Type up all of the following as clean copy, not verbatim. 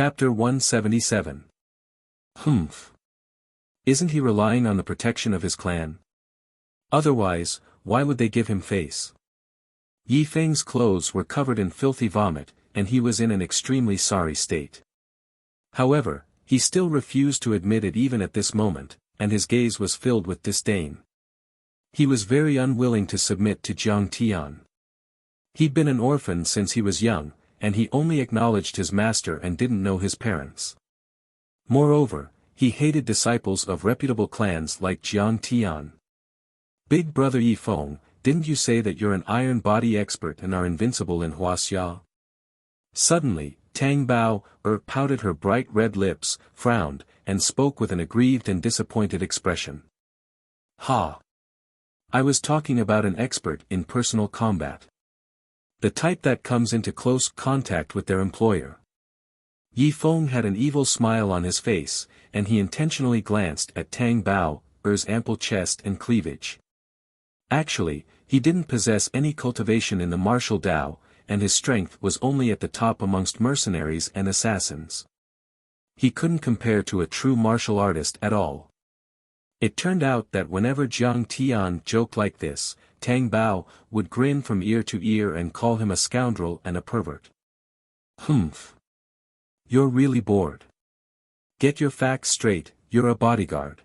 Chapter 177. Humph. Isn't he relying on the protection of his clan? Otherwise, why would they give him face? Yi Feng's clothes were covered in filthy vomit, and he was in an extremely sorry state. However, he still refused to admit it even at this moment, and his gaze was filled with disdain. He was very unwilling to submit to Jiang Tian. He'd been an orphan since he was young, and he only acknowledged his master and didn't know his parents. Moreover, he hated disciples of reputable clans like Jiang Tian. Big brother Yi Feng, didn't you say that you're an iron body expert and are invincible in Wuxia? Suddenly, Tang Bao pouted her bright red lips, frowned, and spoke with an aggrieved and disappointed expression. Ha! I was talking about an expert in personal combat. The type that comes into close contact with their employer. Yi Feng had an evil smile on his face, and he intentionally glanced at Tang Bao's ample chest and cleavage. Actually, he didn't possess any cultivation in the martial Tao, and his strength was only at the top amongst mercenaries and assassins. He couldn't compare to a true martial artist at all. It turned out that whenever Jiang Tian joked like this, Tang Bao would grin from ear to ear and call him a scoundrel and a pervert. Humph. You're really bored. Get your facts straight, you're a bodyguard.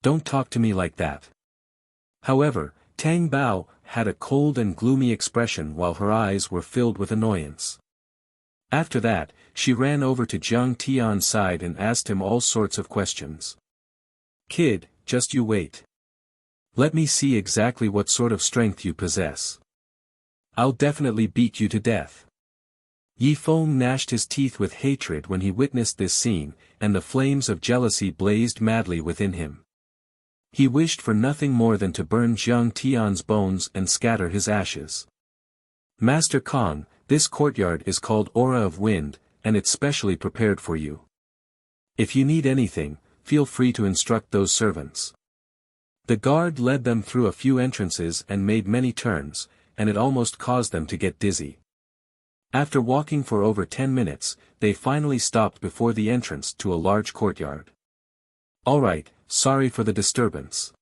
Don't talk to me like that. However, Tang Bao had a cold and gloomy expression while her eyes were filled with annoyance. After that, she ran over to Jiang Tian's side and asked him all sorts of questions. Kid, just you wait. Let me see exactly what sort of strength you possess. I'll definitely beat you to death. Yi Feng gnashed his teeth with hatred when he witnessed this scene, and the flames of jealousy blazed madly within him. He wished for nothing more than to burn Jiang Tian's bones and scatter his ashes. Master Kong, this courtyard is called Aura of Wind, and it's specially prepared for you. If you need anything, feel free to instruct those servants. The guard led them through a few entrances and made many turns, and it almost caused them to get dizzy. After walking for over 10 minutes, they finally stopped before the entrance to a large courtyard. Alright, sorry for the disturbance.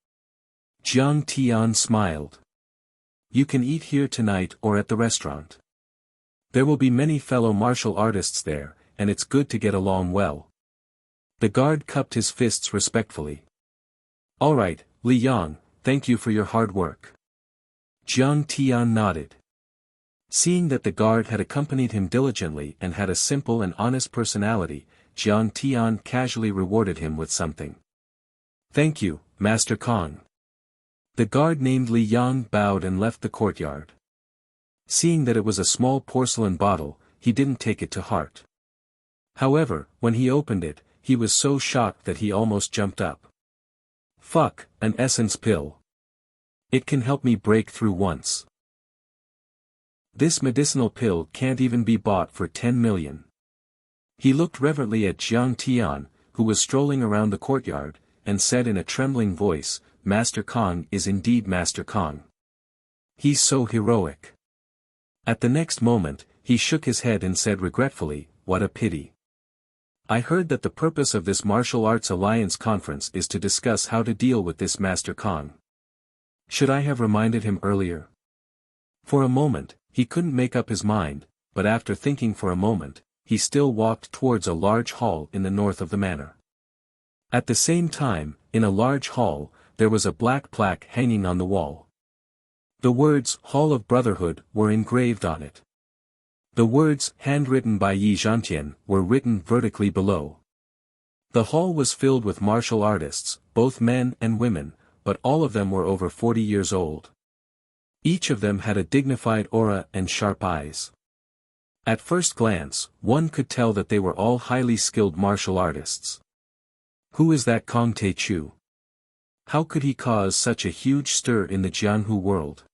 Jiang Tian smiled. You can eat here tonight or at the restaurant. There will be many fellow martial artists there, and it's good to get along well. The guard cupped his fists respectfully. Alright, Li Yang, thank you for your hard work. Jiang Tian nodded. Seeing that the guard had accompanied him diligently and had a simple and honest personality, Jiang Tian casually rewarded him with something. Thank you, Master Kong. The guard named Li Yang bowed and left the courtyard. Seeing that it was a small porcelain bottle, he didn't take it to heart. However, when he opened it, he was so shocked that he almost jumped up. Fuck, an essence pill. It can help me break through once. This medicinal pill can't even be bought for 10 million. He looked reverently at Jiang Tian, who was strolling around the courtyard, and said in a trembling voice, Master Kong is indeed Master Kong. He's so heroic. At the next moment, he shook his head and said regretfully, what a pity. I heard that the purpose of this Martial Arts Alliance conference is to discuss how to deal with this Master Kong. Should I have reminded him earlier? For a moment, he couldn't make up his mind, but after thinking for a moment, he still walked towards a large hall in the north of the manor. At the same time, in a large hall, there was a black plaque hanging on the wall. The words Hall of Brotherhood were engraved on it. The words, handwritten by Yi Zhantian, were written vertically below. The hall was filled with martial artists, both men and women, but all of them were over 40 years old. Each of them had a dignified aura and sharp eyes. At first glance, one could tell that they were all highly skilled martial artists. Who is that Kong Te-Chu? How could he cause such a huge stir in the Jianghu world?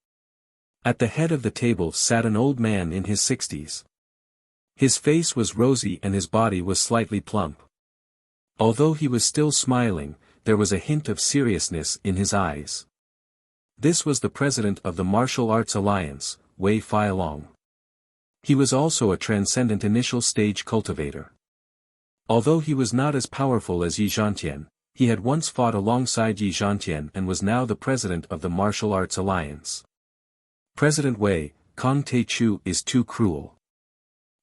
At the head of the table sat an old man in his 60s. His face was rosy and his body was slightly plump. Although he was still smiling, there was a hint of seriousness in his eyes. This was the president of the Martial Arts Alliance, Wei Feilong. He was also a transcendent initial stage cultivator. Although he was not as powerful as Yi Zhantian, he had once fought alongside Yi Zhantian and was now the president of the Martial Arts Alliance. President Wei, Kong Te-chu is too cruel.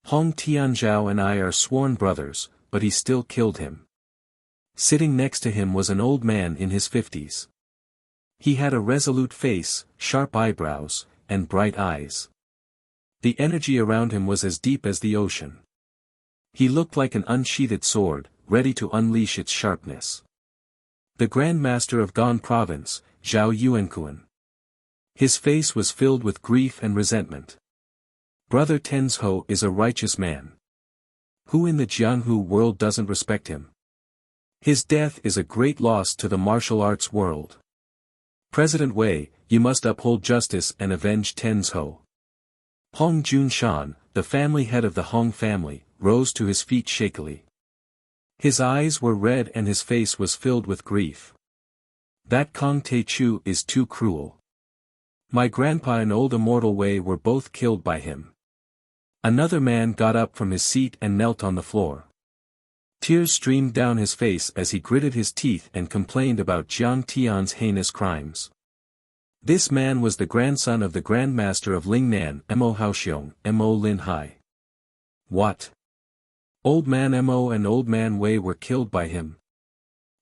Hong Tianzhao and I are sworn brothers, but he still killed him. Sitting next to him was an old man in his 50s. He had a resolute face, sharp eyebrows, and bright eyes. The energy around him was as deep as the ocean. He looked like an unsheathed sword, ready to unleash its sharpness. The Grand Master of Gan Province, Zhao Yuankuan. His face was filled with grief and resentment. Brother Tenzhou is a righteous man. Who in the Jianghu world doesn't respect him? His death is a great loss to the martial arts world. President Wei, you must uphold justice and avenge Tenzhou. Hong Junshan, the family head of the Hong family, rose to his feet shakily. His eyes were red and his face was filled with grief. That Kong Te-chu is too cruel. My grandpa and old immortal Wei were both killed by him. Another man got up from his seat and knelt on the floor. Tears streamed down his face as he gritted his teeth and complained about Jiang Tian's heinous crimes. This man was the grandson of the Grand Master of Lingnan, Mo Haoxiong, Mo Lin Hai. What? Old Man Mo and Old Man Wei were killed by him.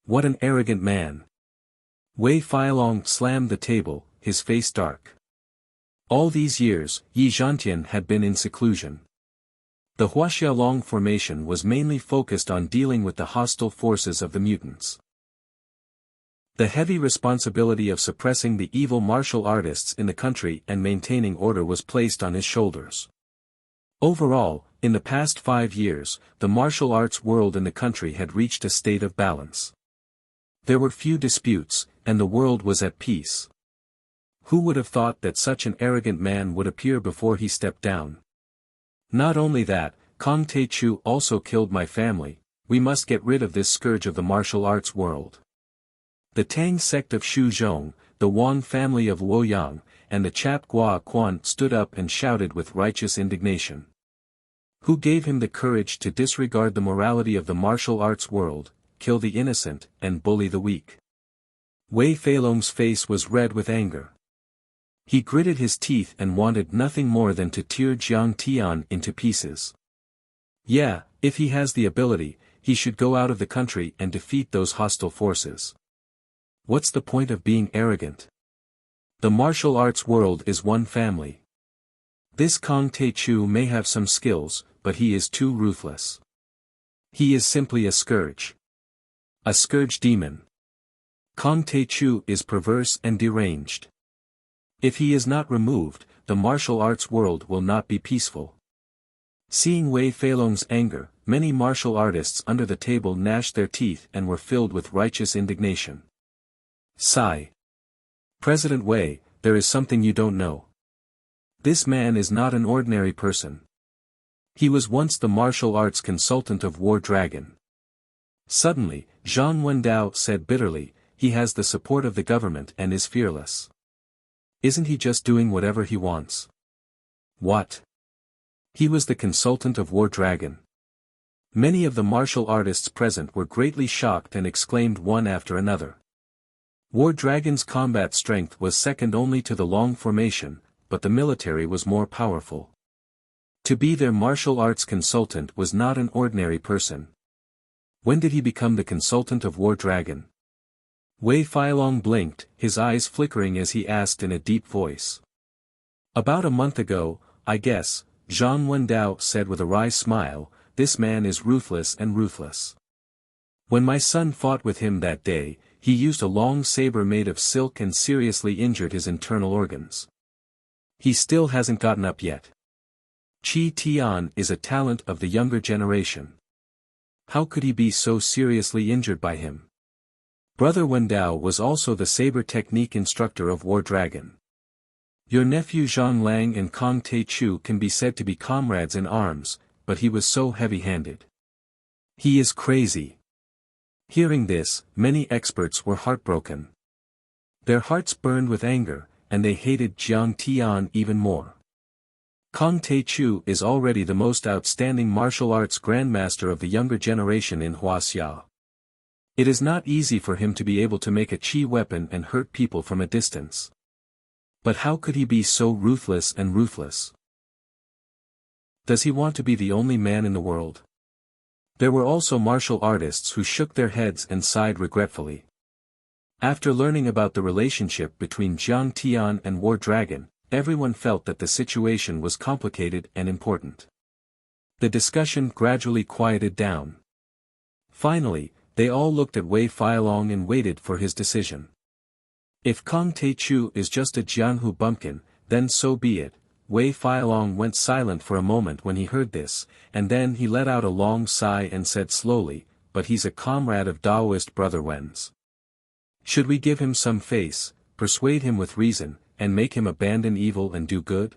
What an arrogant man. Wei Feilong slammed the table, his face dark. All these years, Yi Zhantian had been in seclusion. The Huaxiaolong formation was mainly focused on dealing with the hostile forces of the mutants. The heavy responsibility of suppressing the evil martial artists in the country and maintaining order was placed on his shoulders. Overall, in the past 5 years, the martial arts world in the country had reached a state of balance. There were few disputes, and the world was at peace. Who would have thought that such an arrogant man would appear before he stepped down? Not only that, Kong Te-chu also killed my family. We must get rid of this scourge of the martial arts world. The Tang sect of Shu Zhong, the Wang family of Luoyang, and the Chap Gua Quan stood up and shouted with righteous indignation. Who gave him the courage to disregard the morality of the martial arts world, kill the innocent, and bully the weak? Wei Feilong's face was red with anger. He gritted his teeth and wanted nothing more than to tear Jiang Tian into pieces. Yeah, if he has the ability, he should go out of the country and defeat those hostile forces. What's the point of being arrogant? The martial arts world is one family. This Kong Te-chu may have some skills, but he is too ruthless. He is simply a scourge. A scourge demon. Kong Te-chu is perverse and deranged. If he is not removed, the martial arts world will not be peaceful. Seeing Wei Feilong's anger, many martial artists under the table gnashed their teeth and were filled with righteous indignation. Sigh. President Wei, there is something you don't know. This man is not an ordinary person. He was once the martial arts consultant of War Dragon. Suddenly, Zhang Wendao said bitterly, he has the support of the government and is fearless. Isn't he just doing whatever he wants? What? He was the consultant of War Dragon. Many of the martial artists present were greatly shocked and exclaimed one after another. War Dragon's combat strength was second only to the Long formation, but the military was more powerful. To be their martial arts consultant was not an ordinary person. When did he become the consultant of War Dragon? Wei Feilong blinked, his eyes flickering as he asked in a deep voice. About a month ago, I guess, Zhang Wendao said with a wry smile, this man is ruthless and ruthless. When my son fought with him that day, he used a long saber made of silk and seriously injured his internal organs. He still hasn't gotten up yet. Qi Tian is a talent of the younger generation. How could he be so seriously injured by him? Brother Wendao was also the saber technique instructor of War Dragon. Your nephew Zhang Lang and Kong Te-chu can be said to be comrades in arms, but he was so heavy-handed. He is crazy. Hearing this, many experts were heartbroken. Their hearts burned with anger, and they hated Jiang Tian even more. Kong Tae-chu is already the most outstanding martial arts grandmaster of the younger generation in Wuxia. It is not easy for him to be able to make a chi weapon and hurt people from a distance. But how could he be so ruthless and ruthless? Does he want to be the only man in the world? There were also martial artists who shook their heads and sighed regretfully. After learning about the relationship between Jiang Tian and War Dragon, everyone felt that the situation was complicated and important. The discussion gradually quieted down. Finally, they all looked at Wei Feilong and waited for his decision. If Kong Tae-chu is just a Jianghu bumpkin, then so be it. Wei Feilong went silent for a moment when he heard this, and then he let out a long sigh and said slowly, "But he's a comrade of Taoist brother Wen's. Should we give him some face, persuade him with reason, and make him abandon evil and do good?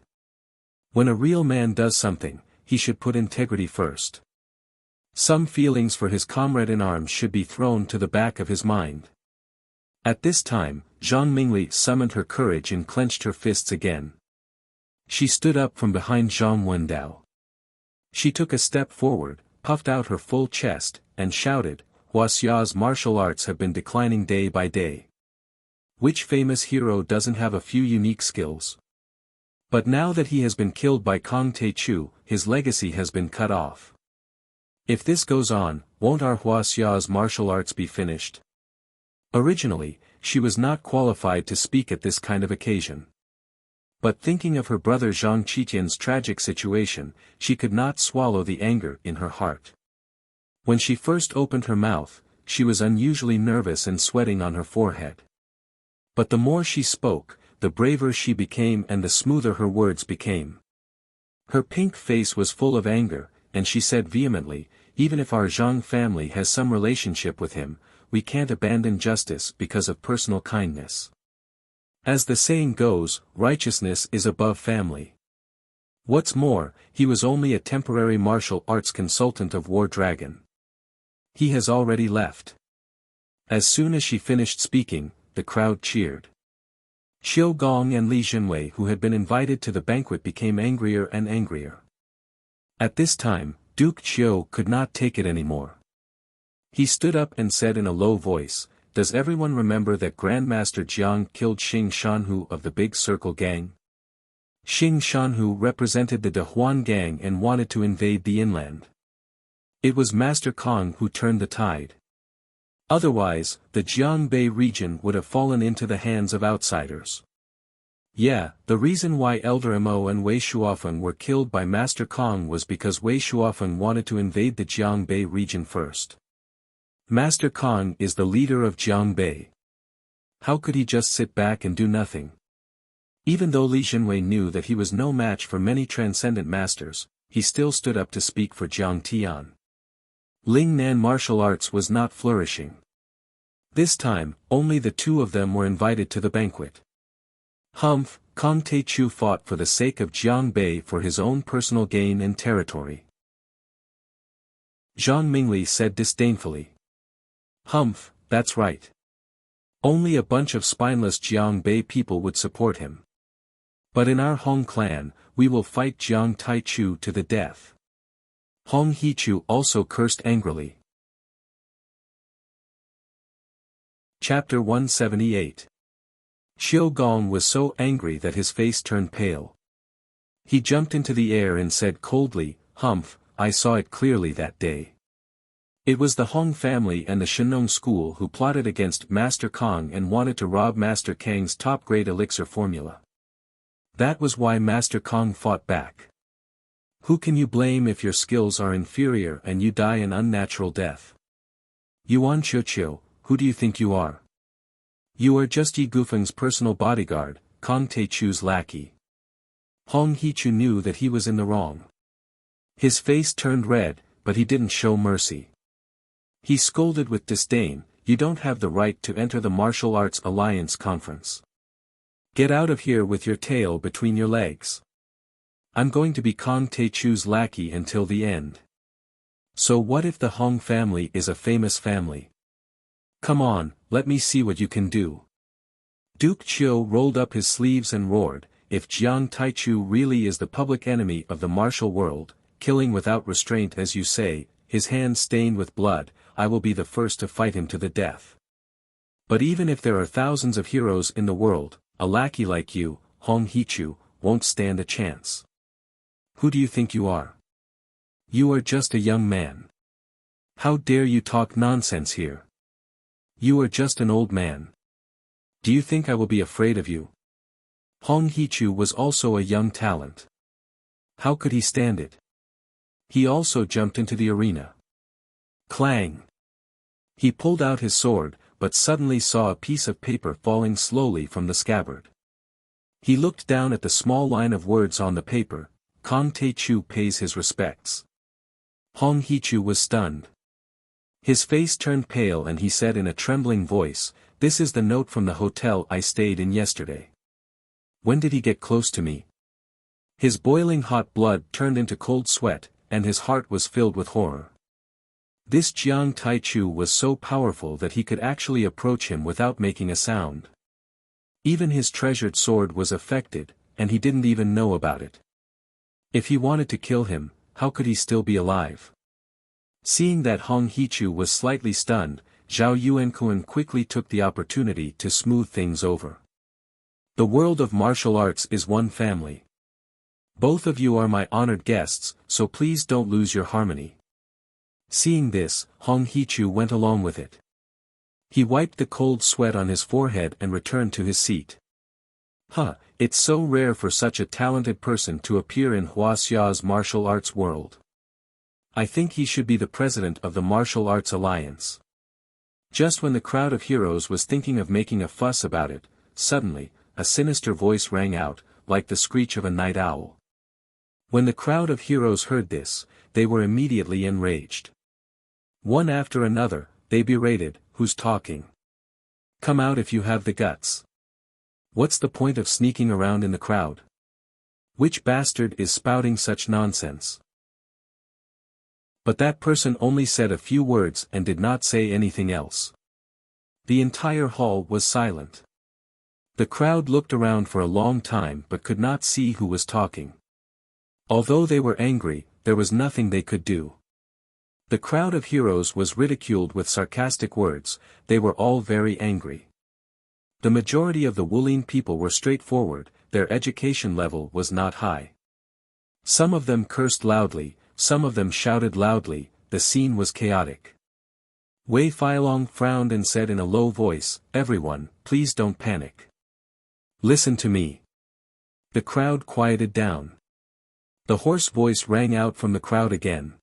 When a real man does something, he should put integrity first. Some feelings for his comrade in arms should be thrown to the back of his mind." At this time, Zhang Mingli summoned her courage and clenched her fists again. She stood up from behind Zhang Wendao. She took a step forward, puffed out her full chest, and shouted, "Huaxia's martial arts have been declining day by day. Which famous hero doesn't have a few unique skills? But now that he has been killed by Kong Tae-chu, his legacy has been cut off. If this goes on, won't our Huaxia's martial arts be finished?" Originally, she was not qualified to speak at this kind of occasion. But thinking of her brother Zhang Qitian's tragic situation, she could not swallow the anger in her heart. When she first opened her mouth, she was unusually nervous and sweating on her forehead. But the more she spoke, the braver she became and the smoother her words became. Her pink face was full of anger, and she said vehemently, "Even if our Zhang family has some relationship with him, we can't abandon justice because of personal kindness. As the saying goes, righteousness is above family. What's more, he was only a temporary martial arts consultant of War Dragon. He has already left." As soon as she finished speaking, the crowd cheered. Xiao Gong and Li Jinwei, who had been invited to the banquet, became angrier and angrier. At this time, Duke Qiu could not take it anymore. He stood up and said in a low voice, "Does everyone remember that Grandmaster Jiang killed Xing Shanhu of the Big Circle Gang? Xing Shanhu represented the Dehuan Gang and wanted to invade the inland. It was Master Kong who turned the tide. Otherwise, the Jiangbei region would have fallen into the hands of outsiders. Yeah, the reason why Elder Mo and Wei Shuofeng were killed by Master Kong was because Wei Shuofeng wanted to invade the Jiangbei region first. Master Kong is the leader of Jiangbei. How could he just sit back and do nothing?" Even though Li Jinwei knew that he was no match for many transcendent masters, he still stood up to speak for Jiang Tian. Ling Nan martial arts was not flourishing. This time, only the two of them were invited to the banquet. Humph, Kong Tae-chu fought for the sake of Jiangbei for his own personal gain and territory. Zhang Mingli said disdainfully. Humph, that's right. Only a bunch of spineless Jiangbei people would support him. But in our Hong clan, we will fight Jiang Taichu to the death. Hong Hichu also cursed angrily. Chapter 178. Xiao Gong was so angry that his face turned pale. He jumped into the air and said coldly, "Humph, I saw it clearly that day. It was the Hong family and the Shenong school who plotted against Master Kong and wanted to rob Master Kang's top-grade elixir formula. That was why Master Kong fought back. Who can you blame if your skills are inferior and you die an unnatural death? Yuan Qiuqiu, who do you think you are? You are just Yi Gufeng's personal bodyguard, Kong Taechu's lackey." Hong Hichu knew that he was in the wrong. His face turned red, but he didn't show mercy. He scolded with disdain, "You don't have the right to enter the Martial Arts Alliance conference. Get out of here with your tail between your legs. I'm going to be Kong Taechu's lackey until the end. So what if the Hong family is a famous family? Come on, let me see what you can do." Duke Qiu rolled up his sleeves and roared, if Jiang Taichu really is the public enemy of the martial world, killing without restraint as you say, his hands stained with blood, I will be the first to fight him to the death. But even if there are thousands of heroes in the world, a lackey like you, Hong Hichu, won't stand a chance. Who do you think you are? You are just a young man. How dare you talk nonsense here? You are just an old man. Do you think I will be afraid of you? Hong Hichu was also a young talent. How could he stand it? He also jumped into the arena. Clang! He pulled out his sword, but suddenly saw a piece of paper falling slowly from the scabbard. He looked down at the small line of words on the paper, Kong Taichu pays his respects. Hong Hichu was stunned. His face turned pale and he said in a trembling voice, "This is the note from the hotel I stayed in yesterday." When did he get close to me? His boiling hot blood turned into cold sweat, and his heart was filled with horror. This Jiang Taichu was so powerful that he could actually approach him without making a sound. Even his treasured sword was affected, and he didn't even know about it. If he wanted to kill him, how could he still be alive? Seeing that Hong Hichu was slightly stunned, Zhao Yuankuan quickly took the opportunity to smooth things over. The world of martial arts is one family. Both of you are my honored guests, so please don't lose your harmony. Seeing this, Hong Hichu went along with it. He wiped the cold sweat on his forehead and returned to his seat. It's so rare for such a talented person to appear in Huaxia's martial arts world. I think he should be the president of the Martial Arts Alliance. Just when the crowd of heroes was thinking of making a fuss about it, suddenly, a sinister voice rang out, like the screech of a night owl. When the crowd of heroes heard this, they were immediately enraged. One after another, they berated, "Who's talking? Come out if you have the guts. What's the point of sneaking around in the crowd? Which bastard is spouting such nonsense?" But that person only said a few words and did not say anything else. The entire hall was silent. The crowd looked around for a long time but could not see who was talking. Although they were angry, there was nothing they could do. The crowd of heroes was ridiculed with sarcastic words, they were all very angry. The majority of the Wulin people were straightforward, their education level was not high. Some of them cursed loudly, some of them shouted loudly, the scene was chaotic. Wei Feilong frowned and said in a low voice, "Everyone, please don't panic. Listen to me." The crowd quieted down. The hoarse voice rang out from the crowd again.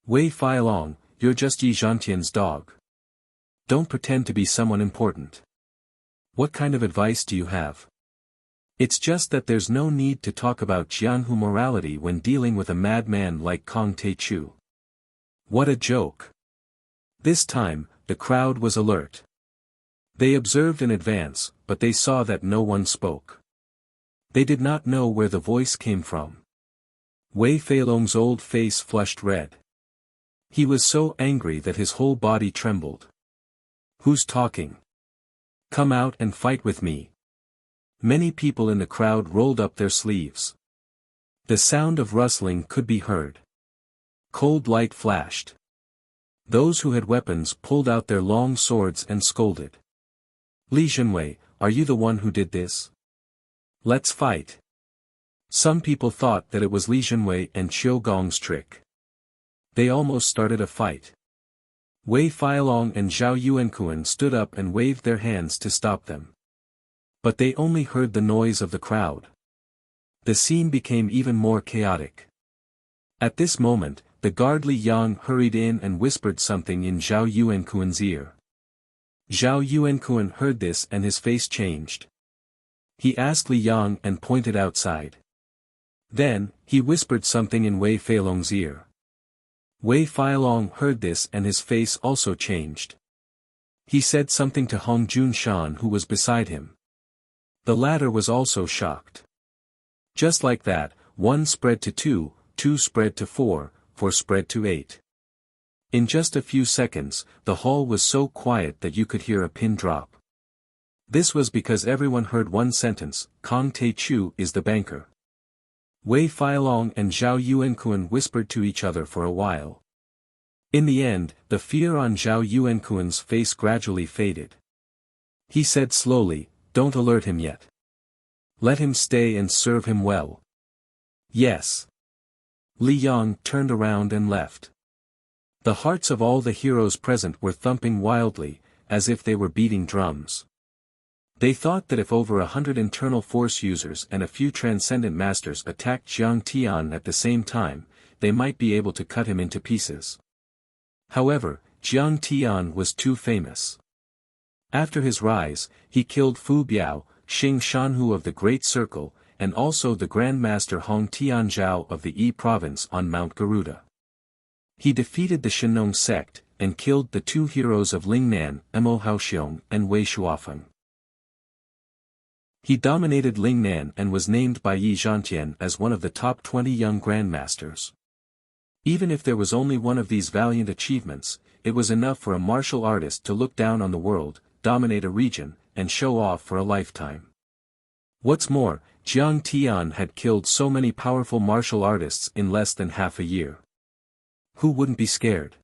"Wei Feilong, you're just Yi Zhantian's dog. Don't pretend to be someone important. What kind of advice do you have? It's just that there's no need to talk about Jianghu morality when dealing with a madman like Kong Taichu. What a joke." This time, the crowd was alert. They observed in advance, but they saw that no one spoke. They did not know where the voice came from. Wei Feilong's old face flushed red. He was so angry that his whole body trembled. "Who's talking? Come out and fight with me." Many people in the crowd rolled up their sleeves. The sound of rustling could be heard. Cold light flashed. Those who had weapons pulled out their long swords and scolded. "Li Zhenwei, are you the one who did this? Let's fight." Some people thought that it was Li Zhenwei and Qiu Gong's trick. They almost started a fight. Wei Feilong and Zhao Yuankuan stood up and waved their hands to stop them. But they only heard the noise of the crowd. The scene became even more chaotic. At this moment, the guard Li Yang hurried in and whispered something in Zhao Yuankuan's ear. Zhao Yuankuan heard this and his face changed. He asked Li Yang and pointed outside. Then, he whispered something in Wei Feilong's ear. Wei Feilong heard this and his face also changed. He said something to Hong Junshan who was beside him. The latter was also shocked. Just like that, 1 spread to 2, 2 spread to 4, 4 spread to 8. In just a few seconds, the hall was so quiet that you could hear a pin drop. This was because everyone heard one sentence, Kong Te Chu is the banker. Wei Feilong and Zhao Yuankuan whispered to each other for a while. In the end, the fear on Zhao Yuankuan's face gradually faded. He said slowly, "Don't alert him yet. Let him stay and serve him well." "Yes." Li Yang turned around and left. The hearts of all the heroes present were thumping wildly, as if they were beating drums. They thought that if over 100 internal force users and a few transcendent masters attacked Jiang Tian at the same time, they might be able to cut him into pieces. However, Jiang Tian was too famous. After his rise, he killed Fu Biao, Xing Shanhu of the Great Circle, and also the Grand Master Hong Tianzhao of the Yi Province on Mount Garuda. He defeated the Shenong sect, and killed the two heroes of Lingnan, Mo Haoxiong and Wei Shuafeng. He dominated Lingnan and was named by Yi Zhantian as one of the top 20 young grandmasters. Even if there was only one of these valiant achievements, it was enough for a martial artist to look down on the world, dominate a region, and show off for a lifetime. What's more, Jiang Tian had killed so many powerful martial artists in less than half a year. Who wouldn't be scared?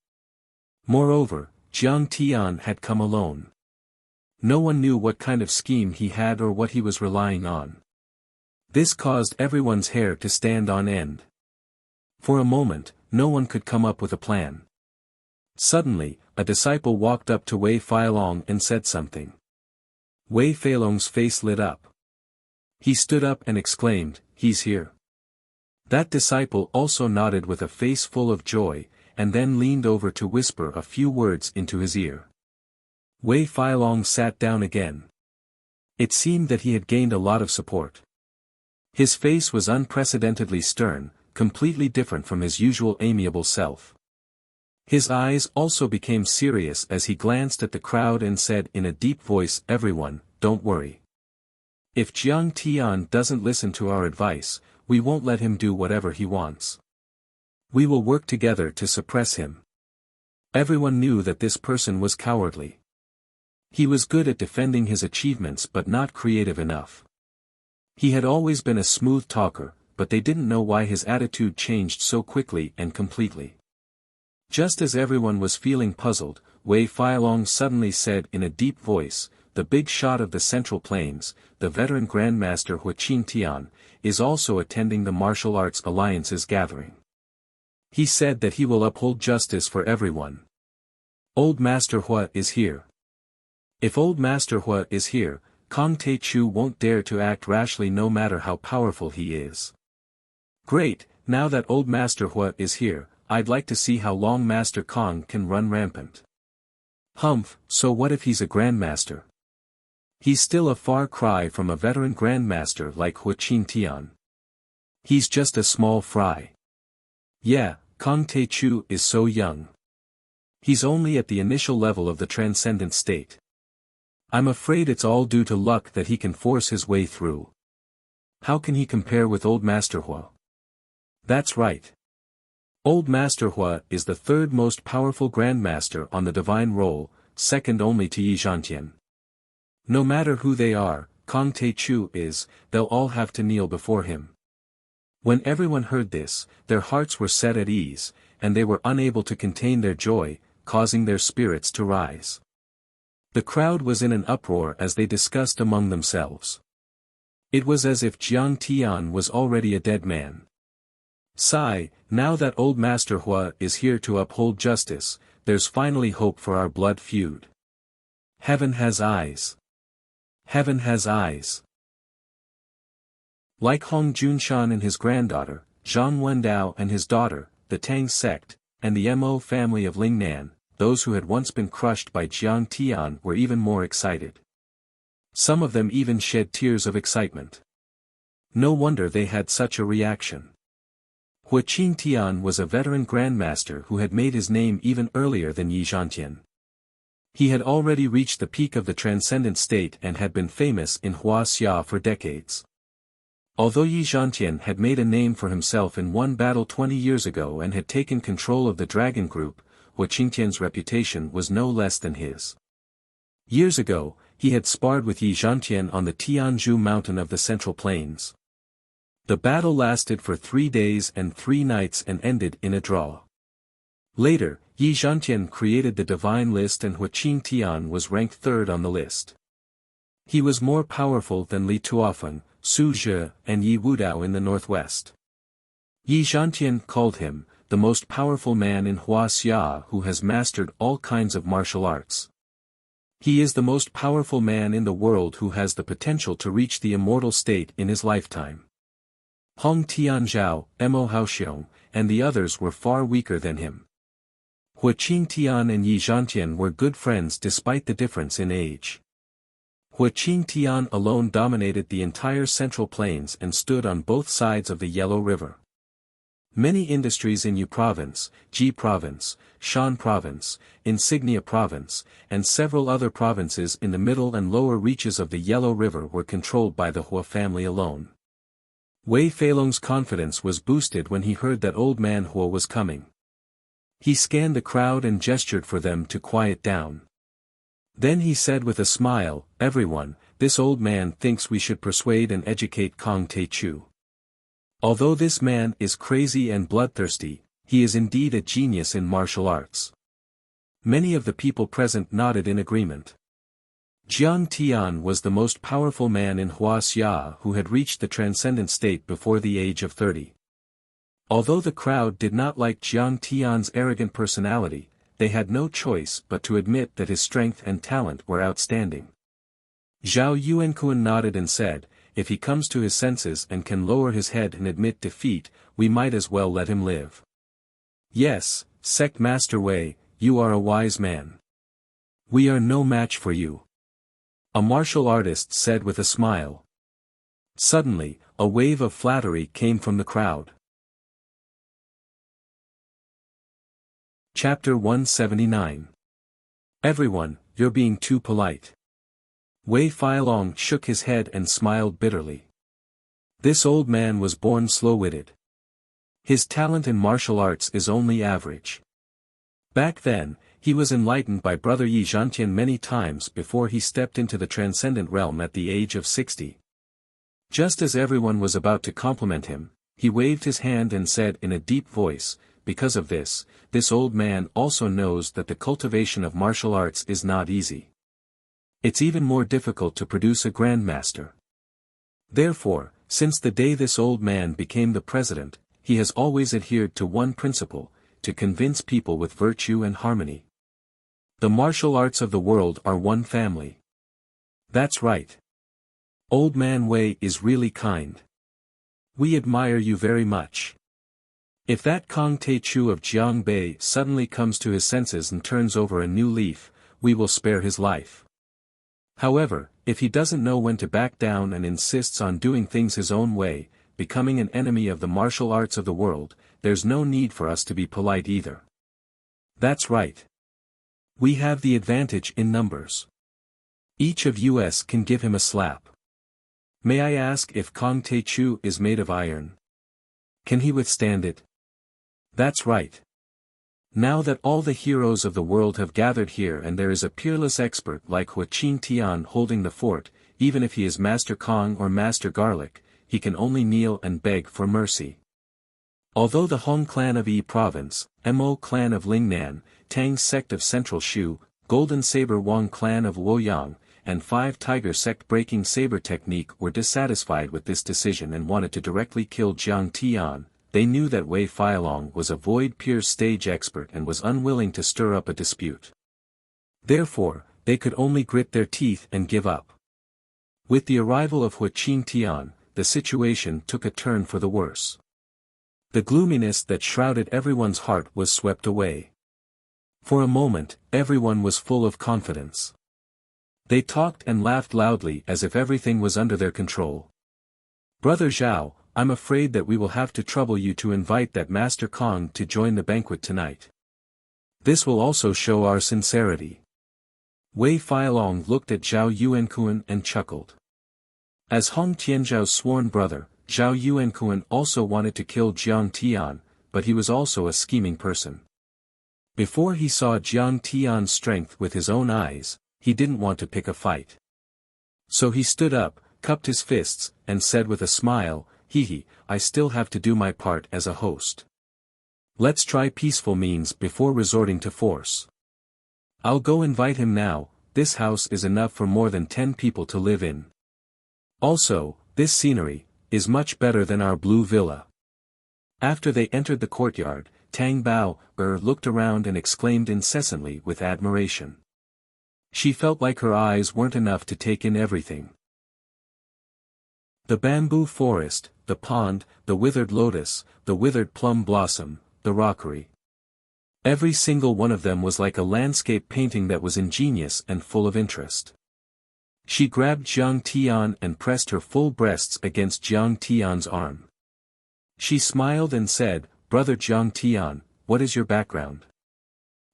Moreover, Jiang Tian had come alone. No one knew what kind of scheme he had or what he was relying on. This caused everyone's hair to stand on end. For a moment, no one could come up with a plan. Suddenly, a disciple walked up to Wei Feilong and said something. Wei Feilong's face lit up. He stood up and exclaimed, "He's here." That disciple also nodded with a face full of joy, and then leaned over to whisper a few words into his ear. Wei Feilong sat down again. It seemed that he had gained a lot of support. His face was unprecedentedly stern, completely different from his usual amiable self. His eyes also became serious as he glanced at the crowd and said in a deep voice, "Everyone, don't worry. If Jiang Tian doesn't listen to our advice, we won't let him do whatever he wants. We will work together to suppress him." Everyone knew that this person was cowardly. He was good at defending his achievements but not creative enough. He had always been a smooth talker, but they didn't know why his attitude changed so quickly and completely. Just as everyone was feeling puzzled, Wei Feilong suddenly said in a deep voice, "The big shot of the Central Plains, the veteran Grandmaster Hua Qingtian, is also attending the Martial Arts Alliance's gathering. He said that he will uphold justice for everyone. Old Master Hua is here. If Old Master Hua is here, Kong Te Chu won't dare to act rashly no matter how powerful he is." "Great, now that Old Master Hua is here, I'd like to see how long Master Kong can run rampant." "Humph, so what if he's a Grandmaster? He's still a far cry from a veteran Grandmaster like Hua Qingtian. He's just a small fry." "Yeah, Kong Te Chu is so young. He's only at the initial level of the transcendent state. I'm afraid it's all due to luck that he can force his way through. How can he compare with Old Master Hua?" "That's right. Old Master Hua is the third most powerful Grandmaster on the divine roll, second only to Yi Zhantian. No matter who they are, Kong Te Chu is, they'll all have to kneel before him." When everyone heard this, their hearts were set at ease, and they were unable to contain their joy, causing their spirits to rise. The crowd was in an uproar as they discussed among themselves. It was as if Jiang Tian was already a dead man. "Sigh, now that Old Master Hua is here to uphold justice, there's finally hope for our blood feud. Heaven has eyes. Heaven has eyes." Like Hong Junshan and his granddaughter, Zhang Wendao and his daughter, the Tang sect, and the Mo family of Lingnan, those who had once been crushed by Jiang Tian were even more excited. Some of them even shed tears of excitement. No wonder they had such a reaction. Hua Qingtian was a veteran grandmaster who had made his name even earlier than Yi Zhantian. He had already reached the peak of the transcendent state and had been famous in Huaxia for decades. Although Yi Zhantian had made a name for himself in one battle 20 years ago and had taken control of the Dragon Group, Hua Qingtian's reputation was no less than his. Years ago, he had sparred with Yi Zhantian on the Tianzhu mountain of the Central Plains. The battle lasted for 3 days and 3 nights and ended in a draw. Later, Yi Zhantian created the divine list and Wuxia Tian was ranked 3rd on the list. He was more powerful than Li Tuofan, Su Zhe, and Yi Wudao in the northwest. Yi Zhantian called him, the most powerful man in Huaxia who has mastered all kinds of martial arts. He is the most powerful man in the world who has the potential to reach the immortal state in his lifetime. Hong Tianzhao, Mo Haoxiong, and the others were far weaker than him. Wuxia Tian and Yi Zhantian were good friends despite the difference in age. Wuxia Tian alone dominated the entire Central Plains and stood on both sides of the Yellow River. Many industries in Yu Province, Ji Province, Shan Province, Insignia Province, and several other provinces in the middle and lower reaches of the Yellow River were controlled by the Hua family alone. Wei Feilong's confidence was boosted when he heard that old man Hua was coming. He scanned the crowd and gestured for them to quiet down. Then he said with a smile, "Everyone, this old man thinks we should persuade and educate Kong Te-Chu. Although this man is crazy and bloodthirsty, he is indeed a genius in martial arts." Many of the people present nodded in agreement. Jiang Tian was the most powerful man in Huaxia who had reached the transcendent state before the age of 30. Although the crowd did not like Jiang Tian's arrogant personality, they had no choice but to admit that his strength and talent were outstanding. Zhao Yuankuan nodded and said, "If he comes to his senses and can lower his head and admit defeat, we might as well let him live." "Yes, Sect Master Wei, you are a wise man. We are no match for you," a martial artist said with a smile. Suddenly, a wave of flattery came from the crowd. Chapter 179. Everyone, you're being too polite. Wei Feilong shook his head and smiled bitterly. This old man was born slow-witted. His talent in martial arts is only average. Back then, he was enlightened by Brother Yi Zhantian many times before he stepped into the transcendent realm at the age of 60. Just as everyone was about to compliment him, he waved his hand and said in a deep voice, "Because of this old man also knows that the cultivation of martial arts is not easy. It's even more difficult to produce a grandmaster. Therefore, since the day this old man became the president, he has always adhered to one principle, to convince people with virtue and harmony. The martial arts of the world are one family." "That's right. Old man Wei is really kind. We admire you very much. If that Kong Te-Chu of Jiangbei suddenly comes to his senses and turns over a new leaf, we will spare his life. However, if he doesn't know when to back down and insists on doing things his own way, becoming an enemy of the martial arts of the world, there's no need for us to be polite either." "That's right. We have the advantage in numbers. Each of us can give him a slap. May I ask if Kong Te-Chu is made of iron? Can he withstand it?" "That's right. Now that all the heroes of the world have gathered here and there is a peerless expert like Wuxia Tian holding the fort, even if he is Master Kong or Master Garlic, he can only kneel and beg for mercy." Although the Hong clan of Yi Province, Mo clan of Lingnan, Tang sect of Central Shu, Golden Saber Wang clan of Luoyang, and 5 Tiger sect breaking saber technique were dissatisfied with this decision and wanted to directly kill Jiang Tian, they knew that Wei Feilong was a void peer stage expert and was unwilling to stir up a dispute. Therefore, they could only grit their teeth and give up. With the arrival of Wuxia Tian, the situation took a turn for the worse. The gloominess that shrouded everyone's heart was swept away. For a moment, everyone was full of confidence. They talked and laughed loudly as if everything was under their control. "Brother Zhao, I'm afraid that we will have to trouble you to invite that Master Kong to join the banquet tonight. This will also show our sincerity." Wei Feilong looked at Zhao Yuankuan and chuckled. As Hong Tianzhao's sworn brother, Zhao Yuankuan also wanted to kill Jiang Tian, but he was also a scheming person. Before he saw Jiang Tian's strength with his own eyes, he didn't want to pick a fight. So he stood up, cupped his fists, and said with a smile, "Hee, I still have to do my part as a host. Let's try peaceful means before resorting to force. I'll go invite him now. This house is enough for more than 10 people to live in. Also, this scenery is much better than our blue villa." After they entered the courtyard, Tang Bao looked around and exclaimed incessantly with admiration. She felt like her eyes weren't enough to take in everything. The bamboo forest, the pond, the withered lotus, the withered plum blossom, the rockery. Every single one of them was like a landscape painting that was ingenious and full of interest. She grabbed Jiang Tian and pressed her full breasts against Jiang Tian's arm. She smiled and said, "Brother Jiang Tian, what is your background?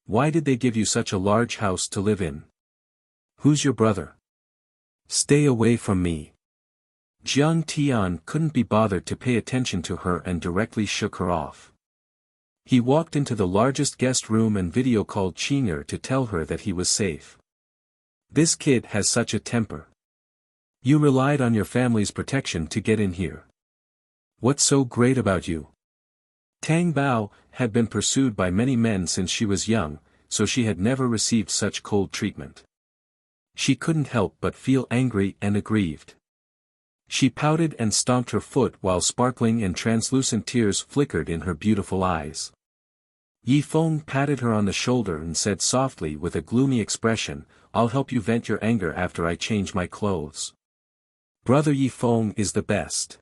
Why did they give you such a large house to live in? Who's your brother? Stay away from me." Jiang Tian couldn't be bothered to pay attention to her and directly shook her off. He walked into the largest guest room and video called Qing'er to tell her that he was safe. "This kid has such a temper. You relied on your family's protection to get in here. What's so great about you?" Tang Bao had been pursued by many men since she was young, so she had never received such cold treatment. She couldn't help but feel angry and aggrieved. She pouted and stomped her foot while sparkling and translucent tears flickered in her beautiful eyes. Yi Feng patted her on the shoulder and said softly with a gloomy expression, "I'll help you vent your anger after I change my clothes. Brother Yi Feng is the best."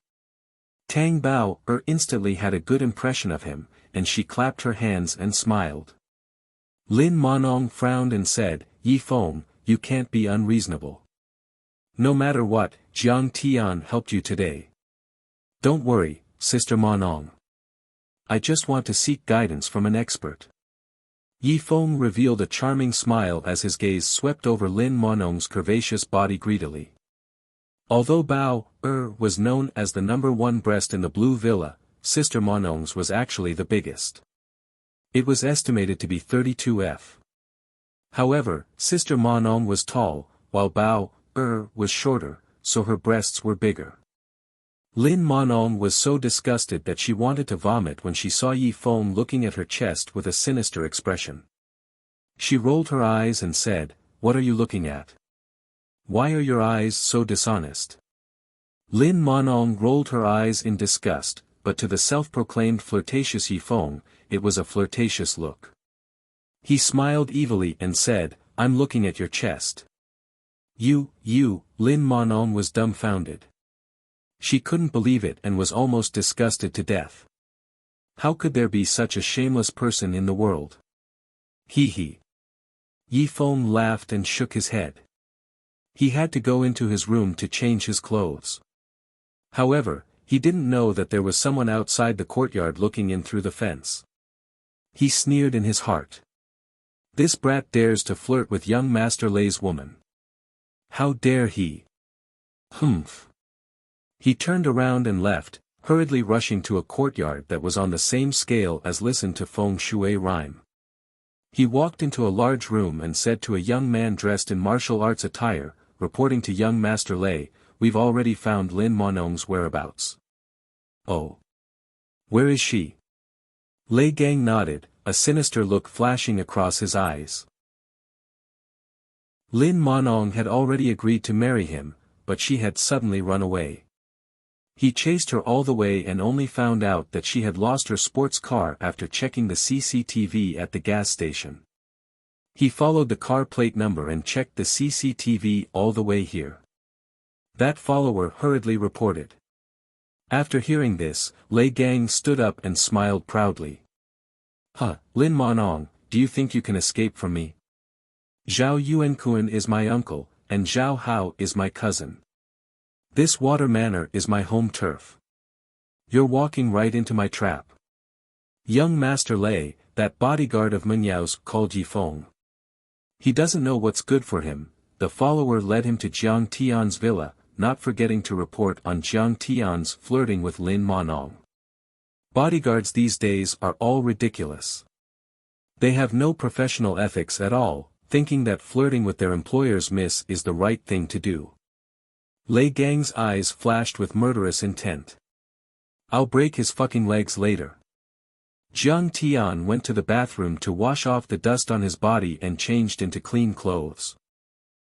Tang Bao instantly had a good impression of him, and she clapped her hands and smiled. Lin Monong frowned and said, "Yi Feng, you can't be unreasonable. No matter what, Jiang Tian helped you today. Don't worry, Sister Monong. I just want to seek guidance from an expert." Yi Feng revealed a charming smile as his gaze swept over Lin Monong's curvaceous body greedily. Although Bao was known as the #1 breast in the Blue Villa, Sister Monong's was actually the biggest. It was estimated to be 32 f. However, Sister Monong was tall, while Bao was shorter, so her breasts were bigger. Lin Monong was so disgusted that she wanted to vomit when she saw Yi Feng looking at her chest with a sinister expression. She rolled her eyes and said, "What are you looking at? Why are your eyes so dishonest?" Lin Monong rolled her eyes in disgust, but to the self-proclaimed flirtatious Yi Feng, it was a flirtatious look. He smiled evilly and said, "I'm looking at your chest." You, Lin Monong was dumbfounded. She couldn't believe it and was almost disgusted to death. How could there be such a shameless person in the world? Hee. Yi Feng laughed and shook his head. He had to go into his room to change his clothes. However, he didn't know that there was someone outside the courtyard looking in through the fence. He sneered in his heart. This brat dares to flirt with young Master Lei's woman. How dare he? Humph. He turned around and left, hurriedly rushing to a courtyard that was on the same scale as listen to feng shui rhyme. He walked into a large room and said to a young man dressed in martial arts attire, reporting to young Master Lei, "We've already found Lin Monong's whereabouts." "Oh. Where is she?" Lei Gang nodded, a sinister look flashing across his eyes. Lin Monong had already agreed to marry him, but she had suddenly run away. He chased her all the way and only found out that she had lost her sports car after checking the CCTV at the gas station. He followed the car plate number and checked the CCTV all the way here. That follower hurriedly reported. After hearing this, Lei Gang stood up and smiled proudly. Lin Monong, do you think you can escape from me? Zhao Yuankuan is my uncle, and Zhao Hao is my cousin. This water manor is my home turf. You're walking right into my trap. Young Master Lei, that bodyguard of Menyao's, called Yi Feng. He doesn't know what's good for him. The follower led him to Jiang Tian's villa, not forgetting to report on Jiang Tian's flirting with Lin Monong. Bodyguards these days are all ridiculous. They have no professional ethics at all, thinking that flirting with their employer's miss is the right thing to do. Lei Gang's eyes flashed with murderous intent. I'll break his fucking legs later. Jiang Tian went to the bathroom to wash off the dust on his body and changed into clean clothes.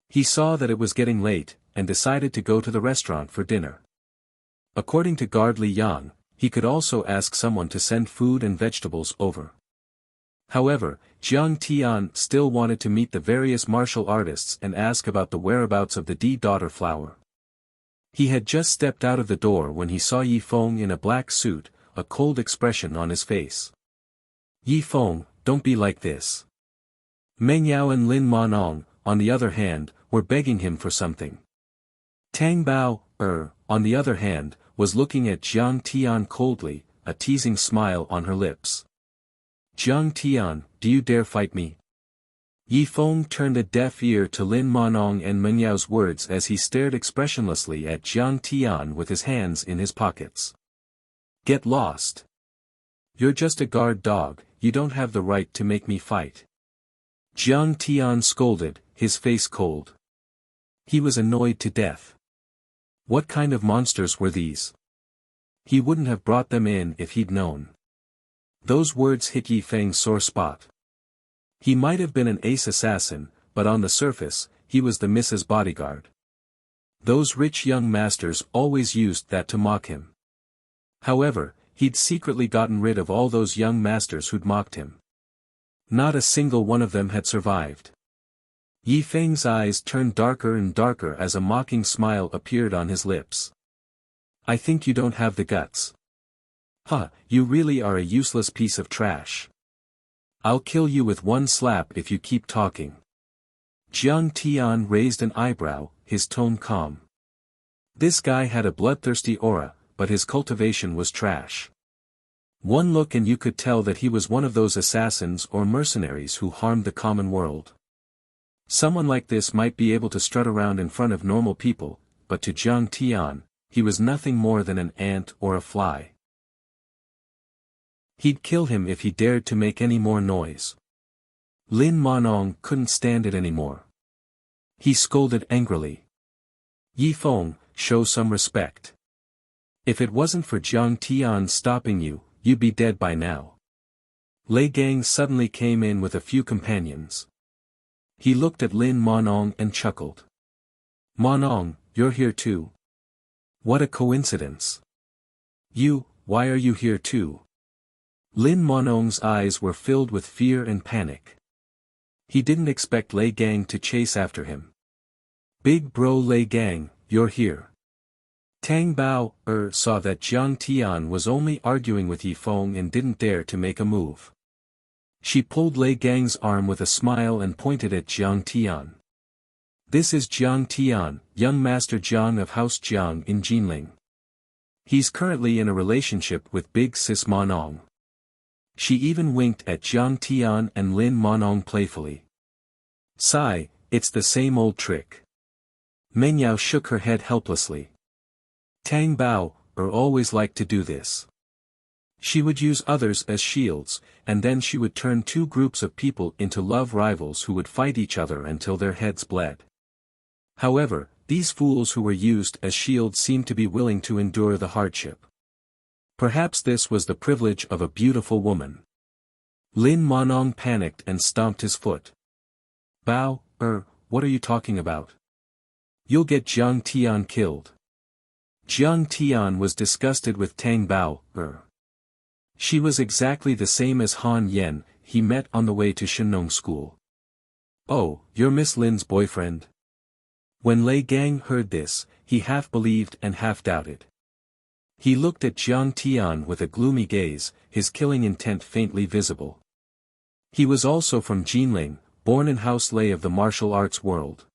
He saw that it was getting late, and decided to go to the restaurant for dinner. According to guard Li Yang, he could also ask someone to send food and vegetables over. However, Jiang Tian still wanted to meet the various martial artists and ask about the whereabouts of the D-daughter flower. He had just stepped out of the door when he saw Yi Feng in a black suit, a cold expression on his face. Yi Feng, don't be like this. Meng Yao and Lin Manong, on the other hand, were begging him for something. Tang Bao, on the other hand, was looking at Jiang Tian coldly, a teasing smile on her lips. Jiang Tian, do you dare fight me? Yi Feng turned a deaf ear to Lin Manong and Meng Yao's words as he stared expressionlessly at Jiang Tian with his hands in his pockets. Get lost. You're just a guard dog, you don't have the right to make me fight. Jiang Tian scolded, his face cold. He was annoyed to death. What kind of monsters were these? He wouldn't have brought them in if he'd known. Those words hit Yi Feng's sore spot. He might have been an ace assassin, but on the surface, he was the Mrs. Bodyguard. Those rich young masters always used that to mock him. However, he'd secretly gotten rid of all those young masters who'd mocked him. Not a single one of them had survived. Yi Feng's eyes turned darker and darker as a mocking smile appeared on his lips. I think you don't have the guts. Huh, you really are a useless piece of trash. I'll kill you with one slap if you keep talking. Jiang Tian raised an eyebrow, his tone calm. This guy had a bloodthirsty aura, but his cultivation was trash. One look and you could tell that he was one of those assassins or mercenaries who harmed the common world. Someone like this might be able to strut around in front of normal people, but to Jiang Tian, he was nothing more than an ant or a fly. He'd kill him if he dared to make any more noise. Lin Manong couldn't stand it anymore. He scolded angrily. Yi Feng, show some respect. If it wasn't for Jiang Tian stopping you, you'd be dead by now. Lei Gang suddenly came in with a few companions. He looked at Lin Manong and chuckled. Manong, you're here too. What a coincidence. Why are you here too? Lin Manong's eyes were filled with fear and panic. He didn't expect Lei Gang to chase after him. Big bro Lei Gang, you're here. Tang Bao, saw that Jiang Tian was only arguing with Yi Feng and didn't dare to make a move. She pulled Lei Gang's arm with a smile and pointed at Jiang Tian. This is Jiang Tian, young Master Jiang of House Jiang in Jinling. He's currently in a relationship with Big Sis Manong. She even winked at Jiang Tian and Lin Manong playfully. Sigh, it's the same old trick. Meng Yao shook her head helplessly. Tang Bao, always liked to do this. She would use others as shields, and then she would turn two groups of people into love rivals who would fight each other until their heads bled. However, these fools who were used as shields seemed to be willing to endure the hardship. Perhaps this was the privilege of a beautiful woman. Lin Manong panicked and stomped his foot. Bao, what are you talking about? You'll get Jiang Tian killed. Jiang Tian was disgusted with Tang Bao, She was exactly the same as Han Yen, he met on the way to Shenong School. Oh, you're Miss Lin's boyfriend? When Lei Gang heard this, he half believed and half doubted. He looked at Jiang Tian with a gloomy gaze, his killing intent faintly visible. He was also from Jinling, born in House Lei of the martial arts world.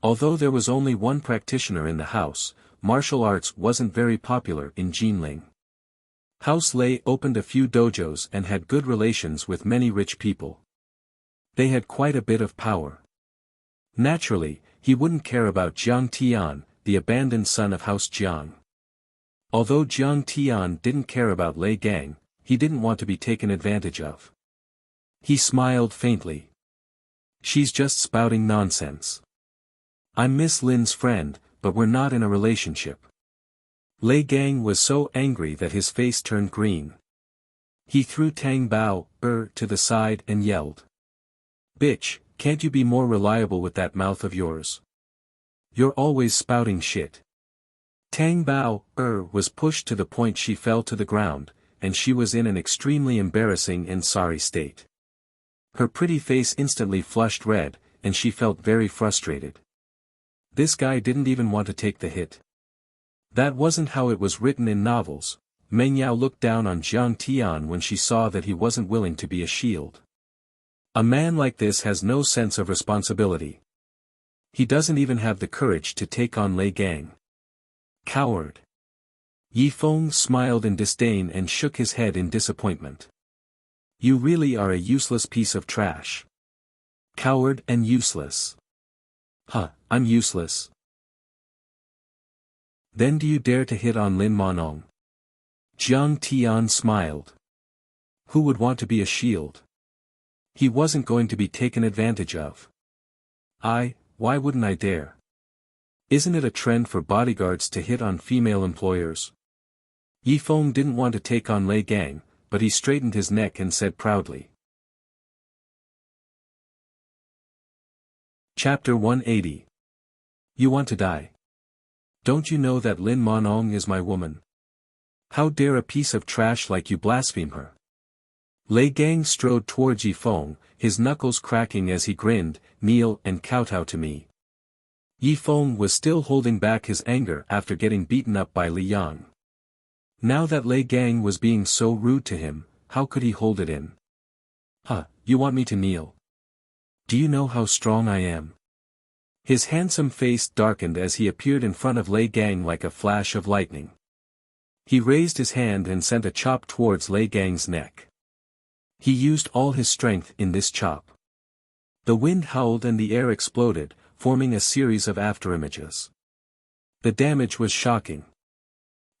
Although there was only one practitioner in the house, martial arts wasn't very popular in Jinling. House Lei opened a few dojos and had good relations with many rich people. They had quite a bit of power. Naturally, he wouldn't care about Jiang Tian, the abandoned son of House Jiang. Although Jiang Tian didn't care about Lei Gang, he didn't want to be taken advantage of. He smiled faintly. She's just spouting nonsense. I'm Miss Lin's friend, but we're not in a relationship. Lei Gang was so angry that his face turned green. He threw Tang Bao, to the side and yelled. Bitch, can't you be more reliable with that mouth of yours? You're always spouting shit. Tang Bao, was pushed to the point she fell to the ground, and she was in an extremely embarrassing and sorry state. Her pretty face instantly flushed red, and she felt very frustrated. This guy didn't even want to take the hit. That wasn't how it was written in novels. Meng Yao looked down on Jiang Tian when she saw that he wasn't willing to be a shield. A man like this has no sense of responsibility. He doesn't even have the courage to take on Lei Gang. Coward. Yi Feng smiled in disdain and shook his head in disappointment. You really are a useless piece of trash. Coward and useless. Huh, I'm useless. Then do you dare to hit on Lin Monong? Jiang Tian smiled. Who would want to be a shield? He wasn't going to be taken advantage of. Why wouldn't I dare? Isn't it a trend for bodyguards to hit on female employers? Yi Feng didn't want to take on Lei Gang, but he straightened his neck and said proudly. Chapter 180. You want to die? Don't you know that Lin Monong is my woman? How dare a piece of trash like you blaspheme her? Lei Gang strode towards Yi Feng, his knuckles cracking as he grinned, kneel and kowtow to me. Yi Feng was still holding back his anger after getting beaten up by Li Yang. Now that Lei Gang was being so rude to him, how could he hold it in? You want me to kneel? Do you know how strong I am? His handsome face darkened as he appeared in front of Lei Gang like a flash of lightning. He raised his hand and sent a chop towards Lei Gang's neck. He used all his strength in this chop. The wind howled and the air exploded, forming a series of afterimages. The damage was shocking.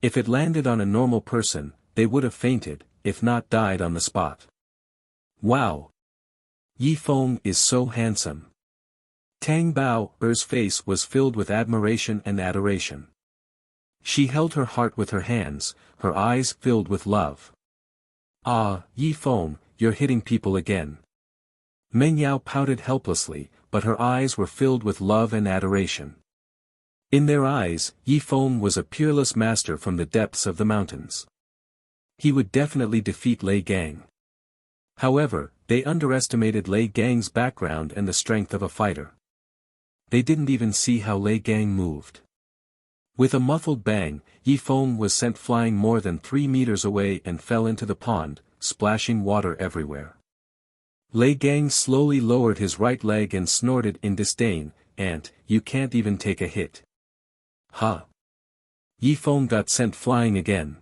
If it landed on a normal person, they would have fainted, if not died on the spot. Wow! Yi Feng is so handsome. Tang Bao's face was filled with admiration and adoration. She held her heart with her hands, her eyes filled with love. Ah, Yi Feng, you're hitting people again. Meng Yao pouted helplessly, but her eyes were filled with love and adoration. In their eyes, Yi Feng was a peerless master from the depths of the mountains. He would definitely defeat Lei Gang. However, they underestimated Lei Gang's background and the strength of a fighter. They didn't even see how Lei Gang moved. With a muffled bang, Yi Feng was sent flying more than 3 meters away and fell into the pond, splashing water everywhere. Lei Gang slowly lowered his right leg and snorted in disdain, "Ant, you can't even take a hit." Yi Feng got sent flying again.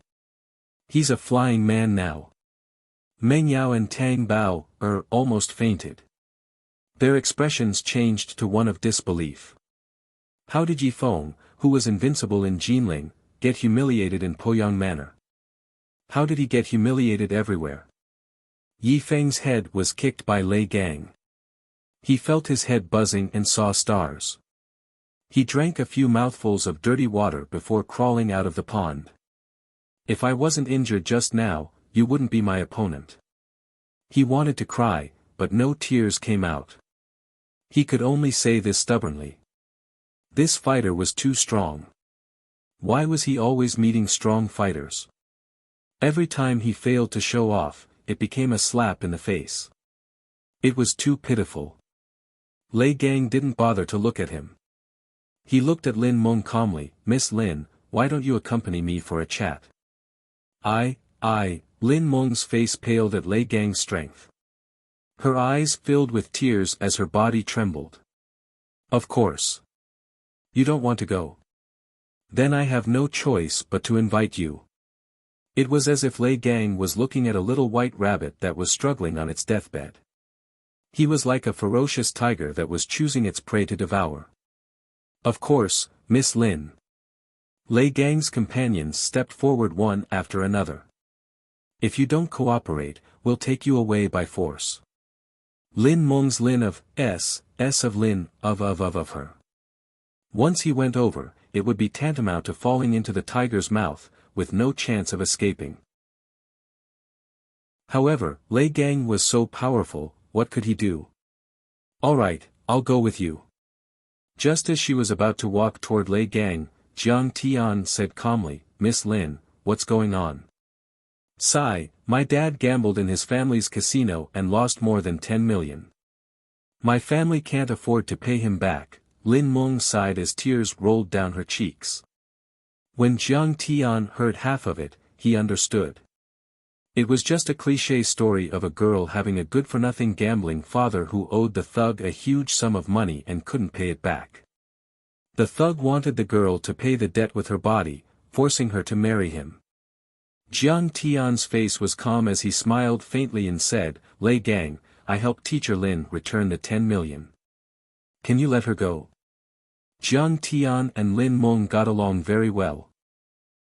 He's a flying man now. Meng Yao and Tang Bao almost fainted. Their expressions changed to one of disbelief. How did Yi Feng, who was invincible in Jinling, get humiliated in Poyang Manor? How did he get humiliated everywhere? Yi Feng's head was kicked by Lei Gang. He felt his head buzzing and saw stars. He drank a few mouthfuls of dirty water before crawling out of the pond. If I wasn't injured just now, you wouldn't be my opponent. He wanted to cry, but no tears came out. He could only say this stubbornly. This fighter was too strong. Why was he always meeting strong fighters? Every time he failed to show off, it became a slap in the face. It was too pitiful. Lei Gang didn't bother to look at him. He looked at Lin Meng calmly. "Miss Lin, why don't you accompany me for a chat?" Lin Meng's face paled at Lei Gang's strength. Her eyes filled with tears as her body trembled. "Of course. You don't want to go? Then I have no choice but to invite you." It was as if Lei Gang was looking at a little white rabbit that was struggling on its deathbed. He was like a ferocious tiger that was choosing its prey to devour. "Of course, Miss Lin." Lei Gang's companions stepped forward one after another. "If you don't cooperate, we'll take you away by force." Lin Meng's Lin of S of Lin of her. Once he went over, it would be tantamount to falling into the tiger's mouth, with no chance of escaping. However, Lei Gang was so powerful, what could he do? "All right, I'll go with you." Just as she was about to walk toward Lei Gang, Jiang Tian said calmly, "Miss Lin, what's going on?" "Sigh, my dad gambled in his family's casino and lost more than 10 million. My family can't afford to pay him back." Lin Meng sighed as tears rolled down her cheeks. When Jiang Tian heard half of it, he understood. It was just a cliché story of a girl having a good-for-nothing gambling father who owed the thug a huge sum of money and couldn't pay it back. The thug wanted the girl to pay the debt with her body, forcing her to marry him. Jiang Tian's face was calm as he smiled faintly and said, "Lei Gang, I helped Teacher Lin return the 10 million. Can you let her go?" Jiang Tian and Lin Meng got along very well.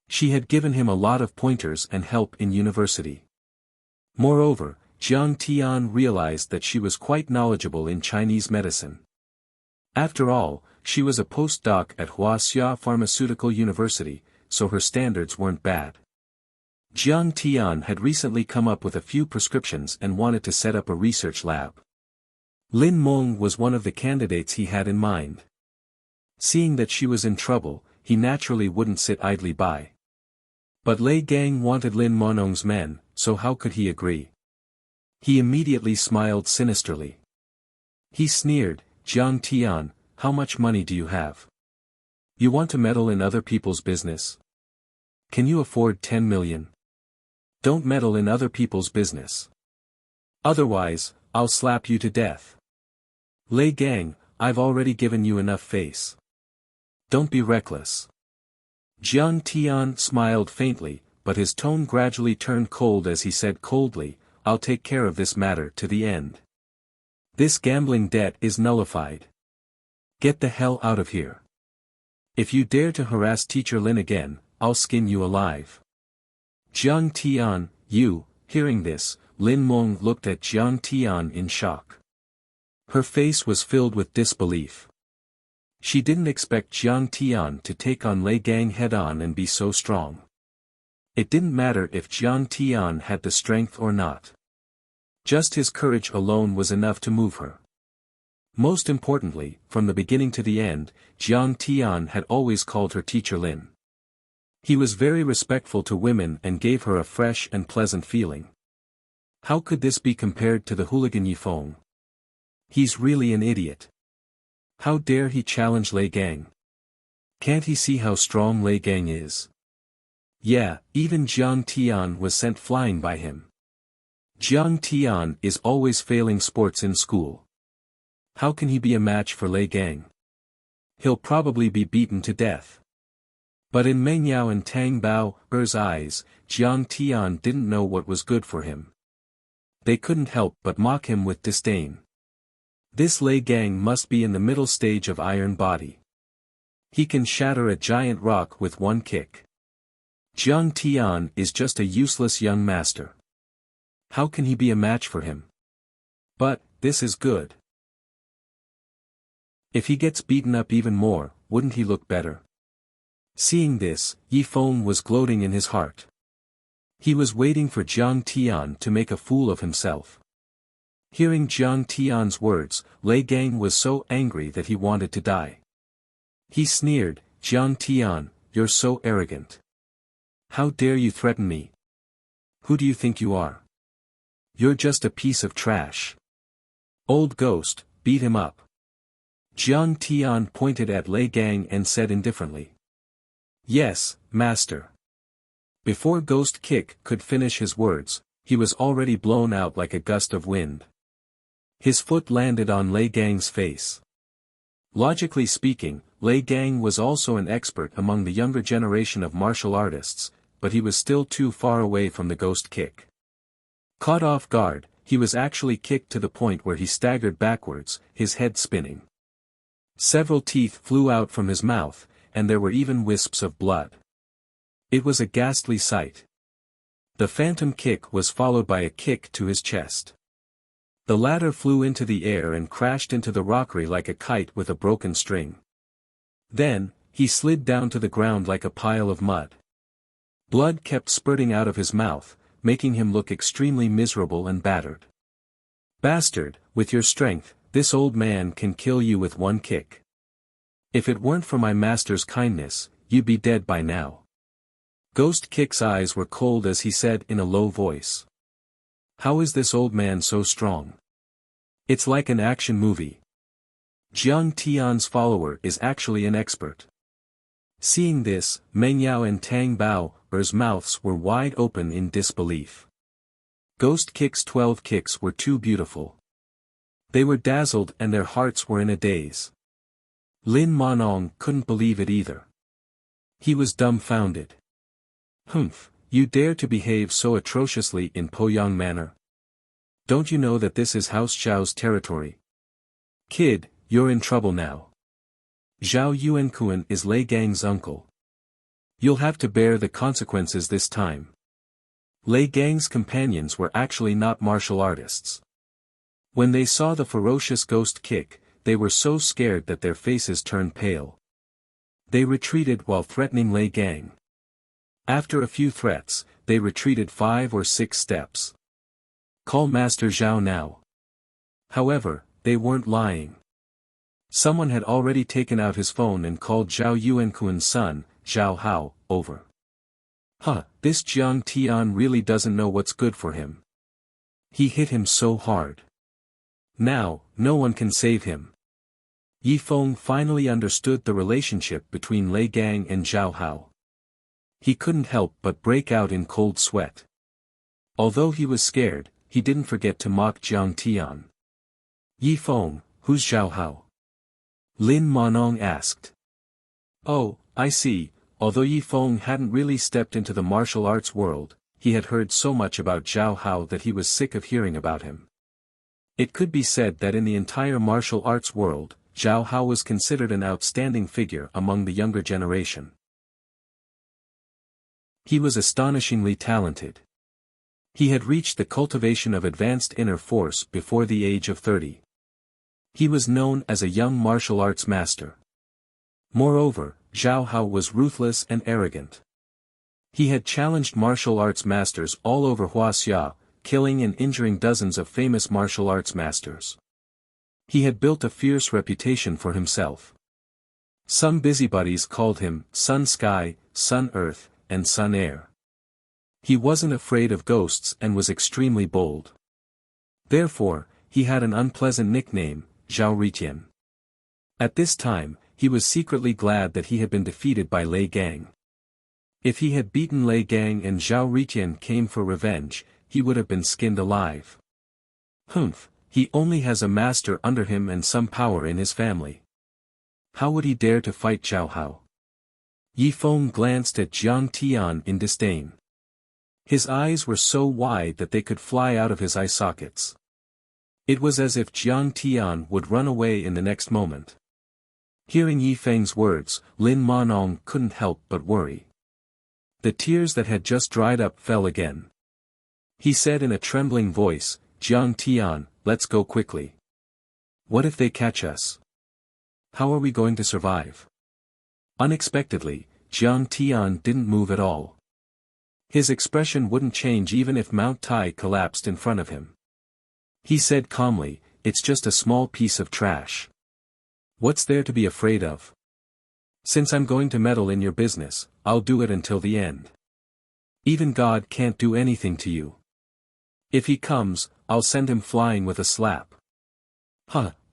She had given him a lot of pointers and help in university. Moreover, Jiang Tian realized that she was quite knowledgeable in Chinese medicine. After all, she was a postdoc at Wuxia Pharmaceutical University, so her standards weren't bad. Jiang Tian had recently come up with a few prescriptions and wanted to set up a research lab. Lin Meng was one of the candidates he had in mind. Seeing that she was in trouble, he naturally wouldn't sit idly by. But Lei Gang wanted Lin Meng's men, so how could he agree? He immediately smiled sinisterly. He sneered, "Jiang Tian, how much money do you have? You want to meddle in other people's business? Can you afford 10 million? Don't meddle in other people's business. Otherwise, I'll slap you to death. Lei Gang, I've already given you enough face. Don't be reckless." Jiang Tian smiled faintly, but his tone gradually turned cold as he said coldly, "I'll take care of this matter to the end. This gambling debt is nullified. Get the hell out of here. If you dare to harass Teacher Lin again, I'll skin you alive." "Jiang Tian, you," hearing this, Lin Meng looked at Jiang Tian in shock. Her face was filled with disbelief. She didn't expect Jiang Tian to take on Lei Gang head-on and be so strong. It didn't matter if Jiang Tian had the strength or not. Just his courage alone was enough to move her. Most importantly, from the beginning to the end, Jiang Tian had always called her Teacher Lin. He was very respectful to women and gave her a fresh and pleasant feeling. How could this be compared to the hooligan Yifeng? He's really an idiot. How dare he challenge Lei Gang? Can't he see how strong Lei Gang is? Yeah, even Jiang Tian was sent flying by him. Jiang Tian is always failing sports in school. How can he be a match for Lei Gang? He'll probably be beaten to death. But in Meng Yao and Tang Bao's eyes, Jiang Tian didn't know what was good for him. They couldn't help but mock him with disdain. This Lei Gang must be in the middle stage of iron body. He can shatter a giant rock with one kick. Jiang Tian is just a useless young master. How can he be a match for him? But, this is good. If he gets beaten up even more, wouldn't he look better? Seeing this, Yifeng was gloating in his heart. He was waiting for Jiang Tian to make a fool of himself. Hearing Jiang Tian's words, Lei Gang was so angry that he wanted to die. He sneered, "Jiang Tian, you're so arrogant. How dare you threaten me? Who do you think you are? You're just a piece of trash. Old ghost, beat him up." Jiang Tian pointed at Lei Gang and said indifferently, "Yes, master." Before Ghost Kick could finish his words, he was already blown out like a gust of wind. His foot landed on Lei Gang's face. Logically speaking, Lei Gang was also an expert among the younger generation of martial artists, but he was still too far away from the Ghost Kick. Caught off guard, he was actually kicked to the point where he staggered backwards, his head spinning. Several teeth flew out from his mouth, and there were even wisps of blood. It was a ghastly sight. The phantom kick was followed by a kick to his chest. The latter flew into the air and crashed into the rockery like a kite with a broken string. Then, he slid down to the ground like a pile of mud. Blood kept spurting out of his mouth, making him look extremely miserable and battered. Bastard, with your strength, this old man can kill you with one kick. If it weren't for my master's kindness, you'd be dead by now. Ghost Kick's eyes were cold as he said in a low voice. How is this old man so strong? It's like an action movie. Jiang Tian's follower is actually an expert. Seeing this, Meng Yao and Tang Bao's mouths were wide open in disbelief. Ghost Kick's 12 kicks were too beautiful. They were dazzled and their hearts were in a daze. Lin Manong couldn't believe it either. He was dumbfounded. Humph, you dare to behave so atrociously in Poyang manner? Don't you know that this is House Zhao's territory? Kid, you're in trouble now. Zhao Yuankuan is Lei Gang's uncle. You'll have to bear the consequences this time. Lei Gang's companions were actually not martial artists. When they saw the ferocious Ghost Kick, they were so scared that their faces turned pale. They retreated while threatening Lei Gang. After a few threats, they retreated 5 or 6 steps. Call Master Zhao now. However, they weren't lying. Someone had already taken out his phone and called Zhao Yuankuan's son, Zhao Hao, over. This Jiang Tian really doesn't know what's good for him. He hit him so hard. Now, no one can save him. Yi Feng finally understood the relationship between Lei Gang and Zhao Hao. He couldn't help but break out in cold sweat. Although he was scared, he didn't forget to mock Jiang Tian. Yi Feng, who's Zhao Hao? Lin Manong asked. Oh, I see. Although Yi Feng hadn't really stepped into the martial arts world, he had heard so much about Zhao Hao that he was sick of hearing about him. It could be said that in the entire martial arts world, Zhao Hao was considered an outstanding figure among the younger generation. He was astonishingly talented. He had reached the cultivation of advanced inner force before the age of 30. He was known as a young martial arts master. Moreover, Zhao Hao was ruthless and arrogant. He had challenged martial arts masters all over Huaxia, killing and injuring dozens of famous martial arts masters. He had built a fierce reputation for himself. Some busybodies called him Sun Sky, Sun Earth, and Sun Air. He wasn't afraid of ghosts and was extremely bold. Therefore, he had an unpleasant nickname, Zhao Ritian. At this time, he was secretly glad that he had been defeated by Lei Gang. If he had beaten Lei Gang and Zhao Ritian came for revenge, he would have been skinned alive. Humph, he only has a master under him and some power in his family. How would he dare to fight Zhao Hao? Yi Feng glanced at Jiang Tian in disdain. His eyes were so wide that they could fly out of his eye sockets. It was as if Jiang Tian would run away in the next moment. Hearing Yi Feng's words, Lin Manong couldn't help but worry. The tears that had just dried up fell again. He said in a trembling voice, Jiang Tian, let's go quickly. What if they catch us? How are we going to survive? Unexpectedly, Jiang Tian didn't move at all. His expression wouldn't change even if Mount Tai collapsed in front of him. He said calmly, it's just a small piece of trash. What's there to be afraid of? Since I'm going to meddle in your business, I'll do it until the end. Even God can't do anything to you. If he comes, I'll send him flying with a slap.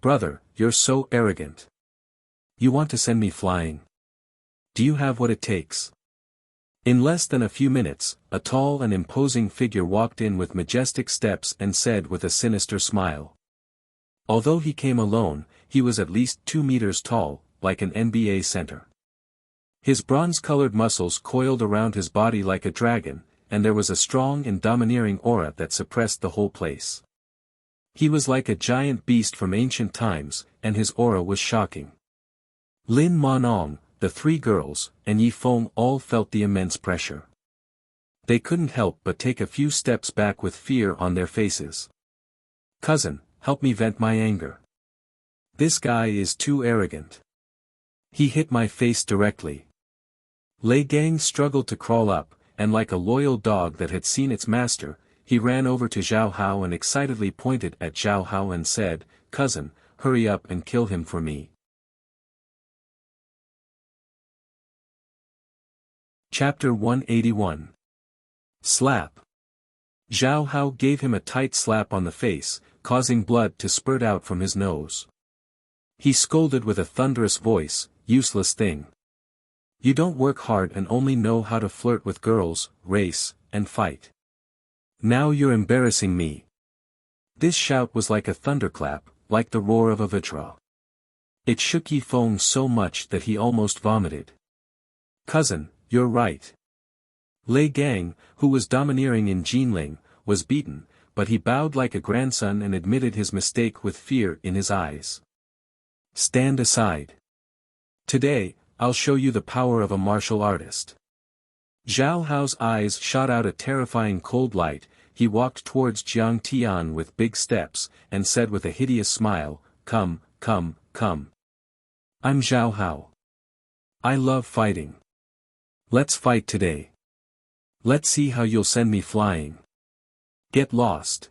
Brother, you're so arrogant. You want to send me flying? Do you have what it takes? In less than a few minutes, a tall and imposing figure walked in with majestic steps and said with a sinister smile. Although he came alone, he was at least 2 meters tall, like an NBA center. His bronze-colored muscles coiled around his body like a dragon, and there was a strong and domineering aura that suppressed the whole place. He was like a giant beast from ancient times, and his aura was shocking. Lin Manong, the 3 girls, and Yi Feng all felt the immense pressure. They couldn't help but take a few steps back with fear on their faces. Cousin, help me vent my anger. This guy is too arrogant. He hit my face directly. Lei Gang struggled to crawl up, and like a loyal dog that had seen its master, he ran over to Zhao Hao and excitedly pointed at Zhao Hao and said, "Cousin, hurry up and kill him for me." Chapter 181. Slap. Zhao Hao gave him a tight slap on the face, causing blood to spurt out from his nose. He scolded with a thunderous voice, "Useless thing. You don't work hard and only know how to flirt with girls, race, and fight. Now you're embarrassing me." This shout was like a thunderclap, like the roar of a vitra. It shook Yifeng so much that he almost vomited. "Cousin, you're right." Lei Gang, who was domineering in Jinling, was beaten, but he bowed like a grandson and admitted his mistake with fear in his eyes. "Stand aside. Today, I'll show you the power of a martial artist." Zhao Hao's eyes shot out a terrifying cold light. He walked towards Jiang Tian with big steps, and said with a hideous smile, "Come, come, come. I'm Zhao Hao. I love fighting. Let's fight today. Let's see how you'll send me flying. Get lost.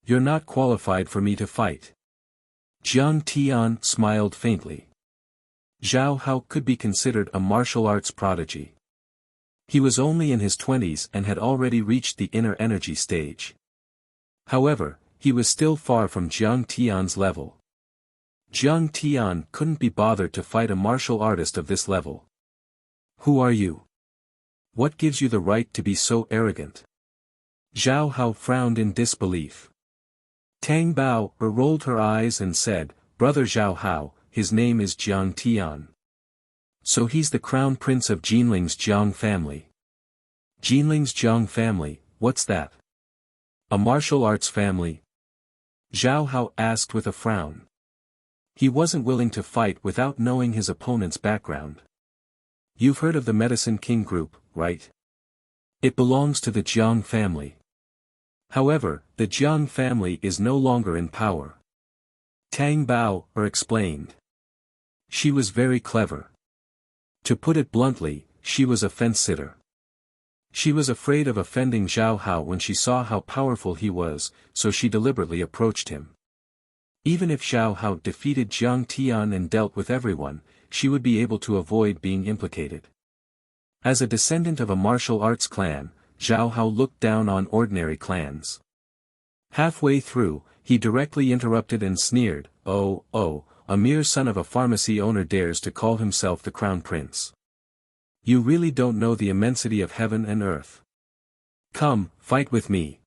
You're not qualified for me to fight." Jiang Tian smiled faintly. Zhao Hao could be considered a martial arts prodigy. He was only in his 20s and had already reached the inner energy stage. However, he was still far from Jiang Tian's level. Jiang Tian couldn't be bothered to fight a martial artist of this level. "Who are you? What gives you the right to be so arrogant?" Zhao Hao frowned in disbelief. Tang Bao rolled her eyes and said, "Brother Zhao Hao, his name is Jiang Tian. So he's the crown prince of Jinling's Jiang family." "Jinling's Jiang family, what's that? A martial arts family?" Zhao Hao asked with a frown. He wasn't willing to fight without knowing his opponent's background. "You've heard of the Medicine King group, right? It belongs to the Jiang family. However, the Jiang family is no longer in power." Tang Bao explained. She was very clever. To put it bluntly, she was a fence-sitter. She was afraid of offending Zhao Hao when she saw how powerful he was, so she deliberately approached him. Even if Zhao Hao defeated Jiang Tian and dealt with everyone, she would be able to avoid being implicated. As a descendant of a martial arts clan, Zhao Hao looked down on ordinary clans. Halfway through, he directly interrupted and sneered, "Oh, a mere son of a pharmacy owner dares to call himself the crown prince. You really don't know the immensity of heaven and earth. Come, fight with me."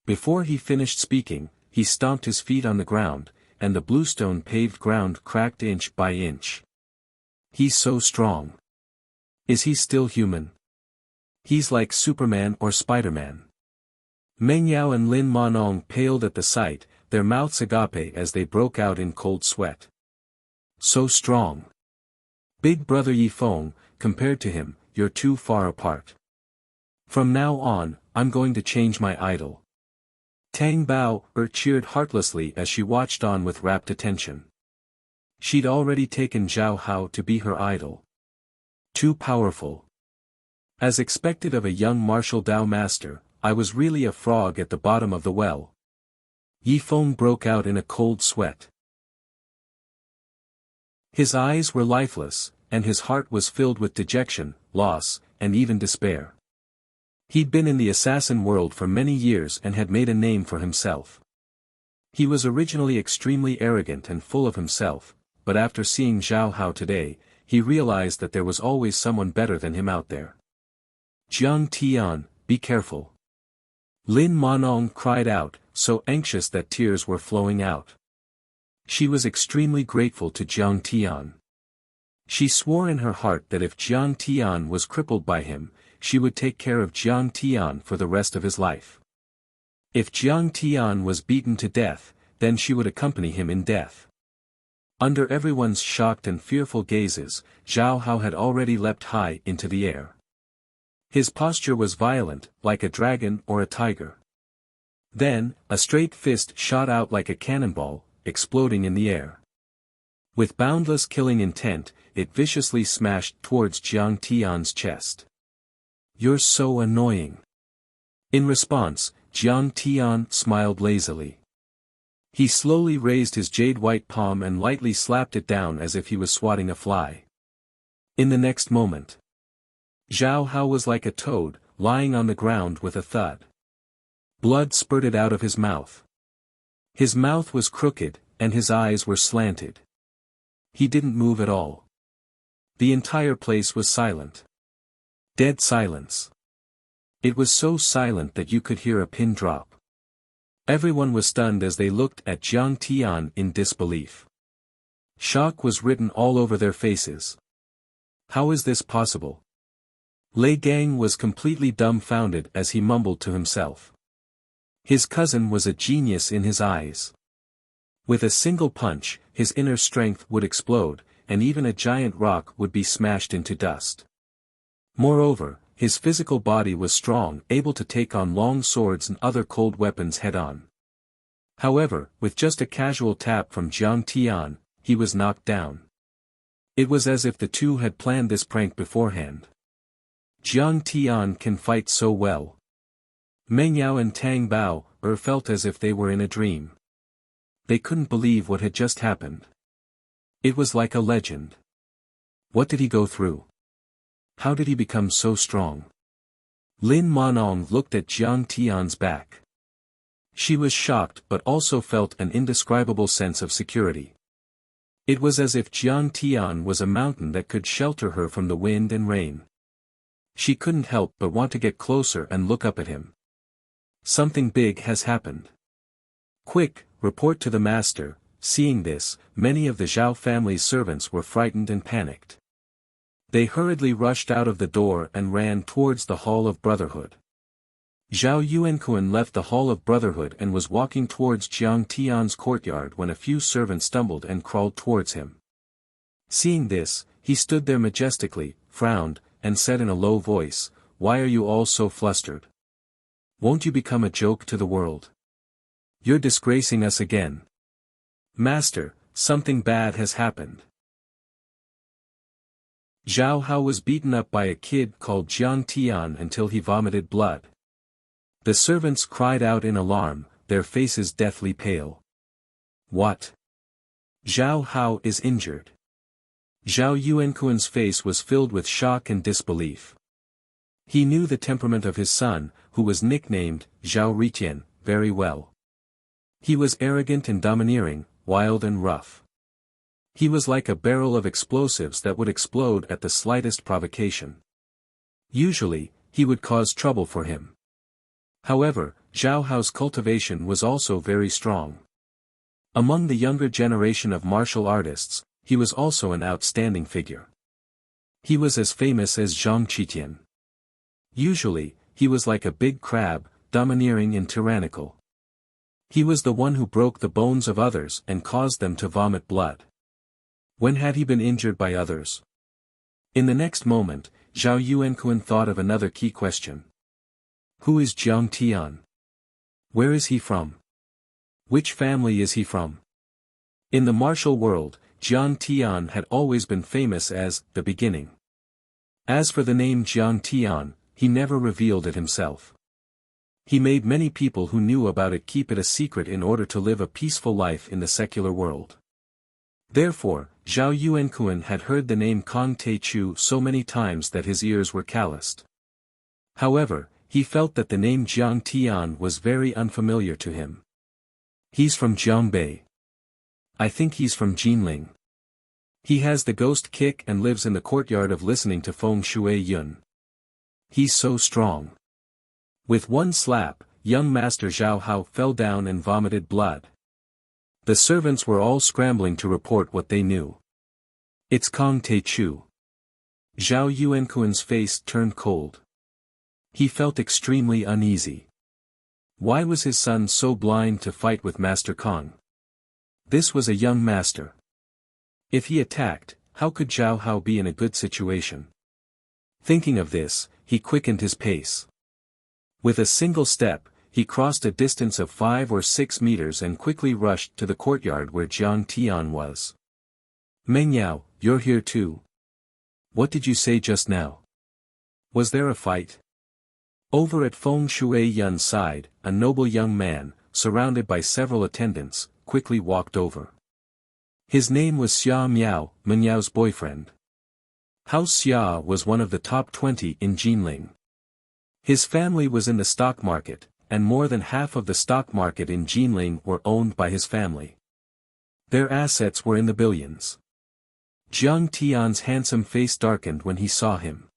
Before he finished speaking, he stomped his feet on the ground, and the bluestone paved ground cracked inch by inch. "He's so strong. Is he still human? He's like Superman or Spider-Man." Meng Yao and Lin Manong paled at the sight, their mouths agape as they broke out in cold sweat. "So strong. Big brother Yifeng, compared to him, you're too far apart. From now on, I'm going to change my idol." Tang Bao cheered heartlessly as she watched on with rapt attention. She'd already taken Zhao Hao to be her idol. Too powerful. As expected of a young martial Dao master, I was really a frog at the bottom of the well. Yifeng broke out in a cold sweat. His eyes were lifeless, and his heart was filled with dejection, loss, and even despair. He'd been in the assassin world for many years and had made a name for himself. He was originally extremely arrogant and full of himself, but after seeing Zhao Hao today, he realized that there was always someone better than him out there. "Jiang Tian, be careful." Lin Manong cried out, so anxious that tears were flowing out. She was extremely grateful to Jiang Tian. She swore in her heart that if Jiang Tian was crippled by him, she would take care of Jiang Tian for the rest of his life. If Jiang Tian was beaten to death, then she would accompany him in death. Under everyone's shocked and fearful gazes, Zhao Hao had already leapt high into the air. His posture was violent, like a dragon or a tiger. Then, a straight fist shot out like a cannonball, exploding in the air. With boundless killing intent, it viciously smashed towards Jiang Tian's chest. "You're so annoying." In response, Jiang Tian smiled lazily. He slowly raised his jade-white palm and lightly slapped it down as if he was swatting a fly. In the next moment, Zhao Hao was like a toad, lying on the ground with a thud. Blood spurted out of his mouth. His mouth was crooked, and his eyes were slanted. He didn't move at all. The entire place was silent. Dead silence. It was so silent that you could hear a pin drop. Everyone was stunned as they looked at Jiang Tian in disbelief. Shock was written all over their faces. How is this possible? Lei Gang was completely dumbfounded as he mumbled to himself. His cousin was a genius in his eyes. With a single punch, his inner strength would explode, and even a giant rock would be smashed into dust. Moreover, his physical body was strong, able to take on long swords and other cold weapons head-on. However, with just a casual tap from Jiang Tian, he was knocked down. It was as if the two had planned this prank beforehand. Jiang Tian can fight so well. Meng Yao and Tang Bao felt as if they were in a dream. They couldn't believe what had just happened. It was like a legend. What did he go through? How did he become so strong? Lin Manong looked at Jiang Tian's back. She was shocked but also felt an indescribable sense of security. It was as if Jiang Tian was a mountain that could shelter her from the wind and rain. She couldn't help but want to get closer and look up at him. Something big has happened. Quick, report to the master. Seeing this, many of the Zhao family's servants were frightened and panicked. They hurriedly rushed out of the door and ran towards the Hall of Brotherhood. Zhao Yuankuan left the Hall of Brotherhood and was walking towards Jiang Tian's courtyard when a few servants stumbled and crawled towards him. Seeing this, he stood there majestically, frowned, and said in a low voice, "Why are you all so flustered? Won't you become a joke to the world? You're disgracing us again. Master, something bad has happened." Zhao Hao was beaten up by a kid called Jiang Tian until he vomited blood. The servants cried out in alarm, their faces deathly pale. What? Zhao Hao is injured. Zhao Yuankuan's face was filled with shock and disbelief. He knew the temperament of his son, who was nicknamed Zhao Ritian, very well. He was arrogant and domineering, wild and rough. He was like a barrel of explosives that would explode at the slightest provocation. Usually, he would cause trouble for him. However, Zhao Hao's cultivation was also very strong. Among the younger generation of martial artists, he was also an outstanding figure. He was as famous as Zhang Qitian. Usually, he was like a big crab, domineering and tyrannical. He was the one who broke the bones of others and caused them to vomit blood. When had he been injured by others? In the next moment, Zhao Yuankuan thought of another key question. Who is Jiang Tian? Where is he from? Which family is he from? In the martial world, Jiang Tian had always been famous as the beginning. As for the name Jiang Tian, he never revealed it himself. He made many people who knew about it keep it a secret in order to live a peaceful life in the secular world. Therefore, Zhao Yuankuan had heard the name Kong Teichu so many times that his ears were calloused. However, he felt that the name Jiang Tian was very unfamiliar to him. He's from Jiangbei. I think he's from Jinling. He has the ghost kick and lives in the courtyard of listening to Feng Shui Yun. He's so strong. With one slap, young Master Zhao Hao fell down and vomited blood. The servants were all scrambling to report what they knew. It's Kong Teichu. Zhao Yuankuan's face turned cold. He felt extremely uneasy. Why was his son so blind to fight with Master Kong? This was a young master. If he attacked, how could Zhao Hao be in a good situation? Thinking of this, he quickened his pace. With a single step, he crossed a distance of 5 or 6 meters and quickly rushed to the courtyard where Jiang Tian was. Mengyao, you're here too. What did you say just now? Was there a fight? Over at Feng Shuiyun's side, a noble young man, surrounded by several attendants, quickly walked over. His name was Xia Miao, Menyao's boyfriend. House Xia was one of the top 20 in Jinling. His family was in the stock market, and more than half of the stock market in Jinling were owned by his family. Their assets were in the billions. Jiang Tian's handsome face darkened when he saw him.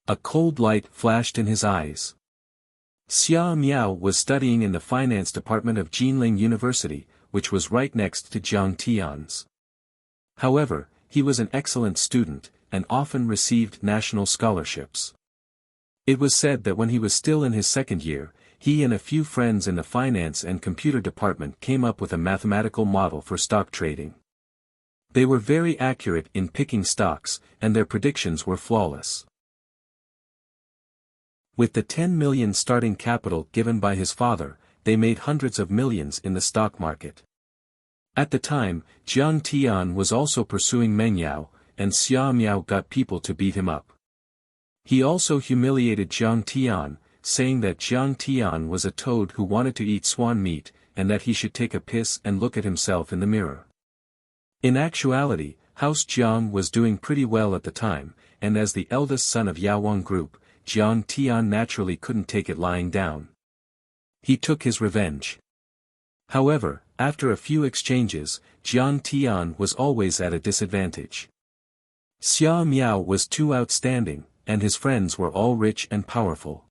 A cold light flashed in his eyes. Xia Miao was studying in the finance department of Jinling University, which was right next to Jiang Tian's. However, he was an excellent student, and often received national scholarships. It was said that when he was still in his second year, he and a few friends in the finance and computer department came up with a mathematical model for stock trading. They were very accurate in picking stocks, and their predictions were flawless. With the 10 million starting capital given by his father, they made hundreds of millions in the stock market. At the time, Jiang Tian was also pursuing Mengyao, and Xia Miao got people to beat him up. He also humiliated Jiang Tian, saying that Jiang Tian was a toad who wanted to eat swan meat, and that he should take a piss and look at himself in the mirror. In actuality, House Jiang was doing pretty well at the time, and as the eldest son of Yaowang Group, Jiang Tian naturally couldn't take it lying down. He took his revenge. However, after a few exchanges, Jiang Tian was always at a disadvantage. Xia Miao was too outstanding, and his friends were all rich and powerful.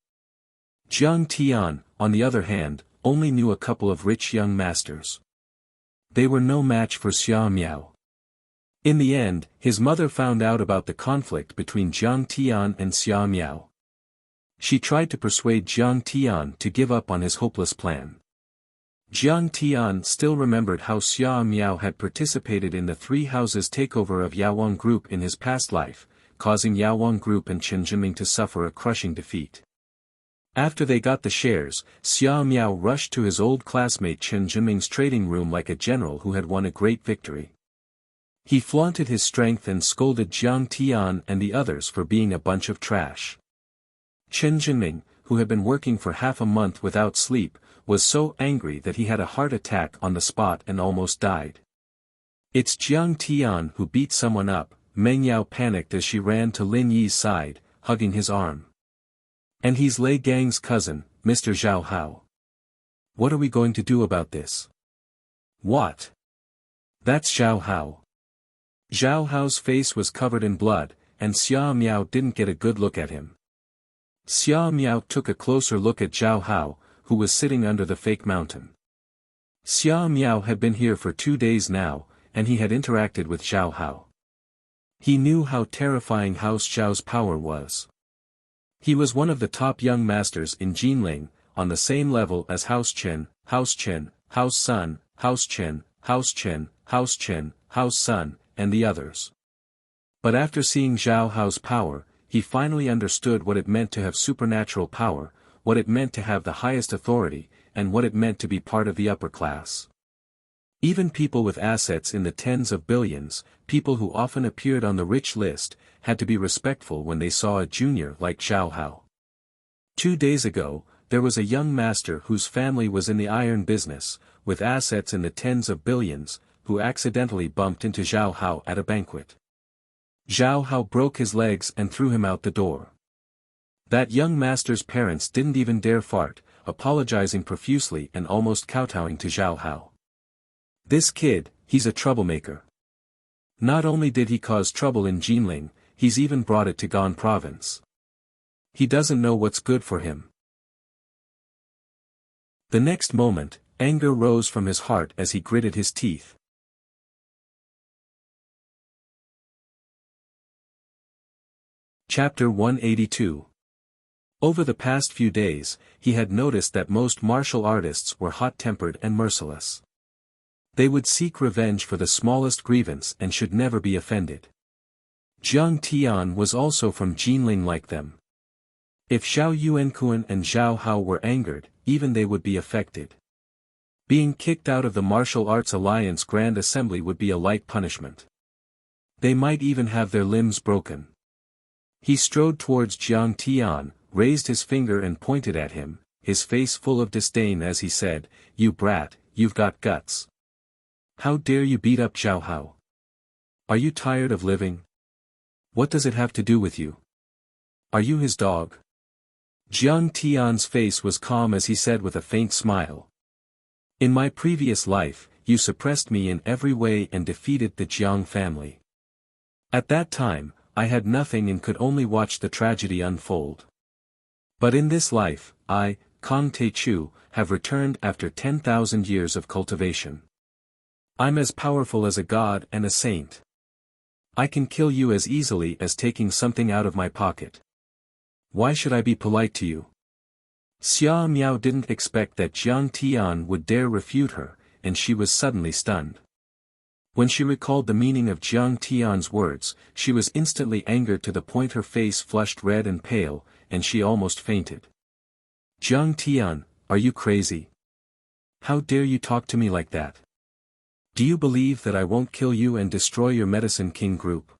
Jiang Tian, on the other hand, only knew a couple of rich young masters. They were no match for Xia Miao. In the end, his mother found out about the conflict between Jiang Tian and Xia Miao. She tried to persuade Jiang Tian to give up on his hopeless plan. Jiang Tian still remembered how Xia Miao had participated in the Three Houses takeover of Yaowang Group in his past life, causing Yaowang Group and Chen Jinming to suffer a crushing defeat. After they got the shares, Xia Miao rushed to his old classmate Chen Jinming's trading room like a general who had won a great victory. He flaunted his strength and scolded Jiang Tian and the others for being a bunch of trash. Chen Jinming, who had been working for half a month without sleep, was so angry that he had a heart attack on the spot and almost died. "It's Jiang Tian who beat someone up," Mengyao panicked as she ran to Lin Yi's side, hugging his arm. "And he's Lei Gang's cousin, Mr. Zhao Hao. What are we going to do about this?" "What? That's Zhao Hao." Zhao Hao's face was covered in blood, and Xia Miao didn't get a good look at him. Xia Miao took a closer look at Zhao Hao, who was sitting under the fake mountain. Xia Miao had been here for 2 days now, and he had interacted with Zhao Hao. He knew how terrifying House Zhao's power was. He was one of the top young masters in Jinling, on the same level as House Chen, House Chen, House Sun, House Chen, House Chen, House Chen, House Sun, and the others. But after seeing Zhao Hao's power, he finally understood what it meant to have supernatural power, what it meant to have the highest authority, and what it meant to be part of the upper class. Even people with assets in the tens of billions, people who often appeared on the rich list, had to be respectful when they saw a junior like Zhao Hao. 2 days ago, there was a young master whose family was in the iron business, with assets in the tens of billions, who accidentally bumped into Zhao Hao at a banquet. Zhao Hao broke his legs and threw him out the door. That young master's parents didn't even dare fart, apologizing profusely and almost kowtowing to Zhao Hao. "This kid, he's a troublemaker. Not only did he cause trouble in Jinling, he's even brought it to Gan province. He doesn't know what's good for him." The next moment, anger rose from his heart as he gritted his teeth. Chapter 182. Over the past few days, he had noticed that most martial artists were hot-tempered and merciless. They would seek revenge for the smallest grievance and should never be offended. Jiang Tian was also from Jinling like them. If Xiao Yuankuan and Zhao Hao were angered, even they would be affected. Being kicked out of the Martial Arts Alliance Grand Assembly would be a light punishment. They might even have their limbs broken. He strode towards Jiang Tian, raised his finger and pointed at him, his face full of disdain as he said, "You brat, you've got guts. How dare you beat up Zhao Hao? Are you tired of living? What does it have to do with you? Are you his dog?" Jiang Tian's face was calm as he said with a faint smile. "In my previous life, you suppressed me in every way and defeated the Jiang family. At that time, I had nothing and could only watch the tragedy unfold. But in this life, I, Kang Teichu, have returned after 10,000 years of cultivation. I'm as powerful as a god and a saint. I can kill you as easily as taking something out of my pocket. Why should I be polite to you?" Xia Miao didn't expect that Jiang Tian would dare refute her, and she was suddenly stunned. When she recalled the meaning of Jiang Tian's words, she was instantly angered to the point her face flushed red and pale, and she almost fainted. "Jiang Tian, are you crazy? How dare you talk to me like that? Do you believe that I won't kill you and destroy your Medicine King group?"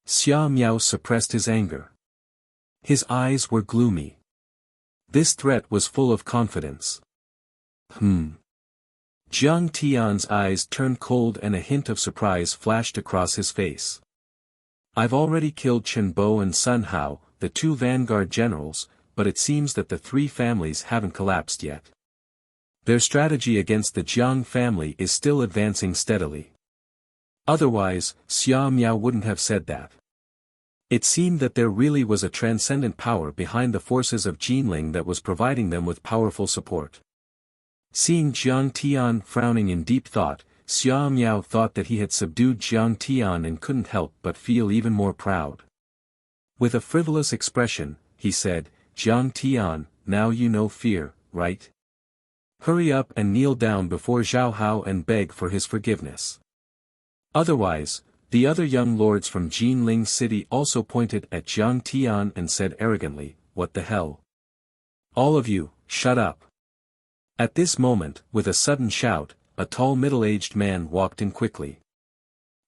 Xia Miao suppressed his anger. His eyes were gloomy. This threat was full of confidence. Jiang Tian's eyes turned cold and a hint of surprise flashed across his face. "I've already killed Chen Bo and Sun Hao, the two vanguard generals, but it seems that the three families haven't collapsed yet. Their strategy against the Jiang family is still advancing steadily. Otherwise, Xia Miao wouldn't have said that." It seemed that there really was a transcendent power behind the forces of Jinling that was providing them with powerful support. Seeing Jiang Tian frowning in deep thought, Xia Miao thought that he had subdued Jiang Tian and couldn't help but feel even more proud. With a frivolous expression, he said, "Jiang Tian, now you know fear, right? Hurry up and kneel down before Zhao Hao and beg for his forgiveness. Otherwise," the other young lords from Jinling City also pointed at Jiang Tian and said arrogantly, "What the hell? All of you, shut up." At this moment, with a sudden shout, a tall middle-aged man walked in quickly.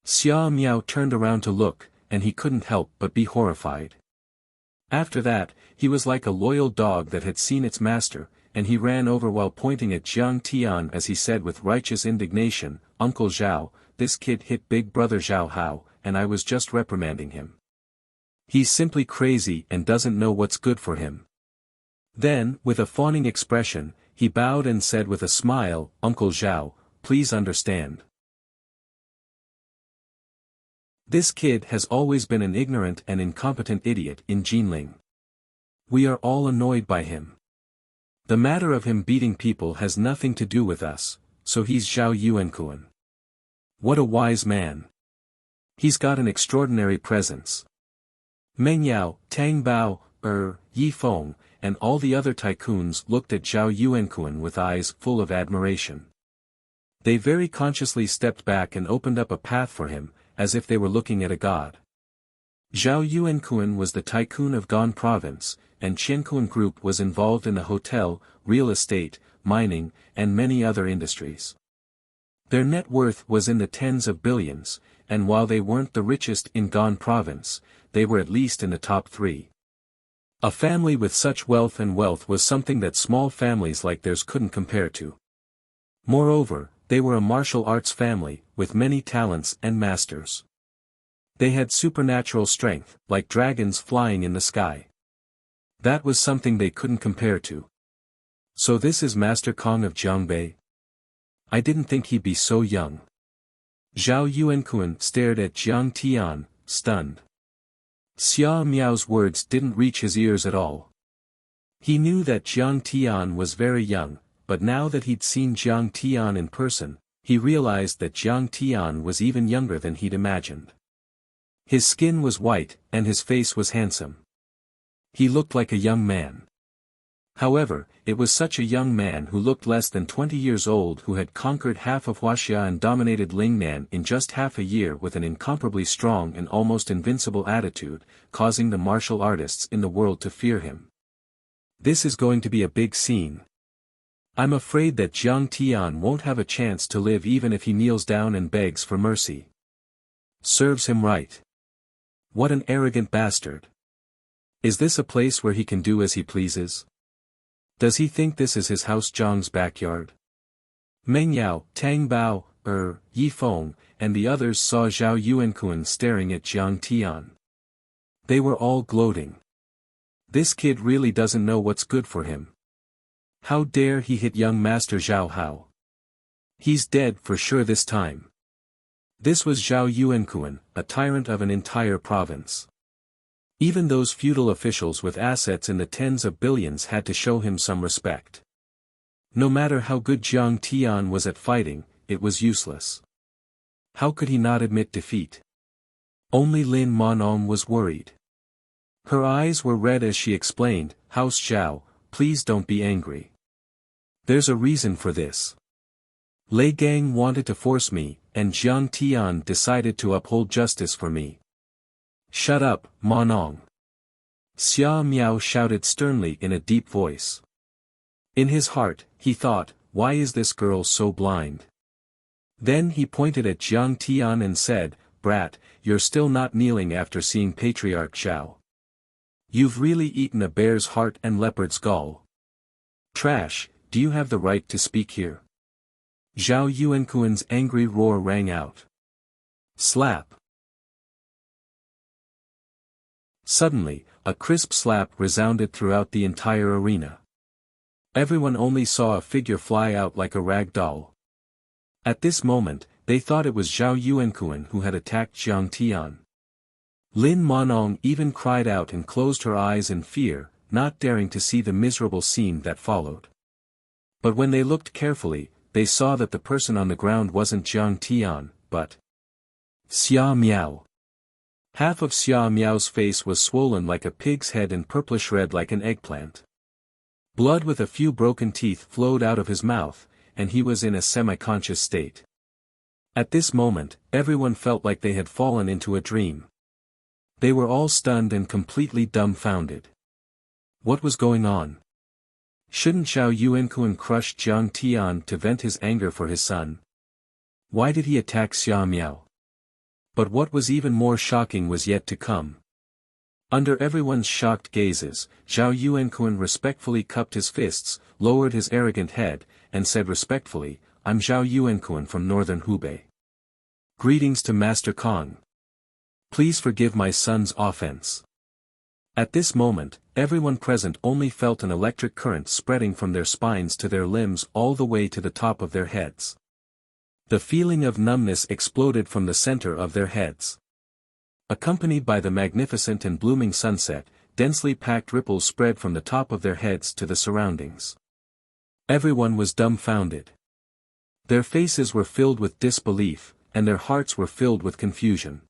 Xia Miao turned around to look, and he couldn't help but be horrified. After that, he was like a loyal dog that had seen its master, and he ran over while pointing at Jiang Tian as he said with righteous indignation, "Uncle Zhao, this kid hit big brother Zhao Hao, and I was just reprimanding him. He's simply crazy and doesn't know what's good for him." Then, with a fawning expression, he bowed and said with a smile, "Uncle Zhao, please understand. This kid has always been an ignorant and incompetent idiot in Jinling. We are all annoyed by him. The matter of him beating people has nothing to do with us, so he's Zhao Yuankuan. What a wise man. He's got an extraordinary presence." Meng Yao, Tang Bao, Yi Feng, and all the other tycoons looked at Zhao Yuankuan with eyes full of admiration. They very consciously stepped back and opened up a path for him, as if they were looking at a god. Zhao Yuankuan was the tycoon of Gan province, and Qiankuan Group was involved in the hotel, real estate, mining, and many other industries. Their net worth was in the tens of billions, and while they weren't the richest in Gan province, they were at least in the top 3. A family with such wealth was something that small families like theirs couldn't compare to. Moreover, they were a martial arts family, with many talents and masters. They had supernatural strength, like dragons flying in the sky. That was something they couldn't compare to. So this is Master Kong of Jiangbei? I didn't think he'd be so young. Zhao Yuankuan stared at Jiang Tian, stunned. Xia Miao's words didn't reach his ears at all. He knew that Jiang Tian was very young, but now that he'd seen Jiang Tian in person, he realized that Jiang Tian was even younger than he'd imagined. His skin was white, and his face was handsome. He looked like a young man. However, it was such a young man who looked less than 20 years old who had conquered half of Wuxia and dominated Lingnan in just half a year with an incomparably strong and almost invincible attitude, causing the martial artists in the world to fear him. This is going to be a big scene. I'm afraid that Jiang Tian won't have a chance to live even if he kneels down and begs for mercy. Serves him right. What an arrogant bastard. Is this a place where he can do as he pleases? Does he think this is his house Zhang's backyard? Meng Yao, Tang Bao, Yi Feng, and the others saw Zhao Yuankuan staring at Jiang Tian. They were all gloating. This kid really doesn't know what's good for him. How dare he hit young Master Zhao Hao? He's dead for sure this time. This was Zhao Yuankuan, a tyrant of an entire province. Even those feudal officials with assets in the tens of billions had to show him some respect. No matter how good Jiang Tian was at fighting, it was useless. How could he not admit defeat? Only Lin Monong was worried. Her eyes were red as she explained, House Zhao, please don't be angry. There's a reason for this. Lei Gang wanted to force me, and Jiang Tian decided to uphold justice for me. Shut up, Monong. Xia Miao shouted sternly in a deep voice. In his heart, he thought, why is this girl so blind? Then he pointed at Jiang Tian and said, Brat, you're still not kneeling after seeing Patriarch Zhao. You've really eaten a bear's heart and leopard's gall. Trash, do you have the right to speak here? Zhao Yuankuan's angry roar rang out. Slap. Suddenly, a crisp slap resounded throughout the entire arena. Everyone only saw a figure fly out like a rag doll. At this moment, they thought it was Zhao Yuankuan who had attacked Jiang Tian. Lin Monong even cried out and closed her eyes in fear, not daring to see the miserable scene that followed. But when they looked carefully, they saw that the person on the ground wasn't Jiang Tian, but Xia Miao. Half of Xia Miao's face was swollen like a pig's head and purplish red like an eggplant. Blood with a few broken teeth flowed out of his mouth, and he was in a semi-conscious state. At this moment, everyone felt like they had fallen into a dream. They were all stunned and completely dumbfounded. What was going on? Shouldn't Zhao Yuankuan crush Jiang Tian to vent his anger for his son? Why did he attack Xia Miao? But what was even more shocking was yet to come. Under everyone's shocked gazes, Zhao Yuankuan respectfully cupped his fists, lowered his arrogant head, and said respectfully, I'm Zhao Yuankuan from northern Hubei. Greetings to Master Kong. Please forgive my son's offense. At this moment, everyone present only felt an electric current spreading from their spines to their limbs all the way to the top of their heads. The feeling of numbness exploded from the center of their heads. Accompanied by the magnificent and blooming sunset, densely packed ripples spread from the top of their heads to the surroundings. Everyone was dumbfounded. Their faces were filled with disbelief, and their hearts were filled with confusion.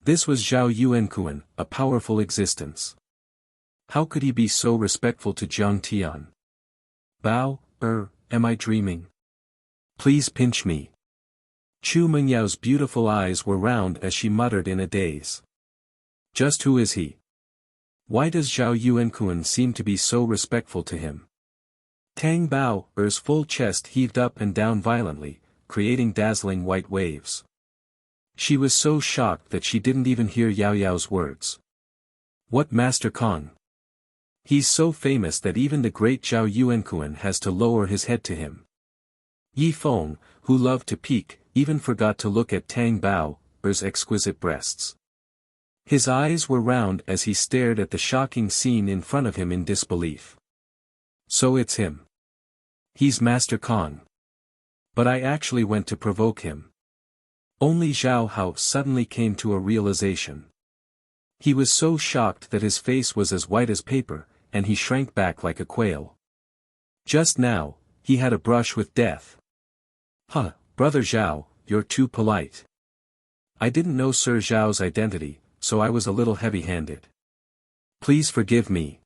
This was Zhao Yuankuan, a powerful existence. How could he be so respectful to Jiang Tian? Bao, am I dreaming? Please pinch me. Chu Mengyao's beautiful eyes were round as she muttered in a daze. Just who is he? Why does Zhao Yuankuan seem to be so respectful to him? Tang Bao's full chest heaved up and down violently, creating dazzling white waves. She was so shocked that she didn't even hear Yao Yao's words. What Master Kong? He's so famous that even the great Zhao Yuankuan has to lower his head to him. Yi Feng, who loved to peek, even forgot to look at Tang Bao's exquisite breasts. His eyes were round as he stared at the shocking scene in front of him in disbelief. So it's him. He's Master Kong. But I actually went to provoke him. Only Zhao Hao suddenly came to a realization. He was so shocked that his face was as white as paper, and he shrank back like a quail. Just now, he had a brush with death. Huh, Brother Zhao, you're too polite. I didn't know Sir Zhao's identity, so I was a little heavy-handed. Please forgive me.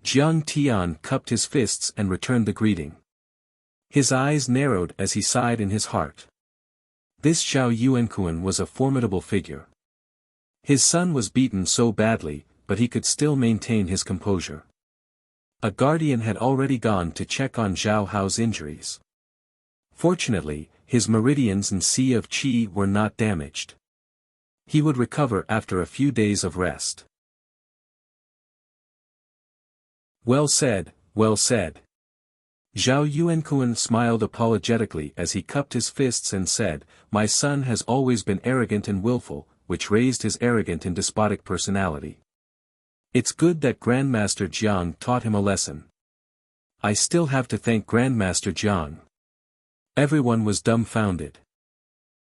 Jiang Tian cupped his fists and returned the greeting. His eyes narrowed as he sighed in his heart. This Zhao Yuankuan was a formidable figure. His son was beaten so badly, but he could still maintain his composure. A guardian had already gone to check on Zhao Hao's injuries. Fortunately, his meridians and Sea of Qi were not damaged. He would recover after a few days of rest. Well said, well said. Zhao Yuankuan smiled apologetically as he cupped his fists and said, "My son has always been arrogant and willful, which raised his arrogant and despotic personality. It's good that Grandmaster Jiang taught him a lesson. I still have to thank Grandmaster Jiang." Everyone was dumbfounded.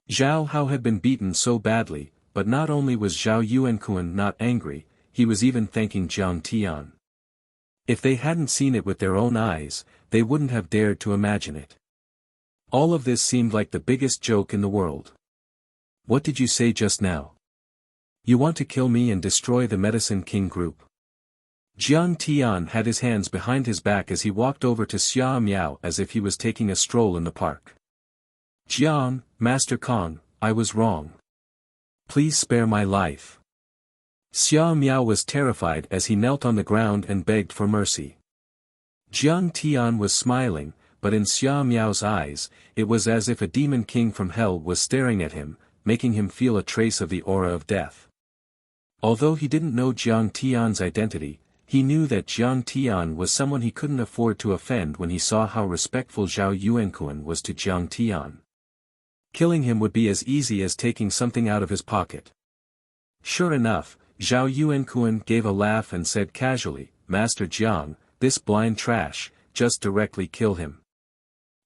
Zhao Hao had been beaten so badly, but not only was Zhao Yuankuan not angry, he was even thanking Jiang Tian. If they hadn't seen it with their own eyes, they wouldn't have dared to imagine it. All of this seemed like the biggest joke in the world. "What did you say just now? You want to kill me and destroy the Medicine King group?" Jiang Tian had his hands behind his back as he walked over to Xia Miao as if he was taking a stroll in the park. "Jiang, Master Kong, I was wrong. Please spare my life." Xia Miao was terrified as he knelt on the ground and begged for mercy. Jiang Tian was smiling, but in Xia Miao's eyes, it was as if a demon king from hell was staring at him, making him feel a trace of the aura of death. Although he didn't know Jiang Tian's identity, he knew that Jiang Tian was someone he couldn't afford to offend when he saw how respectful Zhao Yuankuan was to Jiang Tian. Killing him would be as easy as taking something out of his pocket. Sure enough, Zhao Yuankuan gave a laugh and said casually, "Master Jiang, this blind trash, just directly kill him."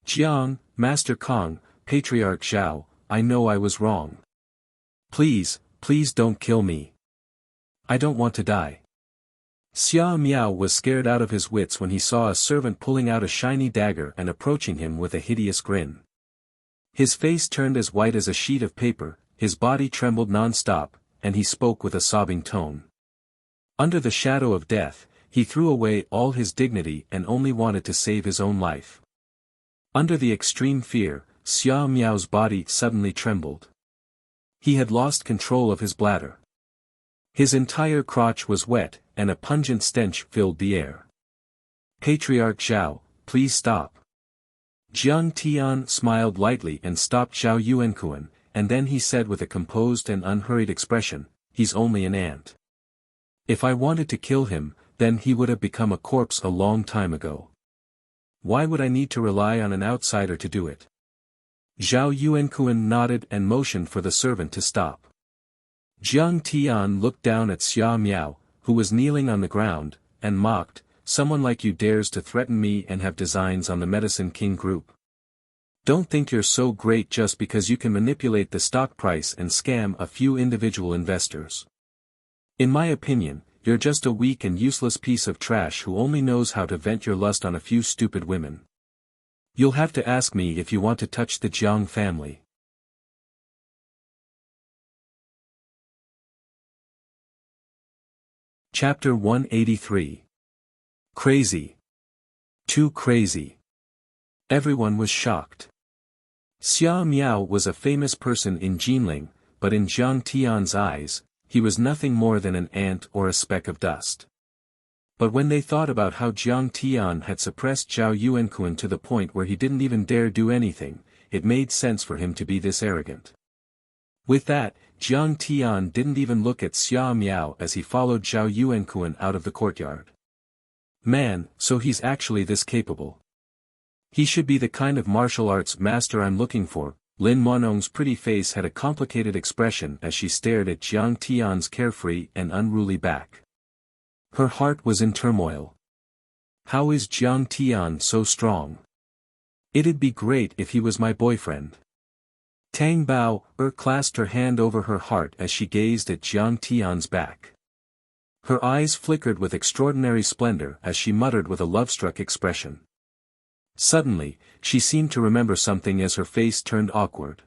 "Jiang, Master Kong, Patriarch Zhao, I know I was wrong. Please, please don't kill me. I don't want to die." Xia Miao was scared out of his wits when he saw a servant pulling out a shiny dagger and approaching him with a hideous grin. His face turned as white as a sheet of paper, his body trembled non-stop, and he spoke with a sobbing tone. Under the shadow of death, he threw away all his dignity and only wanted to save his own life. Under the extreme fear, Xia Miao's body suddenly trembled. He had lost control of his bladder. His entire crotch was wet, and a pungent stench filled the air. "Patriarch Zhao, please stop." Jiang Tian smiled lightly and stopped Zhao Yuankuan, and then he said with a composed and unhurried expression, "He's only an ant. If I wanted to kill him, then he would have become a corpse a long time ago. Why would I need to rely on an outsider to do it?" Zhao Yuankuan nodded and motioned for the servant to stop. Jiang Tian looked down at Xia Miao, who was kneeling on the ground, and mocked, "Someone like you dares to threaten me and have designs on the Medicine King group. Don't think you're so great just because you can manipulate the stock price and scam a few individual investors. In my opinion, you're just a weak and useless piece of trash who only knows how to vent your lust on a few stupid women. You'll have to ask me if you want to touch the Jiang family." Chapter 183. Crazy. Too crazy. Everyone was shocked. Xia Miao was a famous person in Jinling, but in Jiang Tian's eyes, he was nothing more than an ant or a speck of dust. But when they thought about how Jiang Tian had suppressed Zhao Yuankuan to the point where he didn't even dare do anything, it made sense for him to be this arrogant. With that, Jiang Tian didn't even look at Xia Miao as he followed Zhao Yuankuan out of the courtyard. Man, so he's actually this capable. He should be the kind of martial arts master I'm looking for. Lin Monong's pretty face had a complicated expression as she stared at Jiang Tian's carefree and unruly back. Her heart was in turmoil. How is Jiang Tian so strong? It'd be great if he was my boyfriend. Tang Bao clasped her hand over her heart as she gazed at Jiang Tian's back. Her eyes flickered with extraordinary splendor as she muttered with a love-struck expression. Suddenly, she seemed to remember something as her face turned awkward.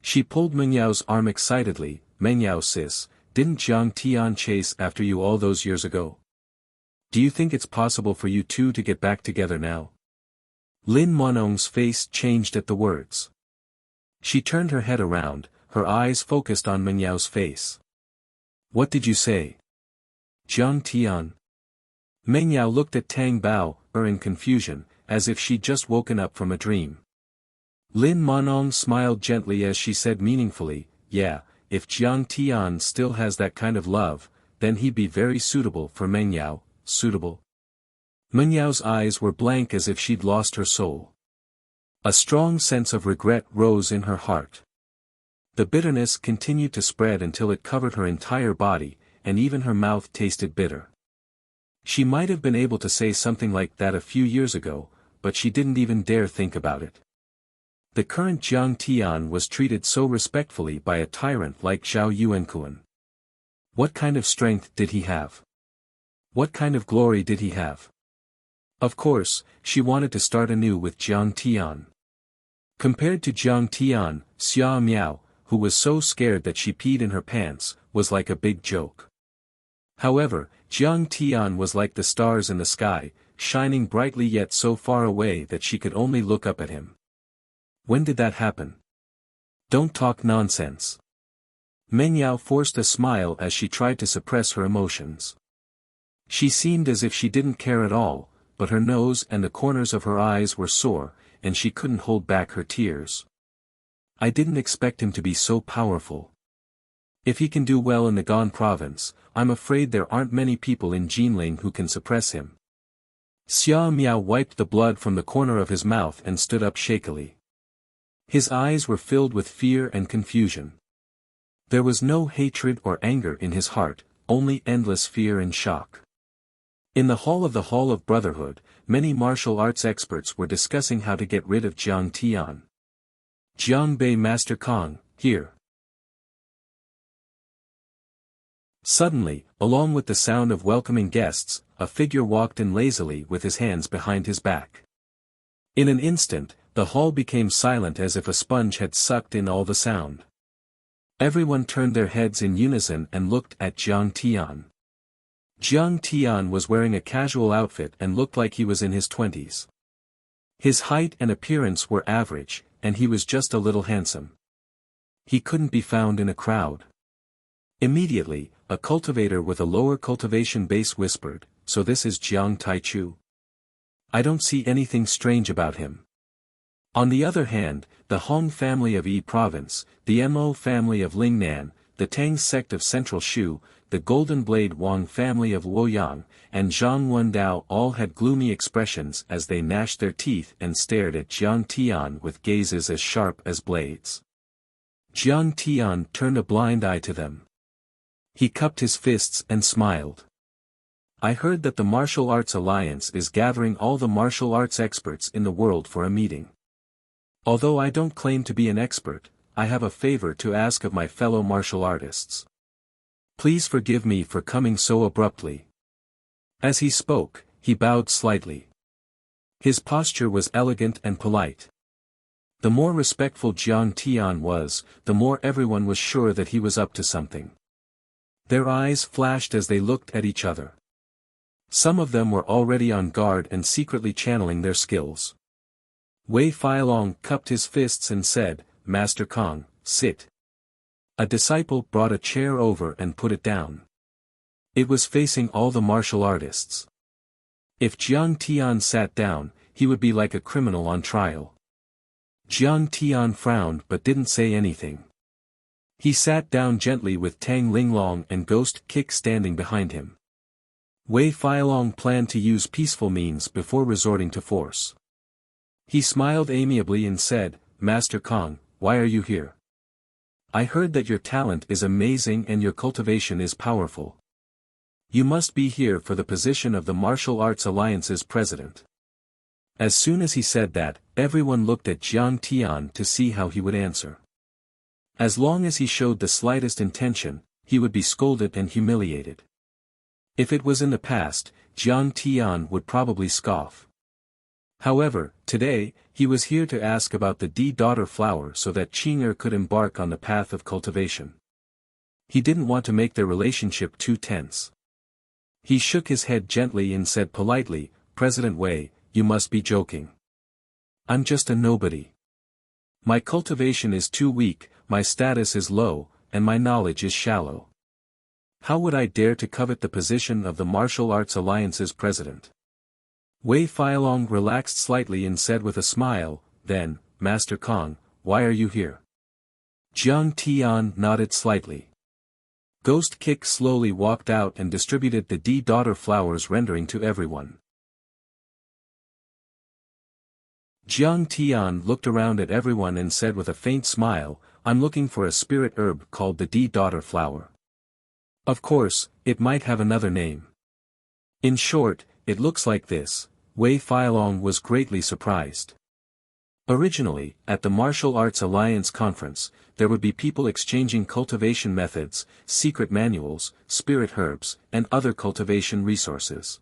She pulled Menyao's arm excitedly. "Menyao sis, didn't Jiang Tian chase after you all those years ago? Do you think it's possible for you two to get back together now?" Lin Monong's face changed at the words. She turned her head around, her eyes focused on Menyao's face. "What did you say?" "Jiang Tian." Menyao looked at Tang Bao in confusion, as if she'd just woken up from a dream. Lin Monong smiled gently as she said meaningfully, "Yeah, if Jiang Tian still has that kind of love, then he'd be very suitable for Mengyao. Suitable? Menyao's eyes were blank as if she'd lost her soul. A strong sense of regret rose in her heart. The bitterness continued to spread until it covered her entire body, and even her mouth tasted bitter. She might have been able to say something like that a few years ago, but she didn't even dare think about it. The current Jiang Tian was treated so respectfully by a tyrant like Zhao Yuankuan. What kind of strength did he have? What kind of glory did he have? Of course, she wanted to start anew with Jiang Tian. Compared to Jiang Tian, Xia Miao, who was so scared that she peed in her pants, was like a big joke. However, Jiang Tian was like the stars in the sky, shining brightly yet so far away that she could only look up at him. When did that happen? Don't talk nonsense. Mengyao forced a smile as she tried to suppress her emotions. She seemed as if she didn't care at all, but her nose and the corners of her eyes were sore, and she couldn't hold back her tears. I didn't expect him to be so powerful. If he can do well in the Gan province, I'm afraid there aren't many people in Jinling who can suppress him. Xia Miao wiped the blood from the corner of his mouth and stood up shakily. His eyes were filled with fear and confusion. There was no hatred or anger in his heart, only endless fear and shock. In the Hall of Brotherhood, many martial arts experts were discussing how to get rid of Jiang Tian. Jiang Bei Master Kong, here. Suddenly, along with the sound of welcoming guests, a figure walked in lazily with his hands behind his back. In an instant, the hall became silent as if a sponge had sucked in all the sound. Everyone turned their heads in unison and looked at Jiang Tian. Jiang Tian was wearing a casual outfit and looked like he was in his 20s. His height and appearance were average, and he was just a little handsome. He couldn't be found in a crowd. Immediately, a cultivator with a lower cultivation base whispered, "So this is Jiang Taichu? I don't see anything strange about him." On the other hand, the Hong family of Yi province, the Mo family of Lingnan, the Tang sect of Central Shu, the Golden Blade Wang family of Luoyang, and Zhang Wendao all had gloomy expressions as they gnashed their teeth and stared at Jiang Tian with gazes as sharp as blades. Jiang Tian turned a blind eye to them. He cupped his fists and smiled. "I heard that the Martial Arts Alliance is gathering all the martial arts experts in the world for a meeting. Although I don't claim to be an expert, I have a favor to ask of my fellow martial artists. Please forgive me for coming so abruptly." As he spoke, he bowed slightly. His posture was elegant and polite. The more respectful Jiang Tian was, the more everyone was sure that he was up to something. Their eyes flashed as they looked at each other. Some of them were already on guard and secretly channeling their skills. Wei Feilong cupped his fists and said, "Master Kong, sit." A disciple brought a chair over and put it down. It was facing all the martial artists. If Jiang Tian sat down, he would be like a criminal on trial. Jiang Tian frowned but didn't say anything. He sat down gently with Tang Linglong and Ghost Kick standing behind him. Wei Feilong planned to use peaceful means before resorting to force. He smiled amiably and said, "Master Kong, why are you here? I heard that your talent is amazing and your cultivation is powerful. You must be here for the position of the Martial Arts Alliance's president." As soon as he said that, everyone looked at Jiang Tian to see how he would answer. As long as he showed the slightest intention, he would be scolded and humiliated. If it was in the past, Jiang Tian would probably scoff. However, today, he was here to ask about the D-daughter flower so that Qing'er could embark on the path of cultivation. He didn't want to make their relationship too tense. He shook his head gently and said politely, "President Wei, you must be joking. I'm just a nobody. My cultivation is too weak, my status is low, and my knowledge is shallow. How would I dare to covet the position of the Martial Arts Alliance's president?" Wei Feilong relaxed slightly and said with a smile, "Then, Master Kong, why are you here? Jiang Tian nodded slightly. Ghost Kick slowly walked out and distributed the D-daughter flowers, rendering to everyone. Jiang Tian looked around at everyone and said with a faint smile, "I'm looking for a spirit herb called the D-daughter flower. Of course, it might have another name. In short, it looks like this." Wei Feilong was greatly surprised. Originally, at the Martial Arts Alliance conference, there would be people exchanging cultivation methods, secret manuals, spirit herbs, and other cultivation resources.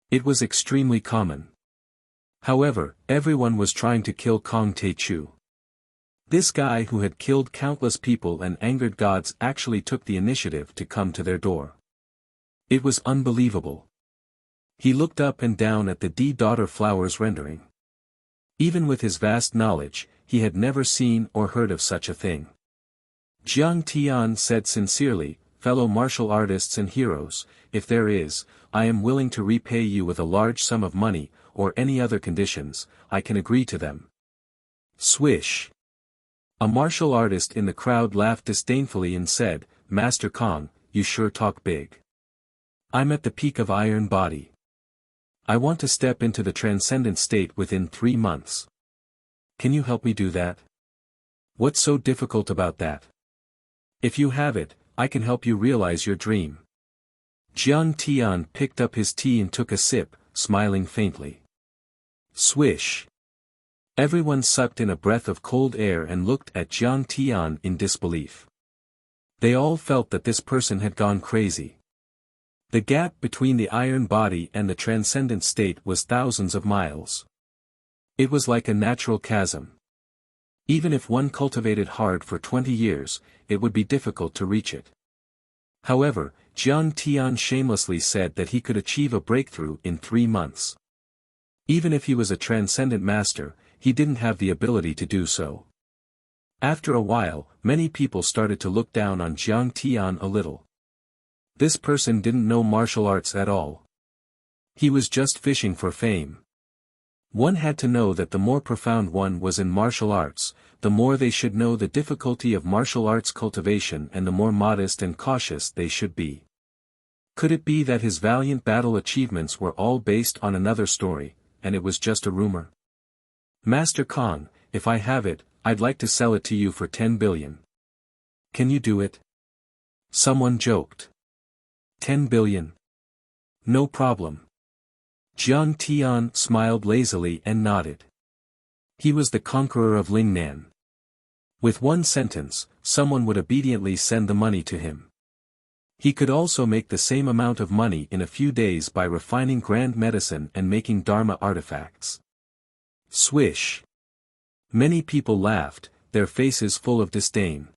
It was extremely common. However, everyone was trying to kill Kong Teichu. This guy who had killed countless people and angered gods actually took the initiative to come to their door. It was unbelievable. He looked up and down at the D-daughter flowers rendering. Even with his vast knowledge, he had never seen or heard of such a thing. Jiang Tian said sincerely, "Fellow martial artists and heroes, if there is, I am willing to repay you with a large sum of money, or any other conditions, I can agree to them." Swish. A martial artist in the crowd laughed disdainfully and said, "Master Kong, you sure talk big. I'm at the peak of iron body. I want to step into the transcendent state within 3 months. Can you help me do that? What's so difficult about that? If you have it, I can help you realize your dream." Jiang Tian picked up his tea and took a sip, smiling faintly. Swish. Everyone sucked in a breath of cold air and looked at Jiang Tian in disbelief. They all felt that this person had gone crazy. The gap between the iron body and the transcendent state was thousands of miles. It was like a natural chasm. Even if one cultivated hard for 20 years, it would be difficult to reach it. However, Jiang Tian shamelessly said that he could achieve a breakthrough in 3 months. Even if he was a transcendent master, he didn't have the ability to do so. After a while, many people started to look down on Jiang Tian a little. This person didn't know martial arts at all. He was just fishing for fame. One had to know that the more profound one was in martial arts, the more they should know the difficulty of martial arts cultivation and the more modest and cautious they should be. Could it be that his valiant battle achievements were all based on another story, and it was just a rumor? "Master Kong, if I have it, I'd like to sell it to you for 10 billion. Can you do it?" Someone joked. 10 billion. No problem. Jiang Tian smiled lazily and nodded. He was the conqueror of Lingnan. With one sentence, someone would obediently send the money to him. He could also make the same amount of money in a few days by refining grand medicine and making Dharma artifacts. Swish. Many people laughed, their faces full of disdain.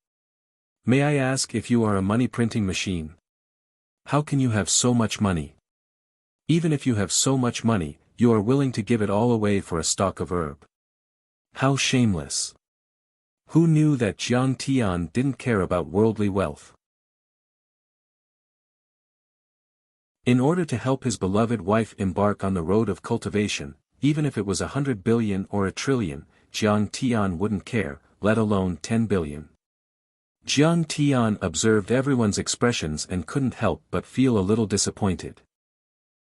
"May I ask if you are a money-printing machine? How can you have so much money? Even if you have so much money, you are willing to give it all away for a stalk of herb. How shameless." Who knew that Jiang Tian didn't care about worldly wealth? In order to help his beloved wife embark on the road of cultivation, even if it was 100 billion or a trillion, Jiang Tian wouldn't care, let alone 10 billion. Jiang Tian observed everyone's expressions and couldn't help but feel a little disappointed.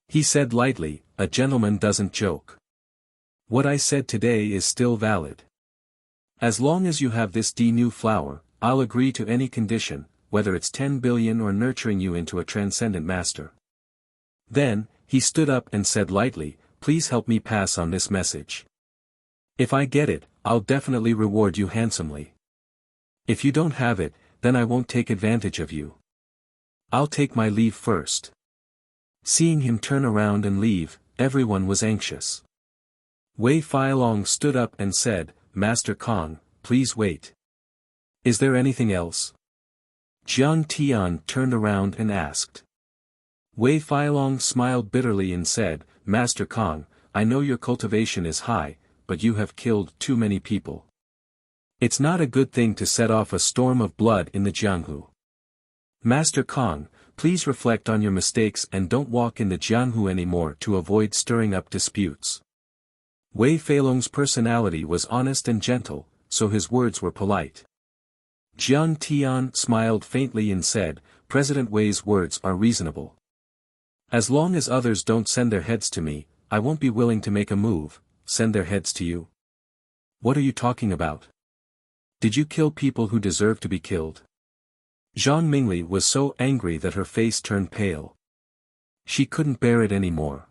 He said lightly, "A gentleman doesn't joke. What I said today is still valid. As long as you have this new flower, I'll agree to any condition, whether it's 10 billion or nurturing you into a transcendent master." Then, he stood up and said lightly, "Please help me pass on this message. If I get it, I'll definitely reward you handsomely. If you don't have it, then I won't take advantage of you. I'll take my leave first." Seeing him turn around and leave, everyone was anxious. Wei Feilong stood up and said, "Master Kong, please wait. Is there anything else?" Jiang Tian turned around and asked. Wei Feilong smiled bitterly and said, "Master Kong, I know your cultivation is high, but you have killed too many people. It's not a good thing to set off a storm of blood in the Jianghu. Master Kong, please reflect on your mistakes and don't walk in the Jianghu anymore to avoid stirring up disputes." Wei Feilong's personality was honest and gentle, so his words were polite. Jiang Tian smiled faintly and said, President Wei's words are reasonable. As long as others don't send their heads to me, I won't be willing to make a move. Send their heads to you? What are you talking about? Did you kill people who deserve to be killed? Zhang Mingli was so angry that her face turned pale. She couldn't bear it anymore.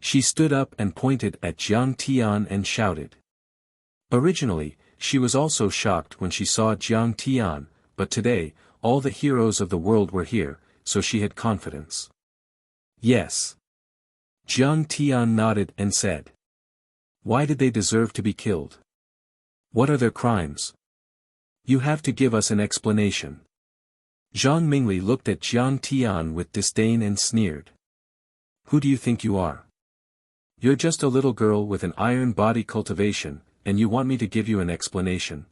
She stood up and pointed at Jiang Tian and shouted. Originally, she was also shocked when she saw Jiang Tian, but today, all the heroes of the world were here, so she had confidence. Yes. Jiang Tian nodded and said. Why did they deserve to be killed? What are their crimes? You have to give us an explanation. Zhang Mingli looked at Jiang Tian with disdain and sneered. Who do you think you are? You're just a little girl with an iron body cultivation, and you want me to give you an explanation?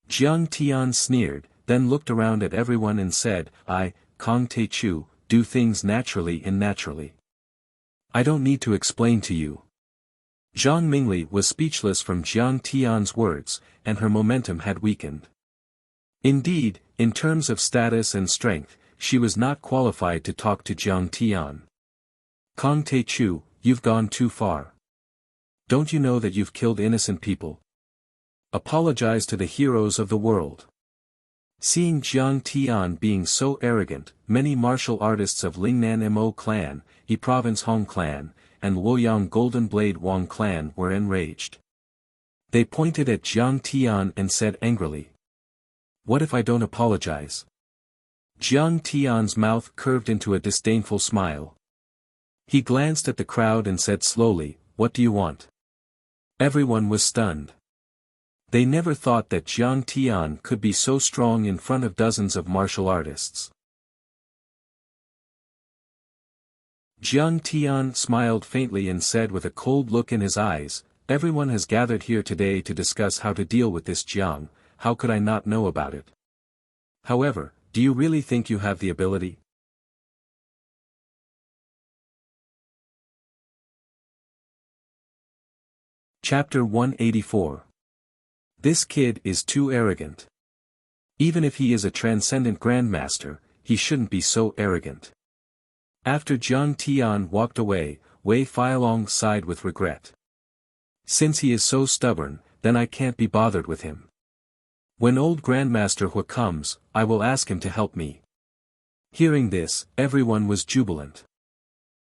Jiang Tian sneered, then looked around at everyone and said, I, Kong Te Chu, do things naturally and naturally. I don't need to explain to you. Zhang Mingli was speechless from Jiang Tian's words, and her momentum had weakened. Indeed, in terms of status and strength, she was not qualified to talk to Jiang Tian. Kong Te Chu, you've gone too far. Don't you know that you've killed innocent people? Apologize to the heroes of the world. Seeing Jiang Tian being so arrogant, many martial artists of Lingnan Mo clan, Yi Province Hong clan, and Luoyang Golden Blade Wang clan were enraged. They pointed at Jiang Tian and said angrily. What if I don't apologize? Jiang Tian's mouth curved into a disdainful smile. He glanced at the crowd and said slowly, What do you want? Everyone was stunned. They never thought that Jiang Tian could be so strong in front of dozens of martial artists. Jiang Tian smiled faintly and said with a cold look in his eyes, Everyone has gathered here today to discuss how to deal with this Jiang, how could I not know about it? However, do you really think you have the ability? Chapter 184. This kid is too arrogant. Even if he is a transcendent grandmaster, he shouldn't be so arrogant. After Jiang Tian walked away, Wei Feilong sighed with regret. Since he is so stubborn, then I can't be bothered with him. When old Grandmaster Hu comes, I will ask him to help me. Hearing this, everyone was jubilant.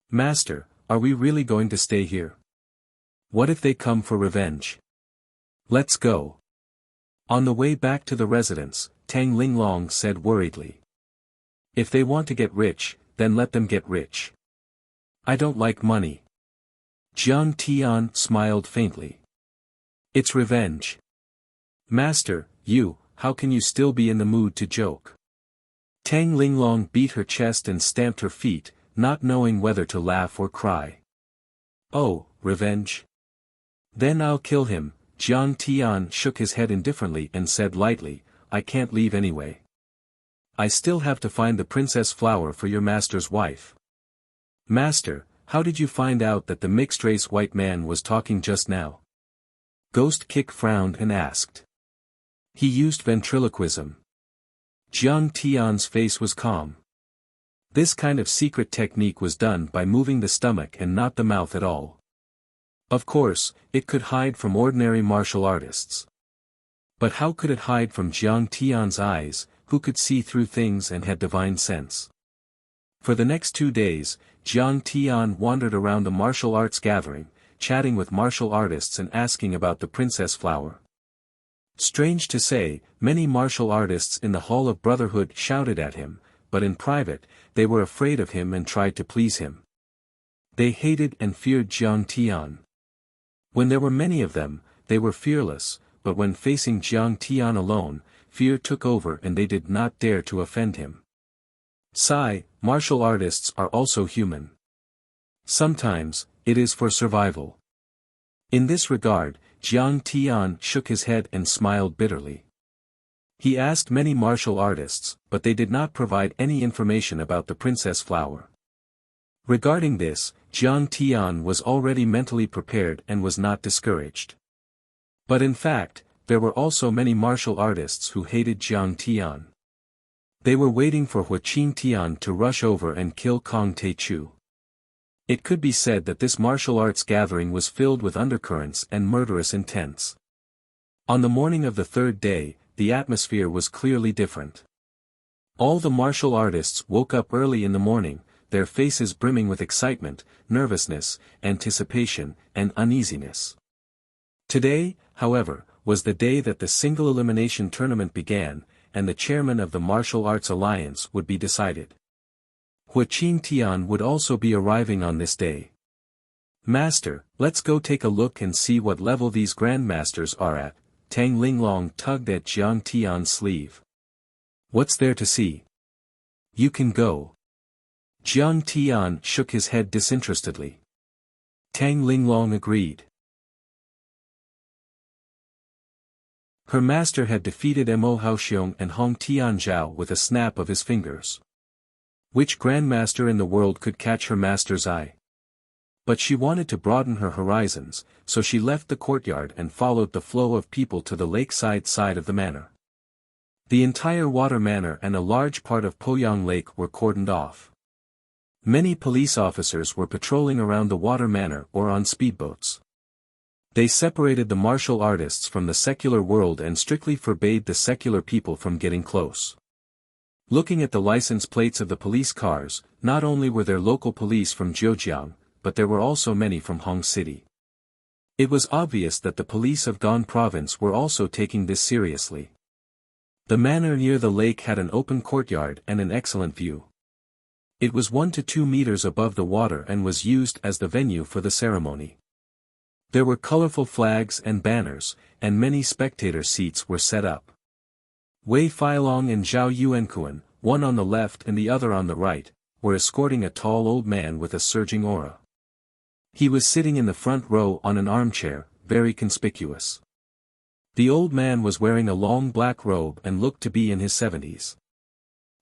Master, are we really going to stay here? What if they come for revenge? Let's go. On the way back to the residence, Tang Linglong said worriedly. If they want to get rich, then let them get rich. I don't like money. Jiang Tian smiled faintly. It's revenge. Master, how can you still be in the mood to joke? Tang Linglong beat her chest and stamped her feet, not knowing whether to laugh or cry. Oh, revenge? Then I'll kill him. Jiang Tian shook his head indifferently and said lightly, I can't leave anyway. I still have to find the princess flower for your master's wife. Master, how did you find out that the mixed-race white man was talking just now? Ghost Kick frowned and asked. He used ventriloquism. Jiang Tian's face was calm. This kind of secret technique was done by moving the stomach and not the mouth at all. Of course, it could hide from ordinary martial artists. But how could it hide from Jiang Tian's eyes, who could see through things and had divine sense? For the next 2 days, Jiang Tian wandered around the martial arts gathering, chatting with martial artists and asking about the princess flower. Strange to say, many martial artists in the Hall of Brotherhood shouted at him, but in private, they were afraid of him and tried to please him. They hated and feared Jiang Tian. When there were many of them, they were fearless, but when facing Jiang Tian alone, fear took over and they did not dare to offend him. Sigh, martial artists are also human. Sometimes, it is for survival. In this regard, Jiang Tian shook his head and smiled bitterly. He asked many martial artists, but they did not provide any information about the princess flower. Regarding this, Jiang Tian was already mentally prepared and was not discouraged. But in fact, there were also many martial artists who hated Jiang Tian. They were waiting for Wuxia and Xianxia to rush over and kill Kong Taichu. It could be said that this martial arts gathering was filled with undercurrents and murderous intents. On the morning of the third day, the atmosphere was clearly different. All the martial artists woke up early in the morning, their faces brimming with excitement, nervousness, anticipation, and uneasiness. Today, however, was the day that the single elimination tournament began, and the chairman of the Martial Arts Alliance would be decided. Wuxia and Xianxia would also be arriving on this day. "Master, let's go take a look and see what level these grandmasters are at," Tang Linglong tugged at Jiang Tian's sleeve. "What's there to see? You can go." Jiang Tian shook his head disinterestedly. Tang Linglong agreed. Her master had defeated Mo Haoxiong and Hong Tianzhao with a snap of his fingers. Which grandmaster in the world could catch her master's eye? But she wanted to broaden her horizons, so she left the courtyard and followed the flow of people to the lakeside side of the manor. The entire water manor and a large part of Poyang Lake were cordoned off. Many police officers were patrolling around the water manor or on speedboats. They separated the martial artists from the secular world and strictly forbade the secular people from getting close. Looking at the license plates of the police cars, not only were there local police from Zhejiang, but there were also many from Hong City. It was obvious that the police of Gan province were also taking this seriously. The manor near the lake had an open courtyard and an excellent view. It was 1 to 2 meters above the water and was used as the venue for the ceremony. There were colorful flags and banners, and many spectator seats were set up. Wei Feilong and Zhao Yuankuan, one on the left and the other on the right, were escorting a tall old man with a surging aura. He was sitting in the front row on an armchair, very conspicuous. The old man was wearing a long black robe and looked to be in his 70s.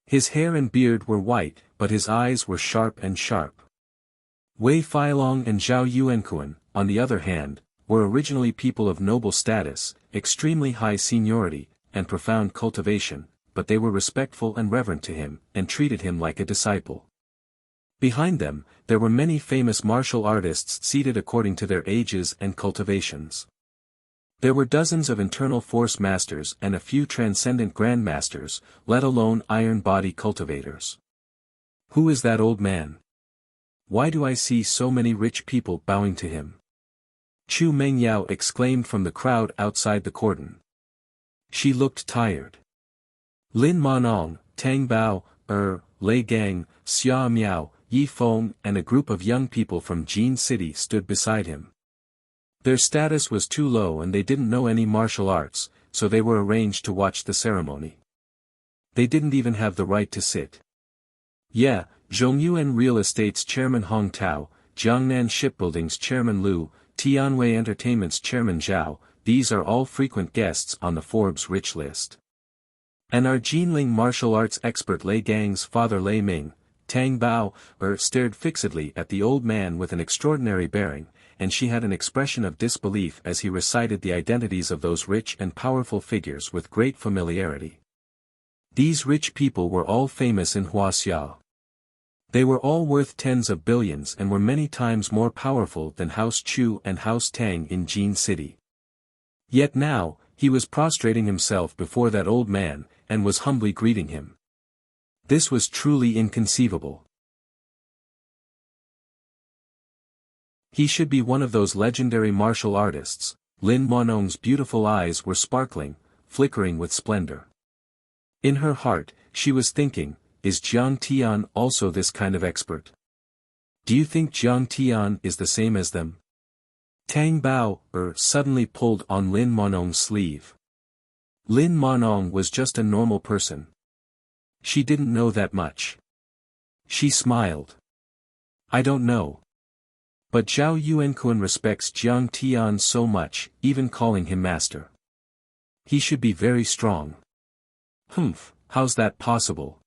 His hair and beard were white, but his eyes were sharp. Wei Feilong and Zhao Yuankuan, on the other hand, were originally people of noble status, extremely high seniority, and profound cultivation, but they were respectful and reverent to him, and treated him like a disciple. Behind them, there were many famous martial artists seated according to their ages and cultivations. There were dozens of internal force masters and a few transcendent grandmasters, let alone iron body cultivators. Who is that old man? Why do I see so many rich people bowing to him? Chu Mengyao exclaimed from the crowd outside the cordon. She looked tired. Lin Manong, Tang Bao, Lei Gang, Xia Miao, Yi Feng and a group of young people from Jin City stood beside him. Their status was too low and they didn't know any martial arts, so they were arranged to watch the ceremony. They didn't even have the right to sit. Yeah, Zhongyuan Real Estate's chairman Hong Tao, Jiangnan Shipbuilding's chairman Liu, Tianwei Entertainment's chairman Zhao, these are all frequent guests on the Forbes rich list. And our Jinling martial arts expert Lei Gang's father Lei Ming, Tang Bao, stared fixedly at the old man with an extraordinary bearing, and she had an expression of disbelief as he recited the identities of those rich and powerful figures with great familiarity. These rich people were all famous in Huaxia. They were all worth tens of billions and were many times more powerful than House Chu and House Tang in Jin City. Yet now, he was prostrating himself before that old man, and was humbly greeting him. This was truly inconceivable. He should be one of those legendary martial artists. Lin Monong's beautiful eyes were sparkling, flickering with splendor. In her heart, she was thinking, is Jiang Tian also this kind of expert? Do you think Jiang Tian is the same as them? Tang Bao, suddenly pulled on Lin Monong's sleeve. Lin Monong was just a normal person. She didn't know that much. She smiled. I don't know. But Zhao Yuankuan respects Jiang Tian so much, even calling him master. He should be very strong. How's that possible?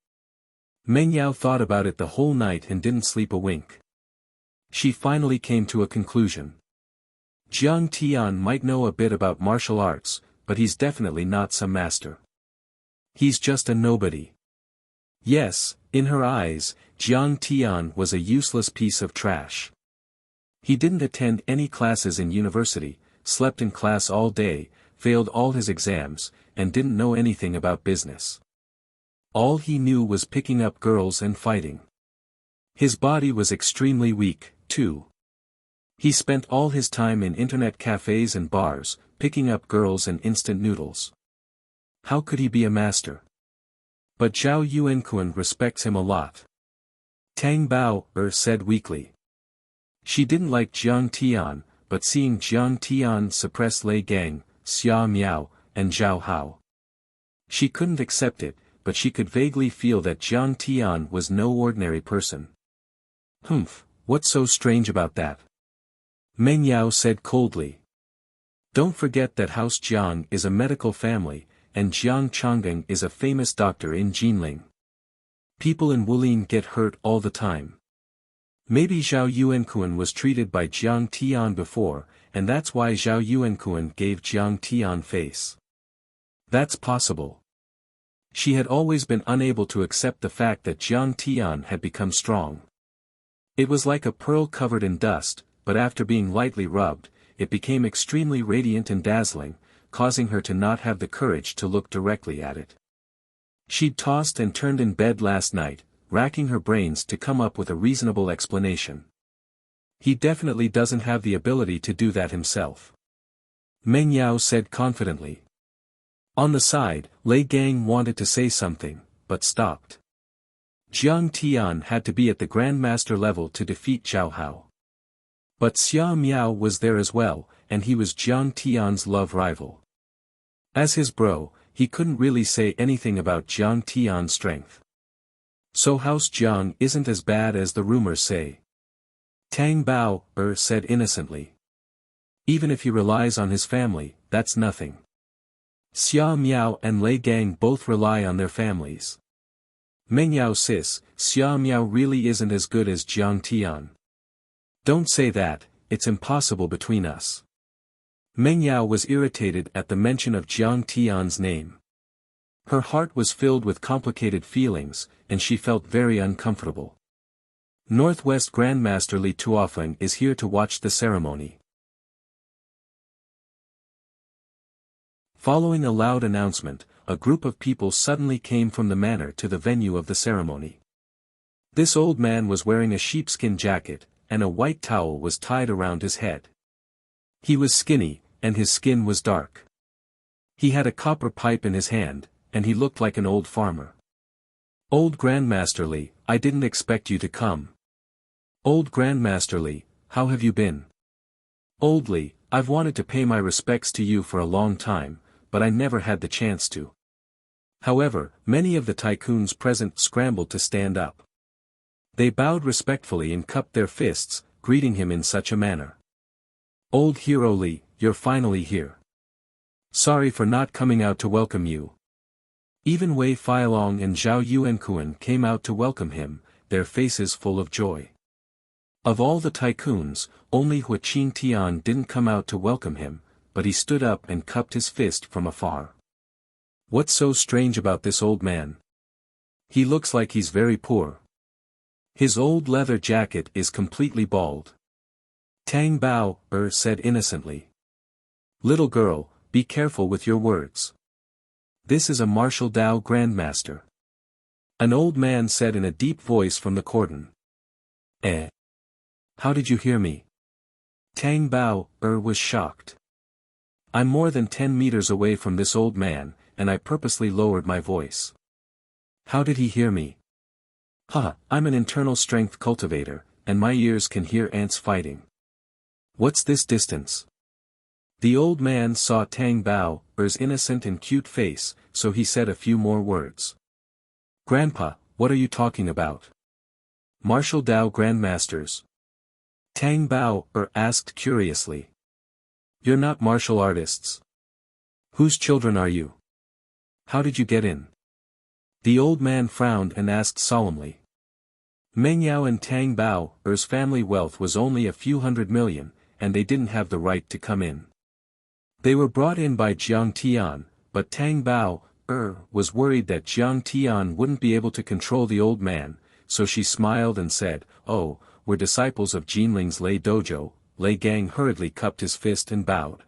Mengyao thought about it the whole night and didn't sleep a wink. She finally came to a conclusion. Jiang Tian might know a bit about martial arts, but he's definitely not some master. He's just a nobody. Yes, in her eyes, Jiang Tian was a useless piece of trash. He didn't attend any classes in university, slept in class all day, failed all his exams, and didn't know anything about business. All he knew was picking up girls and fighting. His body was extremely weak, too. He spent all his time in internet cafes and bars, picking up girls and instant noodles. How could he be a master? But Zhao Yuankuan respects him a lot. Tang Bao said weakly. She didn't like Jiang Tian, but seeing Jiang Tian suppress Lei Gang, Xia Miao, and Zhao Hao. She couldn't accept it, but she could vaguely feel that Jiang Tian was no ordinary person. What's so strange about that? Meng Yao said coldly. Don't forget that House Jiang is a medical family, and Jiang Changgang is a famous doctor in Jinling. People in Wulin get hurt all the time. Maybe Zhao Yuankuan was treated by Jiang Tian before, and that's why Zhao Yuankuan gave Jiang Tian face. That's possible. She had always been unable to accept the fact that Jiang Tian had become strong. It was like a pearl covered in dust, but after being lightly rubbed, it became extremely radiant and dazzling, causing her to not have the courage to look directly at it. She'd tossed and turned in bed last night, racking her brains to come up with a reasonable explanation. He definitely doesn't have the ability to do that himself. Meng Yao said confidently. On the side, Lei Gang wanted to say something, but stopped. Jiang Tian had to be at the Grandmaster level to defeat Zhao Hao. But Xia Miao was there as well, and he was Jiang Tian's love rival. As his bro, he couldn't really say anything about Jiang Tian's strength. So House Jiang isn't as bad as the rumors say. Tang Bao said innocently. Even if he relies on his family, that's nothing. Xia Miao and Lei Gang both rely on their families. Meng Yao sis, Xia Miao really isn't as good as Jiang Tian. Don't say that, it's impossible between us. Meng Yao was irritated at the mention of Jiang Tian's name. Her heart was filled with complicated feelings, and she felt very uncomfortable. Northwest Grandmaster Li Tuofeng is here to watch the ceremony. Following a loud announcement, a group of people suddenly came from the manor to the venue of the ceremony. This old man was wearing a sheepskin jacket, and a white towel was tied around his head. He was skinny, and his skin was dark. He had a copper pipe in his hand, and he looked like an old farmer. Old Grandmaster Li, I didn't expect you to come. Old Grandmaster Li, how have you been? Old Li, I've wanted to pay my respects to you for a long time, but I never had the chance to. However, many of the tycoons present scrambled to stand up. They bowed respectfully and cupped their fists, greeting him in such a manner. Old Hero Li, you're finally here. Sorry for not coming out to welcome you. Even Wei Feilong and Zhao Yuankuan came out to welcome him, their faces full of joy. Of all the tycoons, only Huaqin Tian didn't come out to welcome him, but he stood up and cupped his fist from afar. What's so strange about this old man? He looks like he's very poor. His old leather jacket is completely bald. Tang Bao said innocently. Little girl, be careful with your words. This is a martial Dao Grandmaster. An old man said in a deep voice from the cordon. How did you hear me? Tang Bao was shocked. I'm more than 10 meters away from this old man, and I purposely lowered my voice. How did he hear me? I'm an internal strength cultivator, and my ears can hear ants fighting. What's this distance? The old man saw Tang Bao's innocent and cute face, so he said a few more words. Grandpa, what are you talking about? Martial Dao Grandmasters. Tang Bao asked curiously. You're not martial artists. Whose children are you? How did you get in? The old man frowned and asked solemnly. Meng Yao and Tang Bao's family wealth was only a few hundred million, and they didn't have the right to come in. They were brought in by Jiang Tian, but Tang Bao, was worried that Jiang Tian wouldn't be able to control the old man, so she smiled and said, "Oh, we're disciples of Jinling's Lei Dojo." Lei Gang hurriedly cupped his fist and bowed.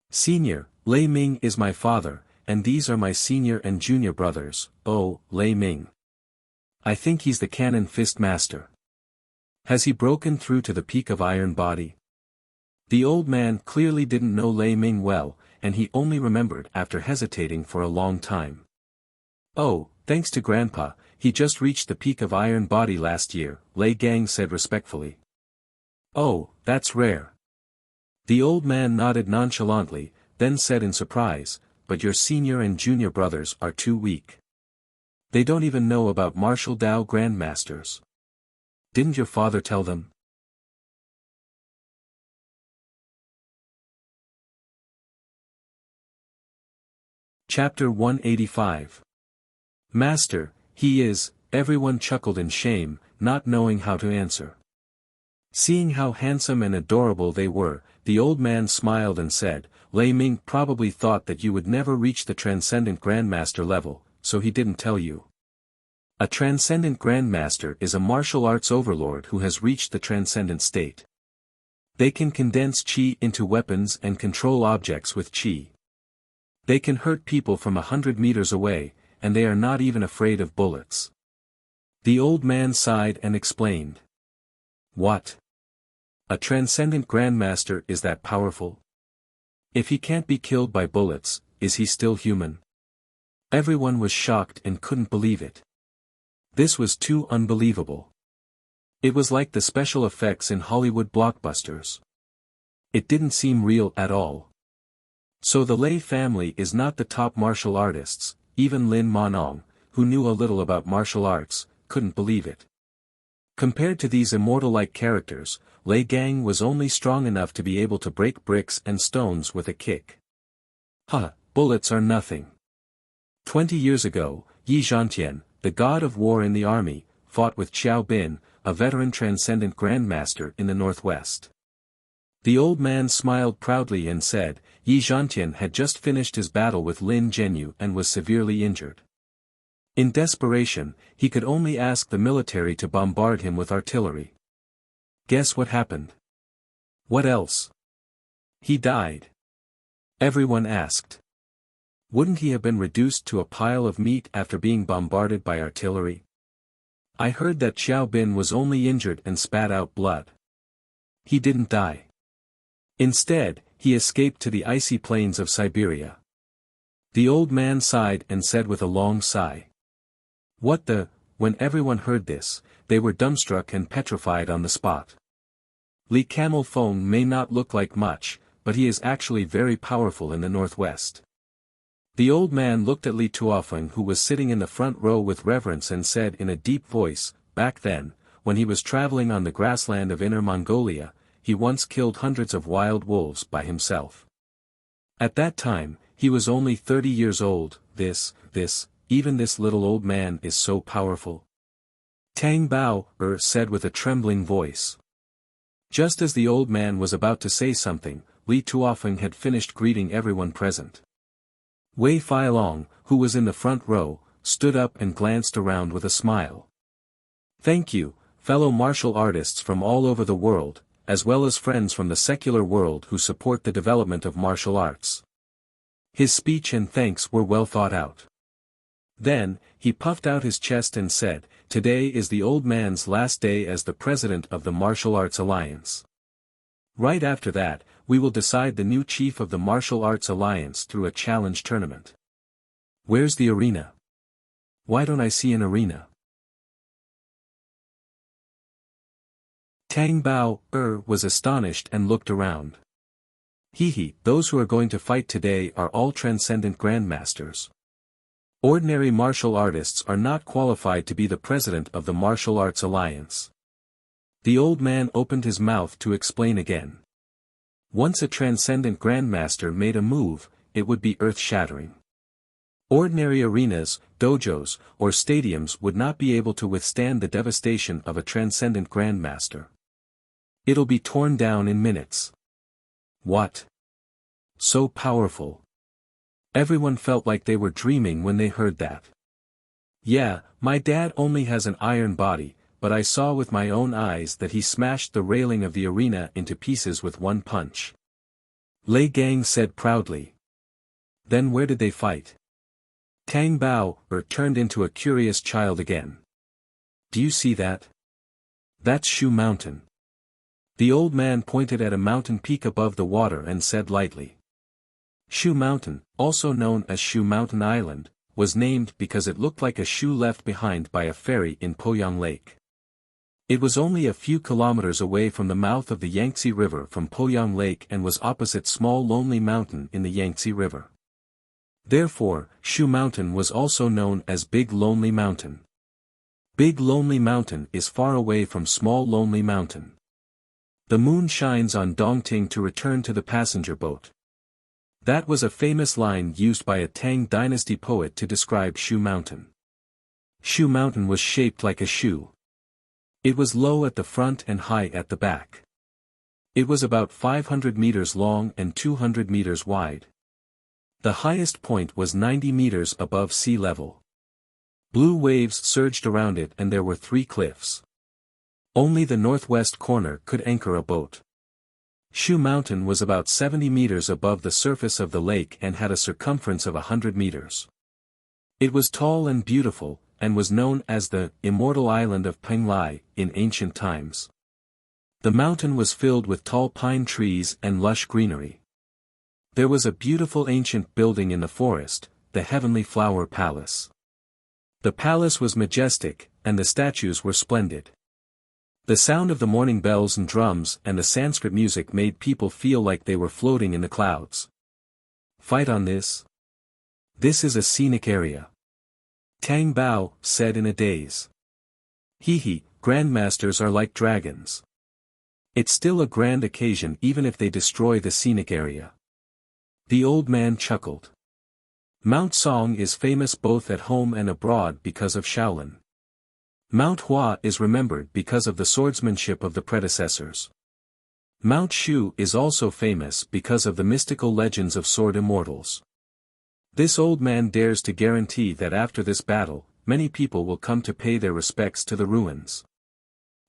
"Senior, Lei Ming is my father, and these are my senior and junior brothers." "Oh, Lei Ming. I think he's the cannon fist master. Has he broken through to the peak of iron body?" The old man clearly didn't know Lei Ming well, and he only remembered after hesitating for a long time. "Oh, thanks to Grandpa, he just reached the peak of iron body last year," Lei Gang said respectfully. "Oh, that's rare." The old man nodded nonchalantly, then said in surprise, "But your senior and junior brothers are too weak. They don't even know about martial Dao grandmasters. Didn't your father tell them?" Chapter 185. Master, he is. Everyone chuckled in shame, not knowing how to answer. Seeing how handsome and adorable they were, the old man smiled and said, "Lei Ming probably thought that you would never reach the transcendent grandmaster level, so he didn't tell you. A transcendent grandmaster is a martial arts overlord who has reached the transcendent state. They can condense qi into weapons and control objects with qi. They can hurt people from 100 meters away, and they are not even afraid of bullets." The old man sighed and explained. "What? A transcendent grandmaster is that powerful? If he can't be killed by bullets, is he still human?" Everyone was shocked and couldn't believe it. This was too unbelievable. It was like the special effects in Hollywood blockbusters. It didn't seem real at all. So the Lei family is not the top martial artists. Even Lin Monong, who knew a little about martial arts, couldn't believe it. Compared to these immortal-like characters, Lei Gang was only strong enough to be able to break bricks and stones with a kick. Bullets are nothing. 20 years ago, Yi Zhantian, the god of war in the army, fought with Xiao Bin, a veteran transcendent grandmaster in the northwest. The old man smiled proudly and said, Yi Zhantian had just finished his battle with Lin Zhenyu and was severely injured. In desperation, he could only ask the military to bombard him with artillery. Guess what happened? What else? He died. Everyone asked. Wouldn't he have been reduced to a pile of meat after being bombarded by artillery? I heard that Xiao Bin was only injured and spat out blood. He didn't die. Instead, he escaped to the icy plains of Siberia. The old man sighed and said with a long sigh. What the? When everyone heard this, they were dumbstruck and petrified on the spot. Li Camel Phone may not look like much, but he is actually very powerful in the northwest. The old man looked at Li Tuofeng, who was sitting in the front row with reverence, and said in a deep voice, back then, when he was traveling on the grassland of Inner Mongolia, he once killed hundreds of wild wolves by himself. At that time, he was only 30 years old. Even this little old man is so powerful. Tang Bao, said with a trembling voice. Just as the old man was about to say something, Li Tuofeng had finished greeting everyone present. Wei Feilong, who was in the front row, stood up and glanced around with a smile. Thank you, fellow martial artists from all over the world, as well as friends from the secular world who support the development of martial arts. His speech and thanks were well thought out. Then, he puffed out his chest and said, Today is the old man's last day as the president of the Martial Arts Alliance. Right after that, we will decide the new chief of the Martial Arts Alliance through a challenge tournament. Where's the arena? Why don't I see an arena? Tang Bao, was astonished and looked around. Those who are going to fight today are all transcendent grandmasters. Ordinary martial artists are not qualified to be the president of the Martial Arts Alliance. The old man opened his mouth to explain again. Once a transcendent grandmaster made a move, it would be earth-shattering. Ordinary arenas, dojos, or stadiums would not be able to withstand the devastation of a transcendent grandmaster. It'll be torn down in minutes. What? So powerful. Everyone felt like they were dreaming when they heard that. Yeah, my dad only has an iron body, but I saw with my own eyes that he smashed the railing of the arena into pieces with one punch. Lei Gang said proudly. Then where did they fight? Tang Bao turned into a curious child again. Do you see that? That's Shu Mountain. The old man pointed at a mountain peak above the water and said lightly. Shu Mountain, also known as Shu Mountain Island, was named because it looked like a shoe left behind by a ferry in Poyang Lake. It was only a few kilometers away from the mouth of the Yangtze River from Poyang Lake and was opposite Small Lonely Mountain in the Yangtze River. Therefore, Shu Mountain was also known as Big Lonely Mountain. Big Lonely Mountain is far away from Small Lonely Mountain. The moon shines on Dongting to return to the passenger boat. That was a famous line used by a Tang dynasty poet to describe Shu Mountain. Shu Mountain was shaped like a shoe. It was low at the front and high at the back. It was about 500 meters long and 200 meters wide. The highest point was 90 meters above sea level. Blue waves surged around it and there were 3 cliffs. Only the northwest corner could anchor a boat. Shu Mountain was about 70 meters above the surface of the lake and had a circumference of 100 meters. It was tall and beautiful, and was known as the immortal island of Penglai in ancient times. The mountain was filled with tall pine trees and lush greenery. There was a beautiful ancient building in the forest, the Heavenly Flower Palace. The palace was majestic, and the statues were splendid. The sound of the morning bells and drums and the Sanskrit music made people feel like they were floating in the clouds. Fight on this? This is a scenic area. Tang Bao said in a daze. Hee, grandmasters are like dragons. It's still a grand occasion even if they destroy the scenic area. The old man chuckled. Mount Song is famous both at home and abroad because of Shaolin. Mount Hua is remembered because of the swordsmanship of the predecessors. Mount Shu is also famous because of the mystical legends of sword immortals. This old man dares to guarantee that after this battle, many people will come to pay their respects to the ruins.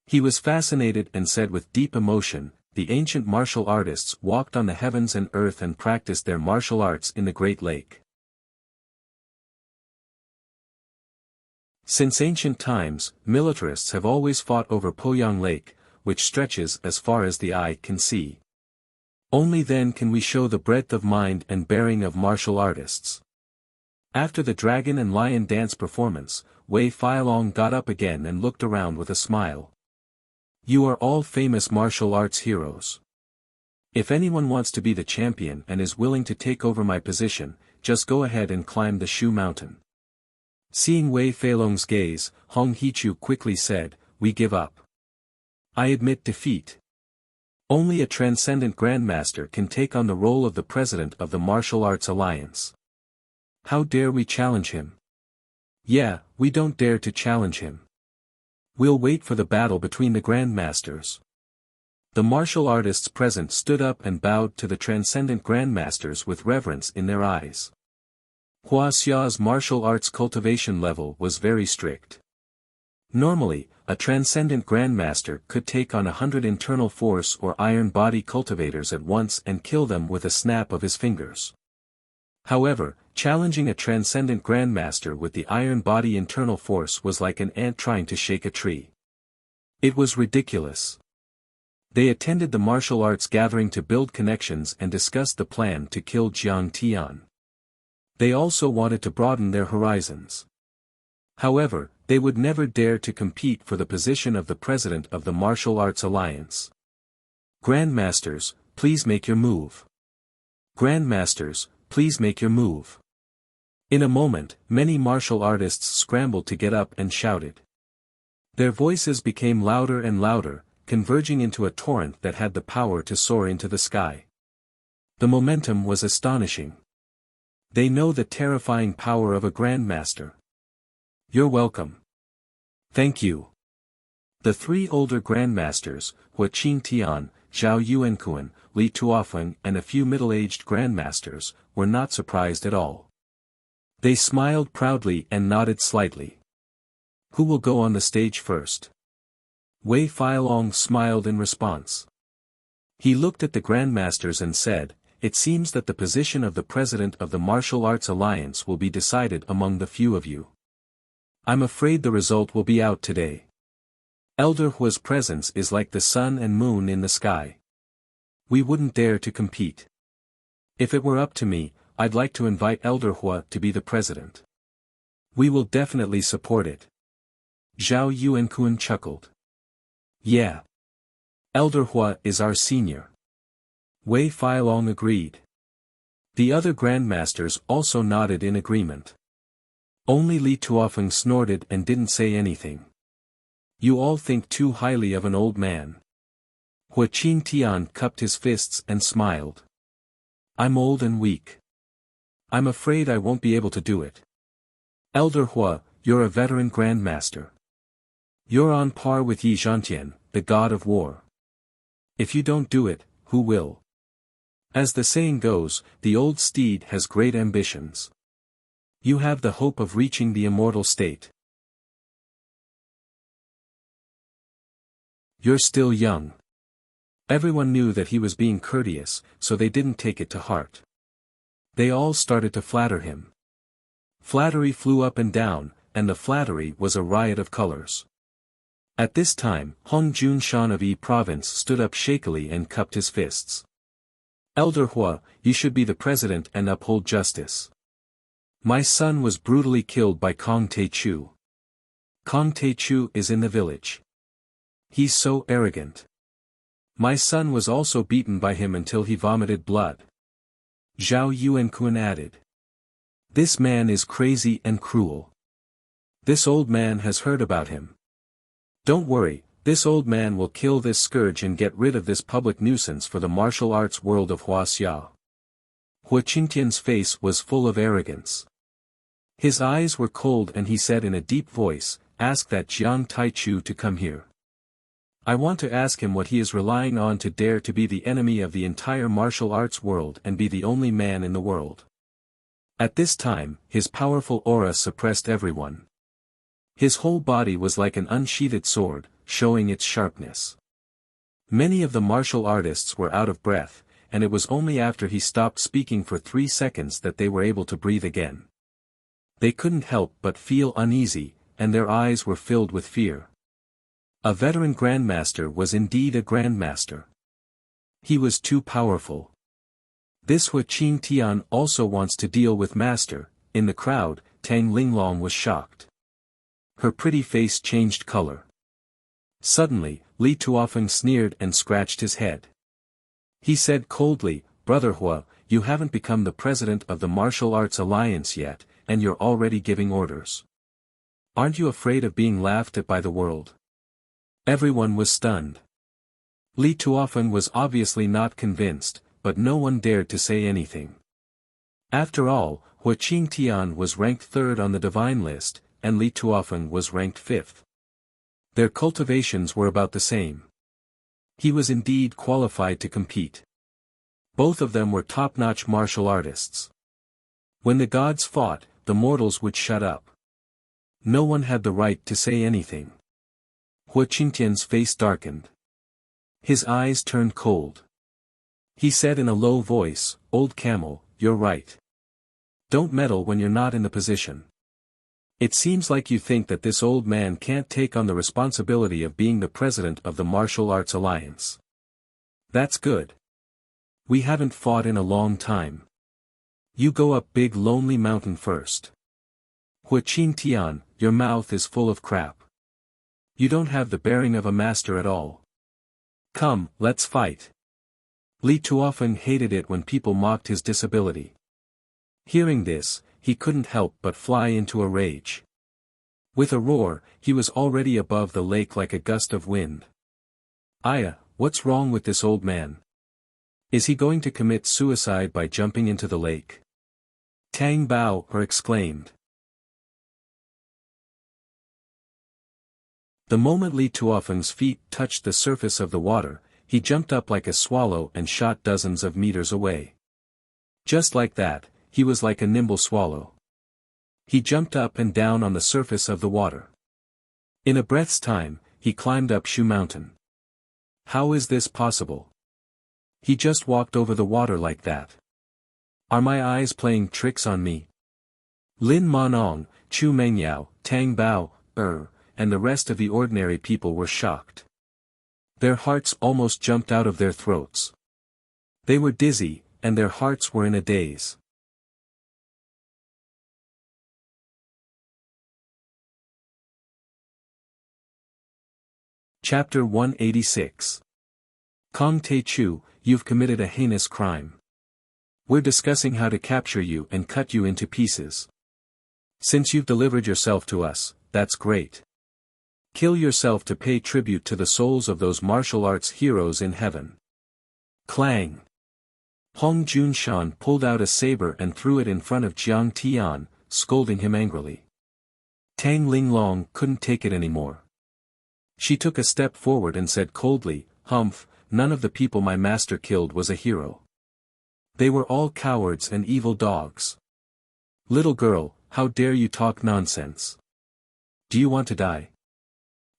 He was fascinated and said with deep emotion, the ancient martial artists walked on the heavens and earth and practiced their martial arts in the Great Lake. Since ancient times, militarists have always fought over Poyang Lake, which stretches as far as the eye can see. Only then can we show the breadth of mind and bearing of martial artists. After the dragon and lion dance performance, Wei Feilong got up again and looked around with a smile. You are all famous martial arts heroes. If anyone wants to be the champion and is willing to take over my position, just go ahead and climb the Shu Mountain. Seeing Wei Feilong's gaze, Hong Hichu quickly said, we give up. I admit defeat. Only a transcendent grandmaster can take on the role of the president of the Martial Arts Alliance. How dare we challenge him? Yeah, we don't dare to challenge him. We'll wait for the battle between the grandmasters. The martial artists present stood up and bowed to the transcendent grandmasters with reverence in their eyes. Hua Xia's martial arts cultivation level was very strict. Normally, a transcendent grandmaster could take on 100 internal force or iron body cultivators at once and kill them with a snap of his fingers. However, challenging a transcendent grandmaster with the iron body internal force was like an ant trying to shake a tree. It was ridiculous. They attended the martial arts gathering to build connections and discussed the plan to kill Jiang Tian. They also wanted to broaden their horizons. However, they would never dare to compete for the position of the president of the Martial Arts Alliance. Grandmasters, please make your move. Grandmasters, please make your move. In a moment, many martial artists scrambled to get up and shouted. Their voices became louder and louder, converging into a torrent that had the power to soar into the sky. The momentum was astonishing. They know the terrifying power of a grandmaster. You're welcome. Thank you. The 3 older grandmasters, Hua Qingtian, Zhao Yuankuan, Li Tuofeng and a few middle-aged grandmasters, were not surprised at all. They smiled proudly and nodded slightly. Who will go on the stage first? Wei Feilong smiled in response. He looked at the grandmasters and said, "It seems that the position of the president of the Martial Arts Alliance will be decided among the few of you. I'm afraid the result will be out today. Elder Hua's presence is like the sun and moon in the sky. We wouldn't dare to compete. If it were up to me, I'd like to invite Elder Hua to be the president. We will definitely support it." Zhao Yuankun chuckled. "Yeah. Elder Hua is our senior." Wei Feilong agreed. The other grandmasters also nodded in agreement. Only Li Tuofeng snorted and didn't say anything. "You all think too highly of an old man." Hua Qingtian cupped his fists and smiled. "I'm old and weak. I'm afraid I won't be able to do it. Elder Hua, you're a veteran grandmaster. You're on par with Yi Zhantian, the god of war. If you don't do it, who will? As the saying goes, the old steed has great ambitions. You have the hope of reaching the immortal state. You're still young." Everyone knew that he was being courteous, so they didn't take it to heart. They all started to flatter him. Flattery flew up and down, and the flattery was a riot of colors. At this time, Hong Junshan of Yi Province stood up shakily and cupped his fists. "Elder Hua, you should be the president and uphold justice. My son was brutally killed by Kong Taichu. Kong Taichu is in the village. He's so arrogant. My son was also beaten by him until he vomited blood." Zhao Yuankun added. "This man is crazy and cruel. This old man has heard about him. Don't worry, this old man will kill this scourge and get rid of this public nuisance for the martial arts world of Huaxia." Hua Qingtian's face was full of arrogance. His eyes were cold and he said in a deep voice, "Ask that Jiang Taichu to come here. I want to ask him what he is relying on to dare to be the enemy of the entire martial arts world and be the only man in the world." At this time, his powerful aura suppressed everyone. His whole body was like an unsheathed sword, showing its sharpness. Many of the martial artists were out of breath, and it was only after he stopped speaking for 3 seconds that they were able to breathe again. They couldn't help but feel uneasy, and their eyes were filled with fear. A veteran grandmaster was indeed a grandmaster. He was too powerful. This Hua Qingtian also wants to deal with master. In the crowd, Tang Linglong was shocked. Her pretty face changed color. Suddenly, Li Tuofeng sneered and scratched his head. He said coldly, "Brother Hua, you haven't become the president of the Martial Arts Alliance yet, and you're already giving orders. Aren't you afraid of being laughed at by the world?" Everyone was stunned. Li Tuofeng was obviously not convinced, but no one dared to say anything. After all, Hua Qingtian was ranked 3rd on the divine list, and Li Tuofeng was ranked 5th. Their cultivations were about the same. He was indeed qualified to compete. Both of them were top-notch martial artists. When the gods fought, the mortals would shut up. No one had the right to say anything. Hua Qingtian's face darkened. His eyes turned cold. He said in a low voice, "Old camel, you're right. Don't meddle when you're not in the position. It seems like you think that this old man can't take on the responsibility of being the president of the Martial Arts Alliance. That's good. We haven't fought in a long time. You go up Big Lonely Mountain first. Hua Qingtian, your mouth is full of crap. You don't have the bearing of a master at all. Come, let's fight." Li Tuofeng hated it when people mocked his disability. Hearing this, he couldn't help but fly into a rage. With a roar, he was already above the lake like a gust of wind. "Aya, what's wrong with this old man? Is he going to commit suicide by jumping into the lake?" Tang Bao exclaimed. The moment Li Tuofeng's feet touched the surface of the water, he jumped up like a swallow and shot dozens of meters away. Just like that, he was like a nimble swallow. He jumped up and down on the surface of the water. In a breath's time, he climbed up Shu Mountain. How is this possible? He just walked over the water like that. Are my eyes playing tricks on me? Lin Manong, Chu Mengyao, Tang Bao, and the rest of the ordinary people were shocked. Their hearts almost jumped out of their throats. They were dizzy, and their hearts were in a daze. Chapter 186. Kong Te Chu, you've committed a heinous crime. We're discussing how to capture you and cut you into pieces. Since you've delivered yourself to us, that's great. Kill yourself to pay tribute to the souls of those martial arts heroes in heaven. Clang! Hong Junshan pulled out a saber and threw it in front of Jiang Tian, scolding him angrily. Tang Linglong couldn't take it anymore. She took a step forward and said coldly, "Humph, none of the people my master killed was a hero. They were all cowards and evil dogs. Little girl, how dare you talk nonsense? Do you want to die?"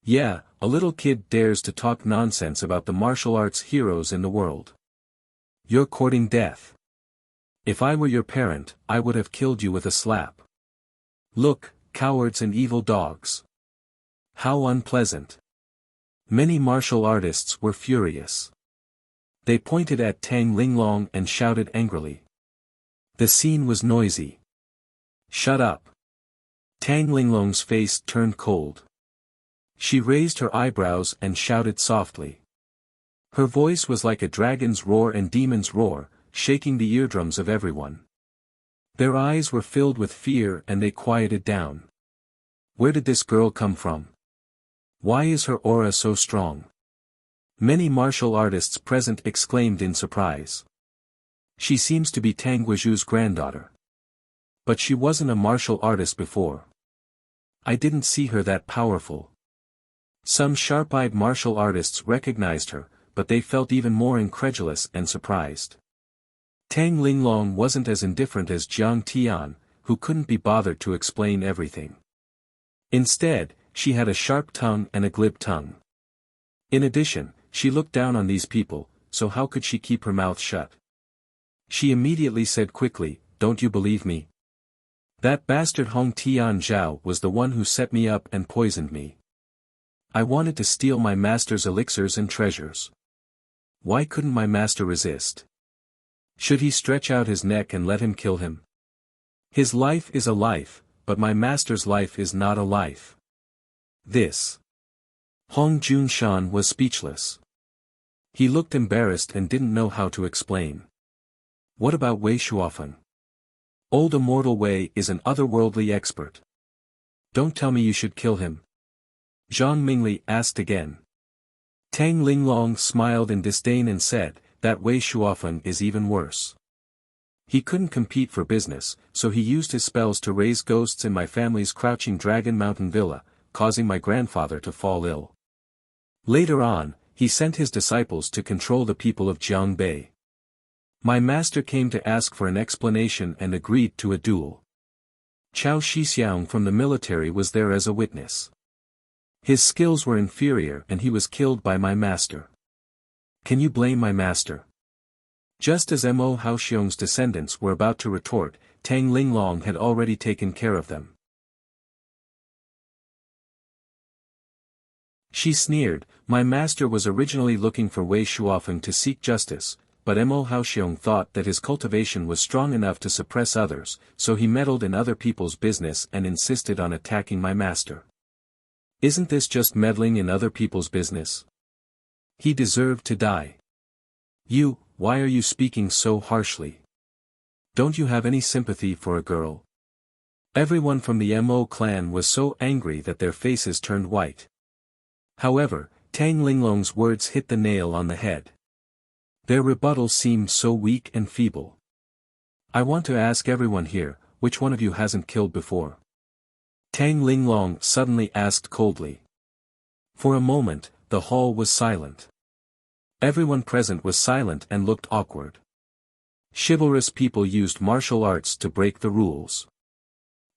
Yeah, a little kid dares to talk nonsense about the martial arts heroes in the world. You're courting death. If I were your parent, I would have killed you with a slap. Look, cowards and evil dogs. How unpleasant. Many martial artists were furious. They pointed at Tang Linglong and shouted angrily. The scene was noisy. Shut up. Tang Linglong's face turned cold. She raised her eyebrows and shouted softly. Her voice was like a dragon's roar and demon's roar, shaking the eardrums of everyone. Their eyes were filled with fear and they quieted down. Where did this girl come from? Why is her aura so strong? Many martial artists present exclaimed in surprise. She seems to be Tang Guizhu's granddaughter. But she wasn't a martial artist before. I didn't see her that powerful. Some sharp-eyed martial artists recognized her, but they felt even more incredulous and surprised. Tang Linglong wasn't as indifferent as Jiang Tian, who couldn't be bothered to explain everything. Instead, she had a sharp tongue and a glib tongue. In addition, she looked down on these people, so how could she keep her mouth shut? She immediately said quickly, "Don't you believe me? That bastard Hong Tian Zhao was the one who set me up and poisoned me. I wanted to steal my master's elixirs and treasures. Why couldn't my master resist? Should he stretch out his neck and let him kill him? His life is a life, but my master's life is not a life." This. Hong Junshan was speechless. He looked embarrassed and didn't know how to explain. What about Wei Shuofeng? Old immortal Wei is an otherworldly expert. Don't tell me you should kill him. Zhang Mingli asked again. Tang Linglong smiled in disdain and said, that Wei Shuofeng is even worse. He couldn't compete for business, so he used his spells to raise ghosts in my family's Crouching Dragon Mountain villa, causing my grandfather to fall ill. Later on, he sent his disciples to control the people of Jiangbei. My master came to ask for an explanation and agreed to a duel. Chao Shixiang from the military was there as a witness. His skills were inferior and he was killed by my master. Can you blame my master? Just as Mo Haoxiong's descendants were about to retort, Tang Linglong had already taken care of them. She sneered, my master was originally looking for Wei Shuofeng to seek justice, but Mo Haoxiong thought that his cultivation was strong enough to suppress others, so he meddled in other people's business and insisted on attacking my master. Isn't this just meddling in other people's business? He deserved to die. Why are you speaking so harshly? Don't you have any sympathy for a girl? Everyone from the Mo clan was so angry that their faces turned white. However, Tang Linglong's words hit the nail on the head. Their rebuttal seemed so weak and feeble. I want to ask everyone here, which one of you hasn't killed before? Tang Linglong suddenly asked coldly. For a moment, the hall was silent. Everyone present was silent and looked awkward. Chivalrous people used martial arts to break the rules.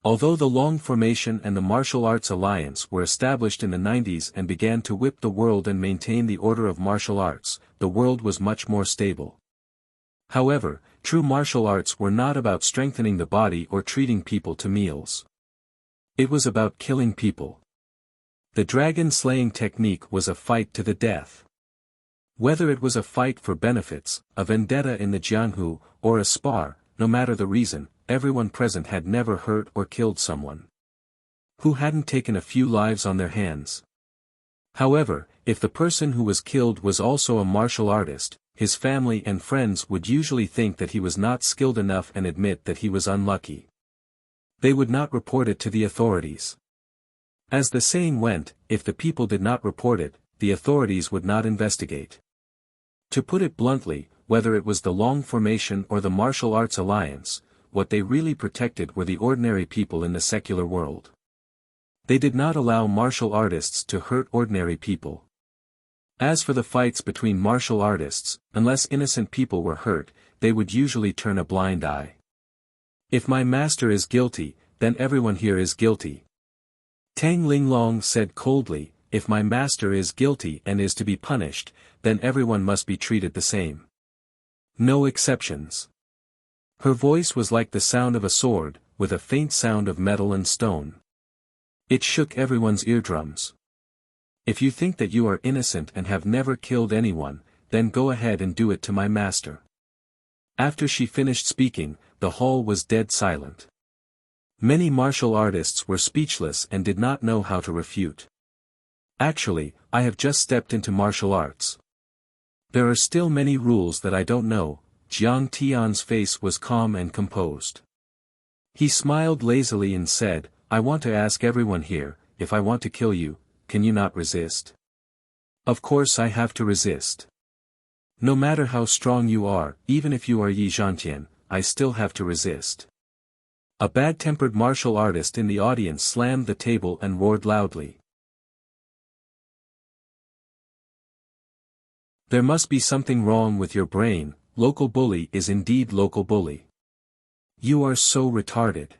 Although the Long Formation and the Martial Arts Alliance were established in the 90s and began to whip the world and maintain the order of martial arts, the world was much more stable. However, true martial arts were not about strengthening the body or treating people to meals. It was about killing people. The dragon-slaying technique was a fight to the death. Whether it was a fight for benefits, a vendetta in the Jianghu, or a spar, no matter the reason, everyone present had never hurt or killed someone who hadn't taken a few lives on their hands. However, if the person who was killed was also a martial artist, his family and friends would usually think that he was not skilled enough and admit that he was unlucky. They would not report it to the authorities. As the saying went, if the people did not report it, the authorities would not investigate. To put it bluntly, whether it was the Long Formation or the Martial Arts Alliance, what they really protected were the ordinary people in the secular world. They did not allow martial artists to hurt ordinary people. As for the fights between martial artists, unless innocent people were hurt, they would usually turn a blind eye. If my master is guilty, then everyone here is guilty. Tang Linglong said coldly, if my master is guilty and is to be punished, then everyone must be treated the same. No exceptions. Her voice was like the sound of a sword, with a faint sound of metal and stone. It shook everyone's eardrums. If you think that you are innocent and have never killed anyone, then go ahead and do it to my master. After she finished speaking, the hall was dead silent. Many martial artists were speechless and did not know how to refute. Actually, I have just stepped into martial arts. There are still many rules that I don't know. Jiang Tian's face was calm and composed. He smiled lazily and said, I want to ask everyone here, if I want to kill you, can you not resist? Of course I have to resist. No matter how strong you are, even if you are Yi Zhantian, I still have to resist. A bad-tempered martial artist in the audience slammed the table and roared loudly. There must be something wrong with your brain, local bully is indeed local bully. You are so retarded.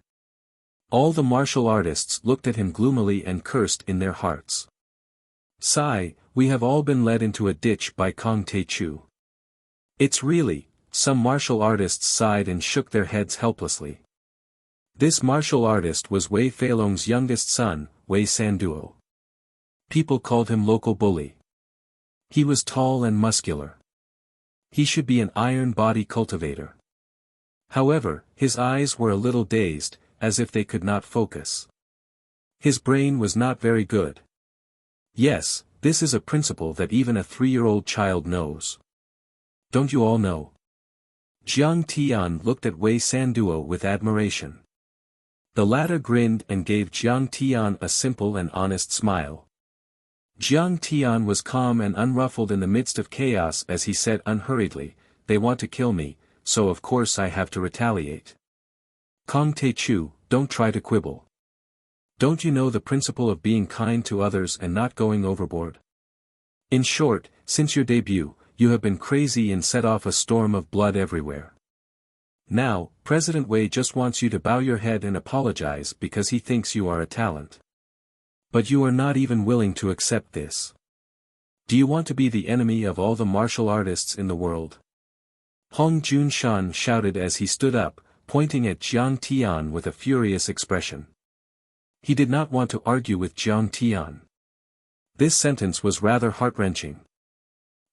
All the martial artists looked at him gloomily and cursed in their hearts. Sigh, we have all been led into a ditch by Kong Taichu. It's really, some martial artists sighed and shook their heads helplessly. This martial artist was Wei Feilong's youngest son, Wei Sanduo. People called him local bully. He was tall and muscular. He should be an iron body cultivator. However, his eyes were a little dazed, as if they could not focus. His brain was not very good. Yes, this is a principle that even a 3-year-old child knows. Don't you all know? Jiang Tian looked at Wei Sanduo with admiration. The latter grinned and gave Jiang Tian a simple and honest smile. Jiang Tian was calm and unruffled in the midst of chaos as he said unhurriedly, they want to kill me, so of course I have to retaliate. Kong Taichu, don't try to quibble. Don't you know the principle of being kind to others and not going overboard? In short, since your debut, you have been crazy and set off a storm of blood everywhere. Now, President Wei just wants you to bow your head and apologize because he thinks you are a talent. But you are not even willing to accept this. Do you want to be the enemy of all the martial artists in the world? Hong Junshan shouted as he stood up, pointing at Jiang Tian with a furious expression. He did not want to argue with Jiang Tian. This sentence was rather heart-wrenching.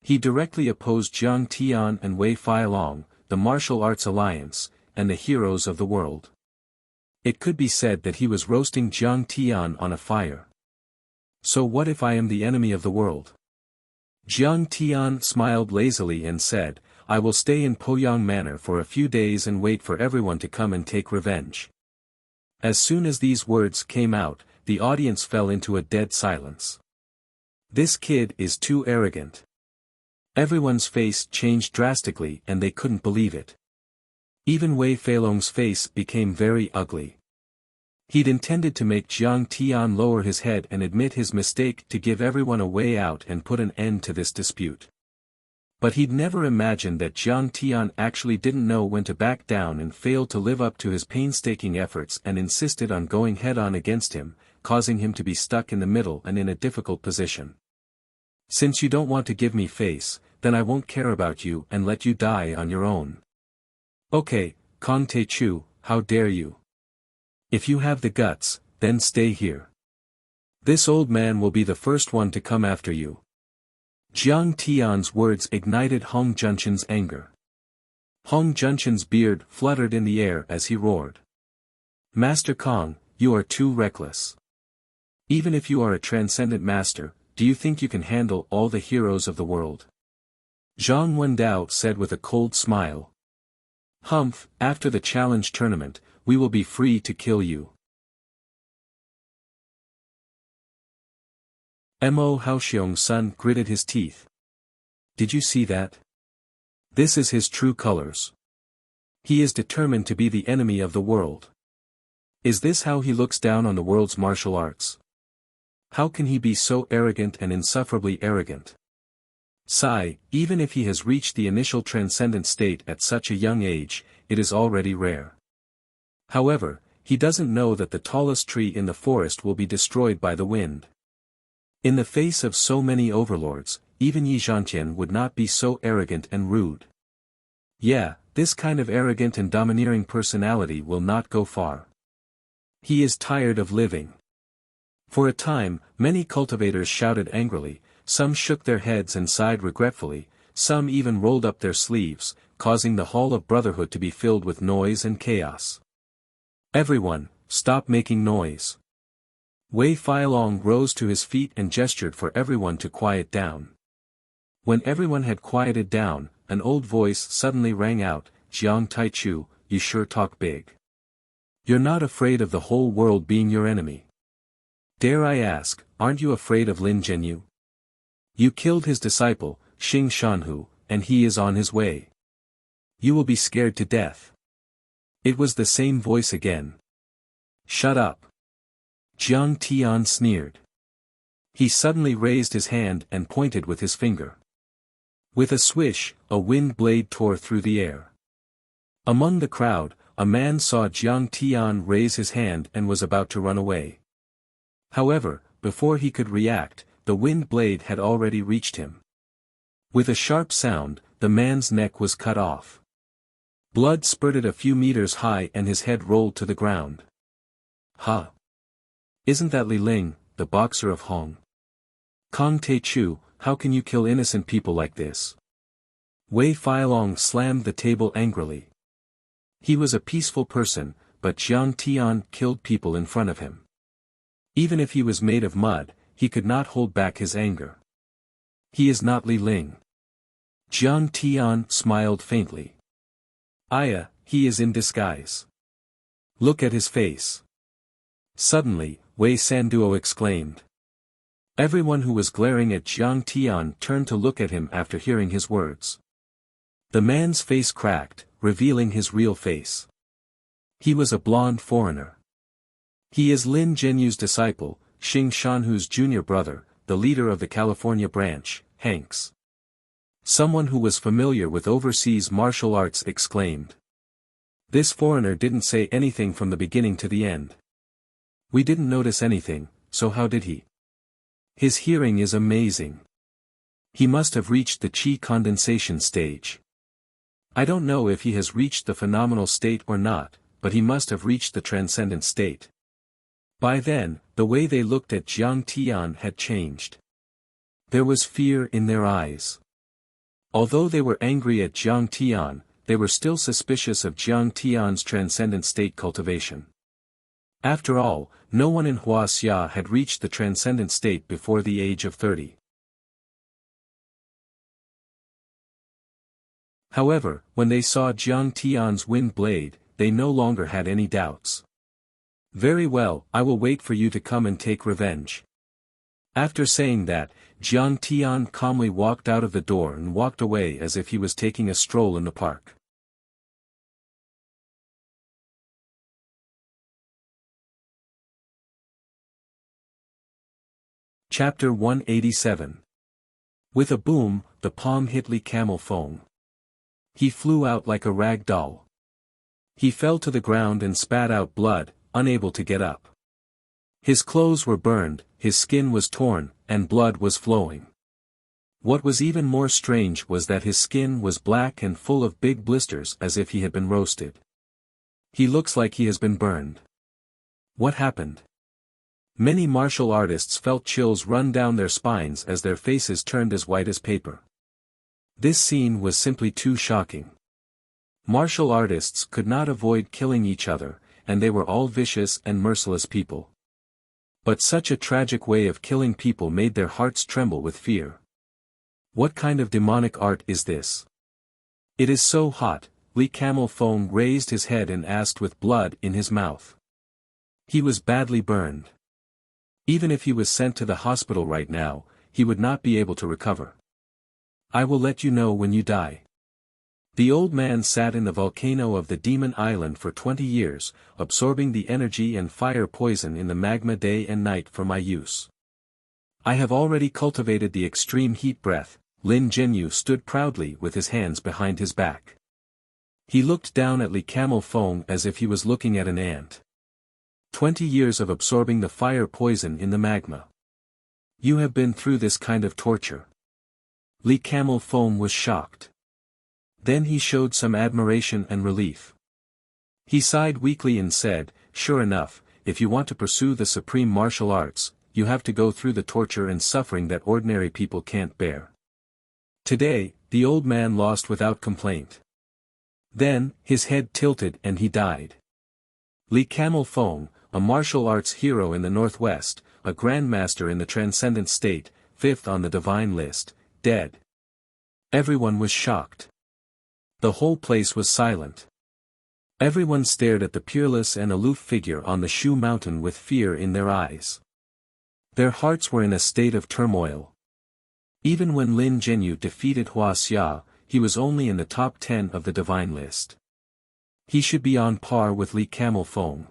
He directly opposed Jiang Tian and Wei Feilong, the Martial Arts Alliance, and the heroes of the world. It could be said that he was roasting Jiang Tian on a fire. So what if I am the enemy of the world? Jiang Tian smiled lazily and said, I will stay in Poyang Manor for a few days and wait for everyone to come and take revenge. As soon as these words came out, the audience fell into a dead silence. This kid is too arrogant. Everyone's face changed drastically and they couldn't believe it. Even Wei Feilong's face became very ugly. He'd intended to make Jiang Tian lower his head and admit his mistake to give everyone a way out and put an end to this dispute. But he'd never imagined that Jiang Tian actually didn't know when to back down and failed to live up to his painstaking efforts and insisted on going head-on against him, causing him to be stuck in the middle and in a difficult position. Since you don't want to give me face, then I won't care about you and let you die on your own. Okay, Kong Te-chu, how dare you? If you have the guts, then stay here. This old man will be the first one to come after you. Jiang Tian's words ignited Hong Junshin's anger. Hong Junshin's beard fluttered in the air as he roared. Master Kong, you are too reckless. Even if you are a transcendent master, do you think you can handle all the heroes of the world? Zhang Wendao said with a cold smile. Humph, after the challenge tournament, we will be free to kill you. Mo Haoxiong's son gritted his teeth. Did you see that? This is his true colors. He is determined to be the enemy of the world. Is this how he looks down on the world's martial arts? How can he be so arrogant and insufferably arrogant? Sigh, even if he has reached the initial transcendent state at such a young age, it is already rare. However, he doesn't know that the tallest tree in the forest will be destroyed by the wind. In the face of so many overlords, even Yi Zhantian would not be so arrogant and rude. Yeah, this kind of arrogant and domineering personality will not go far. He is tired of living. For a time, many cultivators shouted angrily, some shook their heads and sighed regretfully, some even rolled up their sleeves, causing the Hall of Brotherhood to be filled with noise and chaos. Everyone, stop making noise. Wei Feilong rose to his feet and gestured for everyone to quiet down. When everyone had quieted down, an old voice suddenly rang out, Jiang Taichu, you sure talk big. You're not afraid of the whole world being your enemy. Dare I ask, aren't you afraid of Lin Zhenyu? You killed his disciple, Xing Shanhu, and he is on his way. You will be scared to death. It was the same voice again. Shut up. Jiang Tian sneered. He suddenly raised his hand and pointed with his finger. With a swish, a wind blade tore through the air. Among the crowd, a man saw Jiang Tian raise his hand and was about to run away. However, before he could react, the wind blade had already reached him. With a sharp sound, the man's neck was cut off. Blood spurted a few meters high and his head rolled to the ground. Huh! Isn't that Li Ling, the boxer of Hong? Kong Te-chu, how can you kill innocent people like this? Wei Feilong slammed the table angrily. He was a peaceful person, but Jiang Tian killed people in front of him. Even if he was made of mud, he could not hold back his anger. He is not Li Ling. Jiang Tian smiled faintly. He is in disguise. Look at his face. Suddenly, Wei Sanduo exclaimed. Everyone who was glaring at Jiang Tian turned to look at him after hearing his words. The man's face cracked, revealing his real face. He was a blonde foreigner. He is Lin Zhenyu's disciple, Xing Shanhu's junior brother, the leader of the California branch, Hanks. Someone who was familiar with overseas martial arts exclaimed. This foreigner didn't say anything from the beginning to the end. We didn't notice anything, so how did he? His hearing is amazing. He must have reached the qi condensation stage. I don't know if he has reached the phenomenal state or not, but he must have reached the transcendent state. By then, the way they looked at Jiang Tian had changed. There was fear in their eyes. Although they were angry at Jiang Tian, they were still suspicious of Jiang Tian's transcendent state cultivation. After all, no one in Huaxia had reached the transcendent state before the age of 30. However, when they saw Jiang Tian's wind blade, they no longer had any doubts. Very well, I will wait for you to come and take revenge. After saying that, Jiang Tian calmly walked out of the door and walked away as if he was taking a stroll in the park. Chapter 187. With a boom, the palm hit Li Camel Phone. He flew out like a rag doll. He fell to the ground and spat out blood, unable to get up. His clothes were burned, his skin was torn, and blood was flowing. What was even more strange was that his skin was black and full of big blisters as if he had been roasted. He looks like he has been burned. What happened? Many martial artists felt chills run down their spines as their faces turned as white as paper. This scene was simply too shocking. Martial artists could not avoid killing each other, and they were all vicious and merciless people. But such a tragic way of killing people made their hearts tremble with fear. What kind of demonic art is this? It is so hot, Li Camel Phone raised his head and asked with blood in his mouth. He was badly burned. Even if he was sent to the hospital right now, he would not be able to recover. I will let you know when you die. The old man sat in the volcano of the Demon Island for 20 years, absorbing the energy and fire poison in the magma day and night for my use. I have already cultivated the extreme heat breath. Lin Jinyu stood proudly with his hands behind his back. He looked down at Li Camel Phone as if he was looking at an ant. 20 years of absorbing the fire poison in the magma. You have been through this kind of torture. Li Camel Phone was shocked. Then he showed some admiration and relief. He sighed weakly and said, "Sure enough, if you want to pursue the supreme martial arts, you have to go through the torture and suffering that ordinary people can't bear." Today, the old man lost without complaint. Then, his head tilted and he died. Li Camel Phone, a martial arts hero in the Northwest, a grandmaster in the Transcendent State, 5th on the divine list, dead. Everyone was shocked. The whole place was silent. Everyone stared at the peerless and aloof figure on the Shu Mountain with fear in their eyes. Their hearts were in a state of turmoil. Even when Lin Jinyu defeated Wuxia, he was only in the top 10 of the divine list. He should be on par with Li Camel Phone.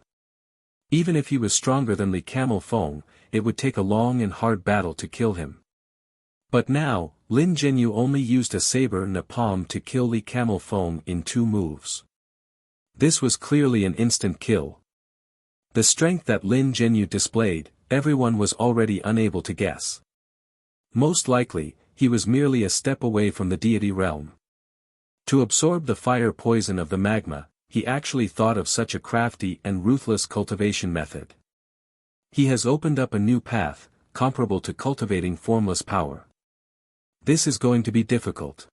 Even if he was stronger than Li Camel Phone, it would take a long and hard battle to kill him. But now, Lin Jinyu only used a saber and a palm to kill Li Camel Phone in 2 moves. This was clearly an instant kill. The strength that Lin Jinyu displayed, everyone was already unable to guess. Most likely, he was merely a step away from the deity realm. To absorb the fire poison of the magma, he actually thought of such a crafty and ruthless cultivation method. He has opened up a new path, comparable to cultivating formless power. This is going to be difficult.